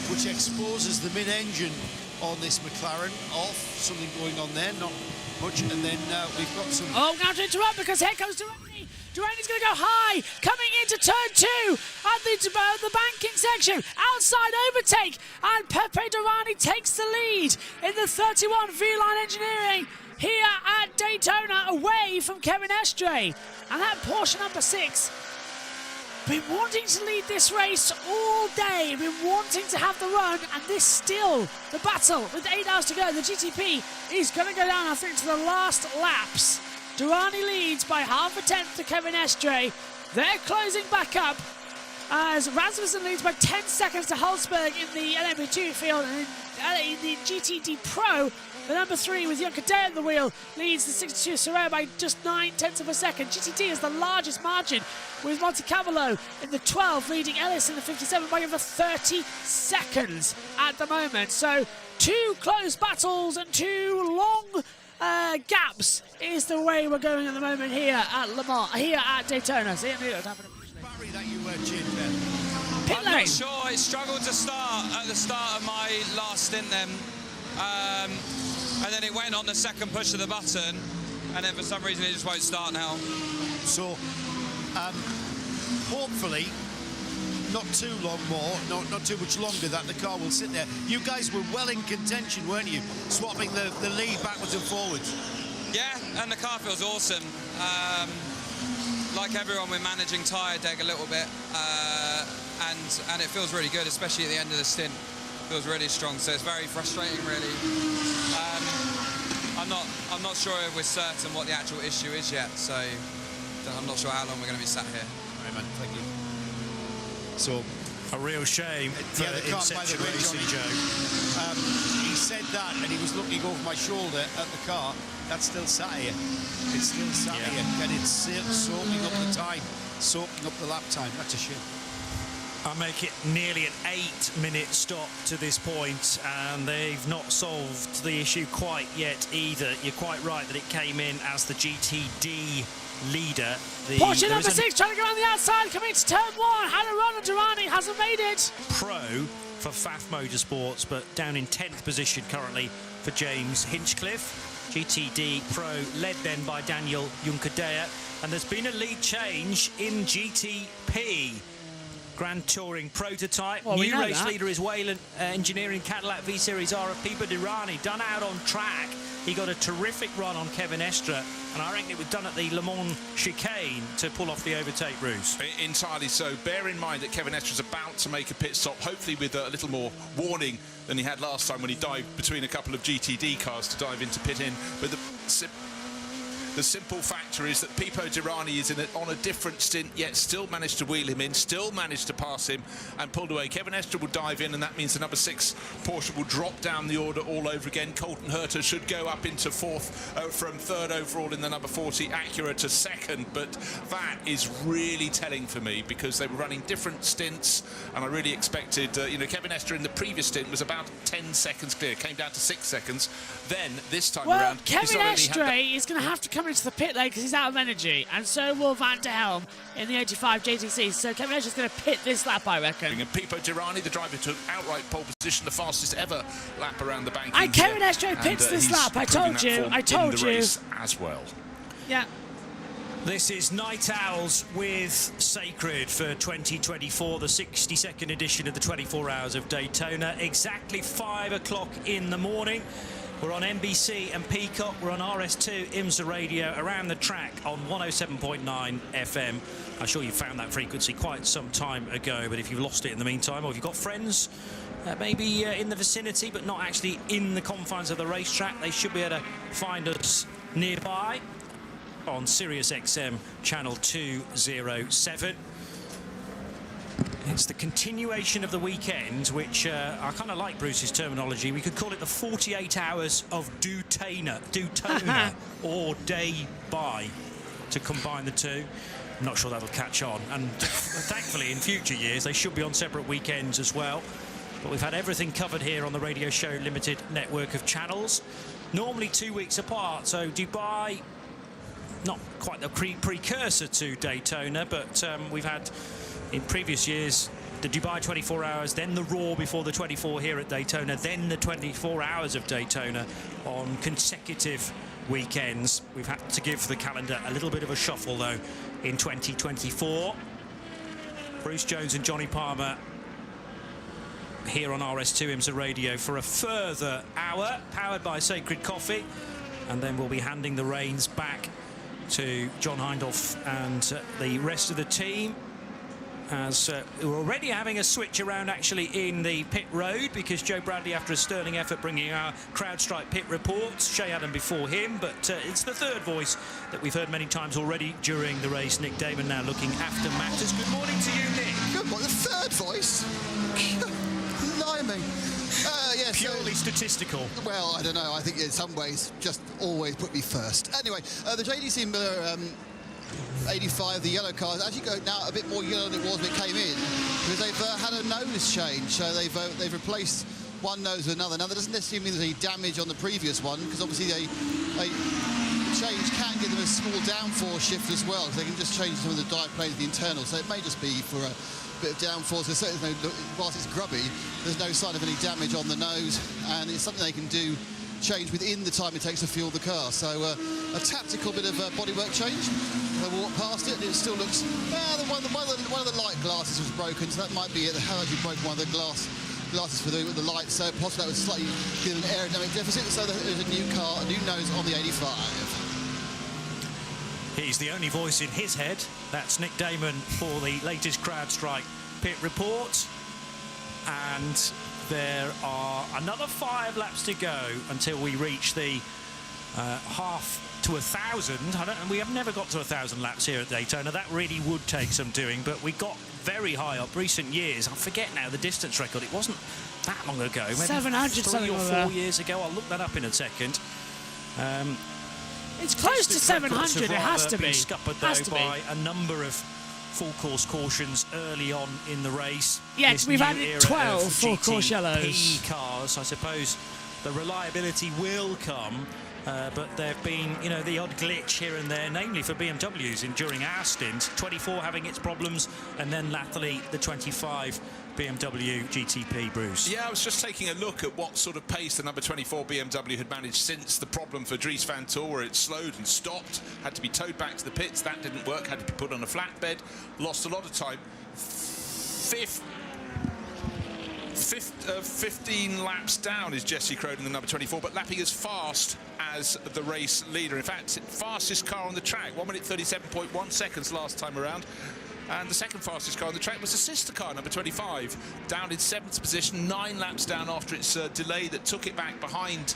which exposes the mid-engine on this McLaren off. Something going on there, not much. And then we've got some... Oh, now to interrupt because here comes Durrani. Durrani's going to go high, coming into turn 2 at the banking section. Outside overtake, and Pepe Durrani takes the lead in the 31 V-Line Engineering here at Daytona, away from Kevin Estre. And that Porsche number 6, been wanting to lead this race all day, been wanting to have the run, and this still, the battle with 8 hours to go. The GTP is going to go down, I think, to the last laps. Durrani leads by half a tenth to Kevin Estre. They're closing back up as Rasmussen leads by 10 seconds to Hulsberg in the LMP2 field, and in the GTD Pro, the number 3 with Junkadea at the wheel leads the 62 Soraya by just 9/10 of a second. GTD is the largest margin, with Montecarlo in the 12 leading Ellis in the 57 by over 30 seconds at the moment. So 2 close battles and 2 long gaps is the way we're going at the moment here at Le Mans, here at Daytona. See what's happening. Battery that you changed there. Pit I'm lane. not sure. It struggled to start at the start of my last stint then. And then it went on the second push of the button, and then for some reason it just won't start now. So, hopefully, not too long more, not too much longer, that the car will sit there. You guys were well in contention, weren't you? Swapping the lead backwards and forwards. Yeah, and the car feels awesome. Like everyone, we're managing tyre deg a little bit, and it feels really good, especially at the end of the stint. Feels really strong, so it's very frustrating, really. I'm not sure if we're certain what the actual issue is yet, so I'm not sure how long we're going to be sat here. All right, man, thank you. So, a real shame for Inception Racing, Joe. He said that, and he was looking over my shoulder at the car. That's still sat here. It's still sat here, and it's soaking up the time, soaking up the lap time. That's a shame. I make it nearly an 8-minute stop to this point, and they've not solved the issue quite yet either. You're quite right that it came in as the GTD leader. Porsche number 6 trying to go on the outside, coming to turn 1. Had a run, and Durrani hasn't made it. Pro for Pfaff Motorsports, but down in 10th position currently for James Hinchcliffe. GTD Pro led then by Daniel Junkadea, and there's been a lead change in GTP. Grand Touring prototype. New race leader is Wayland Engineering Cadillac V-Series R of Pepe Durrani, done out on track. He got a terrific run on Kevin Estre, and I reckon it was done at the Le Mans chicane to pull off the overtake, Bruce. Entirely so. Bear in mind that Kevin Estre's about to make a pit stop, hopefully with a little more warning than he had last time when he dived between a couple of GTD cars to dive into pit in. But the simple factor is that Pepe Durrani is on a different stint, yet still managed to wheel him in, still managed to pass him and pulled away. Kevin Estre will dive in, and that means the number 6 Porsche will drop down the order all over again. Colton Herter should go up into 4th from 3rd overall in the number 40 Acura to 2nd, but that is really telling for me because they were running different stints, and I really expected, Kevin Estre in the previous stint was about 10 seconds clear, came down to 6 seconds. Then this time around, Kevin Estre is going to have to come into the pit lane because he's out of energy, and so will Van der Helm in the 85 JTC. So Kevin Estre's going to pit this lap, I reckon. And Pepe Durrani, the driver, took outright pole position, the fastest ever lap around the banking. And Kevin Estre pits this lap. I told you. As well. Yeah. This is Night Owls with Sacred for 2024, the 62nd edition of the 24 Hours of Daytona. Exactly 5 o'clock in the morning. We're on NBC and Peacock. We're on RS2 IMSA radio around the track on 107.9 FM. I'm sure you found that frequency quite some time ago, but if you've lost it in the meantime, or if you've got friends maybe in the vicinity but not actually in the confines of the racetrack, they should be able to find us nearby on Sirius XM channel 207. It's the continuation of the weekend, which I kind of like Bruce's terminology. We could call it the 48 hours of Daytona or day by to combine the two. I'm not sure that'll catch on. And thankfully, in future years, they should be on separate weekends as well. But we've had everything covered here on the Radio Show Limited network of channels, normally 2 weeks apart. So Dubai, not quite the precursor to Daytona, but we've had in previous years the Dubai 24 hours, then the Raw before the 24 here at Daytona, then the 24 hours of Daytona on consecutive weekends. We've had to give the calendar a little bit of a shuffle, though, in 2024. Bruce Jones and Johnny Palmer here on RS2 IMSA Radio for a further hour, powered by Sacred Coffee. And then we'll be handing the reins back to John Hindhaugh and the rest of the team, as we're already having a switch around actually in the pit road, because Joe Bradley, after a sterling effort, bringing our CrowdStrike pit reports. Shea Adam before him, but it's the third voice that we've heard many times already during the race. Nick Damon now looking after matters. Good morning to you, Nick. Good morning. The third voice? Blimey. Yeah, purely statistical. Well, I don't know. I think in some ways just always put me first. Anyway, the JDC Miller 85, the yellow car, is actually going now a bit more yellow than it was when it came in, because they've had a nose change. So they've replaced one nose with another. Now, that doesn't necessarily mean there's any damage on the previous one, because obviously a change can give them a small downforce shift as well, so they can just change some of the diplanes of the internal. So it may just be for a bit of downforce. There's certainly whilst it's grubby, there's no sign of any damage on the nose, and it's something they can do, change within the time it takes to fuel the car. So a tactical bit of bodywork change. They walk past it, and it still looks. One of the light glasses was broken, so that might be it. They have actually broken one of the glasses for the lights, so possibly that would slightly give them an aerodynamic deficit. So there's a new car, a new nose on the 85. He's the only voice in his head. That's Nick Damon for the latest CrowdStrike pit report. And there are another 5 laps to go until we reach the half to 1,000. We have never got to 1,000 laps here at Daytona. That really would take some doing, but we got very high up recent years. I forget now the distance record. It wasn't that long ago. Maybe 700 3 or 4 years ago. I'll look that up in a second. It's close to 700. It has to be. Scuppered though by a number of full course cautions early on in the race. Yes, we've added 12 full course yellows. GTP cars. I suppose the reliability will come, but there have been, the odd glitch here and there, namely for BMWs during our stint. 24 having its problems, and then latterly the 25 BMW GTP, Bruce. Yeah, I was just taking a look at what sort of pace the number 24 BMW had managed since the problem for Dries Van Tor, where it slowed and stopped, had to be towed back to the pits. That didn't work, had to be put on a flatbed, lost a lot of time. 15 laps down is Jesse Croden, the number 24, but lapping as fast as the race leader. In fact, fastest car on the track, 1 minute 37.1 seconds last time around. And the second fastest car on the track was the sister car, number 25, down in 7th position, 9 laps down after its delay that took it back behind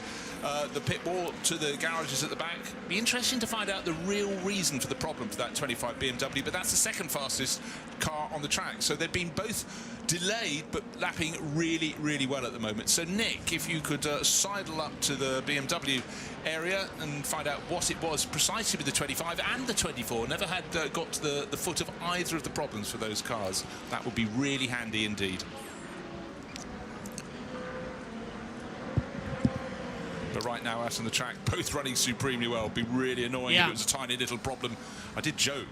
the pit wall to the garages at the back. Be interesting to find out the real reason for the problem for that 25 BMW, but that's the second fastest car on the track. So they've been both delayed, but lapping really, really well at the moment. So Nick, if you could sidle up to the BMW area and find out what it was precisely with the 25 and the 24. Never had got to the foot of either of the problems for those cars. That would be really handy indeed. But right now, out on the track, both running supremely well. It'd be really annoying if it was a tiny little problem. I did joke.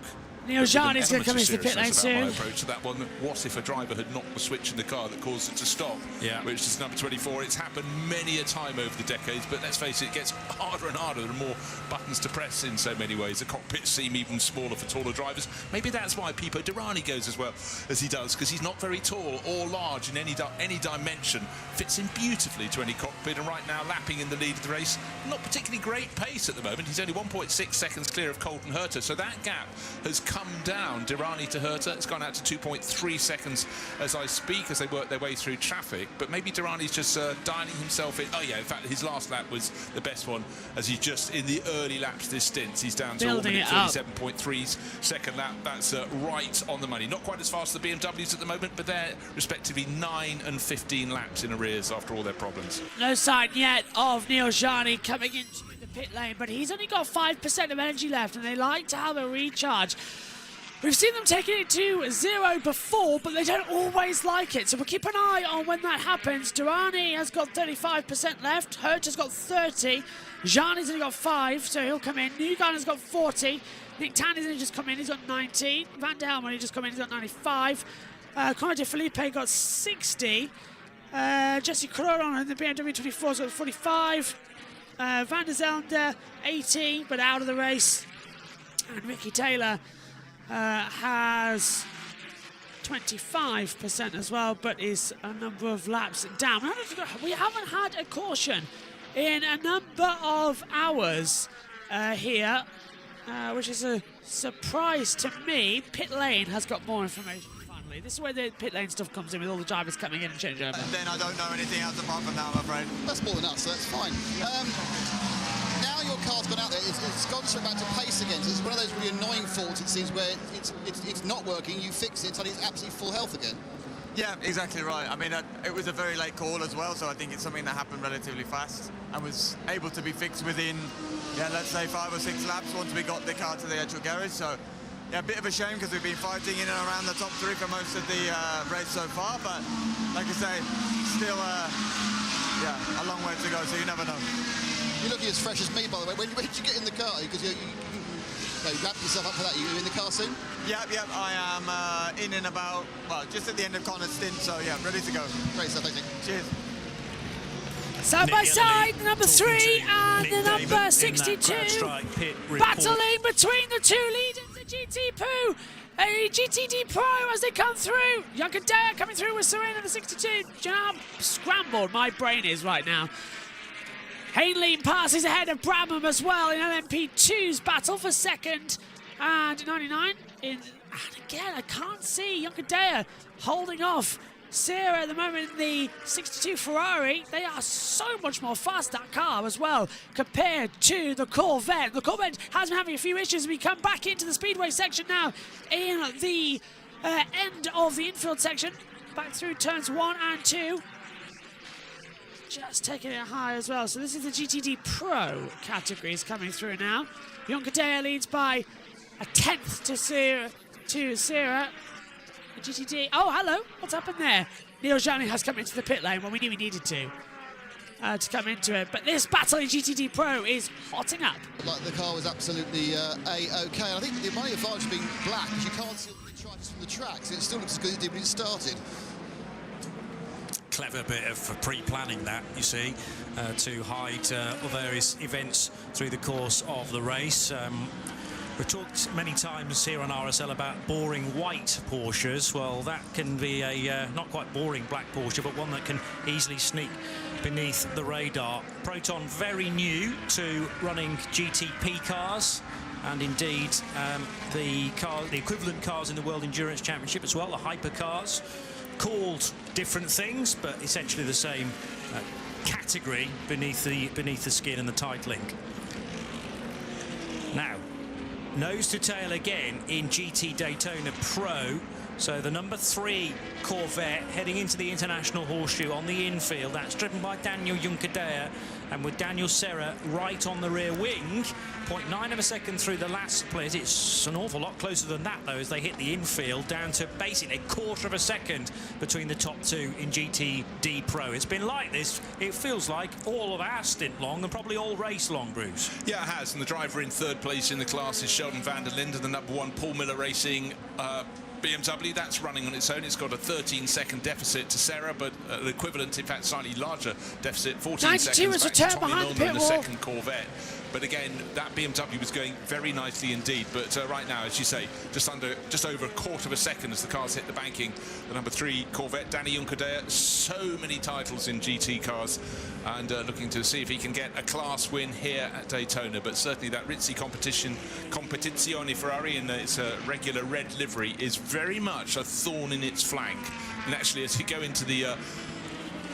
Neil Jarni's going to come into the pit lane soon. My approach to that one. What if a driver had knocked the switch in the car that caused it to stop? Yeah. Which is number 24. It's happened many a time over the decades, but let's face it, it gets harder and harder. There are more buttons to press in so many ways. The cockpits seem even smaller for taller drivers. Maybe that's why Pipo Derani goes as well as he does, because he's not very tall or large in any dimension. Fits in beautifully to any cockpit, and right now lapping in the lead of the race. Not particularly great pace at the moment. He's only 1.6 seconds clear of Colton Herta, so that gap has come down. Derani to Herta, it's gone out to 2.3 seconds as I speak, as they work their way through traffic. But maybe Derani's just dialing himself in. Oh yeah, in fact his last lap was the best one, as he's just in the early laps this stint. He's down to 37.3 second lap. That's right on the money. Not quite as fast as the BMWs at the moment, but they're respectively 9 and 15 laps in arrears after all their problems. No sign yet of Neil Jarni coming into the pit lane, but he's only got 5% of energy left, and they like to have a recharge. We've seen them taking it to 0 before, but they don't always like it. So we'll keep an eye on when that happens. Derani has got 35% left. Herta's got 30. Jarni's only got 5, so he'll come in. Newgarden's got 40. Nick Tandy's only just come in. He's got 19. Van der Helm only just come in. He's got 95. Conor De Felipe got 60. Jesse Corona in the BMW 24 got 45. Van der Zelde 80, but out of the race. And Ricky Taylor has 25% as well, but is a number of laps down. We haven't had a caution in a number of hours here, which is a surprise to me. Pit lane has got more information finally. This is where the pit lane stuff comes in, with all the drivers coming in and changing over. Then I don't know anything else apart from that, I'm afraid. That's more than us, so that's fine. Now your car's gone out there, it's gone straight back to pace again. So it's one of those really annoying faults, it seems, where it's not working, you fix it, so it's absolutely full health again. Yeah, exactly right. I mean, it was a very late call as well, so I think it's something that happened relatively fast and was able to be fixed within, let's say 5 or 6 laps once we got the car to the actual garage. So, yeah, a bit of a shame because we've been fighting in and around the top 3 for most of the race so far, but like I say, still, a long way to go, so you never know. You're looking as fresh as me, by the way. When did you get in the car? Because you wrapped yourself up for that. You in the car soon? Yeah, I am in about, well, just at the end of Connor's stint, so yeah, ready to go. Great stuff, thank you. Cheers. Side by side, the number 3 and the number 62. Battling between the 2 leaders, the GT Pro, a GTD Pro as they come through. Junker Dare coming through with Serena, the 62. Do you know how scrambled my brain is right now? Hainleen passes ahead of Bramham as well in LMP2's battle for second. And 99 and again, I can't see Junker Dare holding off Sarah at the moment in the 62 Ferrari. They are so much more fast, that car as well, compared to the Corvette. The Corvette has been having a few issues. We come back into the speedway section now in the end of the infield section. Back through turns 1 and 2. Just taking it high as well. So this is the GTD Pro categories coming through now. Junker Dare leads by a 10th to Sarah. GTD. Oh, hello. What's happened there? Neil Jani has come into the pit lane. Well, we knew he needed to come into it. But this battle in GTD Pro is hotting up. Like the car was absolutely A-OK. I think the only advantage of being black is you can't see the charges from the track, so it still looks as good as it did when it started. Clever bit of pre-planning that, you see, to hide various events through the course of the race. We've talked many times here on RSL about boring white Porsches. Well, that can be a not quite boring black Porsche, but one that can easily sneak beneath the radar. Proton very new to running GTP cars, and indeed the equivalent cars in the World Endurance Championship as well, the hypercars, called different things, but essentially the same category beneath the skin and the titling. Now, nose to tail again in GT Daytona Pro. So the number 3 Corvette heading into the International Horseshoe on the infield. That's driven by Daniel Junker Dare, and with Daniel Serra right on the rear wing. 0.9 of a second through the last split. It's an awful lot closer than that, though, as they hit the infield, down to basically a quarter of a second between the top 2 in GTD Pro. It's been like this, it feels like, all of our stint long and probably all race long, Bruce. Yeah, it has, and the driver in 3rd place in the class is Sheldon van der Linden, the number 1 Paul Miller Racing BMW. That's running on its own. It's got a 13-second deficit to Sarah, but the equivalent, in fact, slightly larger deficit, 14 seconds was back a to turn Tommy behind the Milner in pit the wall. 2nd Corvette. But again, that BMW was going very nicely indeed. But right now, as you say, just over a quarter of a second as the cars hit the banking. The number 3 Corvette, Danny Junker Dare, so many titles in GT cars, and looking to see if he can get a class win here at Daytona. But certainly that Rizzi Competizione Ferrari in its regular red livery is very much a thorn in its flank. And actually, as you go into the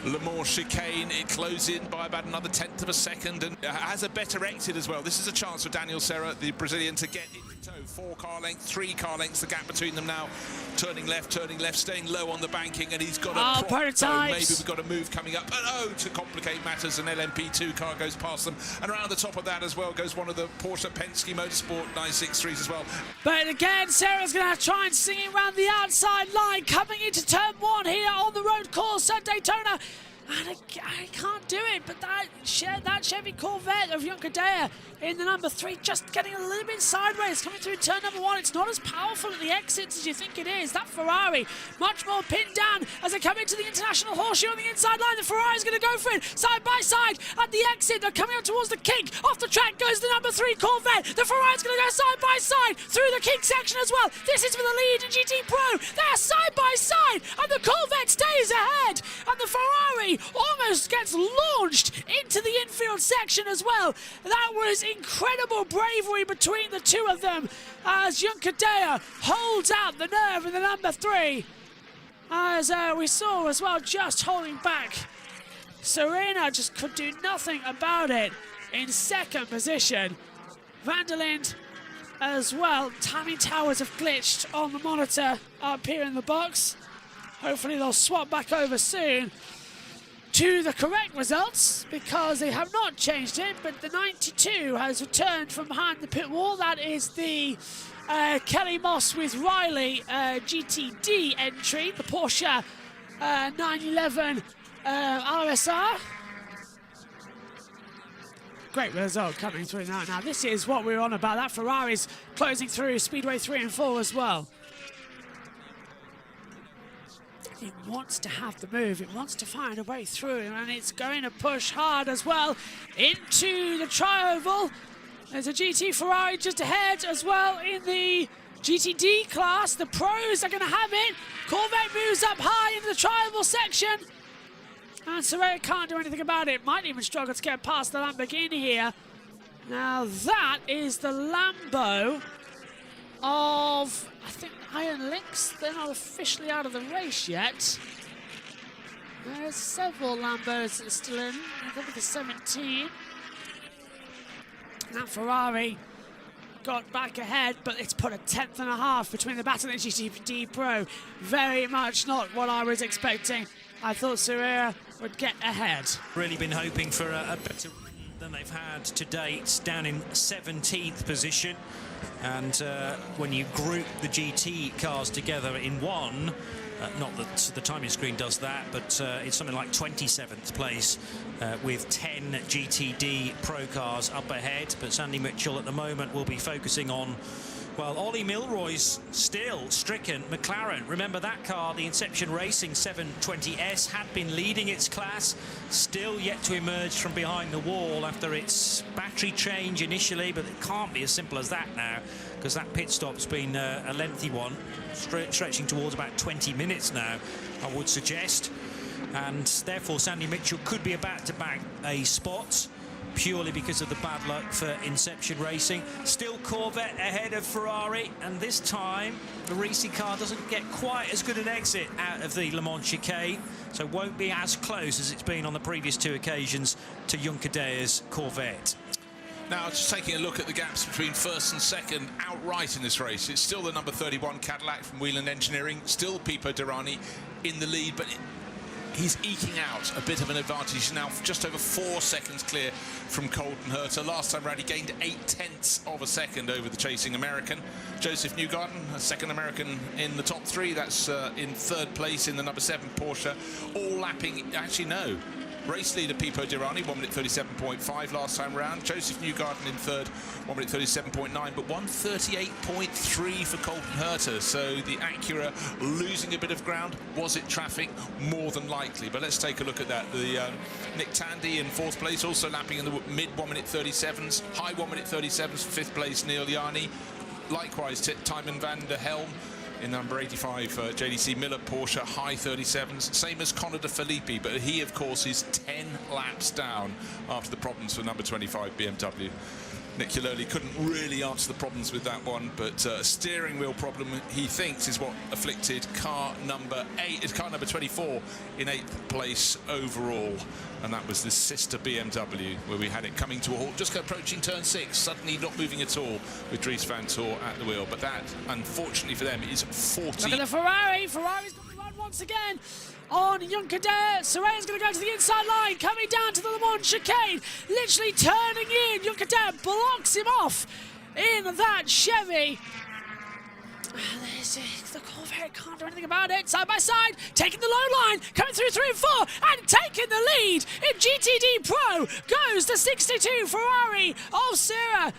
Le Mans chicane, it closes in by about another 1/10 of a second and has a better exit as well. This is a chance for Daniel Serra, the Brazilian, to get into tow. 4 car lengths, 3 car lengths, the gap between them now. Turning left, staying low on the banking, and he's got a prop. So maybe we've got a move coming up. And to complicate matters, an LMP2 car goes past them. And around the top of that as well goes one of the Porsche Penske Motorsport 963s as well. But again, Sarah's going to try and sing it around the outside line, coming into turn 1 here on the road course at Daytona. And I can't do it, but that Chevy Corvette of Juncker in the number 3 just getting a little bit sideways, coming through turn number 1. It's not as powerful at the exits as you think it is. That Ferrari, much more pinned down as they come into the International Horseshoe on the inside line. The Ferrari's going to go for it, side by side at the exit. They're coming up towards the kink. Off the track goes the number 3 Corvette. The Ferrari's going to go side by side through the kink section as well. This is for the lead in GT Pro. They're side by side, and the Corvette stays ahead, and the Ferrari almost gets launched into the infield section as well. That was incredible bravery between the two of them as Juncker holds out the nerve in the number 3. As we saw as well, just holding back. Serena just could do nothing about it in second position. Vanderlinde as well. Timing towers have glitched on the monitor up here in the box. Hopefully they'll swap back over soon to the correct results, because they have not changed it, but the 92 has returned from behind the pit wall. That is the Kelly Moss with Riley GTD entry, the Porsche 911 RSR. Great result coming through now. Now this is what we're on about. That Ferrari's closing through Speedway 3 and 4 as well. It wants to have the move, it wants to find a way through, and it's going to push hard as well into the tri-oval. There's a GT Ferrari just ahead as well in the GTD class. The pros are going to have it. Corvette moves up high into the tri-oval section, and Soraya can't do anything about it. Might even struggle to get past the Lamborghini here. Now that is the Lambo of, I think, Iron Lynx. They're not officially out of the race yet. There's several Lambos that are still in. I think the 17. That Ferrari got back ahead, but it's put a 1/10.5 between the battle and the GTD Pro. Very much not what I was expecting. I thought Serena would get ahead. Really been hoping for a better run than they've had to date, down in 17th position. And when you group the GT cars together in one, not that the timing screen does that, but it's something like 27th place with 10 GTD Pro cars up ahead. But Sandy Mitchell at the moment will be focusing on, well, Ollie Milroy's still stricken McLaren. Remember that car, the Inception Racing 720S, had been leading its class, still yet to emerge from behind the wall after its battery change initially, but it can't be as simple as that now, because that pit stop's been a lengthy one, stretching towards about 20 minutes now, I would suggest. And therefore Sandy Mitchell could be about to bag a spot, purely because of the bad luck for Inception Racing. Still Corvette ahead of Ferrari, and this time the Risi car doesn't get quite as good an exit out of the Le Mans chicane, so won't be as close as it's been on the previous 2 occasions to Juncker Corvette. Now, just taking a look at the gaps between first and second outright in this race, it's still the number 31 Cadillac from Whelen Engineering, still Pipo Derani in the lead, but he's eking out a bit of an advantage. He's now just over 4 seconds clear from Colton Herta. Last time round he gained 0.8 of a second over the chasing American. Joseph Newgarden, a second American in the top 3. That's in 3rd place in the number 7 Porsche. All lapping, actually no. Race leader Pipo Derani, 1:37.5 last time round. Joseph Newgarden in 3rd, 1:37.9, but 1:38.3 for Colton Herta. So the Acura losing a bit of ground. Was it traffic? More than likely. But let's take a look at that. The Nick Tandy in 4th place, also lapping in the mid 1:37s, high 1:37s for 5th place Neil Yarni. Likewise, Timon van der Helm in number 85 JDC Miller Porsche, high 37s, same as Conor de Filippi, but he of course is 10 laps down after the problems for number 25 BMW. Nick Huloli couldn't really answer the problems with that one, but a steering wheel problem he thinks is what afflicted car number 24 in 8th place overall, and that was the sister BMW, where we had it coming to a halt, just approaching turn 6, suddenly not moving at all with Dries van Tor at the wheel. But that, unfortunately for them, is 40. Look at the Ferrari. Ferrari's got the run once again on Juncker. Sorella's going to go to the inside line, coming down to the Le Mans chicane, literally turning in. Juncker blocks him off in that Chevy The Corvette can't do anything about it. Side by side, taking the low line, coming through 3 and 4, and taking the lead in GTD Pro goes the 62 Ferrari of Acura.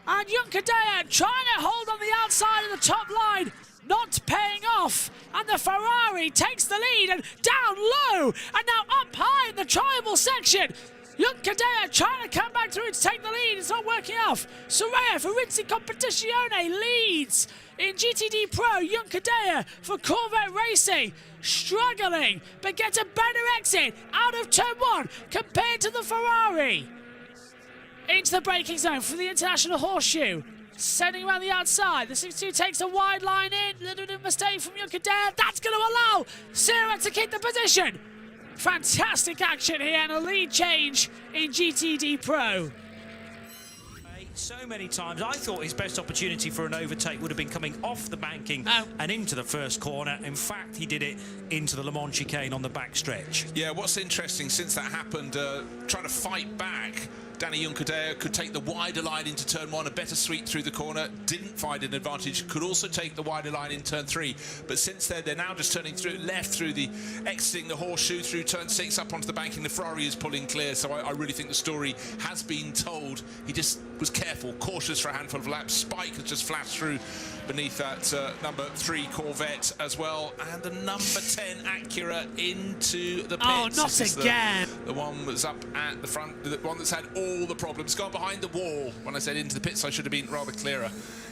And Juncadella trying to hold on the outside of the top line, not paying off. And the Ferrari takes the lead and down low, and now up high in the tribal section. Juncadella trying to come back through to take the lead. It's not working off. Soraya for Rinzi Competizione leads in GTD Pro. Juncadella for Corvette Racing struggling, but gets a better exit out of turn 1 compared to the Ferrari. Into the braking zone for the International Horseshoe. Sending around the outside. The 62 takes a wide line in. Little bit of mistake from Juncadella. That's going to allow Sarah to keep the position. Fantastic action here and a lead change in GTD Pro. So many times, I thought his best opportunity for an overtake would have been coming off the banking and into the first corner. In fact, he did it into the Le Mans chicane on the backstretch. Yeah, what's interesting since that happened, trying to fight back, Danny Juncadella could take the wider line into turn 1, a better sweep through the corner, didn't find an advantage, could also take the wider line in turn 3. But since then, they're now just turning through left through the, exiting the Horseshoe through turn 6 up onto the banking. The Ferrari is pulling clear, so I really think the story has been told. He just was careful, cautious for a handful of laps. Spike has just flashed through beneath that number 3 Corvette as well, and the number 10 Acura into the pits. Oh, not again. The one that's up at the front, the one that's had all the problems, gone behind the wall. When I said into the pits, I should have been rather clearer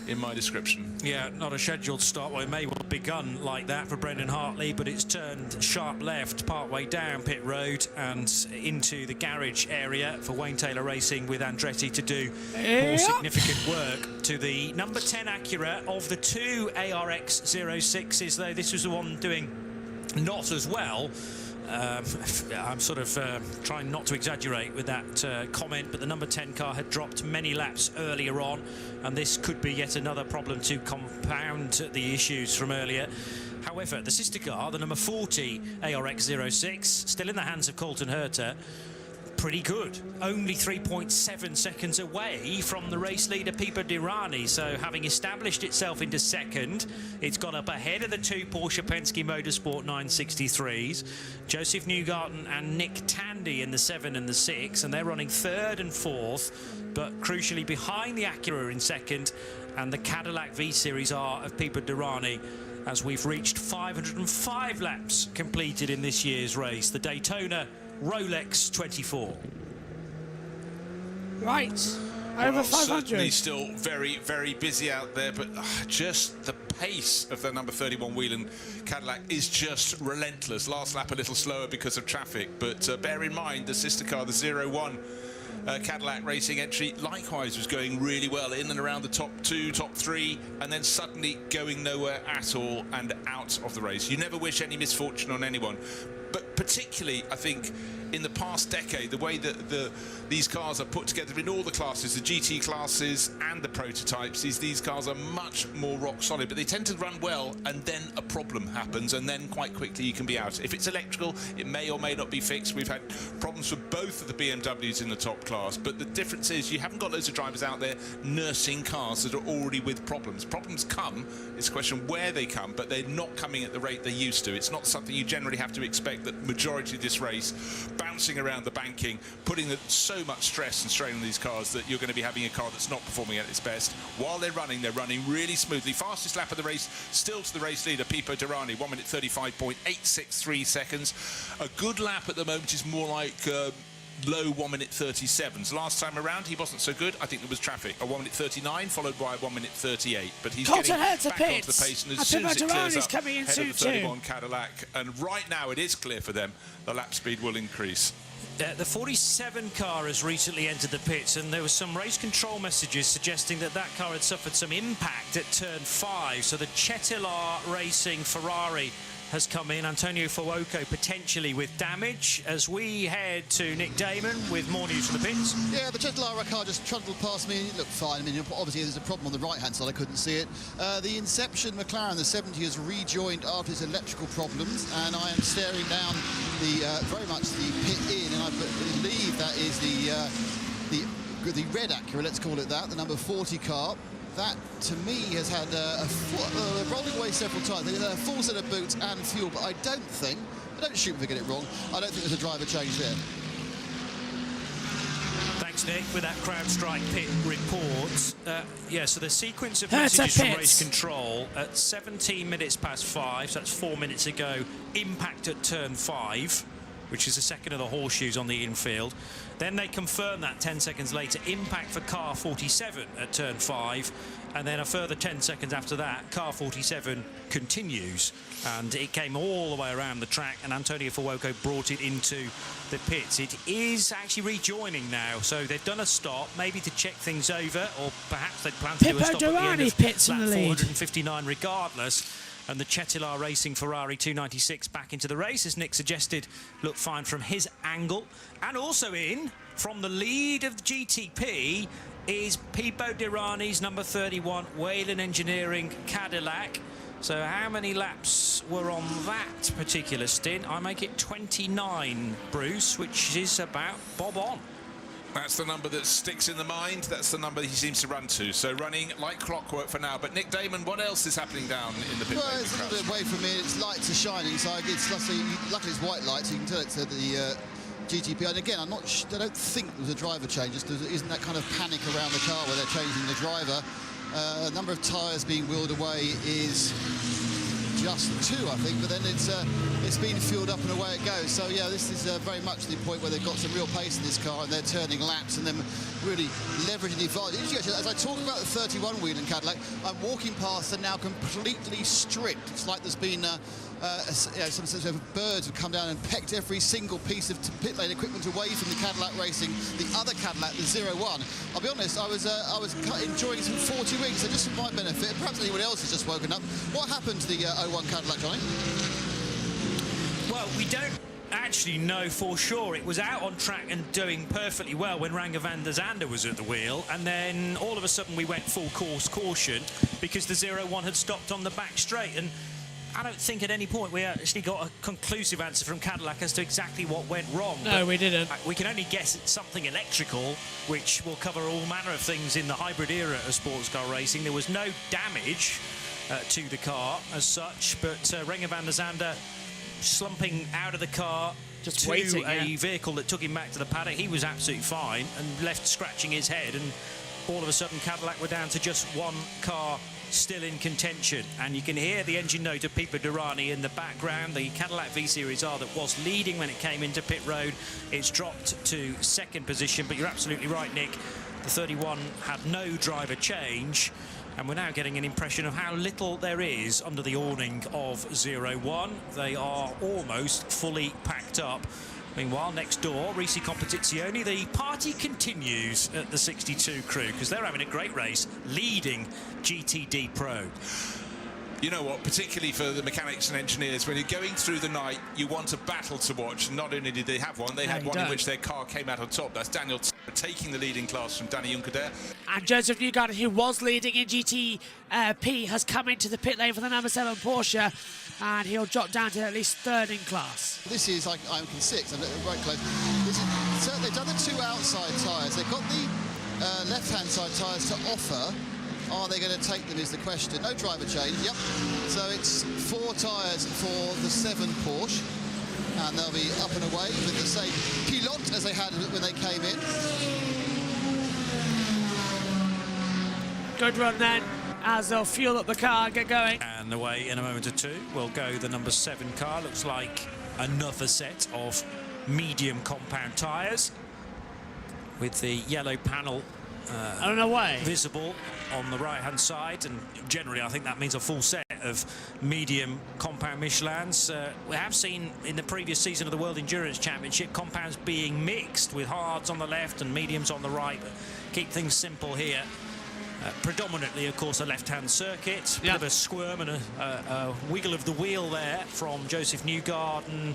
in my description. Yeah, not a scheduled start. Well, it may well have begun like that for Brendan Hartley, but it's turned sharp left partway down pit road and into the garage area for Wayne Taylor Racing, with Andretti to do more significant work to the number 10 Acura of the 2 ARX 06s, though this was the one doing not as well. I'm sort of trying not to exaggerate with that comment, but the number 10 car had dropped many laps earlier on, and this could be yet another problem to compound the issues from earlier. However, the sister car, the number 40 ARX 06, still in the hands of Colton Herter, pretty good. Only 3.7 seconds away from the race leader, Pipo Derani. So having established itself into second, it's got up ahead of the 2 Porsche Penske Motorsport 963s. Joseph Newgarden and Nick Tandy in the 7 and the 6, and they're running 3rd and 4th, but crucially behind the Acura in second, and the Cadillac V-Series R of Pipo Derani, as we've reached 505 laps completed in this year's race. The Daytona Rolex 24. Right, Well, over 500. certainly still very, very busy out there, but just the pace of the number 31 Whelen Cadillac is just relentless. Last lap a little slower because of traffic, but bear in mind the sister car, the 01 Cadillac Racing entry, likewise was going really well in and around the top 2, top 3, and then suddenly going nowhere at all and out of the race. You never wish any misfortune on anyone, but particularly I think in the past decade, the way that these cars are put together in all the classes, the GT classes and the prototypes, these cars are much more rock solid, but they tend to run well, and then a problem happens, and then quite quickly you can be out. If it's electrical, it may or may not be fixed. We've had problems with both of the BMWs in the top class, but the difference is you haven't got loads of drivers out there nursing cars that are already with problems. Problems come, it's a question where they come, but they're not coming at the rate they used to. It's not something you generally have to expect, that majority of this race bouncing around the banking, putting so much stress and strain on these cars that you're going to be having a car that's not performing at its best. While they're running really smoothly. Fastest lap of the race, still to the race leader, Pipo Derani, 1 minute 35.863 seconds. A good lap at the moment is more like low 1 minute 37s. Last time around, he wasn't so good. I think there was traffic. A 1 minute 39, followed by a 1 minute 38. But he's getting back onto the pace, and as soon as it clears up, coming in head of the 31 Cadillac, and right now it is clear for them, the lap speed will increase. The 47 car has recently entered the pits, and there was some race control messages suggesting that that car had suffered some impact at turn 5. So the Cetilar Racing Ferrari has come in. Antonio Fuoco potentially with damage, as we head to Nick Damon with more news from the pits. Yeah, the Cetilar car just trundled past me. It looked fine. I mean, obviously there's a problem on the right-hand side. I couldn't see it. The Inception McLaren, the 70, has rejoined after his electrical problems, and I am staring down the very much the pit in, and I believe that is the red Acura, let's call it that, the number 40 car. that, to me, has had rolling away several times. They had a full set of boots and fuel, but I don't shoot me if I get it wrong, I don't think there's a driver change there. Thanks, Nick, with that CrowdStrike pit report. Yeah, so the sequence of messages from race control at 17 minutes past 5, so that's 4 minutes ago, impact at turn 5, which is the second of the horseshoes on the infield. Then they confirm that 10 seconds later, impact for car 47 at turn 5, and then a further 10 seconds after that, car 47 continues, and it came all the way around the track, and Antonio Fuoco brought it into the pits. It is actually rejoining now, so they've done a stop, maybe to check things over, or perhaps they plan to do a stop at the end of pits lap in the lead. 459 regardless. And the Cadillac Racing Ferrari 296 back into the race, as Nick suggested, looked fine from his angle. And also in, from the lead of the GTP, is Pipo Derani's number 31 Whelen Engineering Cadillac. So how many laps were on that particular stint? I make it 29, Bruce, which is about bob on. That's the number that sticks in the mind. That's the number he seems to run to. So running like clockwork for now. But Nick Damon, what else is happening down in the pit lane? Well, it's a little bit away from me. Its lights are shining, so it's luckily it's white lights. So you can tell it's the GTP. And again, I don't think there was a driver change. Just there isn't that kind of panic around the car where they're changing the driver. A number of tyres being wheeled away is just 2, I think, but then it's been fueled up and away it goes. So yeah, this is very much the point where they've got some real pace in this car, and they're turning laps and then really leveraging the advantage. As I talk about the 31 wheel in Cadillac, I'm walking past and now completely stripped. It's like there's been some sort of birds have come down and pecked every single piece of pit lane equipment away from the Cadillac Racing, the other Cadillac, the 01. I'll be honest, I was enjoying some 40 weeks, so just for my benefit, perhaps anyone else has just woken up. What happened to the 01 Cadillac, Johnny? Well, we don't actually know for sure. It was out on track and doing perfectly well when Renger van der Zande was at the wheel, and then all of a sudden we went full course caution because the 01 had stopped on the back straight, and I don't think at any point we actually got a conclusive answer from Cadillac as to exactly what went wrong. No, we didn't. We can only guess it's something electrical, which will cover all manner of things in the hybrid era of sports car racing. There was no damage to the car as such, but Renger van der Zande slumping out of the car just to waiting, a vehicle that took him back to the paddock. He was absolutely fine and left scratching his head, and all of a sudden Cadillac were down to just one car still in contention, and you can hear the engine note of Pipo Derani in the background. The Cadillac V-Series R that was leading when it came into pit road, it's dropped to second position, but you're absolutely right, Nick. The 31 had no driver change, and we're now getting an impression of how little there is under the awning of 01. They are almost fully packed up. Meanwhile, next door, Risi Competizione, the party continues at the 62 crew because they're having a great race, leading GTD Pro. You know what, particularly for the mechanics and engineers, when you're going through the night, you want a battle to watch. Not only did they have one, they had one in which their car came out on top. That's Daniel taking the leading class from Danny Juncker there. And Joseph Newgarden, who was leading in GTP, has come into the pit lane for the number 7 Porsche, and he'll drop down to at least third in class. This is like I'm 6, I'm right close. So they've done the 2 outside tyres. They've got the left-hand side tyres to offer. Are they going to take them is the question. No driver change, yep. So it's 4 tyres for the 7 Porsche, and they'll be up and away with the same pilote as they had when they came in. Good run then, as they'll fuel up the car and get going. And away in a moment or two will go the number 7 car. Looks like another set of medium compound tyres with the yellow panel visible on the right-hand side, and generally I think that means a full set of medium compound Michelins. We have seen in the previous season of the World Endurance Championship compounds being mixed with hards on the left and mediums on the right, but keep things simple here. Predominantly, of course, a left-hand circuit. Bit of a squirm and a wiggle of the wheel there from Joseph Newgarden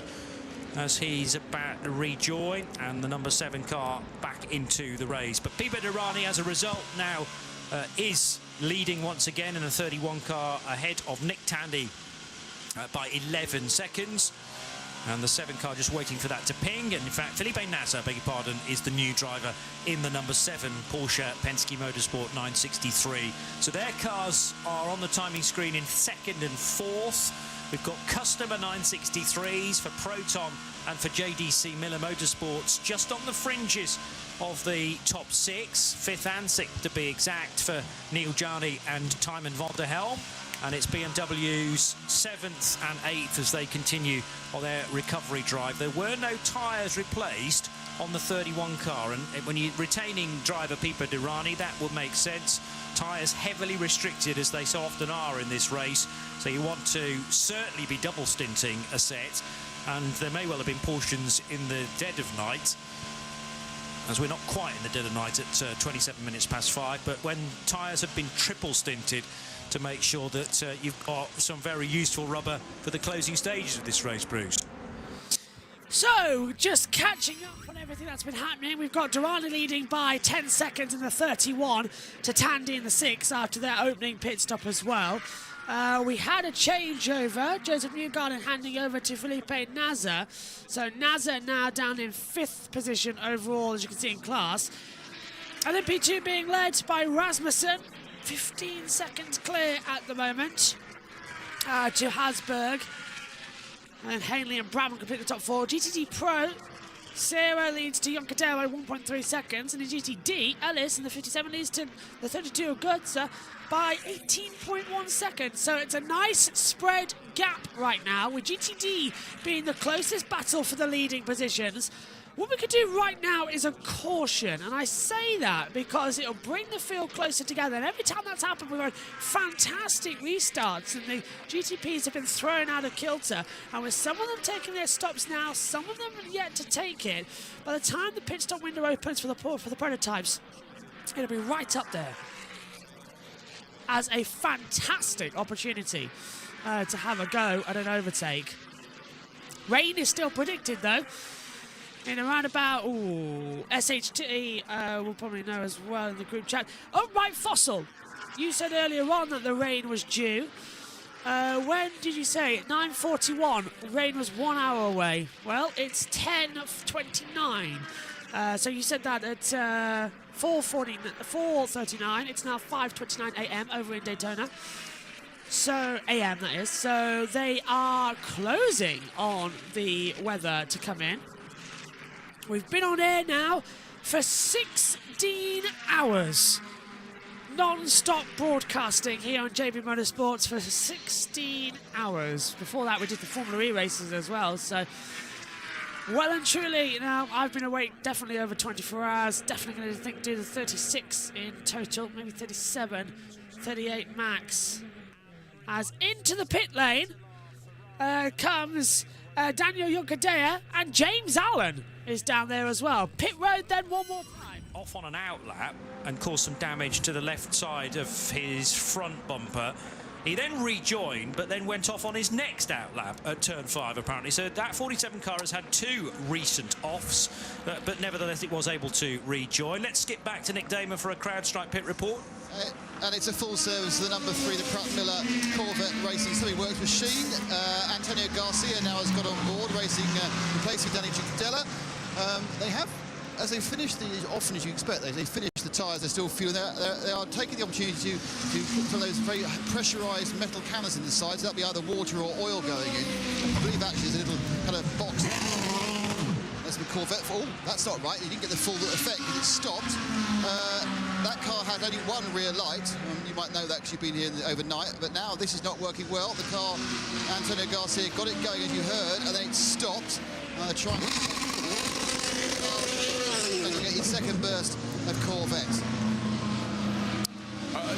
as he's about to rejoin, and the number 7 car back into the race. But Pipo Derani, as a result, now is leading once again in a 31 car ahead of Nick Tandy by 11 seconds. And the 7 car just waiting for that to ping. And in fact, Felipe Nasr, beg your pardon, is the new driver in the number 7 Porsche Penske Motorsport 963. So their cars are on the timing screen in 2nd and 4th. We've got customer 963s for Proton and for JDC Miller Motorsports just on the fringes of the top 6, 5th and 6th to be exact, for Neil Jarni and Tymon van der Helm. And it's BMW's 7th and 8th as they continue on their recovery drive. There were no tyres replaced on the 31 car, and when you're retaining driver Pipo Derani, that will make sense. Tyres heavily restricted, as they so often are in this race, so you want to certainly be double stinting a set, and there may well have been portions in the dead of night, as we're not quite in the dead of night at 27 minutes past 5, but when tyres have been triple stinted, to make sure that you've got some very useful rubber for the closing stages of this race, Bruce. So, just catching up on everything that's been happening, we've got Durrani leading by 10 seconds in the 31 to Tandy in the 6 after their opening pit stop as well. We had a changeover, Joseph Newgarden handing over to Felipe Nasr. So Nasr now down in 5th position overall, as you can see in class. LMP2 being led by Rasmussen, 15 seconds clear at the moment to Hasberg. And Hanley and Bradman complete the top 4. GTD Pro, Sarah leads to Yoncadero 1.3 seconds. And in GTD, Ellis in the 57 leads to the 32 of Goetze by 18.1 seconds. So it's a nice spread gap right now, with GTD being the closest battle for the leading positions. What we could do right now is a caution, and I say that because it'll bring the field closer together, and every time that's happened, we've had fantastic restarts, and the GTPs have been thrown out of kilter, and with some of them taking their stops now, some of them are yet to take it. By the time the pit stop window opens for the prototypes, it'll be right up there as a fantastic opportunity to have a go at an overtake. Rain is still predicted, though, in around about, SHT will probably know as well in the group chat. Oh, right, Fossil. You said earlier on that the rain was due. When did you say? 9:41. Rain was 1 hour away. Well, it's 10:29. So you said that at 4:39. It's now 5:29 a.m. over in Daytona. So, a.m. that is. So they are closing on the weather to come in. We've been on air now for 16 hours. Non-stop broadcasting here on JB Motorsports for 16 hours. Before that, we did the Formula E races as well. So, well and truly, now I've been awake definitely over 24 hours. Definitely going to do the 36 in total, maybe 37, 38 max. As into the pit lane comes Daniel Yoncadea, and James Allen is down there as well. Pit road then one more time. Off on an outlap and caused some damage to the left side of his front bumper. He then rejoined, but then went off on his next outlap at turn 5, apparently. So that 47 car has had 2 recent offs, but nevertheless it was able to rejoin. Let's skip back to Nick Damer for a CrowdStrike pit report. And it's a full service of the number 3, the Pratt Miller Corvette Racing. So he works with Sheen. Antonio Garcia now has got on board, racing, replacing Danny Ciccadella. They have, as they finish these, often as you expect, they finish the tyres, they're still fueling. They are taking the opportunity to put some of those very pressurised metal cannons in the sides. That'll be either water or oil going in. I believe actually there's a little kind of box. That's the Corvette. Oh, that's not right. You didn't get the full effect because it stopped. That car had only one rear light. You might know that because you've been here overnight. But now this is not working well. The car, Antonio Garcia, got it going as you heard, and then it stopped. Trying to get your second burst of Corvette.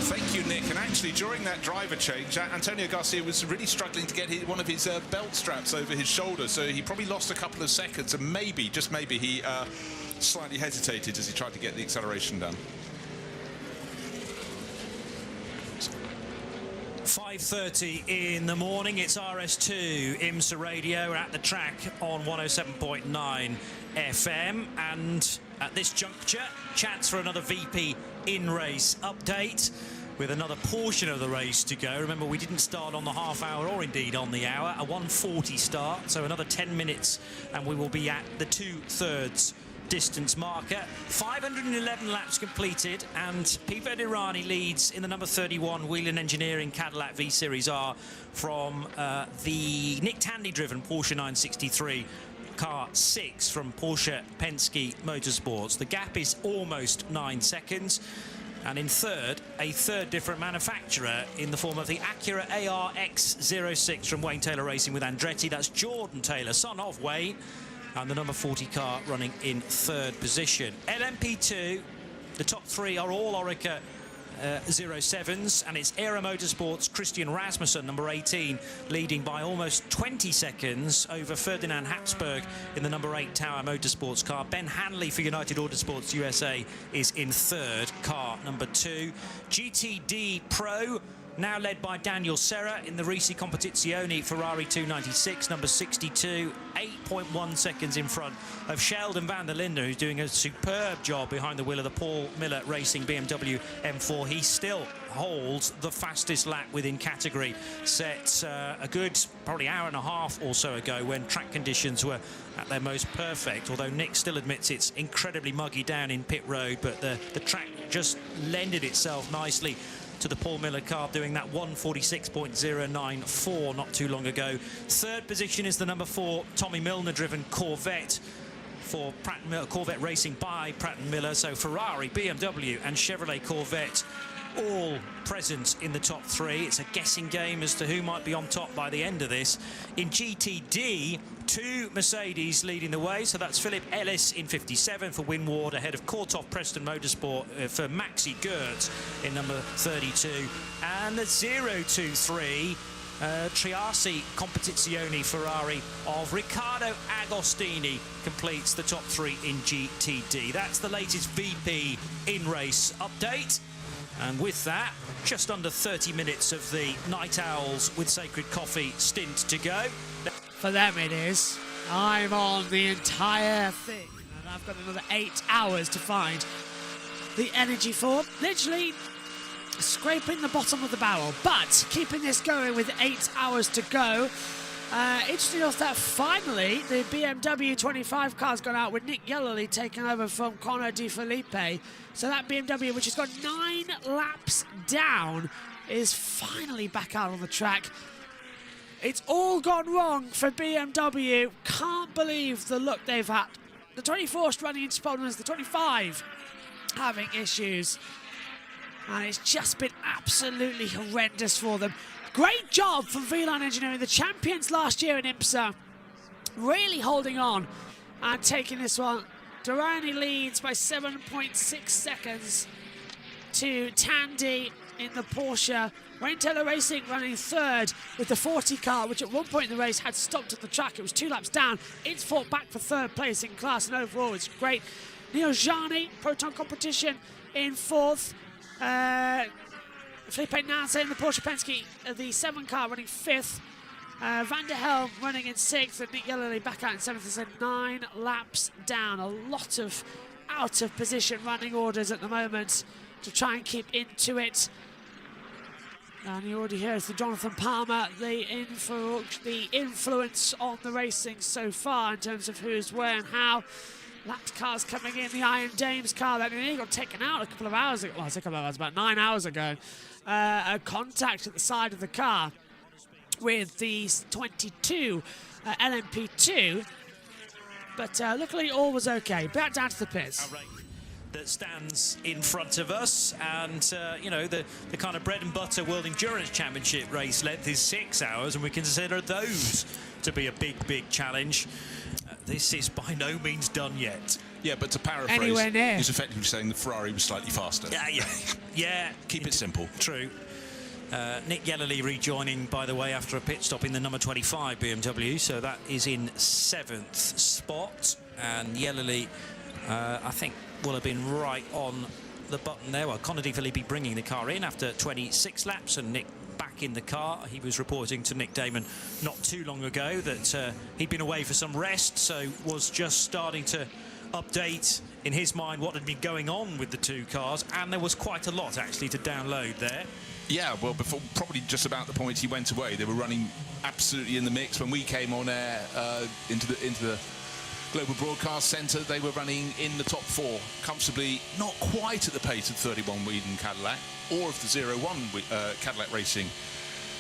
Thank you, Nick. And actually, during that driver change, Antonio Garcia was really struggling to get one of his belt straps over his shoulder, so he probably lost a couple of seconds, and maybe, just maybe, he slightly hesitated as he tried to get the acceleration done. 5:30 in the morning. It's RS2 IMSA Radio. We're at the track on 107.9 FM, and at this juncture, chance for another VP in-race update. with another portion of the race to go. Remember, we didn't start on the half hour or indeed on the hour. A 1:40 start, so another 10 minutes and we will be at the 2/3 distance marker. 511 laps completed, and Pivet Irani leads in the number 31 Whelen Engineering Cadillac V Series R from the Nick Tandy-driven Porsche 963. Car 6 from Porsche Penske Motorsports. The gap is almost 9 seconds. And in third, a third different manufacturer in the form of the Acura ARX06 from Wayne Taylor Racing with Andretti. That's Jordan Taylor, son of Wayne. And the number 40 car running in third position. LMP2, the top 3 are all Orica 07s, and it's Era Motorsports Christian Rasmussen, number 18, leading by almost 20 seconds over Ferdinand Habsburg in the number 8 Tower Motorsports car. Ben Hanley for United Autosports USA is in third, car number 2. GTD Pro, now led by Daniel Serra in the Risi Competizione Ferrari 296, number 62, 8.1 seconds in front of Sheldon van der Linde, who's doing a superb job behind the wheel of the Paul Miller Racing BMW M4. He still holds the fastest lap within category, set a good probably hour and a half or so ago when track conditions were at their most perfect, although Nick still admits it's incredibly muggy down in pit road, but the track just lended itself nicely to the Paul Miller car, doing that 1:46.094 not too long ago. Third position is the number 4 Tommy Milner-driven Corvette for Pratt & Miller, Corvette Racing by Pratt & Miller. So Ferrari, BMW and Chevrolet Corvette all present in the top 3. It's a guessing game as to who might be on top by the end of this. In GTD, 2 Mercedes leading the way, so that's Philip Ellis in 57 for Winward, ahead of Korthoff Preston Motorsport for Maxi Gertz in number 32, and the 023 Triassi Competizione Ferrari of Riccardo Agostini completes the top 3 in GTD. That's the latest VP in-race update. And with that, just under 30 minutes of the Night Owls with Sacred Coffee stint to go. For them it is. I'm on the entire thing, and I've got another 8 hours to find the energy for. Literally scraping the bottom of the barrel, but keeping this going with 8 hours to go. Interesting enough that finally the BMW 25 car's gone out with Nick Yellerly taking over from Conor Di Felipe. So that BMW, which has got 9 laps down, is finally back out on the track. It's all gone wrong for BMW. Can't believe the look they've had. The 24's running into problems, the 25 having issues. And it's just been absolutely horrendous for them. Great job from V-Line Engineering, the champions last year in IMSA. Really holding on and taking this one. Durrani leads by 7.6 seconds to Tandy in the Porsche. Wayne Taylor Racing running third with the 40 car, which at one point in the race had stopped at the track. It was 2 laps down. It's fought back for third place in class, and overall it's great. Neo Jani, Proton Competition in fourth. Felipe Nasa in the Porsche Penske, the 7 car running 5th. Van der Helm running in 6th, and Nick Yellerly back out in 7th. So 9 laps down. A lot of out of position running orders at the moment to try and keep into it. And you already hear the Jonathan Palmer, the influence on the racing so far in terms of who's where and how. Lapped cars coming in, the Iron Dames car that nearly got taken out a couple of hours ago. Well, I think about 9 hours ago. A contact at the side of the car with the 22 LMP2. But luckily all was okay. Back down to the pits. That stands in front of us, and you know, the kind of bread and butter World Endurance Championship race length is 6 hours, and we consider those to be a big challenge. This is by no means done yet. Yeah, but to paraphrase, Anywhere near. he's effectively saying the Ferrari was slightly faster. Yeah. Keep it simple. True. Nick Yellerly rejoining, by the way, after a pit stop in the number 25 BMW, so that is in 7th spot. And Yellerly, I think, will have been right on the button there. Well, Conor Di Felipe bringing the car in after 26 laps, and Nick back in the car. He was reporting to Nick Damon not too long ago that he'd been away for some rest, so was just starting to update in his mind what had been going on with the two cars, and there was quite a lot actually to download there. Yeah, well, before probably just about the point he went away, they were running absolutely in the mix. When we came on air into the Global Broadcast Centre, they were running in the top 4 comfortably, not quite at the pace of 31 Whedon Cadillac or of the 01 Cadillac Racing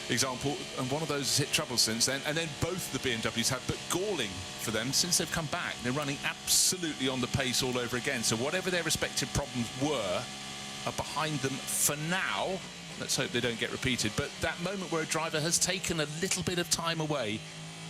example, and one of those has hit trouble since then. And then both the BMWs have, but galling for them since they've come back. They're running absolutely on the pace all over again. So whatever their respective problems were are behind them for now. Let's hope they don't get repeated. But that moment where a driver has taken a little bit of time away,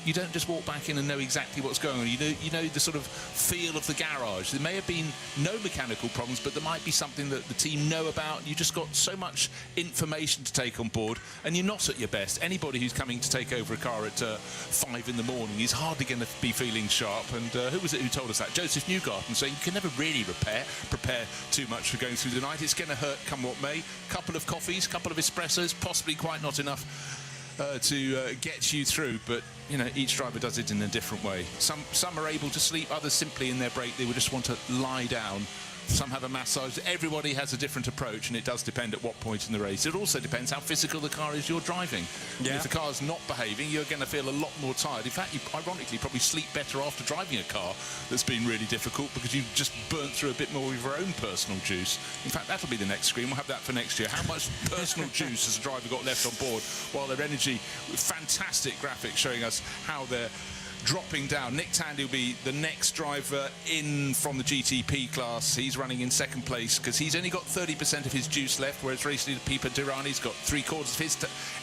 you don't just walk back in and know exactly what's going on. You know the sort of feel of the garage. There may have been no mechanical problems, but there might be something that the team know about. You just got so much information to take on board, and you're not at your best. Anybody who's coming to take over a car at 5 in the morning is hardly going to be feeling sharp. And who was it who told us that? Joseph Newgarden, saying you can never really prepare too much for going through the night. It's going to hurt come what may. Couple of coffees, couple of espressos, possibly quite not enough to get you through, but you know, each driver does it in a different way. Some are able to sleep, others simply in their break they would just want to lie down. Some have a massage. Everybody has a different approach, and it does depend at what point in the race. It also depends how physical the car is you're driving. Yeah. If the car's not behaving, you're going to feel a lot more tired. In fact, you ironically probably sleep better after driving a car that's been really difficult because you've just burnt through a bit more of your own personal juice. In fact, that'll be the next screen. We'll have that for next year. How much personal juice has a driver got left on board while their energy, fantastic graphics showing us how they're dropping down. Nick Tandy will be the next driver in from the GTP class. He's running in second place because he's only got 30% of his juice left, whereas race leader Pipa Durrani's got 3/4 of his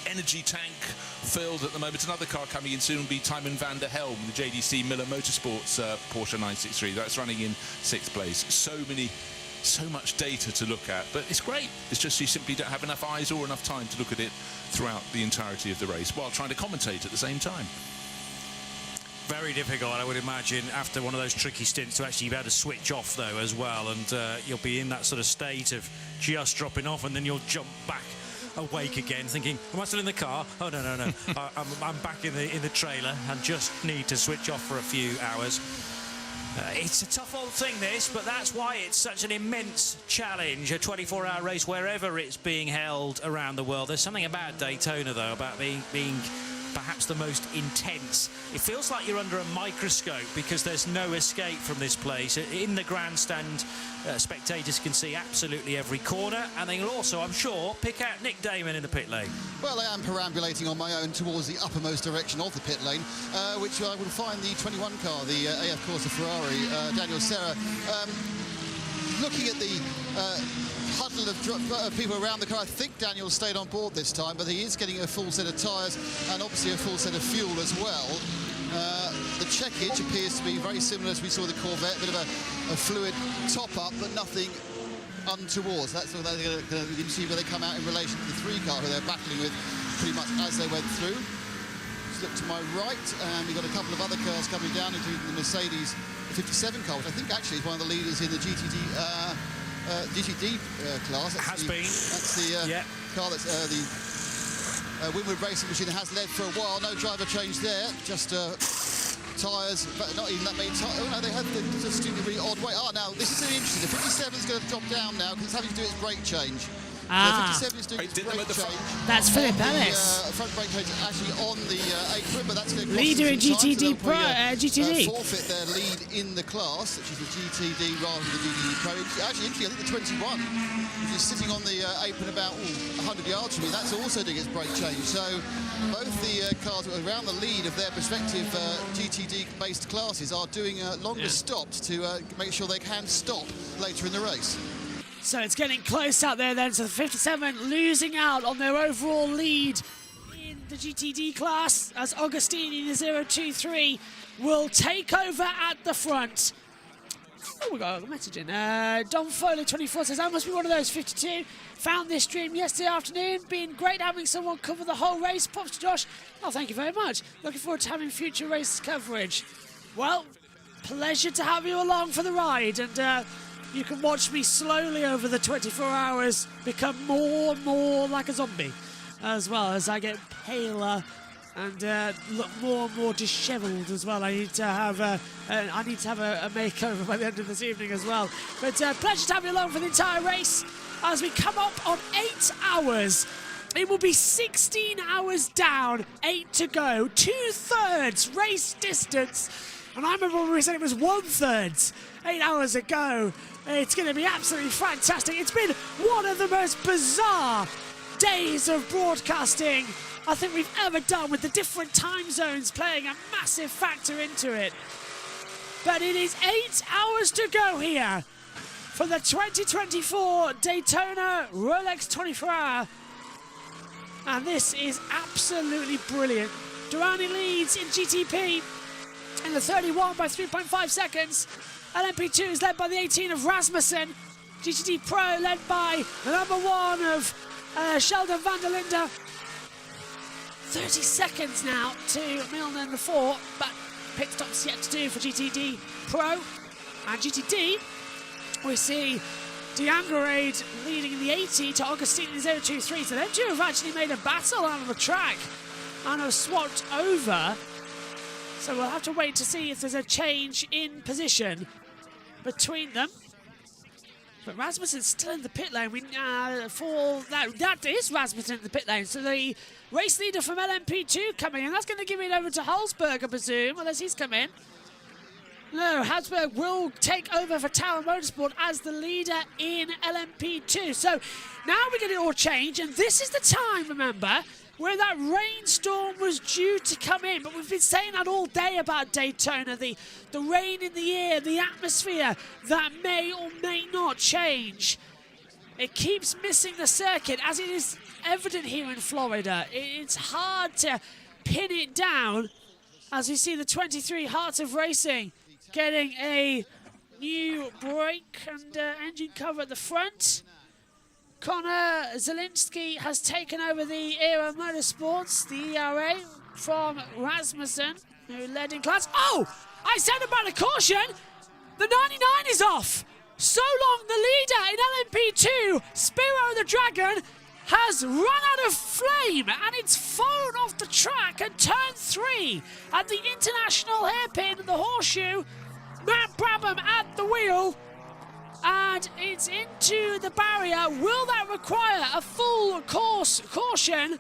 energy tank filled at the moment. Another car coming in soon will be Tymon van der Helm, the JDC Miller Motorsports Porsche 963. That's running in 6th place. So much data to look at, but it's great. It's just you simply don't have enough eyes or enough time to look at it throughout the entirety of the race while trying to commentate at the same time. Very difficult, I would imagine, after one of those tricky stints to actually be able to switch off, though, as well. And you'll be in that sort of state of just dropping off, and then you'll jump back awake again, thinking, am I still in the car? Oh, no. I'm back in the trailer and just need to switch off for a few hours. It's a tough old thing, this, but that's why it's such an immense challenge, a 24-hour race wherever it's being held around the world. There's something about Daytona, though, about being perhaps the most intense. It feels like you're under a microscope because there's no escape from this place. In the grandstand, spectators can see absolutely every corner, and they will also, I'm sure, pick out Nick Damon in the pit lane. Well, I am perambulating on my own towards the uppermost direction of the pit lane, which I will find the 21 car, the AF Corsa Ferrari, Daniel Serra. Looking at the huddle of people around the car, I think Daniel stayed on board this time, but he is getting a full set of tyres and obviously a full set of fuel as well. The checkage appears to be very similar as we saw the Corvette, a bit of a fluid top-up, but nothing untoward. That's what they're going to see where they come out in relation to the 3 car, who they're battling with pretty much as they went through. Just look to my right, and we've got a couple of other cars coming down, including the Mercedes 57 car, which I think actually is one of the leaders in the GTD class. That's the car that's the Winwood Racing Machine that has led for a while. No driver change there, just tyres, but not even that many tyres. Oh no, they had just doing a really odd way. Oh, now this is really interesting. The 57 is going to drop down now because it's having to do its brake change. Ah. The 57 is doing its brake change. That's Philip Ellis. Front brake change actually on the apron, but that's going to cost leader in GTD Pro, GTD. Forfeit their lead in the class, which is the GTD rather than the GTD Pro. Actually, interesting, I think the 21, which is sitting on the apron about 100 yards from me, that's also doing its brake change. So both the cars around the lead of their respective GTD-based classes are doing longer stops to make sure they can stop later in the race. So it's getting close out there then. So the 57 losing out on their overall lead in the GTD class as Augustini in the 023 will take over at the front. Oh, we got a message in. Don Foley 24 says, I must be one of those 52. Found this stream yesterday afternoon. Been great having someone cover the whole race. Pops to Josh. Oh, thank you very much. Looking forward to having future race coverage. Well, pleasure to have you along for the ride. And you can watch me slowly over the 24 hours become more and more like a zombie, as well as I get paler and look more and more dishevelled as well. I need to have a makeover by the end of this evening as well. But pleasure to have you along for the entire race as we come up on 8 hours. It will be 16 hours down, 8 to go, 2/3 race distance. And I remember when we said it was 1/3 8 hours ago. It's going to be absolutely fantastic. It's been one of the most bizarre days of broadcasting I think we've ever done, with the different time zones playing a massive factor into it. But it is 8 hours to go here for the 2024 Daytona Rolex 24-hour. And this is absolutely brilliant. Durrani leads in GTP in the 31 by 3.5 seconds. LMP2 is led by the 18 of Rasmussen. GTD Pro led by the number 1 of Sheldon van der Linde. 30 seconds now to Milner in the 4, but pit stops yet to do for GTD Pro. And GTD, we see D'Angerade leading in the 80 to Augustine in the 023. So them two have actually made a battle out of the track and have swapped over. So we'll have to wait to see if there's a change in position between them. But Rasmussen's still in the pit lane. That is Rasmussen in the pit lane. So the race leader from LMP2 coming in. That's going to give it over to Hulsberg, I presume, unless he's come in. No, Hulsberg will take over for Tower Motorsport as the leader in LMP2. So now we're going to all change, and this is the time, remember, where that rainstorm was due to come in. But we've been saying that all day about Daytona, the rain in the air, the atmosphere that may or may not change. It keeps missing the circuit, as it is evident here in Florida. It's hard to pin it down, as we see the 23 Hearts of Racing getting a new brake and engine cover at the front. Connor Zielinski has taken over the ERA Motorsports, the ERA, from Rasmussen, who led in class. Oh! I said about a caution! The 99 is off! So long, the leader in LMP2, Spiro the Dragon, has run out of flame, and it's fallen off the track and turned 3 at the International Hairpin and the Horseshoe. Matt Brabham at the wheel. And it's into the barrier. Will that require a full course caution?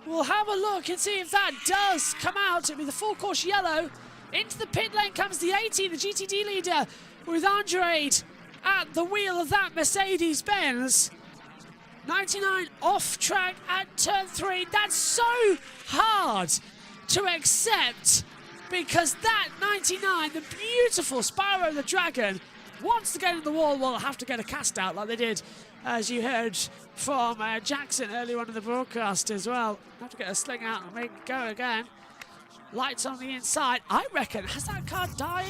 We'll have a look and see if that does come out. It'll be the full course yellow. Into the pit lane comes the 80, the GTD leader, with Andrade at the wheel of that Mercedes-Benz. 99 off track at turn 3. That's so hard to accept, because that 99, the beautiful Spyro the Dragon, wants to get in the wall. Will have to get a cast out like they did, as you heard from Jackson earlier on in the broadcast as well. Have to get a sling out and make it go again. Lights on the inside. I reckon, has that car died?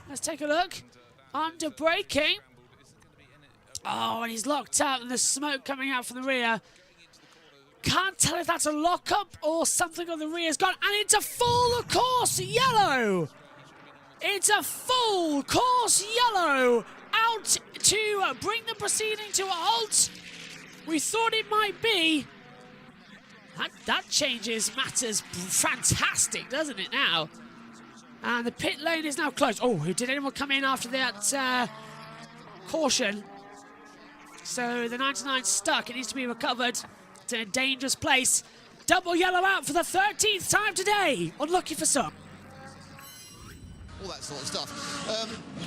Let's take a look. Under braking. Oh, and he's locked out, and there's smoke coming out from the rear. Can't tell if that's a lockup or something on the rear's gone. And it's a full course yellow. It's a full course yellow out to bring the proceeding to a halt. We thought it might be. That changes matters fantastic, doesn't it now? And the pit lane is now closed. Oh, did anyone come in after that caution? So the 99's stuck. It needs to be recovered. It's in a dangerous place. Double yellow out for the 13th time today. Unlucky for some. All that sort of stuff.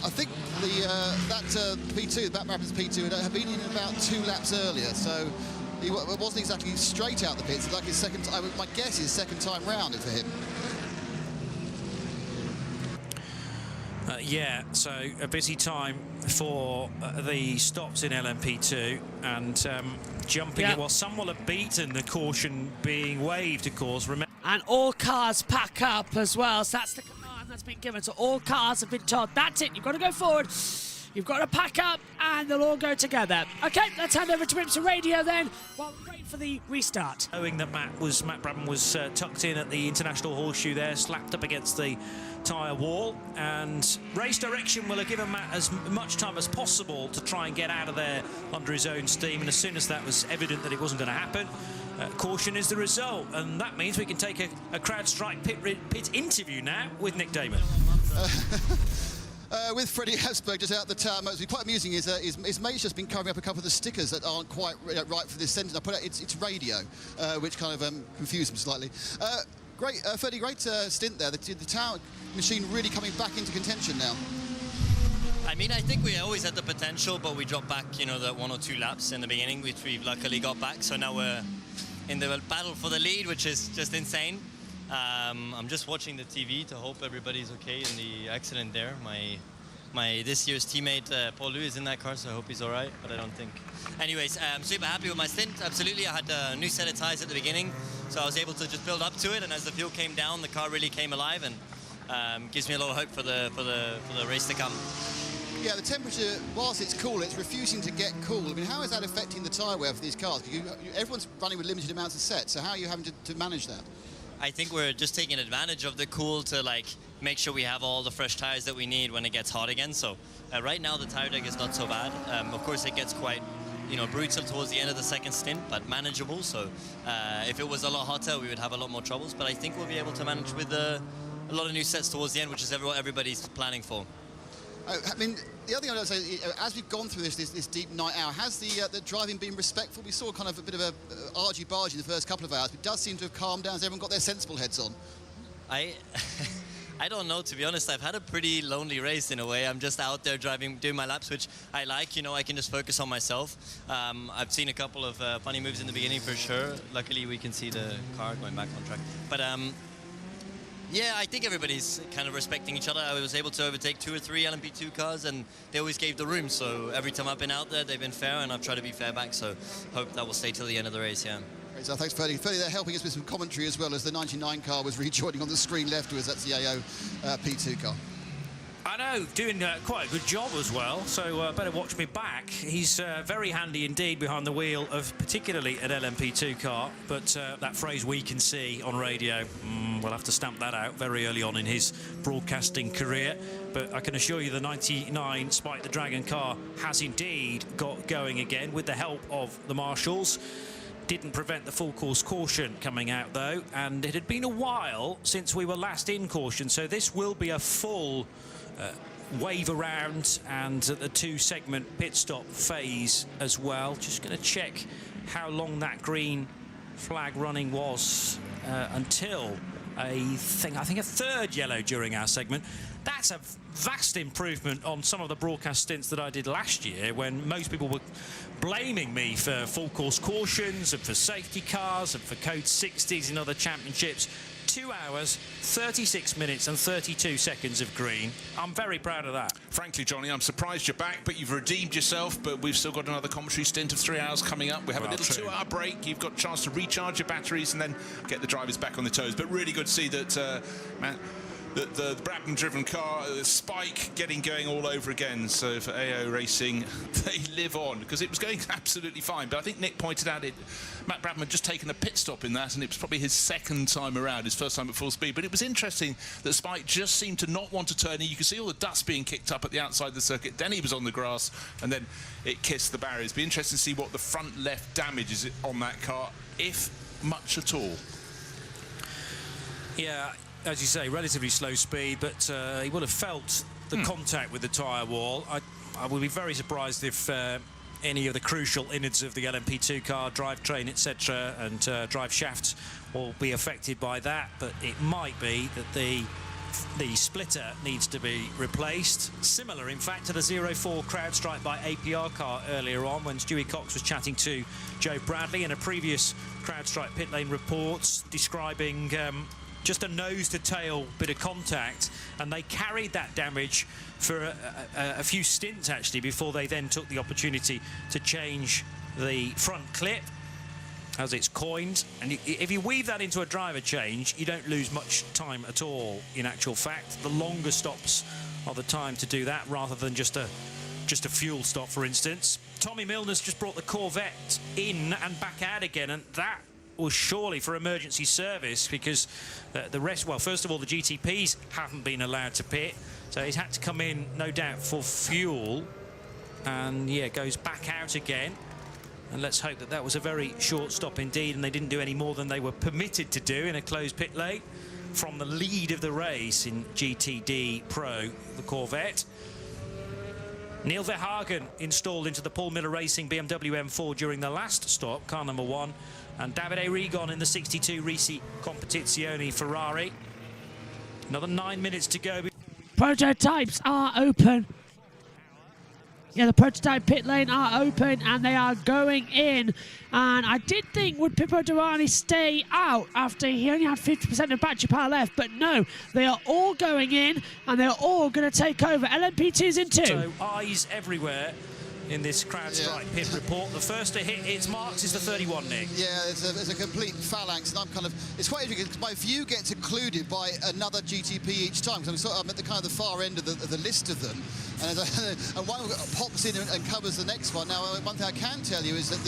I think that P2, that Brabham's P2, had been in about 2 laps earlier, so he wasn't exactly straight out the pits. Like his second, my guess is second time round for him. Yeah, so a busy time for the stops in LMP2, and jumping it. Well, some will have beaten the caution being waived, of course. And all cars pack up as well, so that's the command that's been given. So all cars have been told, that's it, you've got to go forward, you've got to pack up, and they'll all go together. Okay, let's hand over to IMSA Radio then, while we wait for for the restart. Knowing that Matt Bradman was tucked in at the International Horseshoe there, slapped up against the tyre wall, and race direction will have given Matt as much time as possible to try and get out of there under his own steam, and as soon as that was evident that it wasn't going to happen, caution is the result, and that means we can take a CrowdStrike pit interview now with Nick Damon. With Freddie Habsburg just out the tower. What's quite amusing is his mate's just been covering up a couple of the stickers that aren't quite right for this sentence. I put out it's radio, which kind of confused him slightly. Great, Freddie, great stint there. The tower machine really coming back into contention now. I mean, I think we always had the potential, but we dropped back, you know, the 1 or 2 laps in the beginning, which we've luckily got back. So now we're in the battle for the lead, which is just insane. I'm just watching the TV to hope everybody's okay in the accident there. My this year's teammate Paul Lou is in that car, so I hope he's all right, but I don't think. Anyways, I'm super happy with my stint. Absolutely, I had a new set of tires at the beginning, so I was able to just build up to it. And as the fuel came down, the car really came alive, and gives me a lot of hope for the race to come. Yeah, the temperature, whilst it's cool, it's refusing to get cool. I mean, how is that affecting the tyre wear for these cars? Everyone's running with limited amounts of sets, so how are you having to manage that? I think we're just taking advantage of the cool to like make sure we have all the fresh tires that we need when it gets hot again. So right now the tire deck is not so bad. Of course it gets quite, you know, brutal towards the end of the second stint, but manageable. So if it was a lot hotter, we would have a lot more troubles. But I think we'll be able to manage with a lot of new sets towards the end, which is what everybody's planning for. I mean, the other thing I would say, as we've gone through this deep night hour, has the driving been respectful? We saw kind of a bit of a argy-bargy in the first couple of hours, but it does seem to have calmed down as everyone got their sensible heads on. I don't know, to be honest. I've had a pretty lonely race in a way. I'm just out there driving, doing my laps, which I like. You know, I can just focus on myself. I've seen a couple of funny moves in the beginning for sure. Luckily, we can see the car going back on track. But yeah, I think everybody's kind of respecting each other. I was able to overtake 2 or 3 LMP2 cars, and they always gave the room. So every time I've been out there, they've been fair, and I've tried to be fair back. So hope that will stay till the end of the race, yeah. Great, so thanks, Ferdy. Ferdy, they're helping us with some commentary as well, as the 99 car was rejoining on the screen left to us. That's the AO P2 car. I know, doing quite a good job as well, so better watch me back. He's very handy indeed behind the wheel of particularly an LMP2 car, but that phrase "we can see" on radio, we'll have to stamp that out very early on in his broadcasting career. But I can assure you the 99 Spike the Dragon car has indeed got going again with the help of the marshals. Didn't prevent the full course caution coming out though, and it had been a while since we were last in caution, so this will be a full wave around and the 2-segment pit stop phase as well. Just going to check how long that green flag running was until I think a third yellow during our segment. That's a vast improvement on some of the broadcast stints that I did last year, when most people were blaming me for full course cautions and for safety cars and for code 60s in other championships. 2 hours, 36 minutes and 32 seconds of green. I'm very proud of that. Frankly, Johnny, I'm surprised you're back, but you've redeemed yourself. But we've still got another commentary stint of 3 hours coming up. We have a little 2-hour break. You've got a chance to recharge your batteries and then get the drivers back on the toes. But really good to see that, the Bradman-driven car, the Spike, getting going all over again. So for AO Racing, they live on, because it was going absolutely fine. But I think Nick pointed out Matt Bradman had just taken a pit stop in that, and it was probably his second time around, his first time at full speed. But it was interesting that Spike just seemed to not want to turn in. You could see all the dust being kicked up at the outside of the circuit. Then he was on the grass, and then it kissed the barriers. Be interesting to see what the front left damage is on that car, if much at all. Yeah, as you say, relatively slow speed, but he would have felt the contact with the tyre wall. I would be very surprised if any of the crucial innards of the LMP2 car, drivetrain, etc., and drive shaft will be affected by that. But it might be that the splitter needs to be replaced. Similar, in fact, to the 04 CrowdStrike by APR car earlier on, when Stewie Cox was chatting to Joe Bradley in a previous CrowdStrike pit lane reports, describing just a nose-to-tail bit of contact, and they carried that damage for a few stints, actually, before they then took the opportunity to change the front clip, as it's coined. And if you weave that into a driver change, you don't lose much time at all, in actual fact. The longer stops are the time to do that, rather than just a fuel stop, for instance. Tommy Milner's just brought the Corvette in and back out again, and that was surely for emergency service, because the rest, well, first of all, the GTPs haven't been allowed to pit, so he's had to come in, no doubt, for fuel, and yeah, goes back out again. And let's hope that that was a very short stop indeed, and they didn't do any more than they were permitted to do in a closed pit lane from the lead of the race in GTD Pro, the Corvette. Neil Verhagen installed into the Paul Miller Racing BMW M4 during the last stop, car number 1, and Davide Rigon in the 62 Risi Competizione Ferrari. Another 9 minutes to go. Prototypes are open. Yeah, the prototype pit lane are open and they are going in. And I did think, would Pippo Derani stay out after he only had 50% of battery power left? But no, they are all going in and they're all going to take over. LMP2's in 2. So eyes everywhere in this CrowdStrike pit report. The first to hit its marks is the 31, Nick. Yeah, there's a complete phalanx, and I'm kind of, it's quite interesting because my view gets occluded by another GTP each time, because I'm at the kind of the far end of the list of them, and one pops in and covers the next one. Now, one thing I can tell you is that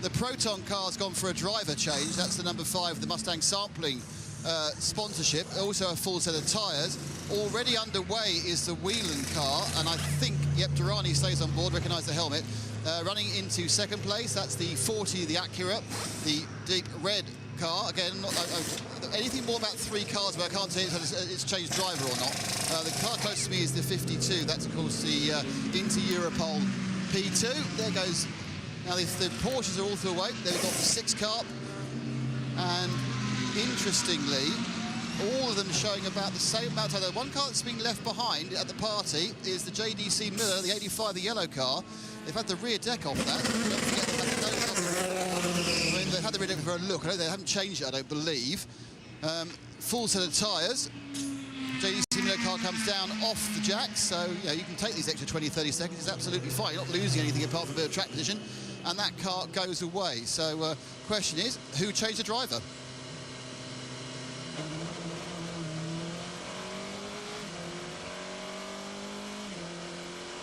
the Proton car's gone for a driver change. That's the number 5, the Mustang sampling sponsorship, also a full set of tyres. Already underway is the Whelan car, and I think, yep, Durrani stays on board, recognise the helmet. Running into second place, that's the 40, the Acura, the deep red car. Again, not anything more about 3 cars, but I can't say it's changed driver or not. The car close to me is the 52. That's, of course, the Inter Europol P2. There goes. Now, the Porsches are all through away. They've got the 6 car, and interestingly, all of them showing about the same amount of time. The one car that's being left behind at the party is the JDC Miller, the 85, the yellow car. They've had the rear deck off that. Don't forget they've had the rear deck for a look. They haven't changed it, I don't believe. Full set of tyres. JDC Miller car comes down off the jacks, so you know, you can take these extra 20-30 seconds. It's absolutely fine. You're not losing anything apart from a bit of track position. And that car goes away. So question is, who changed the driver?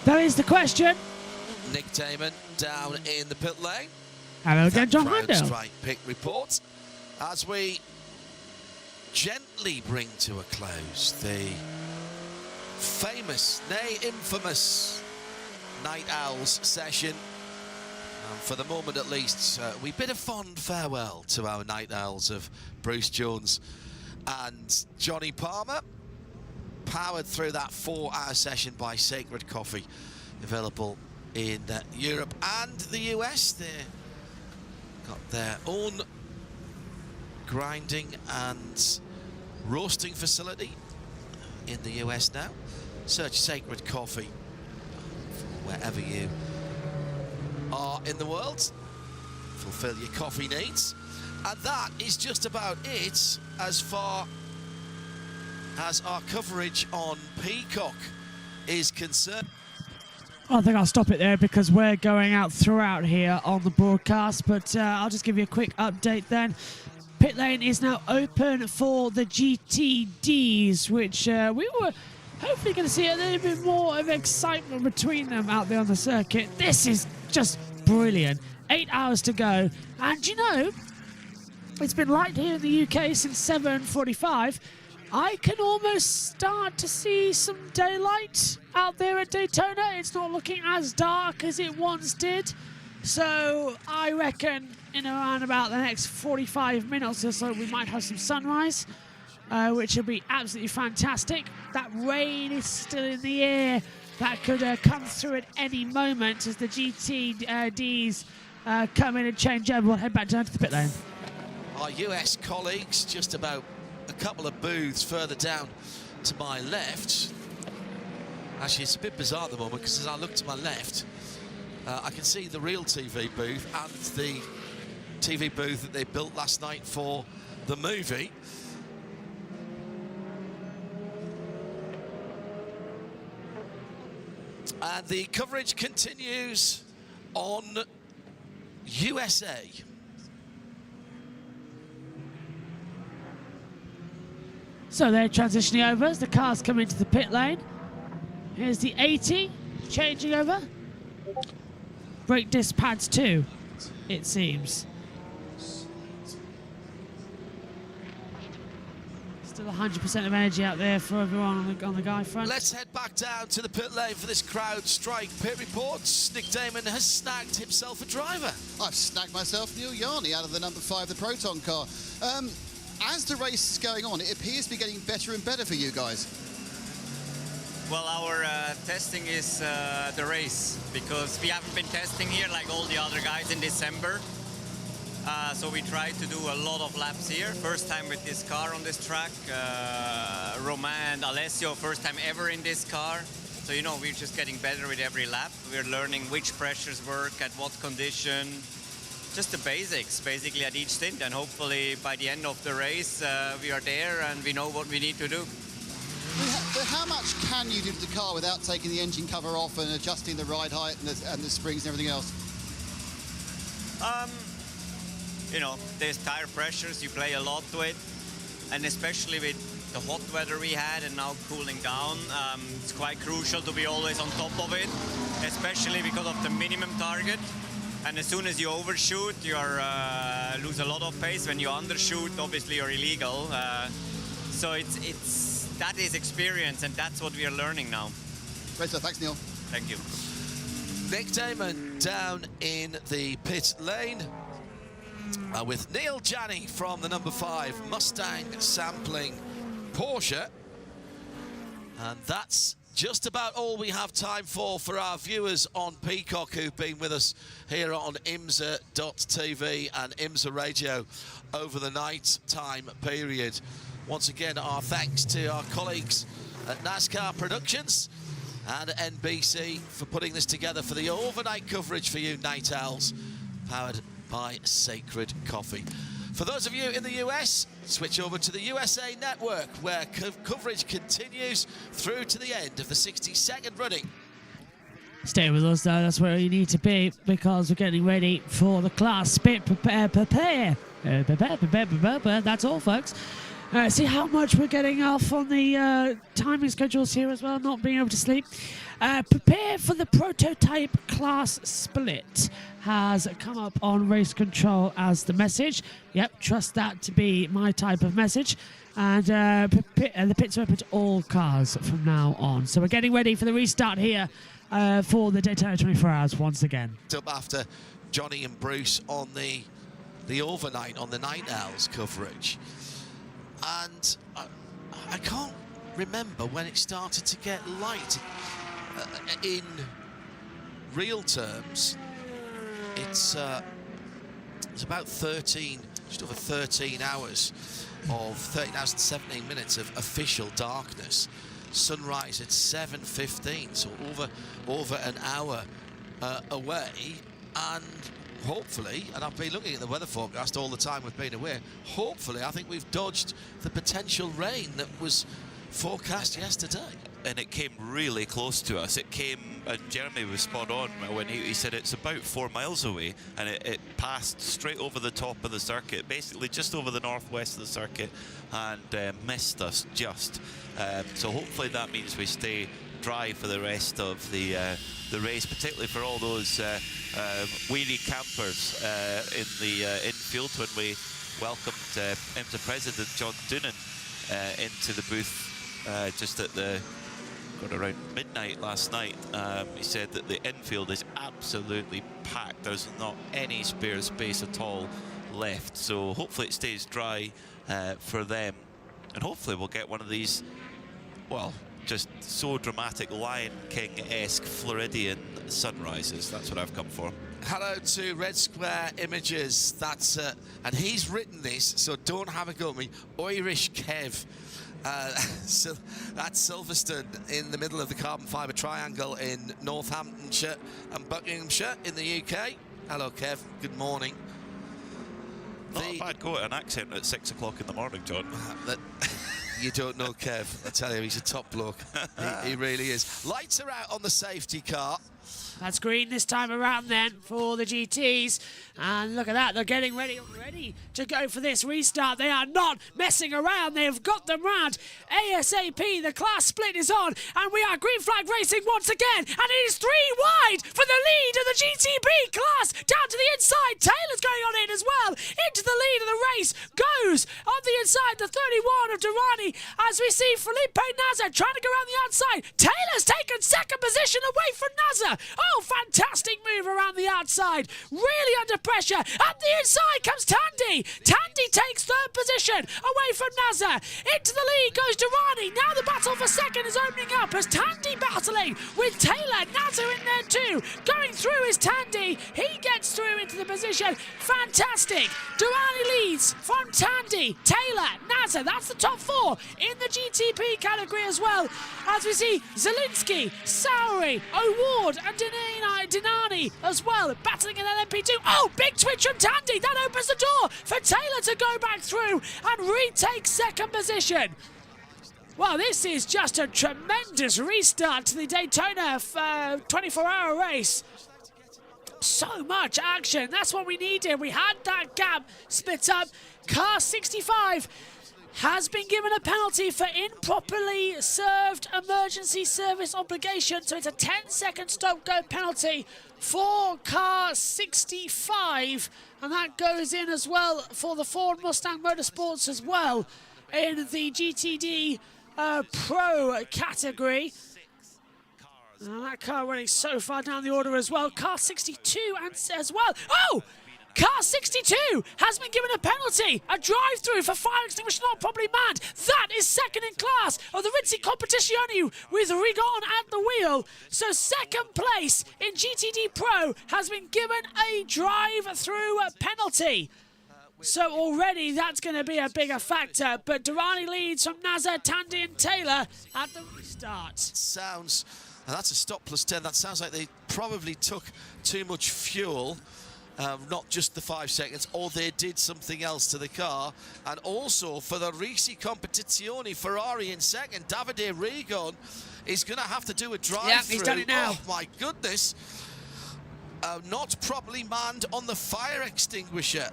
That is the question. Nick Damon down in the pit lane. Hello again, John Randall. CrowdStrike pit report as we gently bring to a close the famous, nay infamous, Night Owls session. And for the moment at least, we bid a fond farewell to our Night Owls of Bruce Jones and Johnny Palmer. Powered through that 4-hour session by Sacred Coffee, available in Europe and the US. They've got their own grinding and roasting facility in the US now. Search Sacred Coffee wherever you are in the world. Fulfill your coffee needs. And that is just about it as far as our coverage on Peacock is concerned. I think I'll stop it there because we're going out throughout here on the broadcast, but I'll just give you a quick update then. Pit lane is now open for the GTDs, which we were hopefully going to see a little bit more of excitement between them out there on the circuit. This is just brilliant. 8 hours to go, and you know, it's been light here in the UK since 7:45. I can almost start to see some daylight out there at Daytona. It's not looking as dark as it once did. So I reckon in around about the next 45 minutes or so, we might have some sunrise, which will be absolutely fantastic. That rain is still in the air. That could come through at any moment as the GTDs come in and change over. We'll head back down to the pit lane. Our US colleagues just about a couple of booths further down to my left. Actually, it's a bit bizarre at the moment because as I look to my left, I can see the real TV booth and the TV booth that they built last night for the movie. And the coverage continues on USA. So they're transitioning over as the cars come into the pit lane. Here's the 80 changing over. brake disc pads too, it seems. Still 100% of energy out there for everyone on the guy front. Let's head back down to the pit lane for this crowd strike pit reports. Nick Damon has snagged himself a driver. I've snagged myself Neil Yarney out of the number 5, the Proton car. As the race is going on, it appears to be getting better and better for you guys. Well, our testing is the race, because we haven't been testing here like all the other guys in December. So we try to do a lot of laps here. First time with this car on this track. Romain and Alessio, first time ever in this car. So, you know, we're just getting better with every lap. We're learning which pressures work, at what condition. Just the basics, basically, at each stint. And hopefully, by the end of the race, we are there and we know what we need to do. But how much can you do to the car without taking the engine cover off and adjusting the ride height and the springs and everything else? You know, there's tire pressures, you play a lot to it, and especially with the hot weather we had and now cooling down, it's quite crucial to be always on top of it, especially because of the minimum target. And as soon as you overshoot, you lose a lot of pace. When you undershoot, obviously you're illegal. So that is experience, and that's what we are learning now. Great stuff. Thanks, Neil. Thank you. Nick Damon down in the pit lane. With Neil Janney from the number 5 Mustang sampling Porsche. And that's just about all we have time for our viewers on Peacock who've been with us here on IMSA.tv and IMSA Radio over the night time period. Once again, our thanks to our colleagues at NASCAR Productions and NBC for putting this together for the overnight coverage for you Night Owls, powered by Sacred Coffee. For those of you in the US, switch over to the USA Network, where coverage continues through to the end of the 60-second running. Stay with us, though. That's where you need to be, because we're getting ready for the class spit. Prepare. That's all, folks. See how much we're getting off on the timing schedules here as well, not being able to sleep. Prepare for the prototype class split has come up on race control as the message. Yep, trust that to be my type of message. And the pits are open to all cars from now on. So we're getting ready for the restart here for the Daytona 24 Hours once again. Up after Johnny and Bruce on the overnight, on the Night Owls coverage. And I can't remember when it started to get light. In real terms, it's about 13, just over 13 hours of 13 hours and 17 minutes of official darkness. Sunrise at 7:15, so over an hour away, and hopefully, and I've been looking at the weather forecast all the time we've been away, hopefully I think we've dodged the potential rain that was forecast yesterday. And it came really close to us. It came, and Jeremy was spot on when he said it's about 4 miles away, and it passed straight over the top of the circuit, basically just over the northwest of the circuit, and missed us just. So hopefully that means we stay dry for the rest of the race, particularly for all those weary campers in the infield when we welcomed IMSA President John Doonan into the booth just at around midnight last night. He said that the infield is absolutely packed. There's not any spare space at all left. So hopefully it stays dry for them. And hopefully we'll get one of these, well, just so dramatic Lion King-esque Floridian sunrises. That's what I've come for. Hello to Red Square Images. That's and he's written this, so don't have a go at me. Irish Kev. So that's Silverstone in the middle of the carbon fibre triangle in Northamptonshire and Buckinghamshire in the UK. Hello, Kev. Good morning. Not a bad go at an accent at 6 o'clock in the morning, John. You don't know Kev. I tell you, he's a top bloke. He really is. Lights are out on the safety car. That's green this time around then for the GTs. And look at that, they're getting ready already to go for this restart. They are not messing around. They've got them round ASAP. The class split is on, and we are green flag racing once again. And it is 3 wide for the lead of the GTP class. Down to the inside, Taylor's going on in as well. Into the lead of the race goes on the inside, the 31 of Durrani, as we see Felipe Nasr trying to go around the outside. Taylor's taken second position away from Nasr. Oh, fantastic move around the outside. Really under pressure. At the inside comes Tandy. Tandy takes third position away from Nasr. Into the lead goes Durrani. Now the battle for second is opening up as Tandy battling with Taylor. Nasr in there too. Going through is Tandy. He gets through into the position. Fantastic. Durrani leads from Tandy, Taylor, Nasr. That's the top 4 in the GTP category as well. As we see Zielinski, Sowry, O'Ward and Dinani as well, battling in LMP2. Oh, big twitch from Tandy. That opens the door for Taylor to go back through and retake second position. Well, this is just a tremendous restart to the Daytona 24-hour race. So much action. That's what we needed. We had that gap split up. Car 65 has been given a penalty for improperly served emergency service obligation. So it's a 10-second stop-go penalty for car 65. And that goes in as well for the Ford Mustang Motorsports as well in the GTD Pro category. And that car running so far down the order as well. Car 62 and as well. Oh! Car 62 has been given a penalty. A drive-through for fire extinguisher not properly manned. That is second in class of the Ritzy Competizione with Rigon at the wheel. So second place in GTD Pro has been given a drive-through penalty. So already that's going to be a bigger factor. But Durrani leads from Nasr, Tandy and Taylor at the restart. Sounds, and that's a stop plus 10. That sounds like they probably took too much fuel. Not just the 5 seconds, or they did something else to the car. And also for the Ritzy Competizione, Ferrari in second, Davide Rigon is going to have to do a drive-through. Yeah, he's done it now. Oh my goodness. Not properly manned on the fire extinguisher.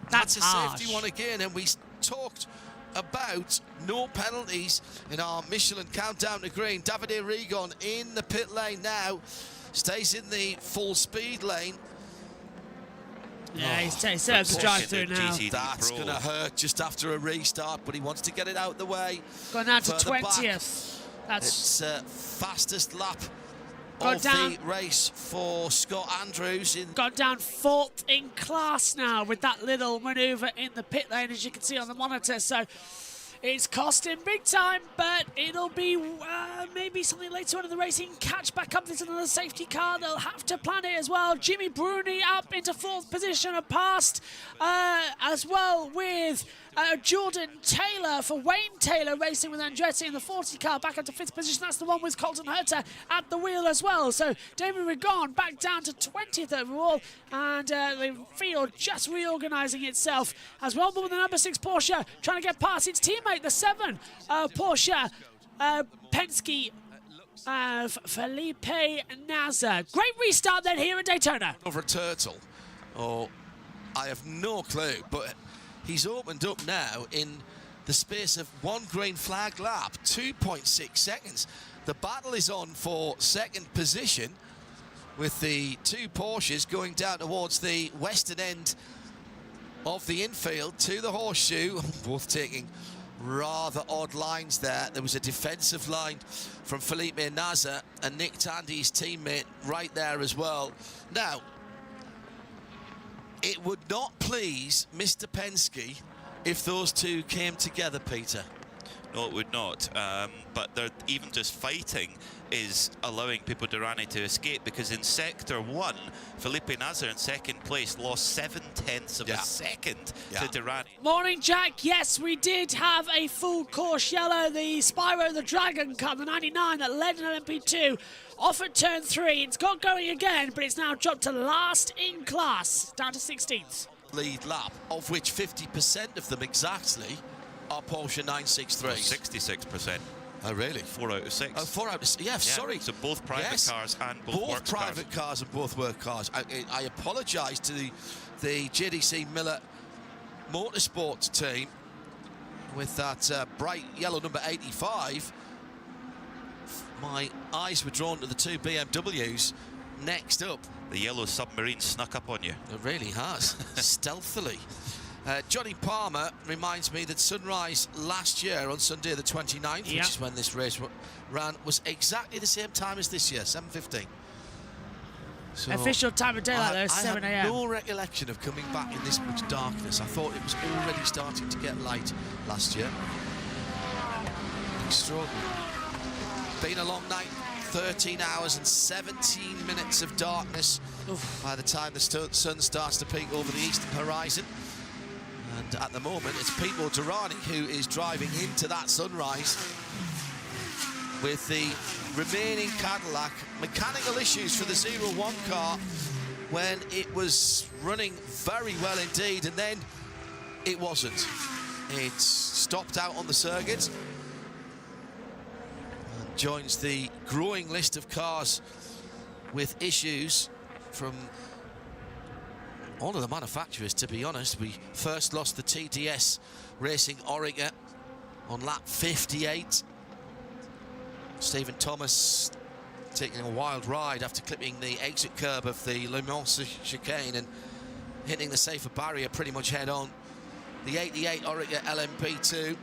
That's a safety one again, and we talked about no penalties in our Michelin countdown to green. Davide Rigon in the pit lane now, stays in the full speed lane. Yeah, he's serves the drive-through now. That's going to hurt just after a restart, but he wants to get it out the way. Gone down to 20th. That's fastest lap of the race for Scott Andrews. Gone down 4th in class now with that little manoeuvre in the pit lane, as you can see on the monitor. So it's cost him big time, but it'll be maybe something later on in the race. He can catch back up. There's another safety car. They'll have to plan it as well. Jimmy Bruni up into 4th position and past as well with Jordan Taylor for Wayne Taylor racing with Andretti in the 40 car back up to 5th position. That's the one with Colton Herter at the wheel as well. So Damon Rigon back down to 20th overall, and the field just reorganising itself as well. But with the number 6 Porsche trying to get past its teammate, the 7 Porsche Penske Felipe Nasr. Great restart then here at Daytona. Over Turtle. Oh, I have no clue, but he's opened up now in the space of 1 green flag lap, 2.6 seconds. The battle is on for second position with the 2 Porsches going down towards the western end of the infield to the horseshoe, both taking rather odd lines there. There was a defensive line from Felipe Nasr and Nick Tandy's teammate right there as well. Now, it would not please Mr. Penske if those two came together, Peter. No, it would not. But they're even just fighting is allowing Pipo Derani to escape, because in Sector 1, Felipe Nasr in second place lost 7/10 of a second to Derani. Morning, Jack. Yes, we did have a full course yellow. The Spyro the Dragon car, the 99 that led in LMP2, off at turn 3. It's got going again, but it's now dropped to last in class, down to 16th. Lead lap, of which 50% of them exactly are Porsche 963s. 66%. Oh, really? 4 out of 6. Oh, 4 out of 6. Yeah, sorry. So both private cars and both works private cars and both work cars. I apologise to the JDC Miller Motorsports team with that bright yellow number 85. My eyes were drawn to the 2 BMWs next up. The yellow submarine snuck up on you. It really has, stealthily. Johnny Palmer reminds me that sunrise last year on Sunday the 29th, which is when this race ran, was exactly the same time as this year, 7:15. So official time of daylight there is 7 I a.m. have no recollection of coming back in this much darkness. I thought it was already starting to get light last year. Extraordinary. Been a long night. 13 hours and 17 minutes of darkness by the time the sun starts to peak over the eastern horizon. And at the moment, it's Pipo Derani who is driving into that sunrise with the remaining Cadillac. Mechanical issues for the 01 car when it was running very well indeed, and then it wasn't. It stopped out on the circuit and joins the growing list of cars with issues from all of the manufacturers, to be honest. We first lost the TDS Racing Orica on lap 58. Stephen Thomas taking a wild ride after clipping the exit curb of the Le Mans chicane and hitting the safer barrier pretty much head on. The 88 Orica LMP2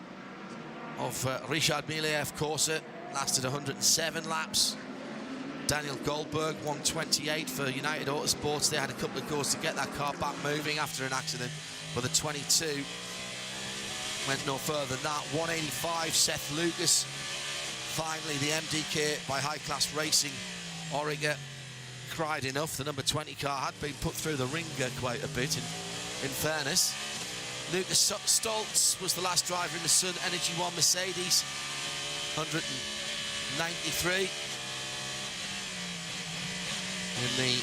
of Richard Mille, of course, lasted 107 laps. Daniel Goldberg, 128 for United Autosports. They had a couple of goes to get that car back moving after an accident, but the 22 went no further than that. 185, Seth Lucas. Finally, the MDK by High Class Racing Orica cried enough. The number 20 car had been put through the ringer quite a bit, in fairness. Lucas Stoltz was the last driver in the Sun Energy One Mercedes, 193. In the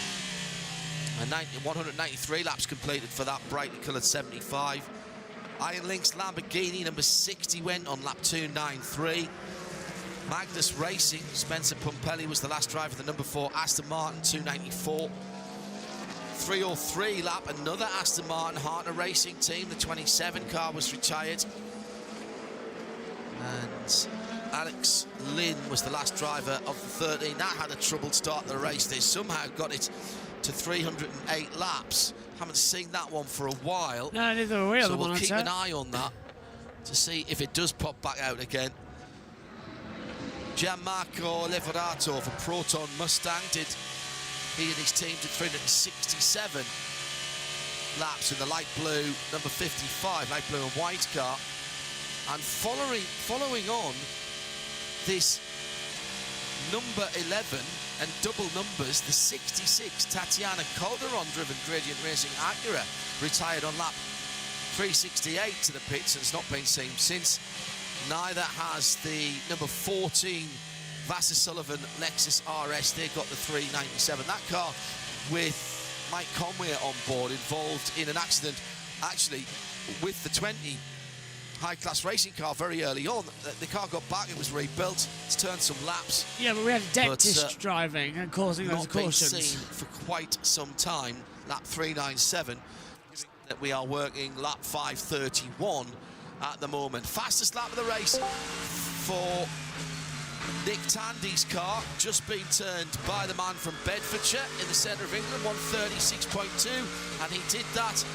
193 laps completed for that brightly coloured 75. Iron Lynx Lamborghini number 60 went on lap 293. Magnus Racing, Spencer Pumpelly was the last driver of the number 4 Aston Martin 294. 303 lap, another Aston Martin Hartner Racing team, the 27 car was retired. And Alex Lynn was the last driver of the 13. That had a troubled start to the race. They somehow got it to 308 laps. Haven't seen that one for a while. No, neither are we. So we'll keep an eye on that to see if it does pop back out again. Gianmarco Lavorato for Proton Mustang he and his team did 367 laps in the light blue number 55, light blue and white car. And following on this number 11 and double numbers, the 66 Tatiana Calderon driven Gradient Racing Acura retired on lap 368 to the pits and has not been seen since. Neither has the number 14 Vassar Sullivan Lexus RS. They got the 397. That car with Mike Conway on board involved in an accident actually with the 20 high-class racing car very early on. The car got back, it was rebuilt, it's turned some laps. Yeah, but we had a dentist driving and causing those cautions. Not been seen for quite some time. Lap 397, that we are working lap 531 at the moment. Fastest lap of the race for Nick Tandy's car, just been turned by the man from Bedfordshire in the centre of England, 136.2, and he did that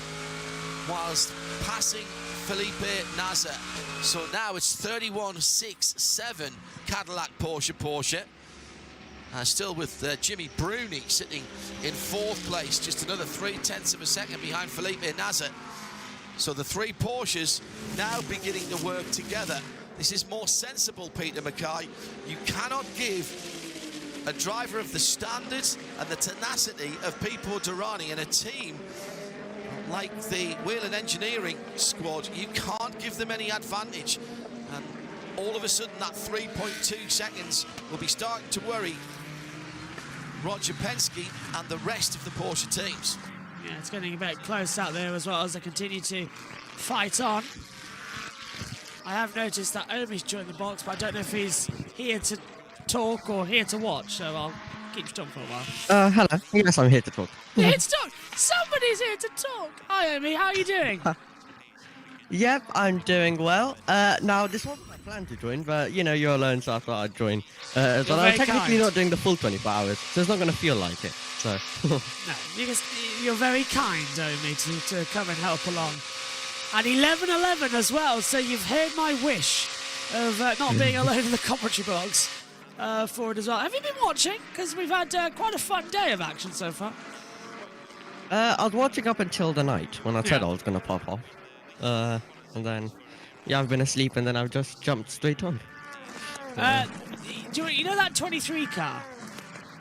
whilst passing Felipe Nasr. So now it's 31.67 Cadillac Porsche. Still with Jimmy Bruni sitting in 4th place, just another 0.3 of a second behind Felipe Nasr. So the 3 Porsches now beginning to work together. This is more sensible, Peter Mackay. You cannot give a driver of the standards and the tenacity of Pipo Derani and a team like the Whelen Engineering squad, you can't give them any advantage. And all of a sudden that 3.2 seconds will be starting to worry Roger Penske and the rest of the Porsche teams. Yeah, it's getting a bit close out there as well as they continue to fight on. I have noticed that Omi's joined the box, but I don't know if he's here to talk or here to watch, so I'll keep you talking for a while. Hello. Yes, I'm here to talk. You're here to talk! Somebody's here to talk! Hi, Omi, how are you doing? Yep, I'm doing well. Now, this wasn't my plan to join, but, you know, you're alone, so I thought I'd join. But I'm technically not doing the full 24 hours, so it's not going to feel like it, so... No, you're very kind, Omi, to come and help along. And 11-11 as well, so you've heard my wish of not being alone in the commentary box for it as well. Have you been watching? Because we've had quite a fun day of action so far. I was watching up until the night, when I said I was going to pop off. And then, yeah, I've been asleep, and then I've just jumped straight on. You know that 23 car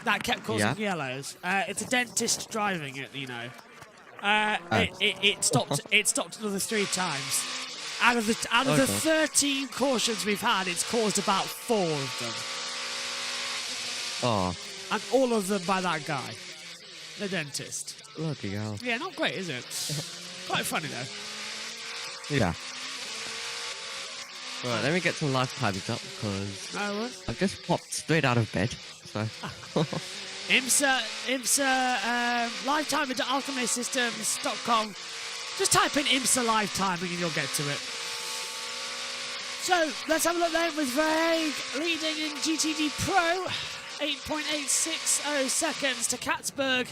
that kept causing yellows? It's a dentist driving it, you know. It stopped another 3 times. Out of the 13 cautions we've had, it's caused about 4 of them. Oh. And all of them by that guy, the dentist. Bloody hell. Yeah, not great, is it? Quite funny though. Yeah. Right, let me get some life tabs up, because I've just popped straight out of bed, so... IMSA live timing to alchemysystems.com. Just type in IMSA live timing and you'll get to it. So let's have a look then with Vague leading in GTD Pro. 8.860 seconds to Katzberg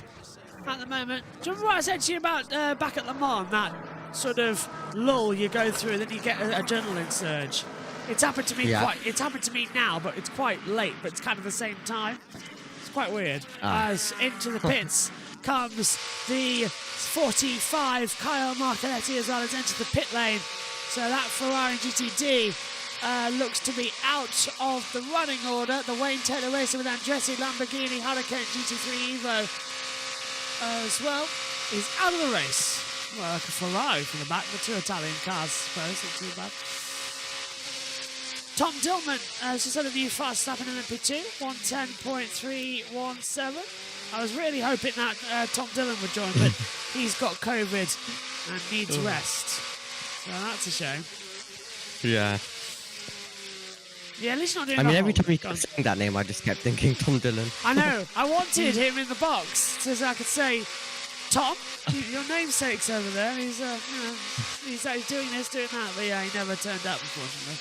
at the moment. Do you remember what I said to you about back at Le Mans, that sort of lull you go through and then you get an adrenaline surge? It's happened to me it's happened to me now, but it's quite late, but it's kind of the same time. Quite weird. As into the pits comes the 45 Kyle Marcoletti as well as into the pit lane. So that Ferrari GTD looks to be out of the running order. The Wayne Taylor racer with Andretti, Lamborghini, Hurricane GT3 Evo as well is out of the race. Well, like a Ferrari from the back, the 2 Italian cars, I suppose, not too bad. Tom Dillman has just had a new fast lap in LMP2, 110.317. I was really hoping that Tom Dillon would join, but he's got COVID and needs rest. So that's a shame. Yeah. Yeah, at least not doing I mean, every time you kept saying that name, I just kept thinking Tom Dillon. I know. I wanted him in the box so I could say, Tom, your namesake's over there. He's, he's doing this, doing that. But yeah, he never turned up, unfortunately.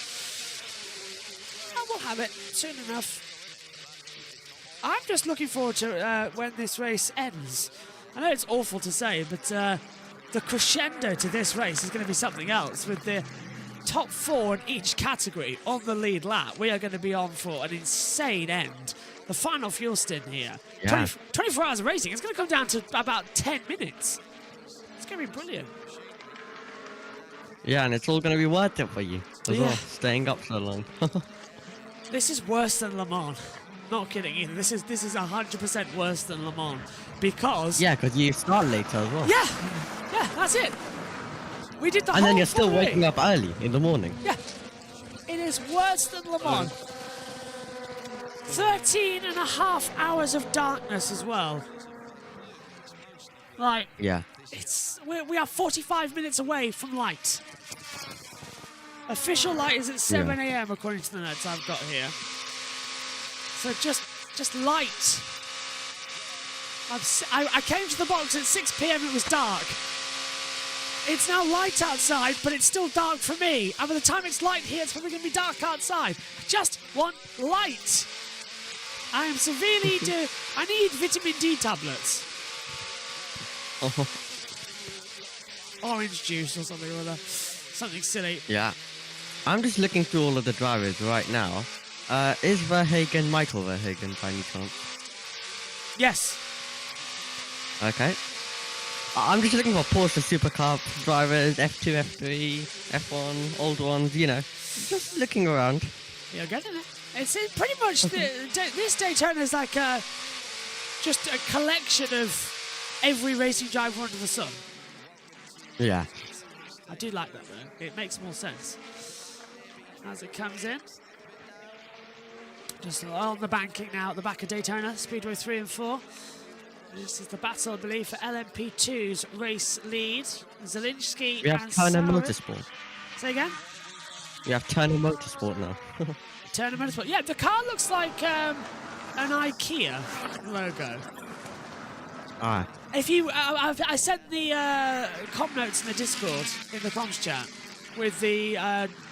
We'll have it soon enough. I'm just looking forward to when this race ends. I know it's awful to say, but the crescendo to this race is going to be something else with the top 4 in each category on the lead lap. We are going to be on for an insane end. The final fuel stint here. Yeah. 24 hours of racing. It's going to come down to about 10 minutes. It's going to be brilliant. Yeah, and it's all going to be worth it for you as well, staying up so long. This is worse than Le Mans. Not kidding either. This is 100% worse than Le Mans because... Yeah, because you start later as well. Yeah, that's it. We did the whole And then you're still full waking day. up early in the morning. Yeah. It is worse than Le Mans. 13.5 hours of darkness as well. Like... Yeah. We are 45 minutes away from light. Official light is at 7 a.m. according to the notes I've got here. So just light. I came to the box at 6 p.m. It was dark. It's now light outside, but it's still dark for me. And by the time it's light here, it's probably going to be dark outside. Just want light. I am severely I need vitamin D tablets. Orange juice or something or other. Something silly. Yeah. I'm just looking through all of the drivers right now. Is Verhagen Michael Verhagen by any chance? Yes. Okay. I'm just looking for Porsche Supercar drivers, F2, F3, F1, old ones, you know. Just looking around. You're getting it. It's pretty much this Daytona is like just a collection of every racing driver under the sun. Yeah. I do like that though. It makes more sense as it comes in. Just on the banking now at the back of Daytona, Speedway 3 and 4. This is the battle, I believe, for LMP2's race lead. Zelensky we have and Turner Sauer. Motorsport. Say again? You have Turner Motorsport now. Turner Motorsport. Yeah, the car looks like an IKEA logo. Ah. If you, I sent the com notes in the Discord, in the comms chat, with the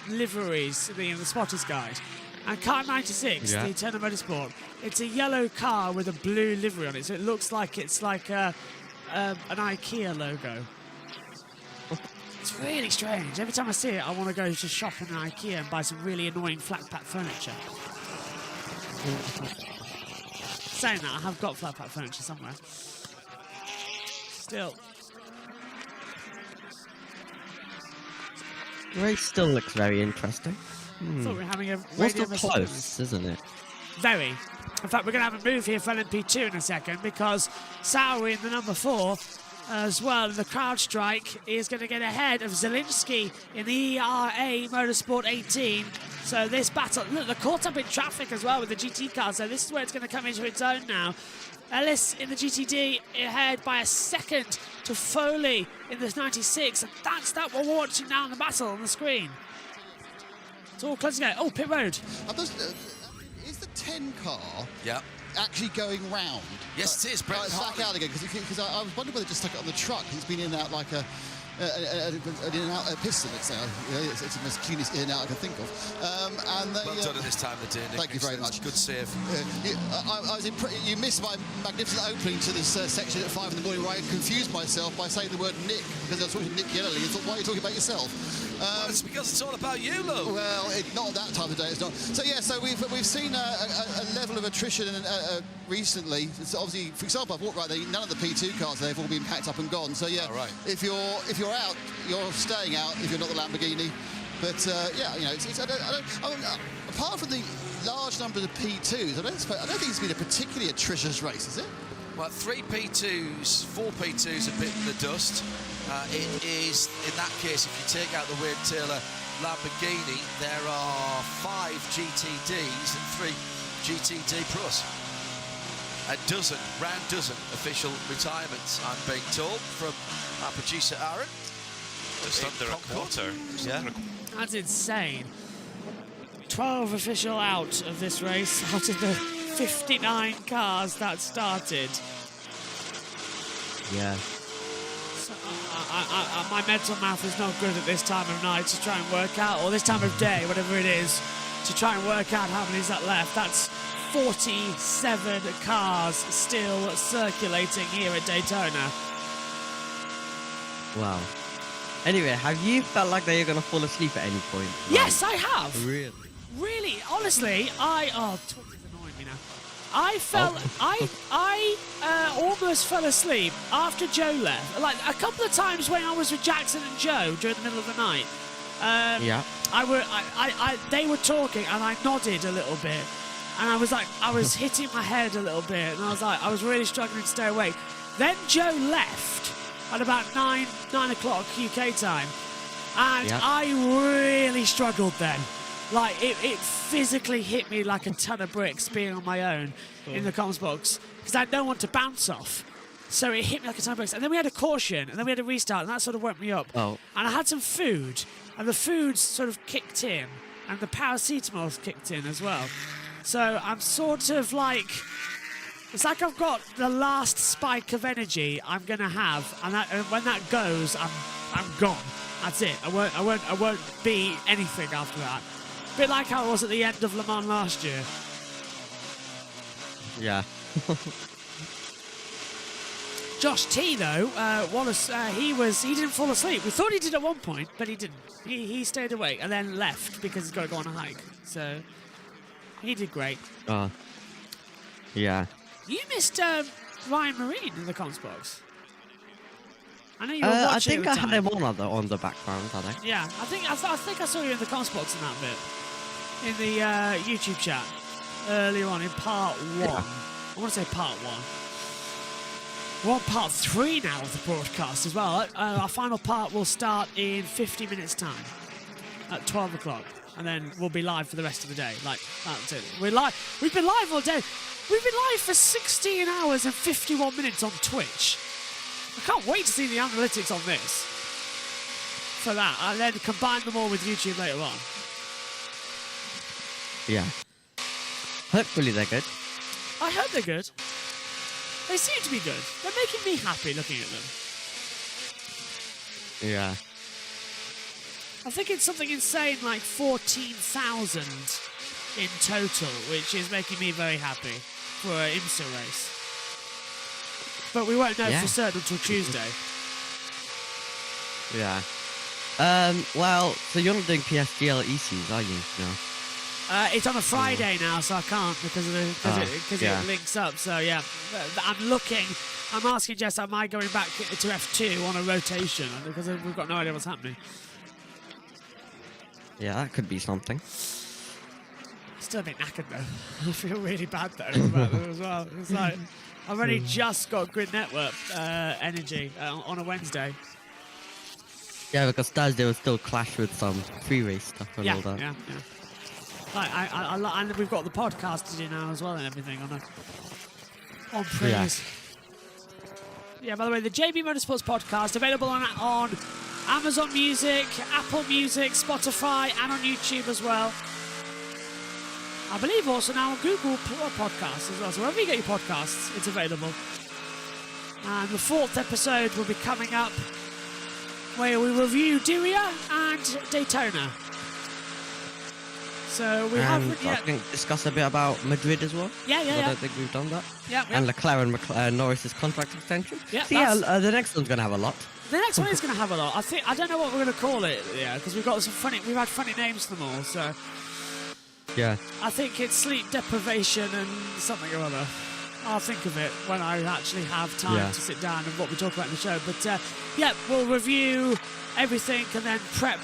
liveries, the spotters guide. And car 96, the Turner Motorsport, it's a yellow car with a blue livery on it, so it looks like it's like an IKEA logo. It's really strange. Every time I see it, I want to go to shop in an IKEA and buy some really annoying flat pack furniture. Saying that, I have got flat pack furniture somewhere. Still. The race still looks very interesting. I thought we were having a Well, radio still close, isn't it? Very. In fact, we're going to have a move here for LMP2 in a second because Sauri in the number 4 as well in the crowd strike is going to get ahead of Zielinski in the ERA Motorsport 18. So this battle, look, they're caught up in traffic as well with the GT car, so this is where it's going to come into its own now. Ellis in the GTD ahead by a second to Foley in the 96, and that's what we're watching now in the battle on the screen. It's all close to go. Oh, pit road. Is the 10 car actually going round? Yes, it is. Brett back out again, because I was wondering whether they just stuck it on the truck. It's been in and out like an in and out piston, let's say. It's the most cleanest in and out I can think of. Well done at this time, the Nick. Thank you very much. Good save. You missed my magnificent opening to this section at 5 in the morning where I confused myself by saying the word Nick, because I was talking to Nick Yellowly and thought, why are you talking about yourself? Well, it's because it's all about you, Lou. Well, not that time of day, it's not. So, yeah, so we've seen a level of attrition recently. It's obviously, for example, I've walked right there, none of the P2 cars, they've all been packed up and gone. So, yeah, if you're out, you're staying out if you're not the Lamborghini. But, yeah, you know, apart from the large number of P2s, I don't think it's been a particularly atrocious race, is it? Well, 3 P2s, 4 P2s have bitten the dust. It is, in that case, if you take out the Wade Taylor Lamborghini, there are 5 GTDs and 3 GTD Pros. A round dozen official retirements, I'm being told, from our producer Aaron. Just under a quarter. Yeah. That's insane. 12 official out of this race, out of the 59 cars that started. Yeah. So, my mental math is not good at this time of night to try and work out, or this time of day, whatever it is, to try and work out how many's that left. That's 47 cars still circulating here at Daytona. Wow. Anyway, have you felt like that you're going to fall asleep at any point? Yes, I have. Really? Really, honestly, Twitter's annoying me now. I almost fell asleep after Joe left. Like a couple of times when I was with Jackson and Joe during the middle of the night. Yeah. They were talking and I nodded a little bit, and I was hitting my head a little bit, and I was really struggling to stay awake. Then Joe left at about 9 o'clock UK time, and I really struggled then. Like, it physically hit me like a ton of bricks being on my own in the comms box, because I had no one to bounce off. So it hit me like a ton of bricks. And then we had a caution, and then we had a restart, and that sort of woke me up. Oh. And I had some food, and the food sort of kicked in, and the paracetamol kicked in as well. So I'm sort of like... It's like I've got the last spike of energy I'm going to have, and when that goes, I'm gone. That's it. I won't be anything after that. A bit like how I was at the end of Le Mans last year. Yeah. Josh T though, he didn't fall asleep. We thought he did at one point, but he didn't. He stayed awake and then left because he's got to go on a hike. So he did great. Yeah. You missed Ryan Marine in the comms box. I know you were watching. I think at I the had time. him on the background, had I? Yeah, I think I saw you in the comms box in that bit in the YouTube chat earlier on in part 1. Yeah. I want to say part 1. We're on part 3 now of the broadcast as well. Our final part will start in 50 minutes' time at 12 o'clock, and then we'll be live for the rest of the day. Like, that's it. We're live. We've been live all day. We've been live for 16 hours and 51 minutes on Twitch. I can't wait to see the analytics on this for that, and then combine them all with YouTube later on. Yeah. Hopefully they're good. I hope they're good. They seem to be good. They're making me happy looking at them. Yeah. I think it's something insane like 14,000 in total, which is making me very happy for an IMSA race. But we won't know for certain until Tuesday. Yeah. Well, so you're not doing PSGL ECs, are you? No. It's on a Friday now, so I can't because it links up. So yeah, I'm asking Jess, am I going back to F2 on a rotation because we've got no idea what's happening. Yeah, that could be something. Still a bit knackered though. I feel really bad though about that as well. It's like I've only just got Grid Network energy on a Wednesday. Yeah, because Thursday will still clash with some free race stuff and all that. Yeah. And we've got the podcast to do now as well and everything on previous. Yeah, by the way, the JBMotorsports podcast available on Amazon Music, Apple Music, Spotify, and on YouTube as well. I believe also now on Google Podcasts as well. So wherever you get your podcasts, it's available. And the 4th episode will be coming up where we review Diriyah and Daytona. So we haven't yet. I think discuss a bit about Madrid as well. Yeah. I don't think we've done that. Yeah. And Leclerc and Norris's contract extension. Yeah. So the next one's going to have a lot. The next one is going to have a lot. I don't know what we're going to call it. Yeah, because we've had funny names for them all. So. Yeah. I think it's sleep deprivation and something or other. I'll think of it when I actually have time to sit down and what we talk about in the show. But we'll review everything and then prep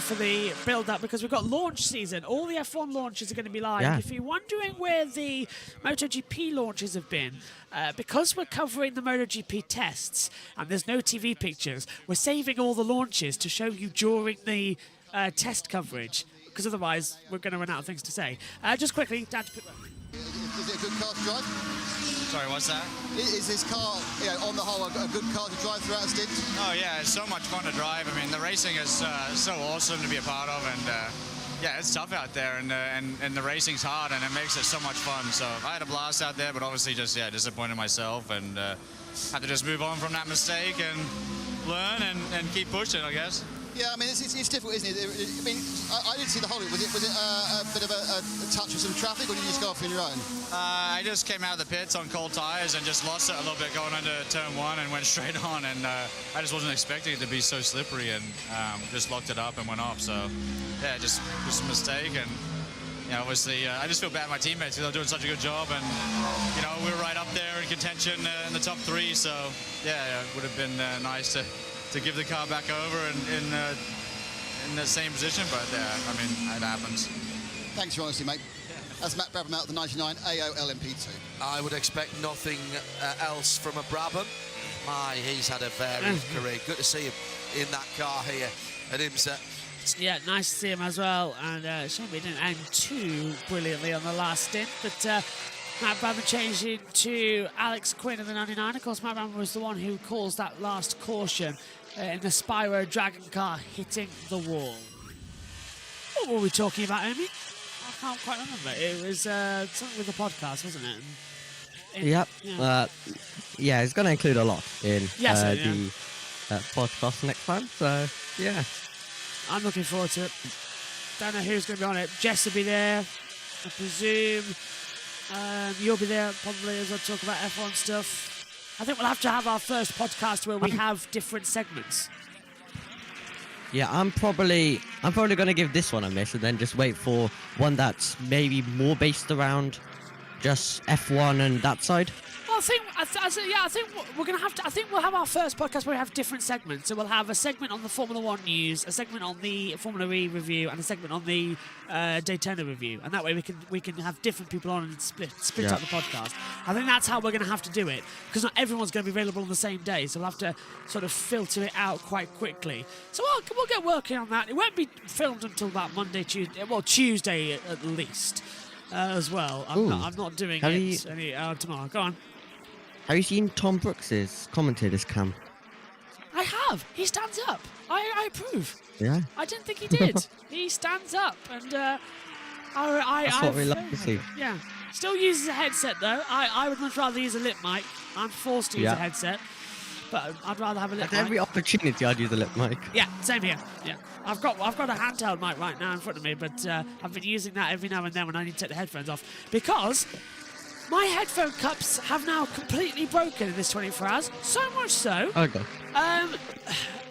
for the build-up because we've got launch season. All the F1 launches are going to be live. Yeah. If you're wondering where the MotoGP launches have been, because we're covering the MotoGP tests and there's no TV pictures, we're saving all the launches to show you during the test coverage because otherwise we're going to run out of things to say. Just quickly, Dan. Is it a good car to drive? Sorry, what's that? Is this car, on the whole, a good car to drive throughout a stint? Oh yeah, it's so much fun to drive. I mean, the racing is so awesome to be a part of, and it's tough out there, and the racing's hard, and it makes it so much fun. So I had a blast out there, but obviously just disappointed myself, and had to just move on from that mistake and learn and keep pushing, I guess. Yeah, I mean, it's difficult, isn't it? I mean, I didn't see the whole of it. Was it a bit of a touch of some traffic, or did you just go off on your own? I just came out of the pits on cold tyres and just lost it a little bit going into turn 1 and went straight on. And I just wasn't expecting it to be so slippery and just locked it up and went off. So, yeah, just a mistake. And, obviously, I just feel bad for my teammates because they're doing such a good job. And, we were right up there in contention in the top 3. So, yeah, it would have been nice to give the car back over in the same position, but I mean, it happens. Thanks for your honesty, mate. That's Matt Brabham out of the 99 AO LMP2. I would expect nothing else from a Brabham. He's had a varied career. Good to see him in that car here at IMSA. Yeah, nice to see him as well. And shame he didn't end too brilliantly on the last stint, but Matt Brabham changed into Alex Quinn in the 99. Of course, Matt Brabham was the one who caused that last caution in the Spyro Dragon car hitting the wall. What were we talking about, Amy? I can't quite remember. It was something with the podcast, wasn't it? Yep. Yeah, it's going to include a lot in the podcast next time. So, yeah. I'm looking forward to it. Don't know who's going to be on it. Jess will be there, I presume. You'll be there probably as I talk about F1 stuff. I think we'll have to have our first podcast where we have different segments. Yeah, I'm probably going to give this one a miss and then just wait for one that's maybe more based around just F1 and that side. Well, I think we're going to have to. I think we'll have our first podcast where we have different segments. So we'll have a segment on the Formula 1 news, a segment on the Formula E review, and a segment on the Daytona review. And that way we can have different people on and split up the podcast. I think that's how we're going to have to do it because not everyone's going to be available on the same day. So we'll have to sort of filter it out quite quickly. So we'll get working on that. It won't be filmed until about Monday, Tuesday. Well, Tuesday at least as well. I'm not doing it tomorrow. Go on. Have you seen Tom Brooks's commentator's cam? I have. He stands up. I approve. Yeah. I didn't think he did. He stands up, and That's what we love to see. Yeah. Still uses a headset though. I would much rather use a lip mic. I'm forced to use a headset, but I'd rather have a lip At mic. every opportunity, I'd use a lip mic. Yeah, same here. Yeah, I've got a handheld mic right now in front of me, but I've been using that every now and then when I need to take the headphones off because my headphone cups have now completely broken in this 24 hours. So much so. Okay.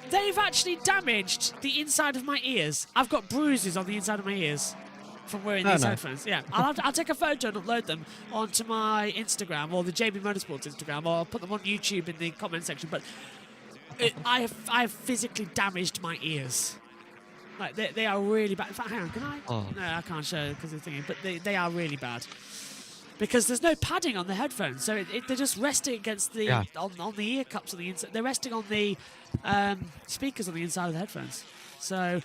They've actually damaged the inside of my ears. I've got bruises on the inside of my ears from wearing these headphones. Yeah, I'll take a photo and upload them onto my Instagram or the JBMotorsports Instagram, or I'll put them on YouTube in the comment section. But I have physically damaged my ears. Like they are really bad. In fact, hang on, can I? Oh. No, I can't show because of the thing. But they are really bad because there's no padding on the headphones, so they're just resting against the on the ear cups on the inside. They're resting on the speakers on the inside of the headphones. So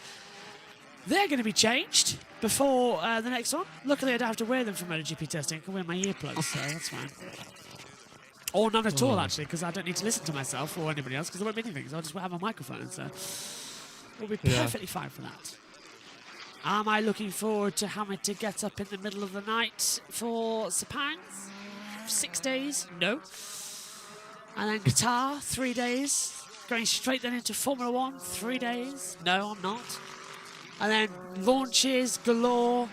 they're going to be changed before the next one. Luckily, I don't have to wear them for MotoGP testing. I can wear my earplugs, so that's fine. Or none at all, actually, because I don't need to listen to myself or anybody else, because there won't be anything. So I'll just have a microphone, so we'll be perfectly fine for that. Am I looking forward to having to get up in the middle of the night for Sepang's? 6 days? No. And then Qatar, 3 days. Going straight then into Formula 1, 3 days. No, I'm not. And then launches galore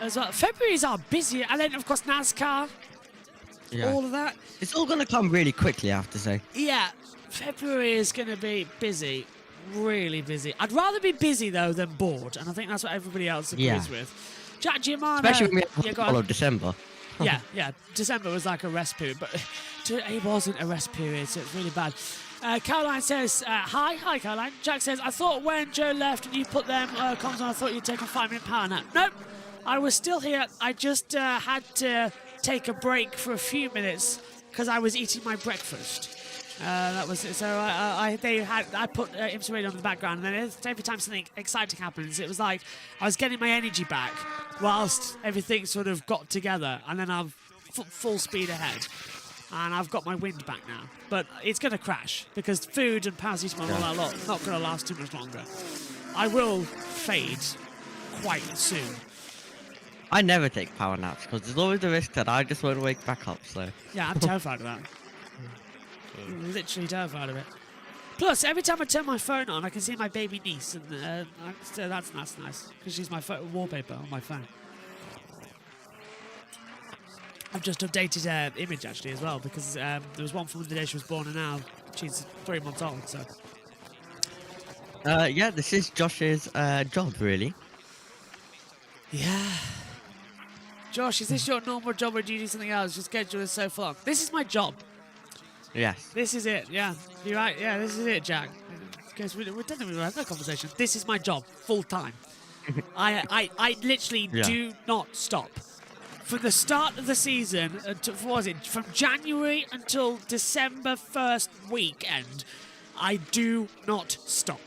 as well. February's our busier. And then, of course, NASCAR. Yeah. All of that. It's all going to come really quickly, I have to say. Yeah, February is going to be busy. Really busy. I'd rather be busy, though, than bored. And I think that's what everybody else agrees with. Jack Giamano. Especially when we have go follow on. December. Yeah. December was like a rest period. But it wasn't a rest period, so it's really bad. Caroline says, hi Caroline. Jack says, I thought when Joe left and you put them comms on, I thought you'd take a 5-minute power nap. Nope, I was still here. I just had to take a break for a few minutes because I was eating my breakfast. That was it. So I put IMSA radio on the background, and then every time something exciting happens, it was like I was getting my energy back whilst everything sort of got together, and then I'm full speed ahead. And I've got my wind back now. But it's going to crash because food and paracetamol and all that lot not going to last too much longer. I will fade quite soon. I never take power naps because there's always the risk that I just won't wake back up. So yeah, I'm terrified of that. Literally terrified of it. Plus, every time I turn my phone on, I can see my baby niece, and that's nice because she's my wallpaper on my phone. I've just updated her image actually as well because there was one from the day she was born and now she's 3 months old. So yeah, this is Josh's job really. Yeah. Josh, is this your normal job or do you do something else? Your schedule is so full. This is my job. Yes. This is it. Yeah, you're right. Yeah, this is it, Jack. Because we don't think we've had that conversation. This is my job, full time. I literally do not stop. From the start of the season, from January until December 1st weekend, I do not stop.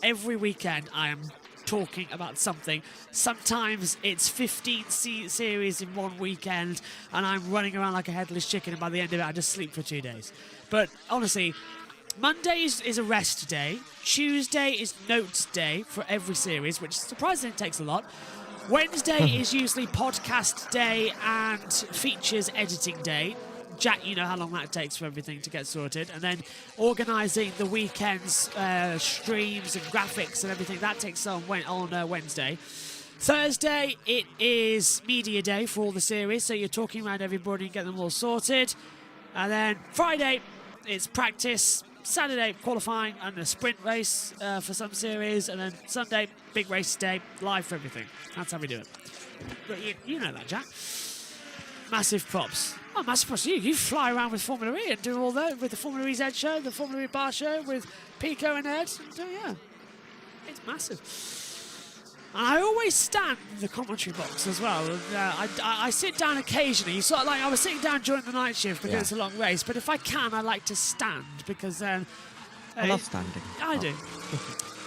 Every weekend I am talking about something. Sometimes it's 15 series in one weekend and I'm running around like a headless chicken, and by the end of it I just sleep for 2 days. But honestly, Monday is a rest day. Tuesday is notes day for every series, which surprisingly takes a lot. Wednesday is usually podcast day and features editing day. Jack, you know how long that takes for everything to get sorted. And then organising the weekend's streams and graphics and everything, that takes on Wednesday. Thursday, it is media day for all the series, so you're talking around everybody and get them all sorted. And then Friday, it's practice. Saturday, qualifying and a sprint race for some series. And then Sunday, big race day, live for everything. That's how we do it. But you know that, Jack. Massive props. Oh, massive props to you. You fly around with Formula E and do all that with the Formula E Z show, the Formula E bar show with Pico and Ed. And, yeah, it's massive. And I always stand in the commentary box as well. And, I sit down occasionally. Sort of like I was sitting down during the night shift because it's a long race. But if I can, I like to stand because then I love standing. I do.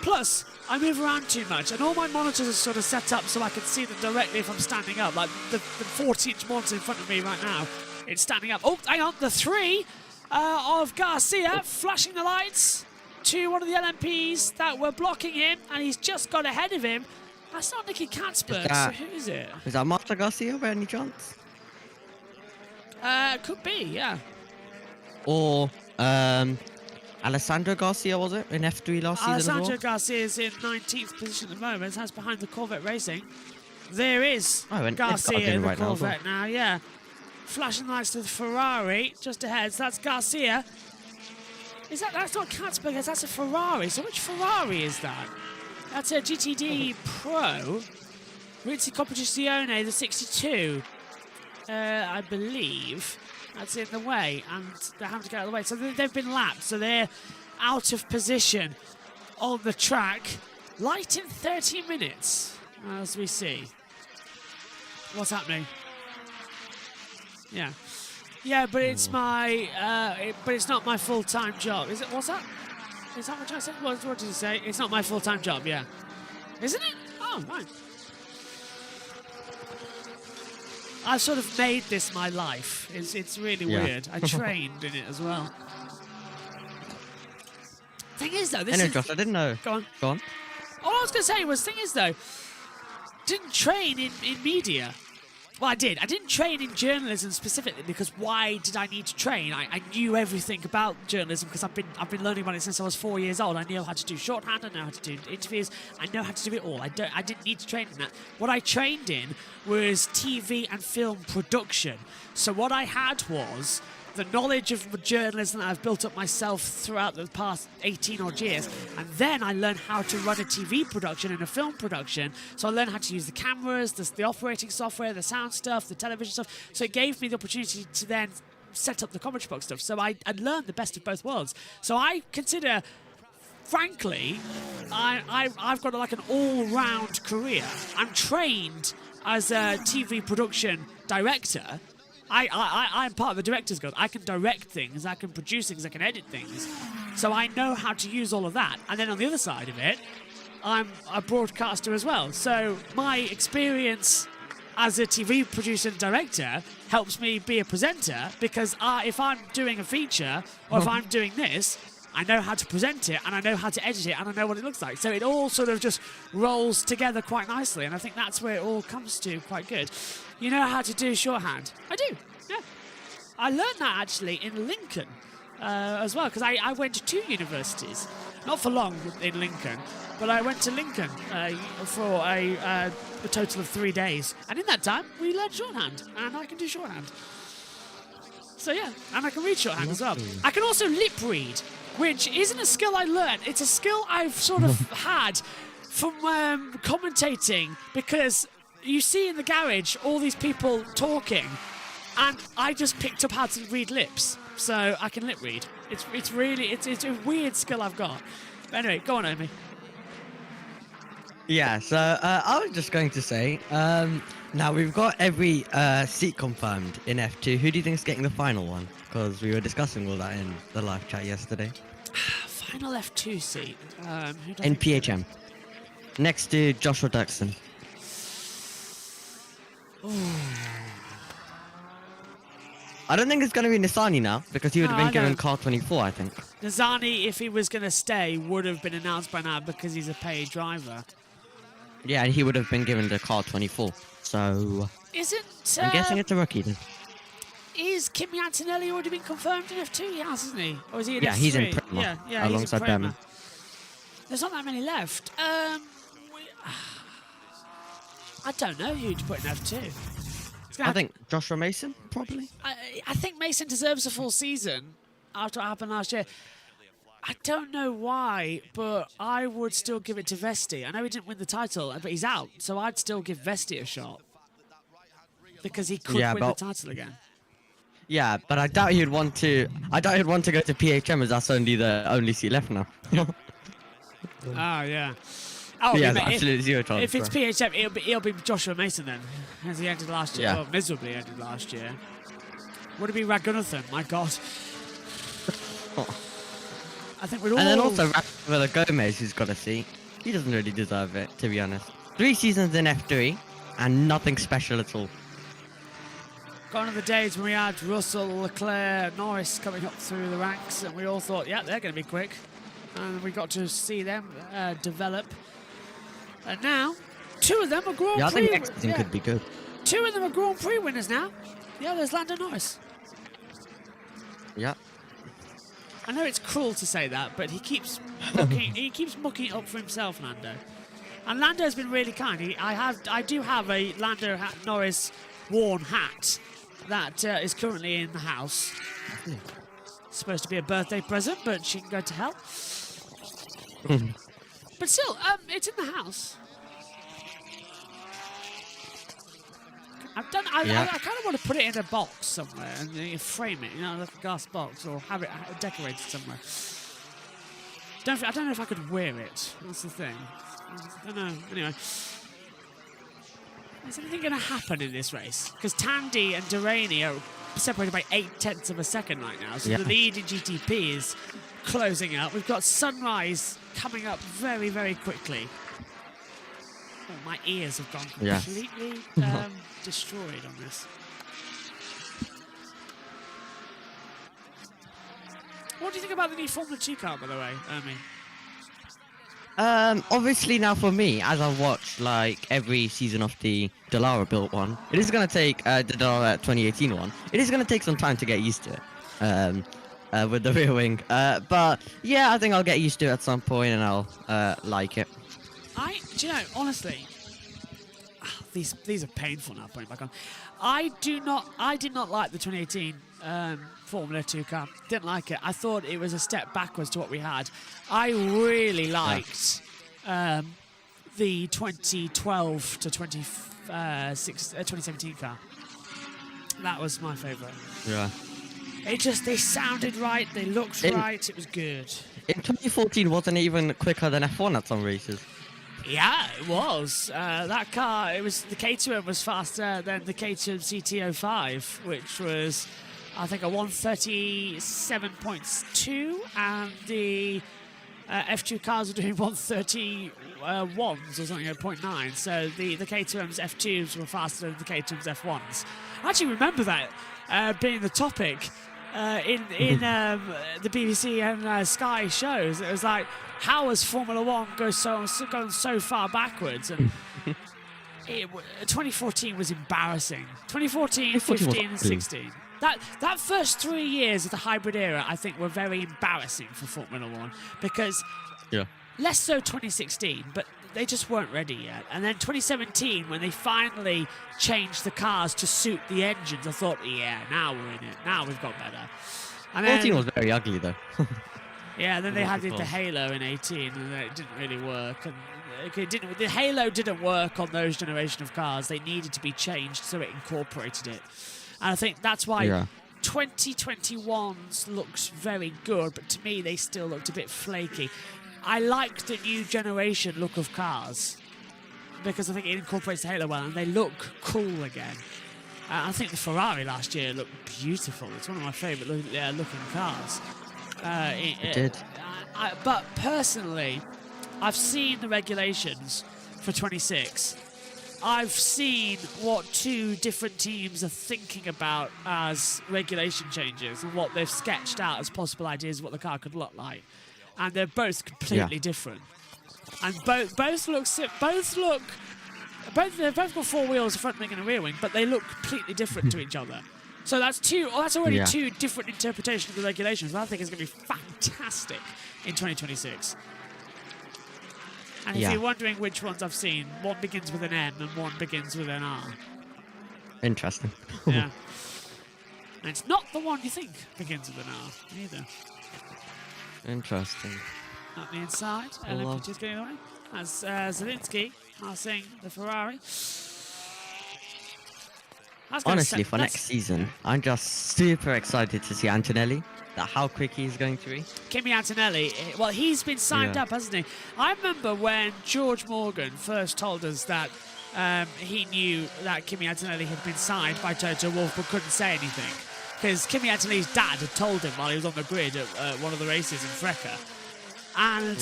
Plus, I move around too much, and all my monitors are sort of set up so I can see them directly if I'm standing up. Like the 40-inch monitor in front of me right now, it's standing up. Oh, hang on, the 3 of Garcia flashing the lights to one of the LMPs that were blocking him, and he's just got ahead of him. That's not Nicky Katzberg, that- so who is it? Is that Marta Garcia by any chance? Could be, yeah. Or Alessandro Garcia, was it, in F3 last season as Alessandro well? Garcia is in 19th position at the moment. That's behind the Corvette Racing. There is Oh, and Garcia Edgar's in in the right now as well. Corvette now, yeah. Flashing lights to the Ferrari just ahead. So that's Garcia. That's not Katzberg, that's a Ferrari. So which Ferrari is that? That's a GTD Pro. Rizzi Competizione, the 62. I believe. That's in the way, and they're having to get out of the way. So they've been lapped, so they're out of position on the track. Light in 30 minutes, as we see. What's happening? Yeah. Yeah, but it's my, but it's not my full-time job. Is it? What's that? Is that what I said? What did you say? It's not my full-time job, yeah. Isn't it? Oh, right. I've sort of made this my life. It's really weird. I trained in it as well. Thing is, though, this Anyway, is... Josh, I didn't know. Go on. Go on. All I was going to say was, thing is, though, didn't train in media. Well, I did. I didn't train in journalism specifically because why did I need to train? I knew everything about journalism because I've been learning about it since I was 4 years old. I knew how to do shorthand. I know how to do interviews. I know how to do it all. I didn't need to train in that. What I trained in was TV and film production. So what I had was the knowledge of journalism that I've built up myself throughout the past 18 odd years. And then I learned how to run a TV production and a film production. So I learned how to use the cameras, the operating software, the sound stuff, the television stuff. So it gave me the opportunity to then set up the commentary box stuff. So I'd learned the best of both worlds. So I consider, frankly, I've got like an all-round career. I'm trained as a TV production director. I'm part of the director's guild. I can direct things, I can produce things, I can edit things. So I know how to use all of that. And then on the other side of it, I'm a broadcaster as well. So my experience as a TV producer and director helps me be a presenter because if I'm doing a feature or if I'm doing this, I know how to present it and I know how to edit it and I know what it looks like. So it all sort of just rolls together quite nicely. And I think that's where it all comes to quite good. You know how to do shorthand? I do, yeah. I learned that actually in Lincoln as well because I went to 2 universities. Not for long in Lincoln, but I went to Lincoln for a total of 3 days. And in that time, we learned shorthand and I can do shorthand. So yeah, and I can read shorthand as well. I can also lip read, which isn't a skill I learned. It's a skill I've sort of had from commentating because you see in the garage all these people talking and I just picked up how to read lips. So I can lip read. It's a weird skill I've got. But anyway, go on, Amy. Yeah, so I was just going to say, now we've got every seat confirmed in F2. Who do you think is getting the final one? Because we were discussing all that in the live chat yesterday. Final F2 seat. In PHM. Next to Joshua Duxton. I don't think it's going to be Nissani now, because he would have been given car 24, I think. Nizani, if he was going to stay, would have been announced by now because he's a paid driver. Yeah, and he would have been given the car 24. So Isn't... I'm guessing it's a rookie then. Is Kimi Antonelli already been confirmed in F2? He has, hasn't he? Or is he in Yeah, F3? he's in Prema, yeah, alongside he's in Prema. Berman. There's not that many left. I don't know who to put in F2. I think Joshua Mason, probably. I think Mason deserves a full season after what happened last year. I don't know why, but I would still give it to Vesti. I know he didn't win the title, but he's out, so I'd still give Vesti a shot. Because he could win the title again. Yeah, but I doubt he'd want to. I doubt he'd want to go to PHM as that's only the only seat left now. Yeah. Oh, yeah, absolutely zero chance. If it's PHM, it'll be Joshua Mason then, as he ended last year. Yeah. Well, miserably ended last year. Would it be Ragunathan? My God. I think we'd all... And then also Rafael Gomez, who's got a seat. He doesn't really deserve it, to be honest. 3 seasons in F3, and nothing special at all. Gone are the days when we had Russell, Leclerc, Norris coming up through the ranks, and we all thought, yeah, they're going to be quick. And we got to see them develop. And now, 2 of them are Grand Yeah, I Prix. think next season could be good. 2 of them are Grand Prix winners now. Yeah, there's Lando Norris. Yeah. I know it's cruel to say that, but he keeps mucking it up for himself, Lando. And Lando's been really kind. I do have a Lando Norris worn hat that is currently in the house. It's supposed to be a birthday present, but she can go to hell. But still, it's in the house. I kind of want to put it in a box somewhere and frame it, like a glass box, or have it decorated somewhere. I don't know if I could wear it. That's the thing. I don't know. Anyway, is anything going to happen in this race? Because Tandy and Delaney are separated by 0.8 of a second right now, so the lead in GTP is closing up. We've got Sunrise coming up very, very quickly. Oh, my ears have gone completely destroyed on this. What do you think about the new Formula 2 car, by the way, Ermi? Obviously now for me, as I've watched like every season of the Dallara built one, it is going to take the Dallara 2018 one. It is going to take some time to get used to it with the rear wing. But yeah, I think I'll get used to it at some point and I'll like it. Do you know, honestly, these are painful now. Putting back on, I did not like the 2018 Formula 2 car. Didn't like it. I thought it was a step backwards to what we had. I really liked the 2012 to 2017 car. That was my favourite. Yeah. They sounded right. They looked right. It was good. In 2014, wasn't it even quicker than F1 at some races? Yeah, it was. That car, the K2M was faster than the K2M CT05, which was, I think, a 137.2, and the F2 cars were doing 131s or something, 0.9. So the K2M's F2s were faster than the K2M's F1s. I actually remember that being the topic in the BBC and Sky shows. It was like, how has Formula 1 gone so far backwards? And 2014 was embarrassing. 2014, 15 and 16. That first 3 years of the hybrid era, I think, were very embarrassing for Formula 1 because less so 2016, but they just weren't ready yet. And then 2017, when they finally changed the cars to suit the engines, I thought, yeah, now we're in it. Now we've got better. And 14 was very ugly, though. Yeah, then they had the Halo in 18, and it didn't really work. And the Halo didn't work on those generation of cars. They needed to be changed so it incorporated it. And I think that's why 2021's looks very good, but to me, they still looked a bit flaky. I like the new generation look of cars because I think it incorporates the Halo well, and they look cool again. I think the Ferrari last year looked beautiful. It's one of my favourite looking cars. It did. But personally, I've seen the regulations for 26. I've seen what 2 different teams are thinking about as regulation changes and what they've sketched out as possible ideas of what the car could look like. And they're both completely different. And they've both got 4 wheels, a front wing and a rear wing, but they look completely different to each other. So that's already 2 different interpretations of the regulations. I think it's going to be fantastic in 2026. And if you're wondering which ones I've seen, one begins with an M and one begins with an R. Interesting. Yeah. And it's not the one you think begins with an R either. Interesting. Up the inside, LMP2 getting away. That's Zielinski passing the Ferrari. Honestly, for next season, I'm just super excited to see Antonelli. How quick he's going to be. Kimi Antonelli, well, he's been signed up, hasn't he? I remember when George Morgan first told us that he knew that Kimi Antonelli had been signed by Toto Wolff but couldn't say anything. Because Kimi Antonelli's dad had told him while he was on the grid at one of the races in Freca. And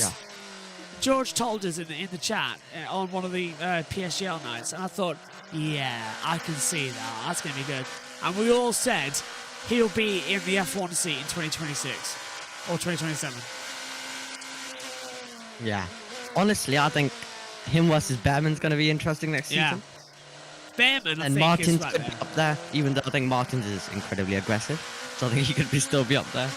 George told us in the chat on one of the PSGL nights, and I thought, yeah, I can see that. That's going to be good. And we all said he'll be in the F1 seat in 2026 or 2027. Yeah. Honestly, I think him versus Behrman's going to be interesting next season. Behrman, I And think, Martins is right could there. be up there, even though I think Martins is incredibly aggressive. So I think he could still be up there.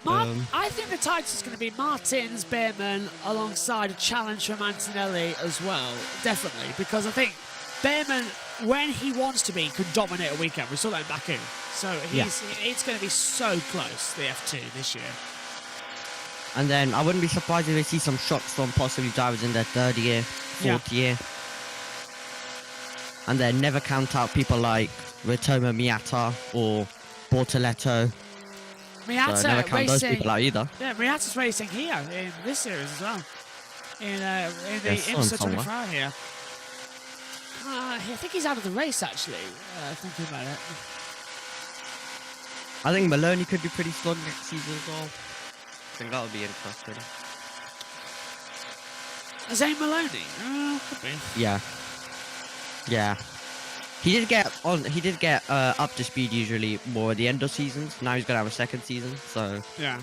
I think the title is going to be Martins, Behrman, alongside a challenge from Antonelli as well, definitely, because I think Behrman, when he wants to be, could dominate a weekend. We saw that in Baku. So it's going to be so close, the F2 this year. And then I wouldn't be surprised if we see some shots from possibly drivers in their third year, fourth year. And then never count out people like Ritomo Miata or Bortoletto. Miata so never count those racing, people out either. Yeah, Miata's racing here in this series as well. In the IMSA 24 here. I think he's out of the race, actually, thinking about it. I think Maloney could be pretty strong next season as well. I think that would be interesting. Zane Maloney? Could be. Yeah. Yeah. He did get up to speed usually more at the end of seasons. Now he's gonna have a second season, so yeah,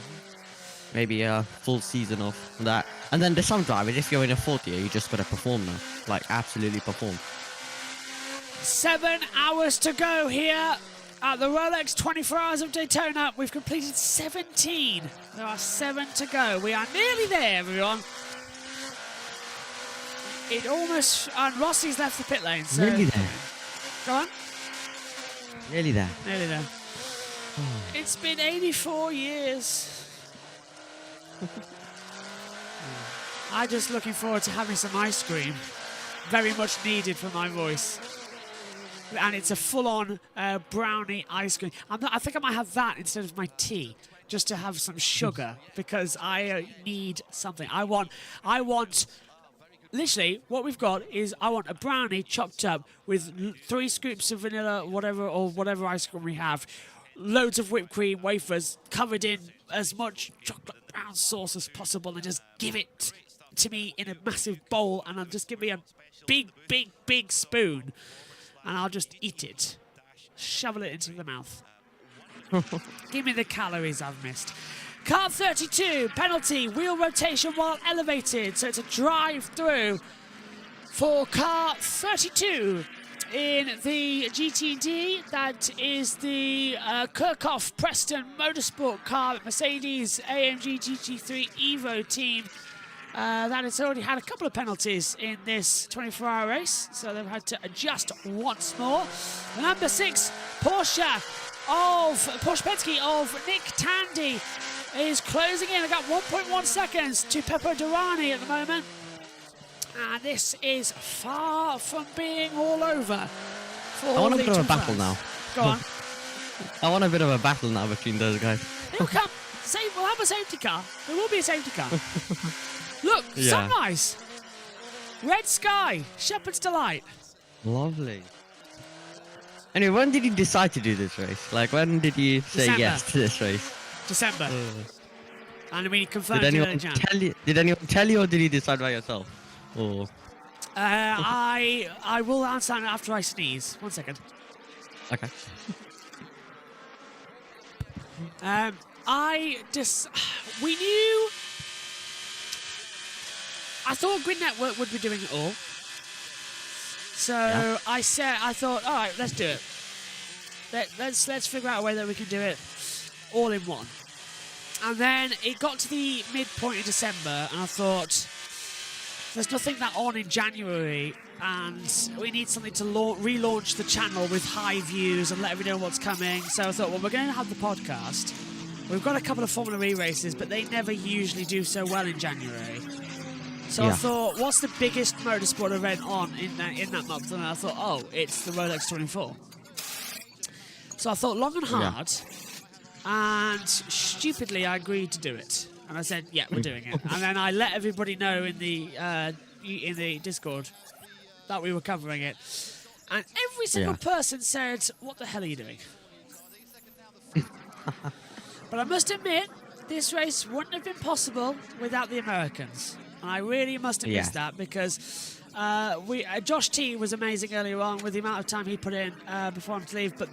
maybe a full season of that. And then there's some drivers, if you're in a fourth year, you just gotta perform now, like absolutely perform. 7 hours to go here at the Rolex 24 Hours of Daytona. We've completed 17. There are 7 to go. We are nearly there, everyone. It almost... And Rossi's left the pit lane, so... Nearly there. Go on. Nearly there. Nearly there. It's been 84 years. I'm just looking forward to having some ice cream. Very much needed for my voice. And it's a full-on brownie ice cream. I think I might have that instead of my tea, just to have some sugar, because I need something. I want... Literally, what we've got is I want a brownie chopped up with 3 scoops of vanilla, whatever ice cream we have, loads of whipped cream, wafers, covered in as much chocolate brown sauce as possible, and just give it to me in a massive bowl, and I'll just give me a big, big, big spoon, and I'll just eat it. Shovel it into the mouth. Give me the calories I've missed. Car 32, penalty, wheel rotation while elevated. So it's a drive through for car 32 in the GTD. That is the Kirchhoff Preston Motorsport car, Mercedes AMG GT3 Evo team. That has already had a couple of penalties in this 24-hour race, so they've had to adjust once more. The number 6 Porsche Penske of Nick Tandy is closing in. I've got 1.1 seconds to Peppo Durrani at the moment. And this is far from being all over. I want a bit of a battle now. Go on. I want a bit of a battle now between those guys. It'll come. We'll have a safety car. There will be a safety car. Look, sunrise. Red sky. Shepherd's Delight. Lovely. Anyway, when did you decide to do this race? Like, when did you say December. yes to this race? December. And we confirmed Did it in anyone Jan. tell you, or did you decide by yourself? Or I will answer that after I sneeze. 1 second. okay. We knew. I thought Grid Network would be doing it all. So I thought, all right, let's do it. Let's figure out a way that we can do it all in one. And then it got to the midpoint of December, and I thought, there's nothing that on in January, and we need something to relaunch the channel with high views and let everyone know what's coming. So I thought, well, we're going to have the podcast. We've got a couple of Formula E races, but they never usually do so well in January. So I thought, what's the biggest motorsport event on in that month? And I thought, oh, it's the Rolex 24. So I thought long and hard, and stupidly I agreed to do it. And I said, yeah, we're doing it. And then I let everybody know in the Discord that we were covering it. And every single person said, what the hell are you doing? But I must admit, this race wouldn't have been possible without the Americans. And I really must have missed that, because Josh T was amazing earlier on with the amount of time he put in before him to leave, but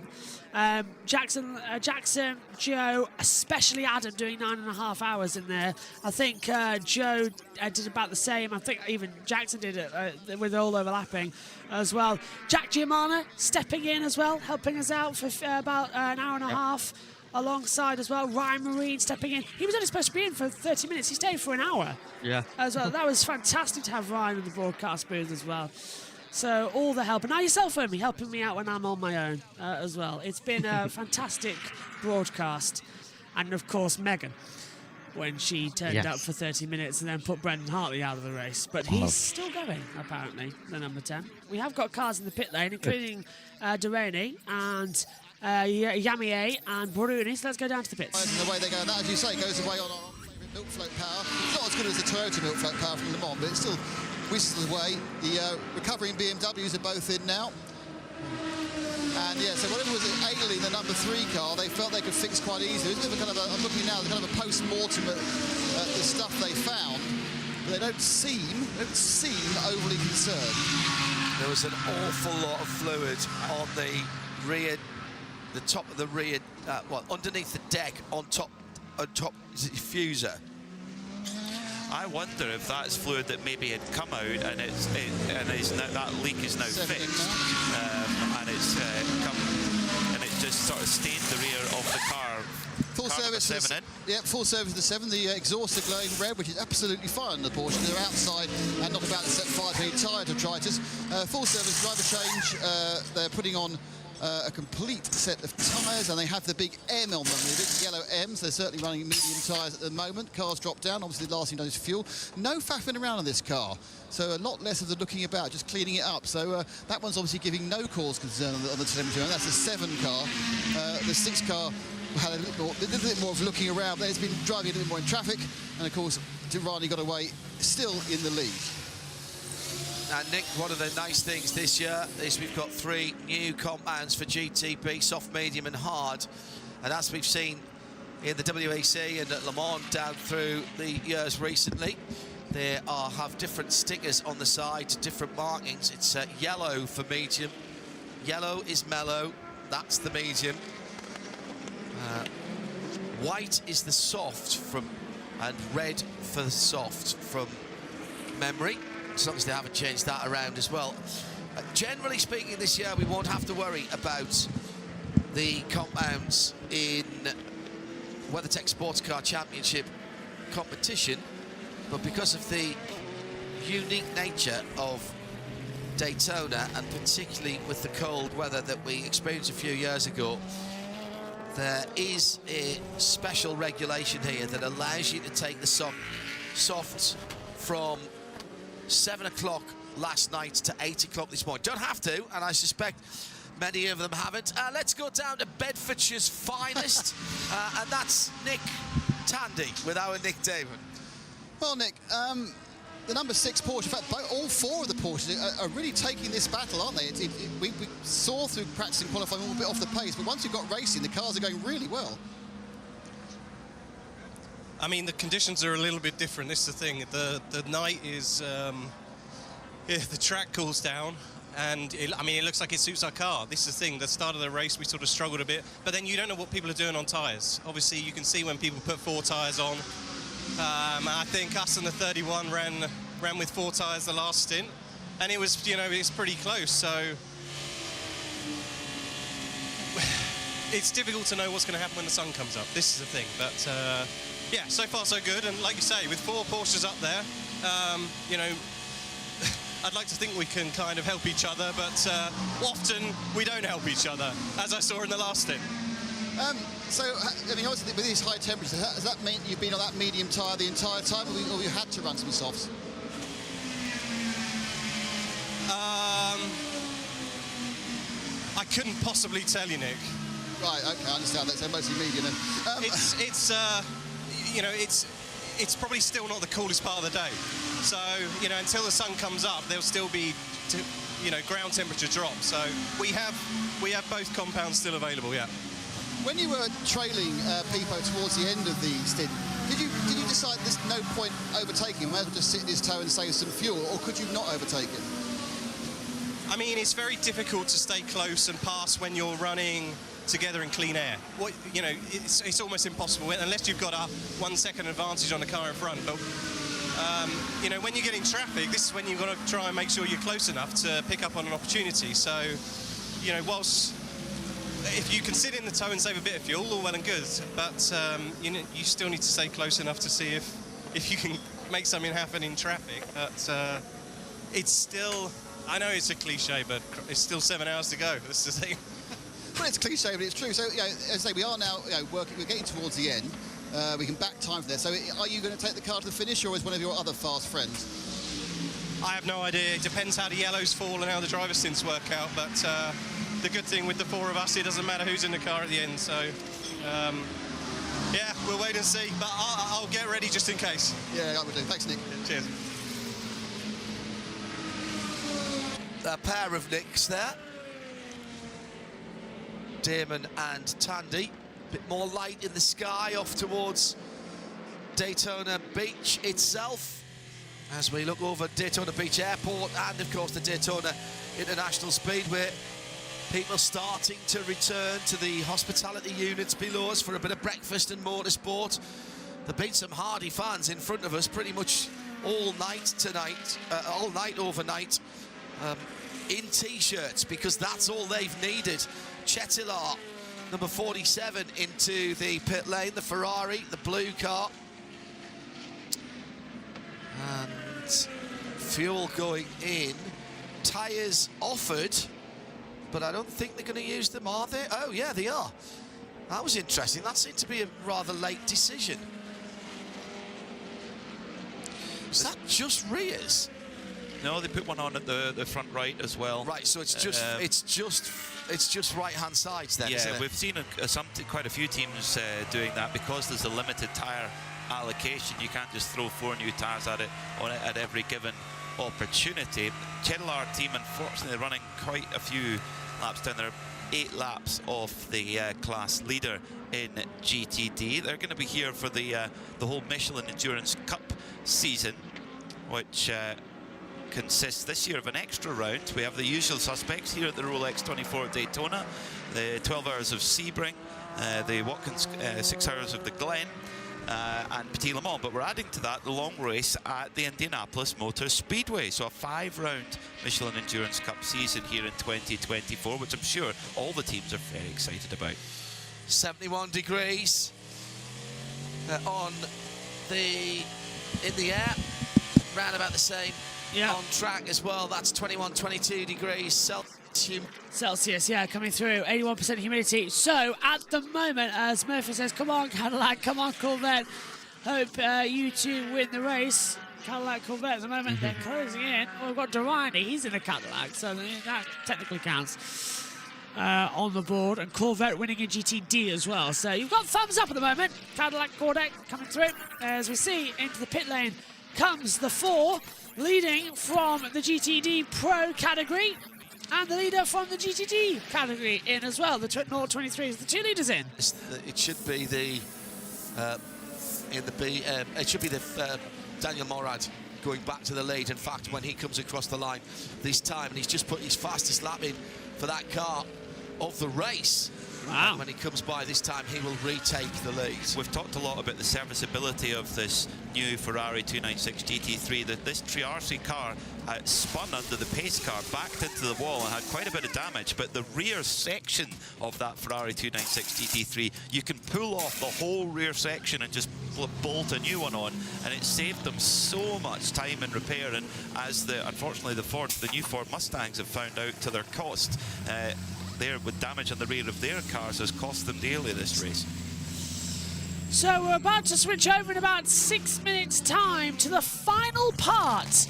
Jackson, Joe, especially Adam doing 9.5 hours in there. I think Joe did about the same. I think even Jackson did it with all overlapping as well. Jack Giamana stepping in as well, helping us out for about an hour and a half. Alongside as well, Ryan Marine stepping in. He was only supposed to be in for 30 minutes. He stayed for an hour. Yeah. As well. That was fantastic to have Ryan in the broadcast booth as well. So all the help. And now yourself, Ermi, helping me out when I'm on my own as well. It's been a fantastic broadcast. And of course, Megan, when she turned up for 30 minutes and then put Brendan Hartley out of the race. But he's still going, apparently, the number 10. We have got cars in the pit lane, including Delaney and Yamier and Bruni. So let's go down to the pits. And the way they go, that, as you say, goes away on milk float power. It's not as good as the Toyota milk float power from Le Mans, but it still whistles away. The recovering BMWs are both in now. And yeah, so whatever was ailing the number 3 car, they felt they could fix quite easily. It's a bit of a kind of I'm looking now, kind of a post-mortem at the stuff they found. But they don't seem overly concerned. There was an awful lot of fluid on the rear, the top of the rear, underneath the deck, on top diffuser. I wonder if that's fluid that maybe had come out and that leak is now fixed, and it's just sort of stained the rear of the car. Full service. Full service of the 7. The exhaust are glowing red, which is absolutely fine on the Porsche. They're outside and not about to set fire to any tyre detritus. Full service driver change. They're putting on a complete set of tyres, and they have the big M on them, the big yellow M's. They're certainly running medium tyres at the moment. Cars drop down. Obviously, the last thing done is fuel. No faffing around on this car, so a lot less of the looking about, just cleaning it up. So that one's obviously giving no cause concern on the telemetry. And that's the 7 car. The 6 car had a little bit more of looking around. But it's been driving a little bit more in traffic, and of course, Durrani got away, still in the lead. And Nick, one of the nice things this year is we've got 3 new compounds for GTP, soft, medium and hard. And as we've seen in the WEC and at Le Mans down through the years recently, they have different stickers on the side, different markings. It's yellow for medium, yellow is mellow, that's the medium. White is the soft and red for the soft from memory. As long as they haven't changed that around as well. Generally speaking, this year we won't have to worry about the compounds in WeatherTech Sports Car Championship competition, but because of the unique nature of Daytona, and particularly with the cold weather that we experienced a few years ago, there is a special regulation here that allows you to take the softs from 7 o'clock last night to 8 o'clock this morning. Don't have to, and I suspect many of them haven't. Let's go down to Bedfordshire's finest, and that's Nick Tandy with our Nick Damon. Well, Nick, the number 6 Porsche, in fact, all 4 of the Porsches are really taking this battle, aren't they? We saw through practice and qualifying a little bit off the pace, but once you've got racing, the cars are going really well. I mean, the conditions are a little bit different. This is the thing. The night is, the track cools down, and it looks like it suits our car. This is the thing. The start of the race, we sort of struggled a bit, but then you don't know what people are doing on tyres. Obviously, you can see when people put 4 tyres on. I think us and the 31 ran with 4 tyres the last stint, and it was, it's pretty close. So it's difficult to know what's going to happen when the sun comes up. This is the thing, but. Yeah, so far so good, and like you say, with 4 Porsches up there, I'd like to think we can kind of help each other, but often we don't help each other, as I saw in the last stint. So, I mean, obviously with these high temperatures, does that mean you've been on that medium tyre the entire time, or you had to run some softs? I couldn't possibly tell you, Nick. Right, okay, I understand that, so mostly medium then. It's probably still not the coolest part of the day. So, until the sun comes up, there'll still be, ground temperature drop. So we have both compounds still available, yeah. When you were trailing Pipo towards the end of the stint, Did you decide there's no point overtaking him? Might as well just sit in his toe and save some fuel, or could you not overtake him? I mean, it's very difficult to stay close and pass when you're running together in clean air. It's almost impossible unless you've got a 1 second advantage on the car in front. But when you get in traffic, this is when you've got to try and make sure you're close enough to pick up on an opportunity. So, whilst if you can sit in the toe and save a bit of fuel, all well and good, but you still need to stay close enough to see if you can make something happen in traffic. But it's still, I know it's a cliche, but it's still 7 hours to go. That's the thing. Well, it's cliche, but it's true. So, as I say, we are now working. We're getting towards the end. We can back time for this. So, are you going to take the car to the finish, or is one of your other fast friends? I have no idea. It depends how the yellows fall and how the driver stints work out. But the good thing with the four of us, it doesn't matter who's in the car at the end. So, yeah, we'll wait and see. But I'll get ready just in case. Yeah, I will do. Thanks, Nick. Cheers. A pair of Nicks there. Damon and Tandy. A bit more light in the sky off towards Daytona Beach itself. As we look over Daytona Beach Airport and, of course, the Daytona International Speedway. People starting to return to the hospitality units below us for a bit of breakfast and motorsport. There've been some hardy fans in front of us pretty much all night tonight, all night overnight, in T-shirts, because that's all they've needed. Chetilar, number 47, into the pit lane, the Ferrari, the blue car. And fuel going in. Tyres offered, but I don't think they're going to use them, are they? Oh, yeah, they are. That was interesting. That seemed to be a rather late decision. Is that just rears? No, they put one on at the front right as well. Right, so it's just right-hand sides then. Yeah, isn't it? we've seen quite a few teams doing that because there's a limited tyre allocation. You can't just throw 4 new tyres at it at every given opportunity. Chedlar team, unfortunately, running quite a few laps down there. 8 laps off the class leader in GTD. They're going to be here for the whole Michelin Endurance Cup season, which consists this year of an extra round. We have the usual suspects here at the Rolex 24 Daytona, the 12 Hours of Sebring, the Watkins 6 Hours of the Glen, and Petit Le Mans, but we're adding to that the long race at the Indianapolis Motor Speedway. So a 5-round Michelin Endurance Cup season here in 2024, which I'm sure all the teams are very excited about. 71 degrees in the air, round about the same. Yeah. On track as well. That's 21, 22 degrees Celsius. Yeah, coming through. 81% humidity. So, at the moment, as Murphy says, come on, Cadillac, come on, Corvette. Hope you two win the race. Cadillac, Corvette, at the moment, they're closing in. Well, we've got Durrani, he's in a Cadillac, so that technically counts on the board. And Corvette winning a GTD as well. So, you've got thumbs up at the moment. Cadillac, Corvette coming through. As we see, into the pit lane comes the 4. Leading from the GTD Pro category, and the leader from the GTD category in as well. The 023 is the 2 leaders in. It should be the it should be the Daniel Morad going back to the lead. In fact, when he comes across the line this time, and he's just put his fastest lap in for that car of the race. Wow. And when he comes by this time, he will retake the lead. We've talked a lot about the serviceability of this new Ferrari 296 GT3. This Triarci car spun under the pace car, backed into the wall and had quite a bit of damage, but the rear section of that Ferrari 296 GT3, you can pull off the whole rear section and just bolt a new one on, and it saved them so much time in repair. And as unfortunately the new Ford Mustangs have found out to their cost, there with damage on the rear of their cars has cost them dearly this race. So we're about to switch over in about 6 minutes time to the final part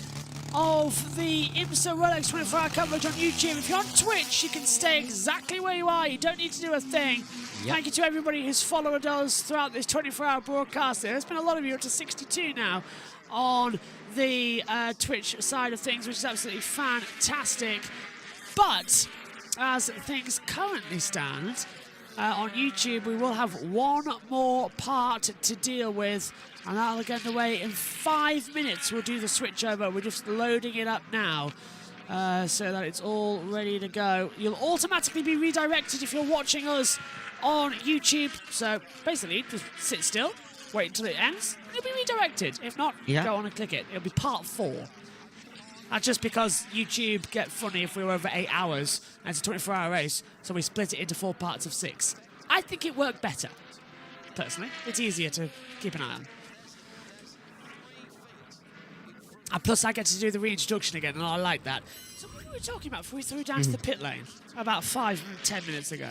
of the IMSA Rolex 24-hour coverage on YouTube. If you're on Twitch, you can stay exactly where you are. You don't need to do a thing. Yep. Thank you to everybody who's followed us throughout this 24-hour broadcast. There's been a lot of you, up to 62 now on the Twitch side of things, which is absolutely fantastic. But as things currently stand, on YouTube, we will have one more part to deal with, and that'll get underway in 5 minutes. We'll do the switchover. We're just loading it up now so that it's all ready to go. You'll automatically be redirected if you're watching us on YouTube. So basically, just sit still, wait until it ends, and you'll be redirected. If not, go on and click it. It'll be part 4. That's just because YouTube get funny if we were over 8 hours and it's a 24-hour race, so we split it into 4 parts of 6. I think it worked better, personally. It's easier to keep an eye on. And plus, I get to do the reintroduction again, and I like that. So what were we talking about before we threw down to the pit lane? About 10 minutes ago.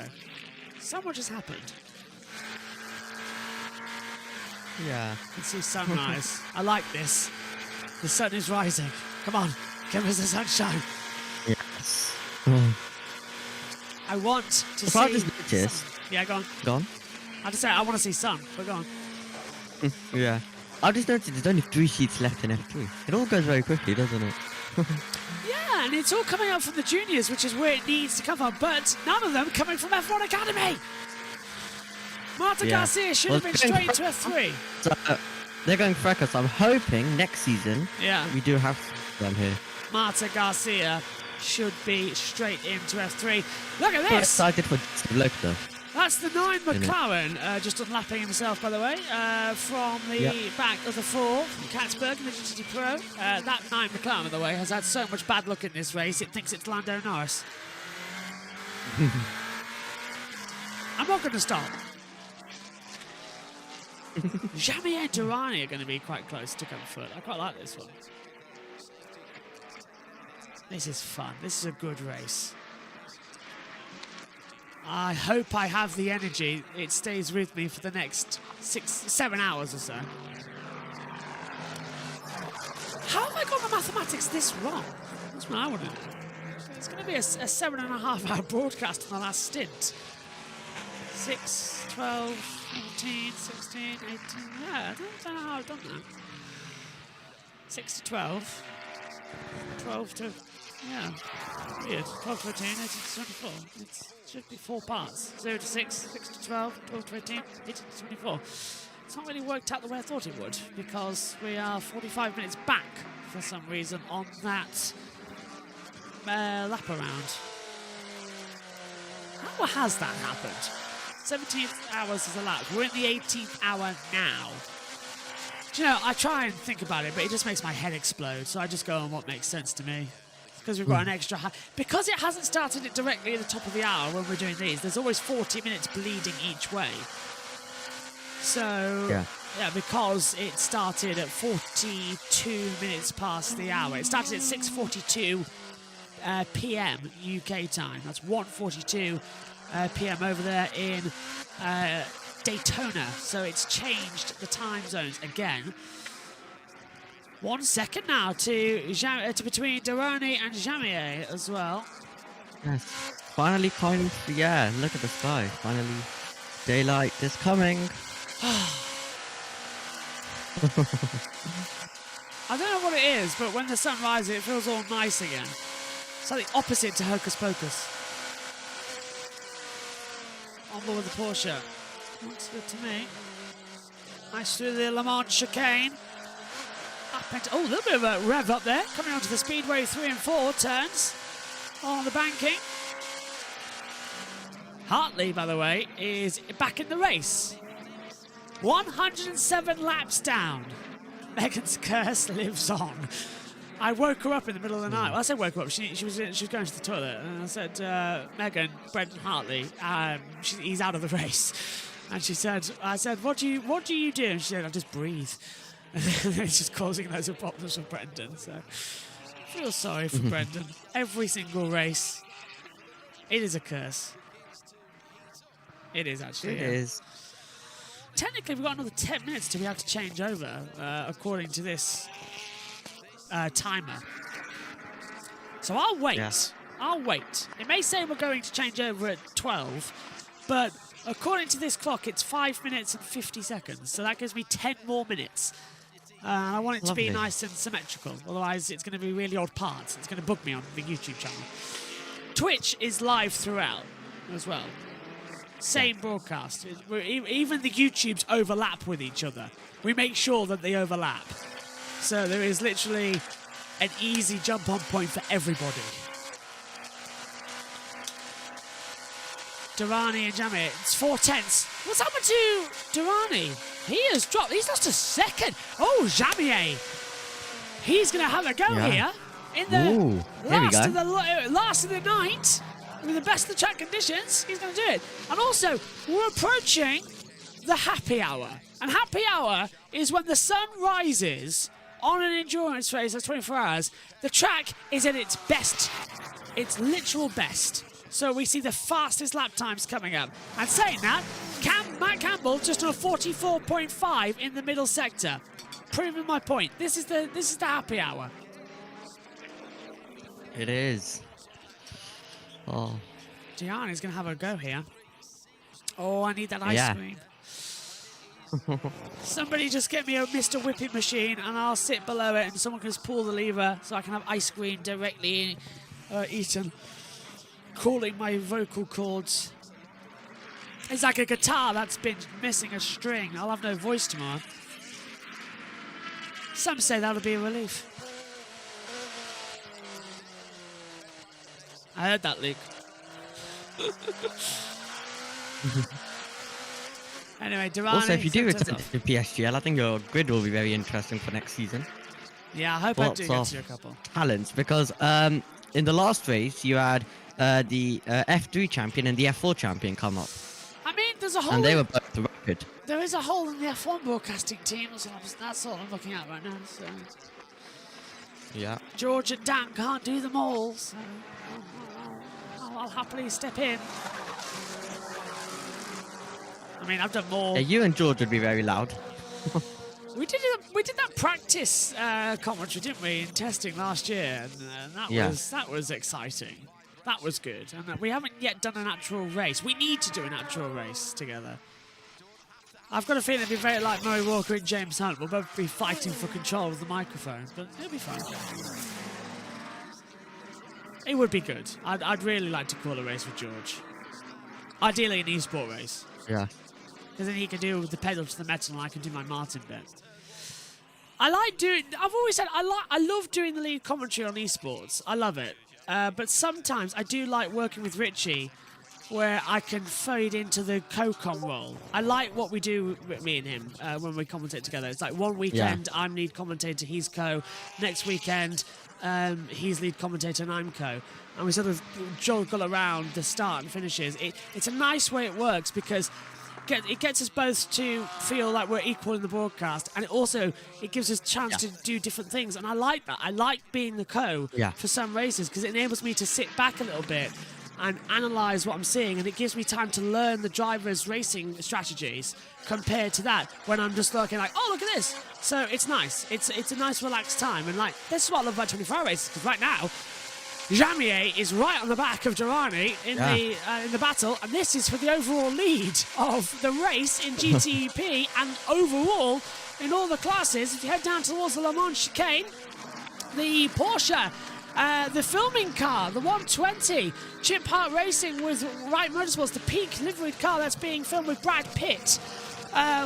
So much has happened. Yeah. You can see sunrise. I like this. The sun is rising. Come on, give us the sunshine. Yes. I want to If see. I just noticed. Yeah, go on. Go on. I just say I want to see sun, but go on. Yeah. I just noticed there's only 3 seats left in F3. It all goes very quickly, doesn't it? Yeah, and it's all coming up from the juniors, which is where it needs to come from, but none of them coming from F1 Academy. Marta Garcia should have been straight to F3. So, they're going fracas. I'm hoping next season we do have them here. Marta Garcia should be straight into F3. Look at I'm this! excited for Steve Loeb though. That's the 9 McLaren, just unlapping himself, by the way, from the back of the 4 from Katzberg in the GTD Pro. That 9 McLaren, by the way, has had so much bad luck in this race, it thinks it's Lando Norris. I'm not going to stop. Jamier and Durrani are going to be quite close to comfort. I quite like this one. This is fun. This is a good race. I hope I have the energy. It stays with me for the next 7 hours or so. How have I got the mathematics this wrong? That's what I want to know. It's going to be a 7.5 hour broadcast on the last stint. 6, 12, 17, 16, 18. Yeah, I don't know how I've done that. 6 to 12. 12 to... Yeah. Weird. 12 to 18, 18 to 24. It should be 4 parts. 0 to 6, 6 to 12, 12 to 18, 18 to 24. It's not really worked out the way I thought it would, because we are 45 minutes back for some reason on that lap around. How has that happened? 17 hours is elapsed. We're in the 18th hour now. Do you know, I try and think about it, but it just makes my head explode, so I just go on what makes sense to me. Because we've got an extra... Because it hasn't started it directly at the top of the hour when we're doing these, there's always 40 minutes bleeding each way. So, yeah, because it started at 42 minutes past the hour. It started at 6:42 p.m. UK time. That's 1:42 p.m. over there in Daytona. So it's changed the time zones again. 1 second now to between Durrani and Jamier as well. Yes. Finally, yeah, look at the sky. Finally, daylight is coming. I don't know what it is, but when the sun rises, it feels all nice again. It's like the opposite to Hocus Pocus. On board the Porsche. Looks good to me. Nice through the Le Mans chicane. Up into, oh, a little bit of a rev up there. Coming onto the speedway 3 and 4 turns on the banking. Hartley, by the way, is back in the race. 107 laps down. Megan's curse lives on. I woke her up in the middle of the night. Well, I said woke her up. She was going to the toilet, and I said, Megan, Brendan Hartley, he's out of the race. And she said, I said, what do you do? And she said, I just breathe. It's just causing loads of problems for Brendan. So I feel sorry for Brendan. Every single race, it is a curse. It is actually. It is. Technically, we've got another 10 minutes to be able to change over, according to this timer. So I'll wait. Yeah. I'll wait. It may say we're going to change over at 12, but according to this clock, it's 5 minutes and 50 seconds. So that gives me 10 more minutes. I want it to be nice and symmetrical. Otherwise, it's going to be really odd parts. It's going to bug me on the YouTube channel. Twitch is live throughout as well. Same broadcast. Even the YouTubes overlap with each other. We make sure that they overlap. So there is literally an easy jump-on point for everybody. Durrani and Jamier, it's 4/10. What's happened to Durrani? He has dropped. He's lost a second. Oh, Jamier. He's going to have a go here in the last of the night. With the best of the track conditions, he's going to do it. And also, we're approaching the happy hour. And happy hour is when the sun rises on an endurance race that's 24 hours. The track is at its best. Its literal best. So we see the fastest lap times coming up. And saying that, Matt Campbell just on a 44.5 in the middle sector. Proving my point. This is the happy hour. It is. Oh. Gianni's going to have a go here. Oh, I need that ice cream. Somebody just get me a Mr. Whipping machine and I'll sit below it and someone can just pull the lever so I can have ice cream directly eaten. Cooling my vocal cords. It's like a guitar that's been missing a string. I'll have no voice tomorrow. Some say that'll be a relief. I heard that, Luke. Anyway, Durrani. Also, if you do return to PSGL, I think your grid will be very interesting for next season. Yeah, I hope I do get to a couple. Talents, because in the last race, you had the F3 champion and the F4 champion come up. I mean, there's a whole... And they were both rapid. There is a hole in the F1 broadcasting team. That's all I'm looking at right now. So. Yeah. George and Dan can't do them all, so I'll happily step in. I mean, I've done more. Yeah, you and George would be very loud. We did that practice commentary, didn't we, in testing last year, and that was exciting. That was good, and we haven't yet done an actual race. We need to do an actual race together. I've got a feeling it'll be very like Murray Walker and James Hunt. We'll both be fighting for control of the microphone, but it'll be fine. It would be good. I'd really like to call a race with George. Ideally an e-sport race. Yeah. Because then he can do the pedal to the metal and I can do my Martin bit. I like doing... I've always said I love doing the lead commentary on esports. I love it. But sometimes I do like working with Richie where I can fade into the co-com role. I like what we do, me and him, when we commentate together. It's like one weekend I'm lead commentator, he's co. Next weekend he's lead commentator and I'm co. And we sort of juggle around the start and finishes. It's a nice way it works because it gets us both to feel like we're equal in the broadcast, and it gives us a chance to do different things, and I like that. I like being the co for some races because it enables me to sit back a little bit and analyse what I'm seeing, and it gives me time to learn the driver's racing strategies compared to that when I'm just looking like, oh, look at this. So it's nice. It's a nice relaxed time, and like this is what I love about 24-hour races, because right now Jamier is right on the back of Durrani in the battle, and this is for the overall lead of the race in GTP and overall in all the classes. If you head down towards the Le Mans chicane, the Porsche, the filming car, the 120, Chip Hart Racing with Wright Motorsports, the peak liveried car that's being filmed with Brad Pitt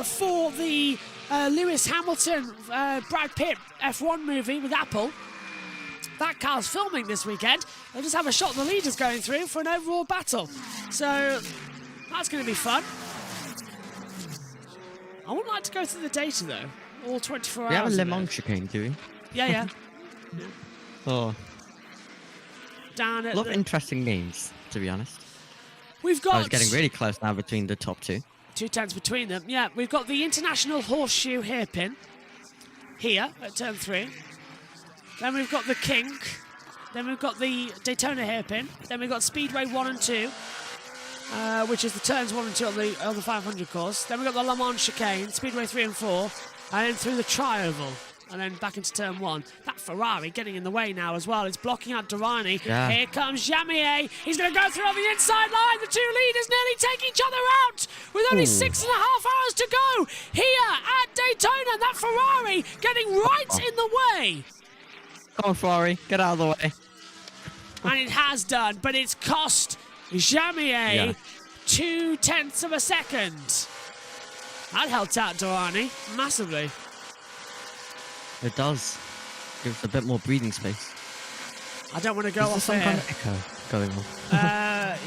for the Lewis Hamilton Brad Pitt F1 movie with Apple. That car's filming this weekend. They'll just have a shot of the leaders going through for an overall battle. So that's going to be fun. I would like to go through the data though, all 24 hours. We have a Le Mans chicane, do we? Yeah. Oh. Down at a lot of interesting names, to be honest. We've got... I was getting really close now between the top two. 2 tenths between them. Yeah, we've got the International Horseshoe Hairpin here at turn 3. Then we've got the King. Then we've got the Daytona Hairpin. Then we've got Speedway 1 and 2, which is the turns 1 and 2 on the 500 course. Then we've got the Le Mans chicane, Speedway 3 and 4, and then through the Tri-Oval, and then back into turn 1. That Ferrari getting in the way now as well. It's blocking out Durrani. Yeah. Here comes Jamier. He's going to go through on the inside line. The two leaders nearly take each other out with only 6.5 hours to go. Here at Daytona, that Ferrari getting right in the way. Come on, Ferrari, get out of the way. And it has done, but it's cost Jamier 0.2 of a second. That helped out Dorani massively. It does. Gives a bit more breathing space. I don't want to go off some here. kind of echo going on?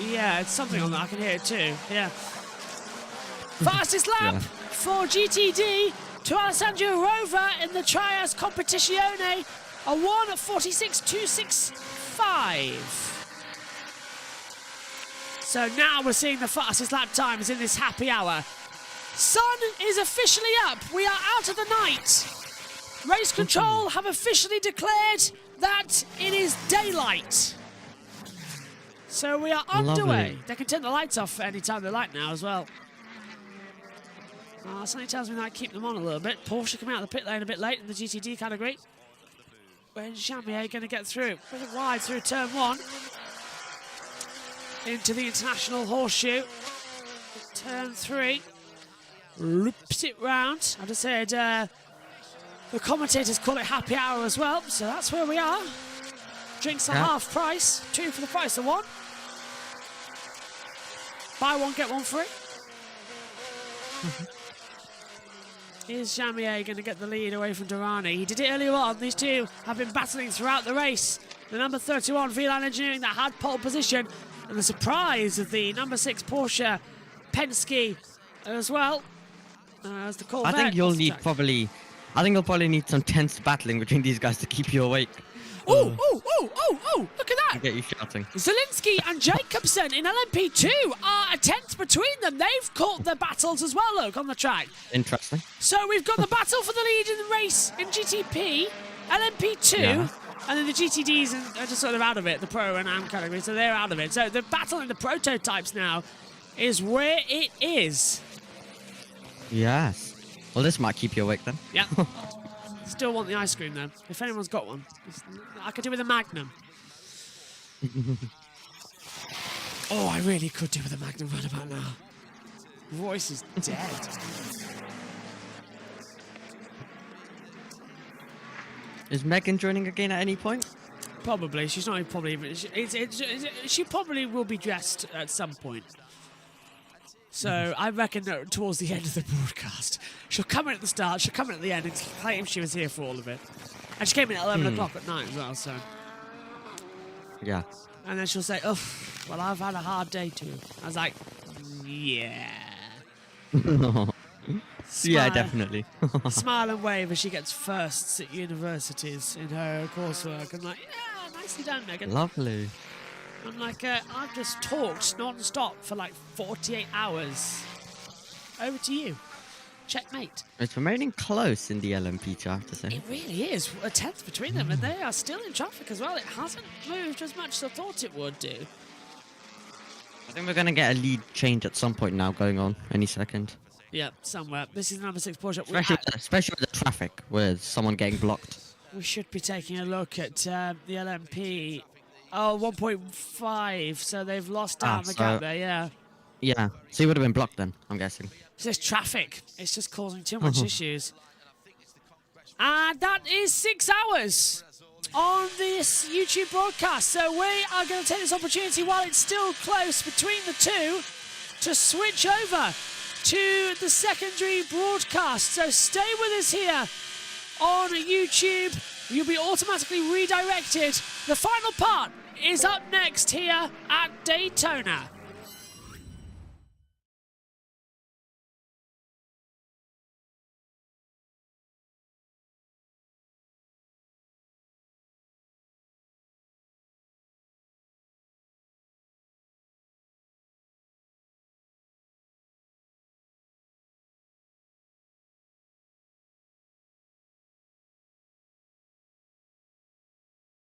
Yeah, it's something on that. I can hear it too. Yeah. Fastest lap for GTD to Alessandro Rover in the Trias Competizione. A 1:46.265. So now we're seeing the fastest lap times in this happy hour. Sun is officially up. We are out of the night. Race control have officially declared that it is daylight. So we are underway. They can turn the lights off any time they like now as well. Something tells me that I keep them on a little bit. Porsche coming out of the pit lane a bit late in the GTD category. When's Jamier going to get through? Wide through turn 1. Into the international horseshoe. Turn 3. Loops it round. I just said the commentators call it happy hour as well, so that's where we are. Drinks are half price, 2 for the price of 1. Buy one, get one free. Is Jamier going to get the lead away from Dorani? He did it earlier on. These two have been battling throughout the race. The number 31 V-Line Engineering that had pole position, and the surprise of the number 6 Porsche Penske as well as the Corvette. I think you'll probably need some tense battling between these guys to keep you awake. Oh, look at that. And get you shouting. Zelensky and Jacobsen in LMP2 are a tenth between them. They've caught their battles as well, look, on the track. Interesting. So we've got the battle for the lead in the race in GTP, LMP2, and then the GTDs are just sort of out of it, the Pro and Am category, so they're out of it. So the battle in the prototypes now is where it is. Yes. Well, this might keep you awake then. Yeah. Still want the ice cream though, if anyone's got one. I could do with a Magnum. Oh, I really could do with a Magnum right about now. Voice is dead. Is Megan joining again at any point? Probably. She's not probably. She probably will be dressed at some point. So I reckon that towards the end of the broadcast, she'll come in at the start, she'll come in at the end, and claim she was here for all of it. And she came in at 11 o'clock at night as well, so. Yeah. And then she'll say, oh, well, I've had a hard day too. I was like, yeah. Yeah, definitely. Smile and wave as she gets firsts at universities in her coursework. I'm like, yeah, nicely done, Megan. Lovely. I'm like, I've just talked non-stop for like 48 hours. Over to you. Checkmate. It's remaining close in the LMP2, I have to say. It really is. A tenth between them, and they are still in traffic as well. It hasn't moved as much as I thought it would do. I think we're going to get a lead change at some point now going on any second. Yeah, somewhere. This is the number 6 Porsche. Especially with the traffic, with someone getting blocked. We should be taking a look at the LMP. Oh, 1.5, so they've lost down the gap there, yeah. Yeah, so he would have been blocked then, I'm guessing. It's just traffic. It's just causing too much issues. And that is 6 hours on this YouTube broadcast. So we are going to take this opportunity while it's still close between the two to switch over to the secondary broadcast. So stay with us here on YouTube. You'll be automatically redirected. The final part is up next here at Daytona.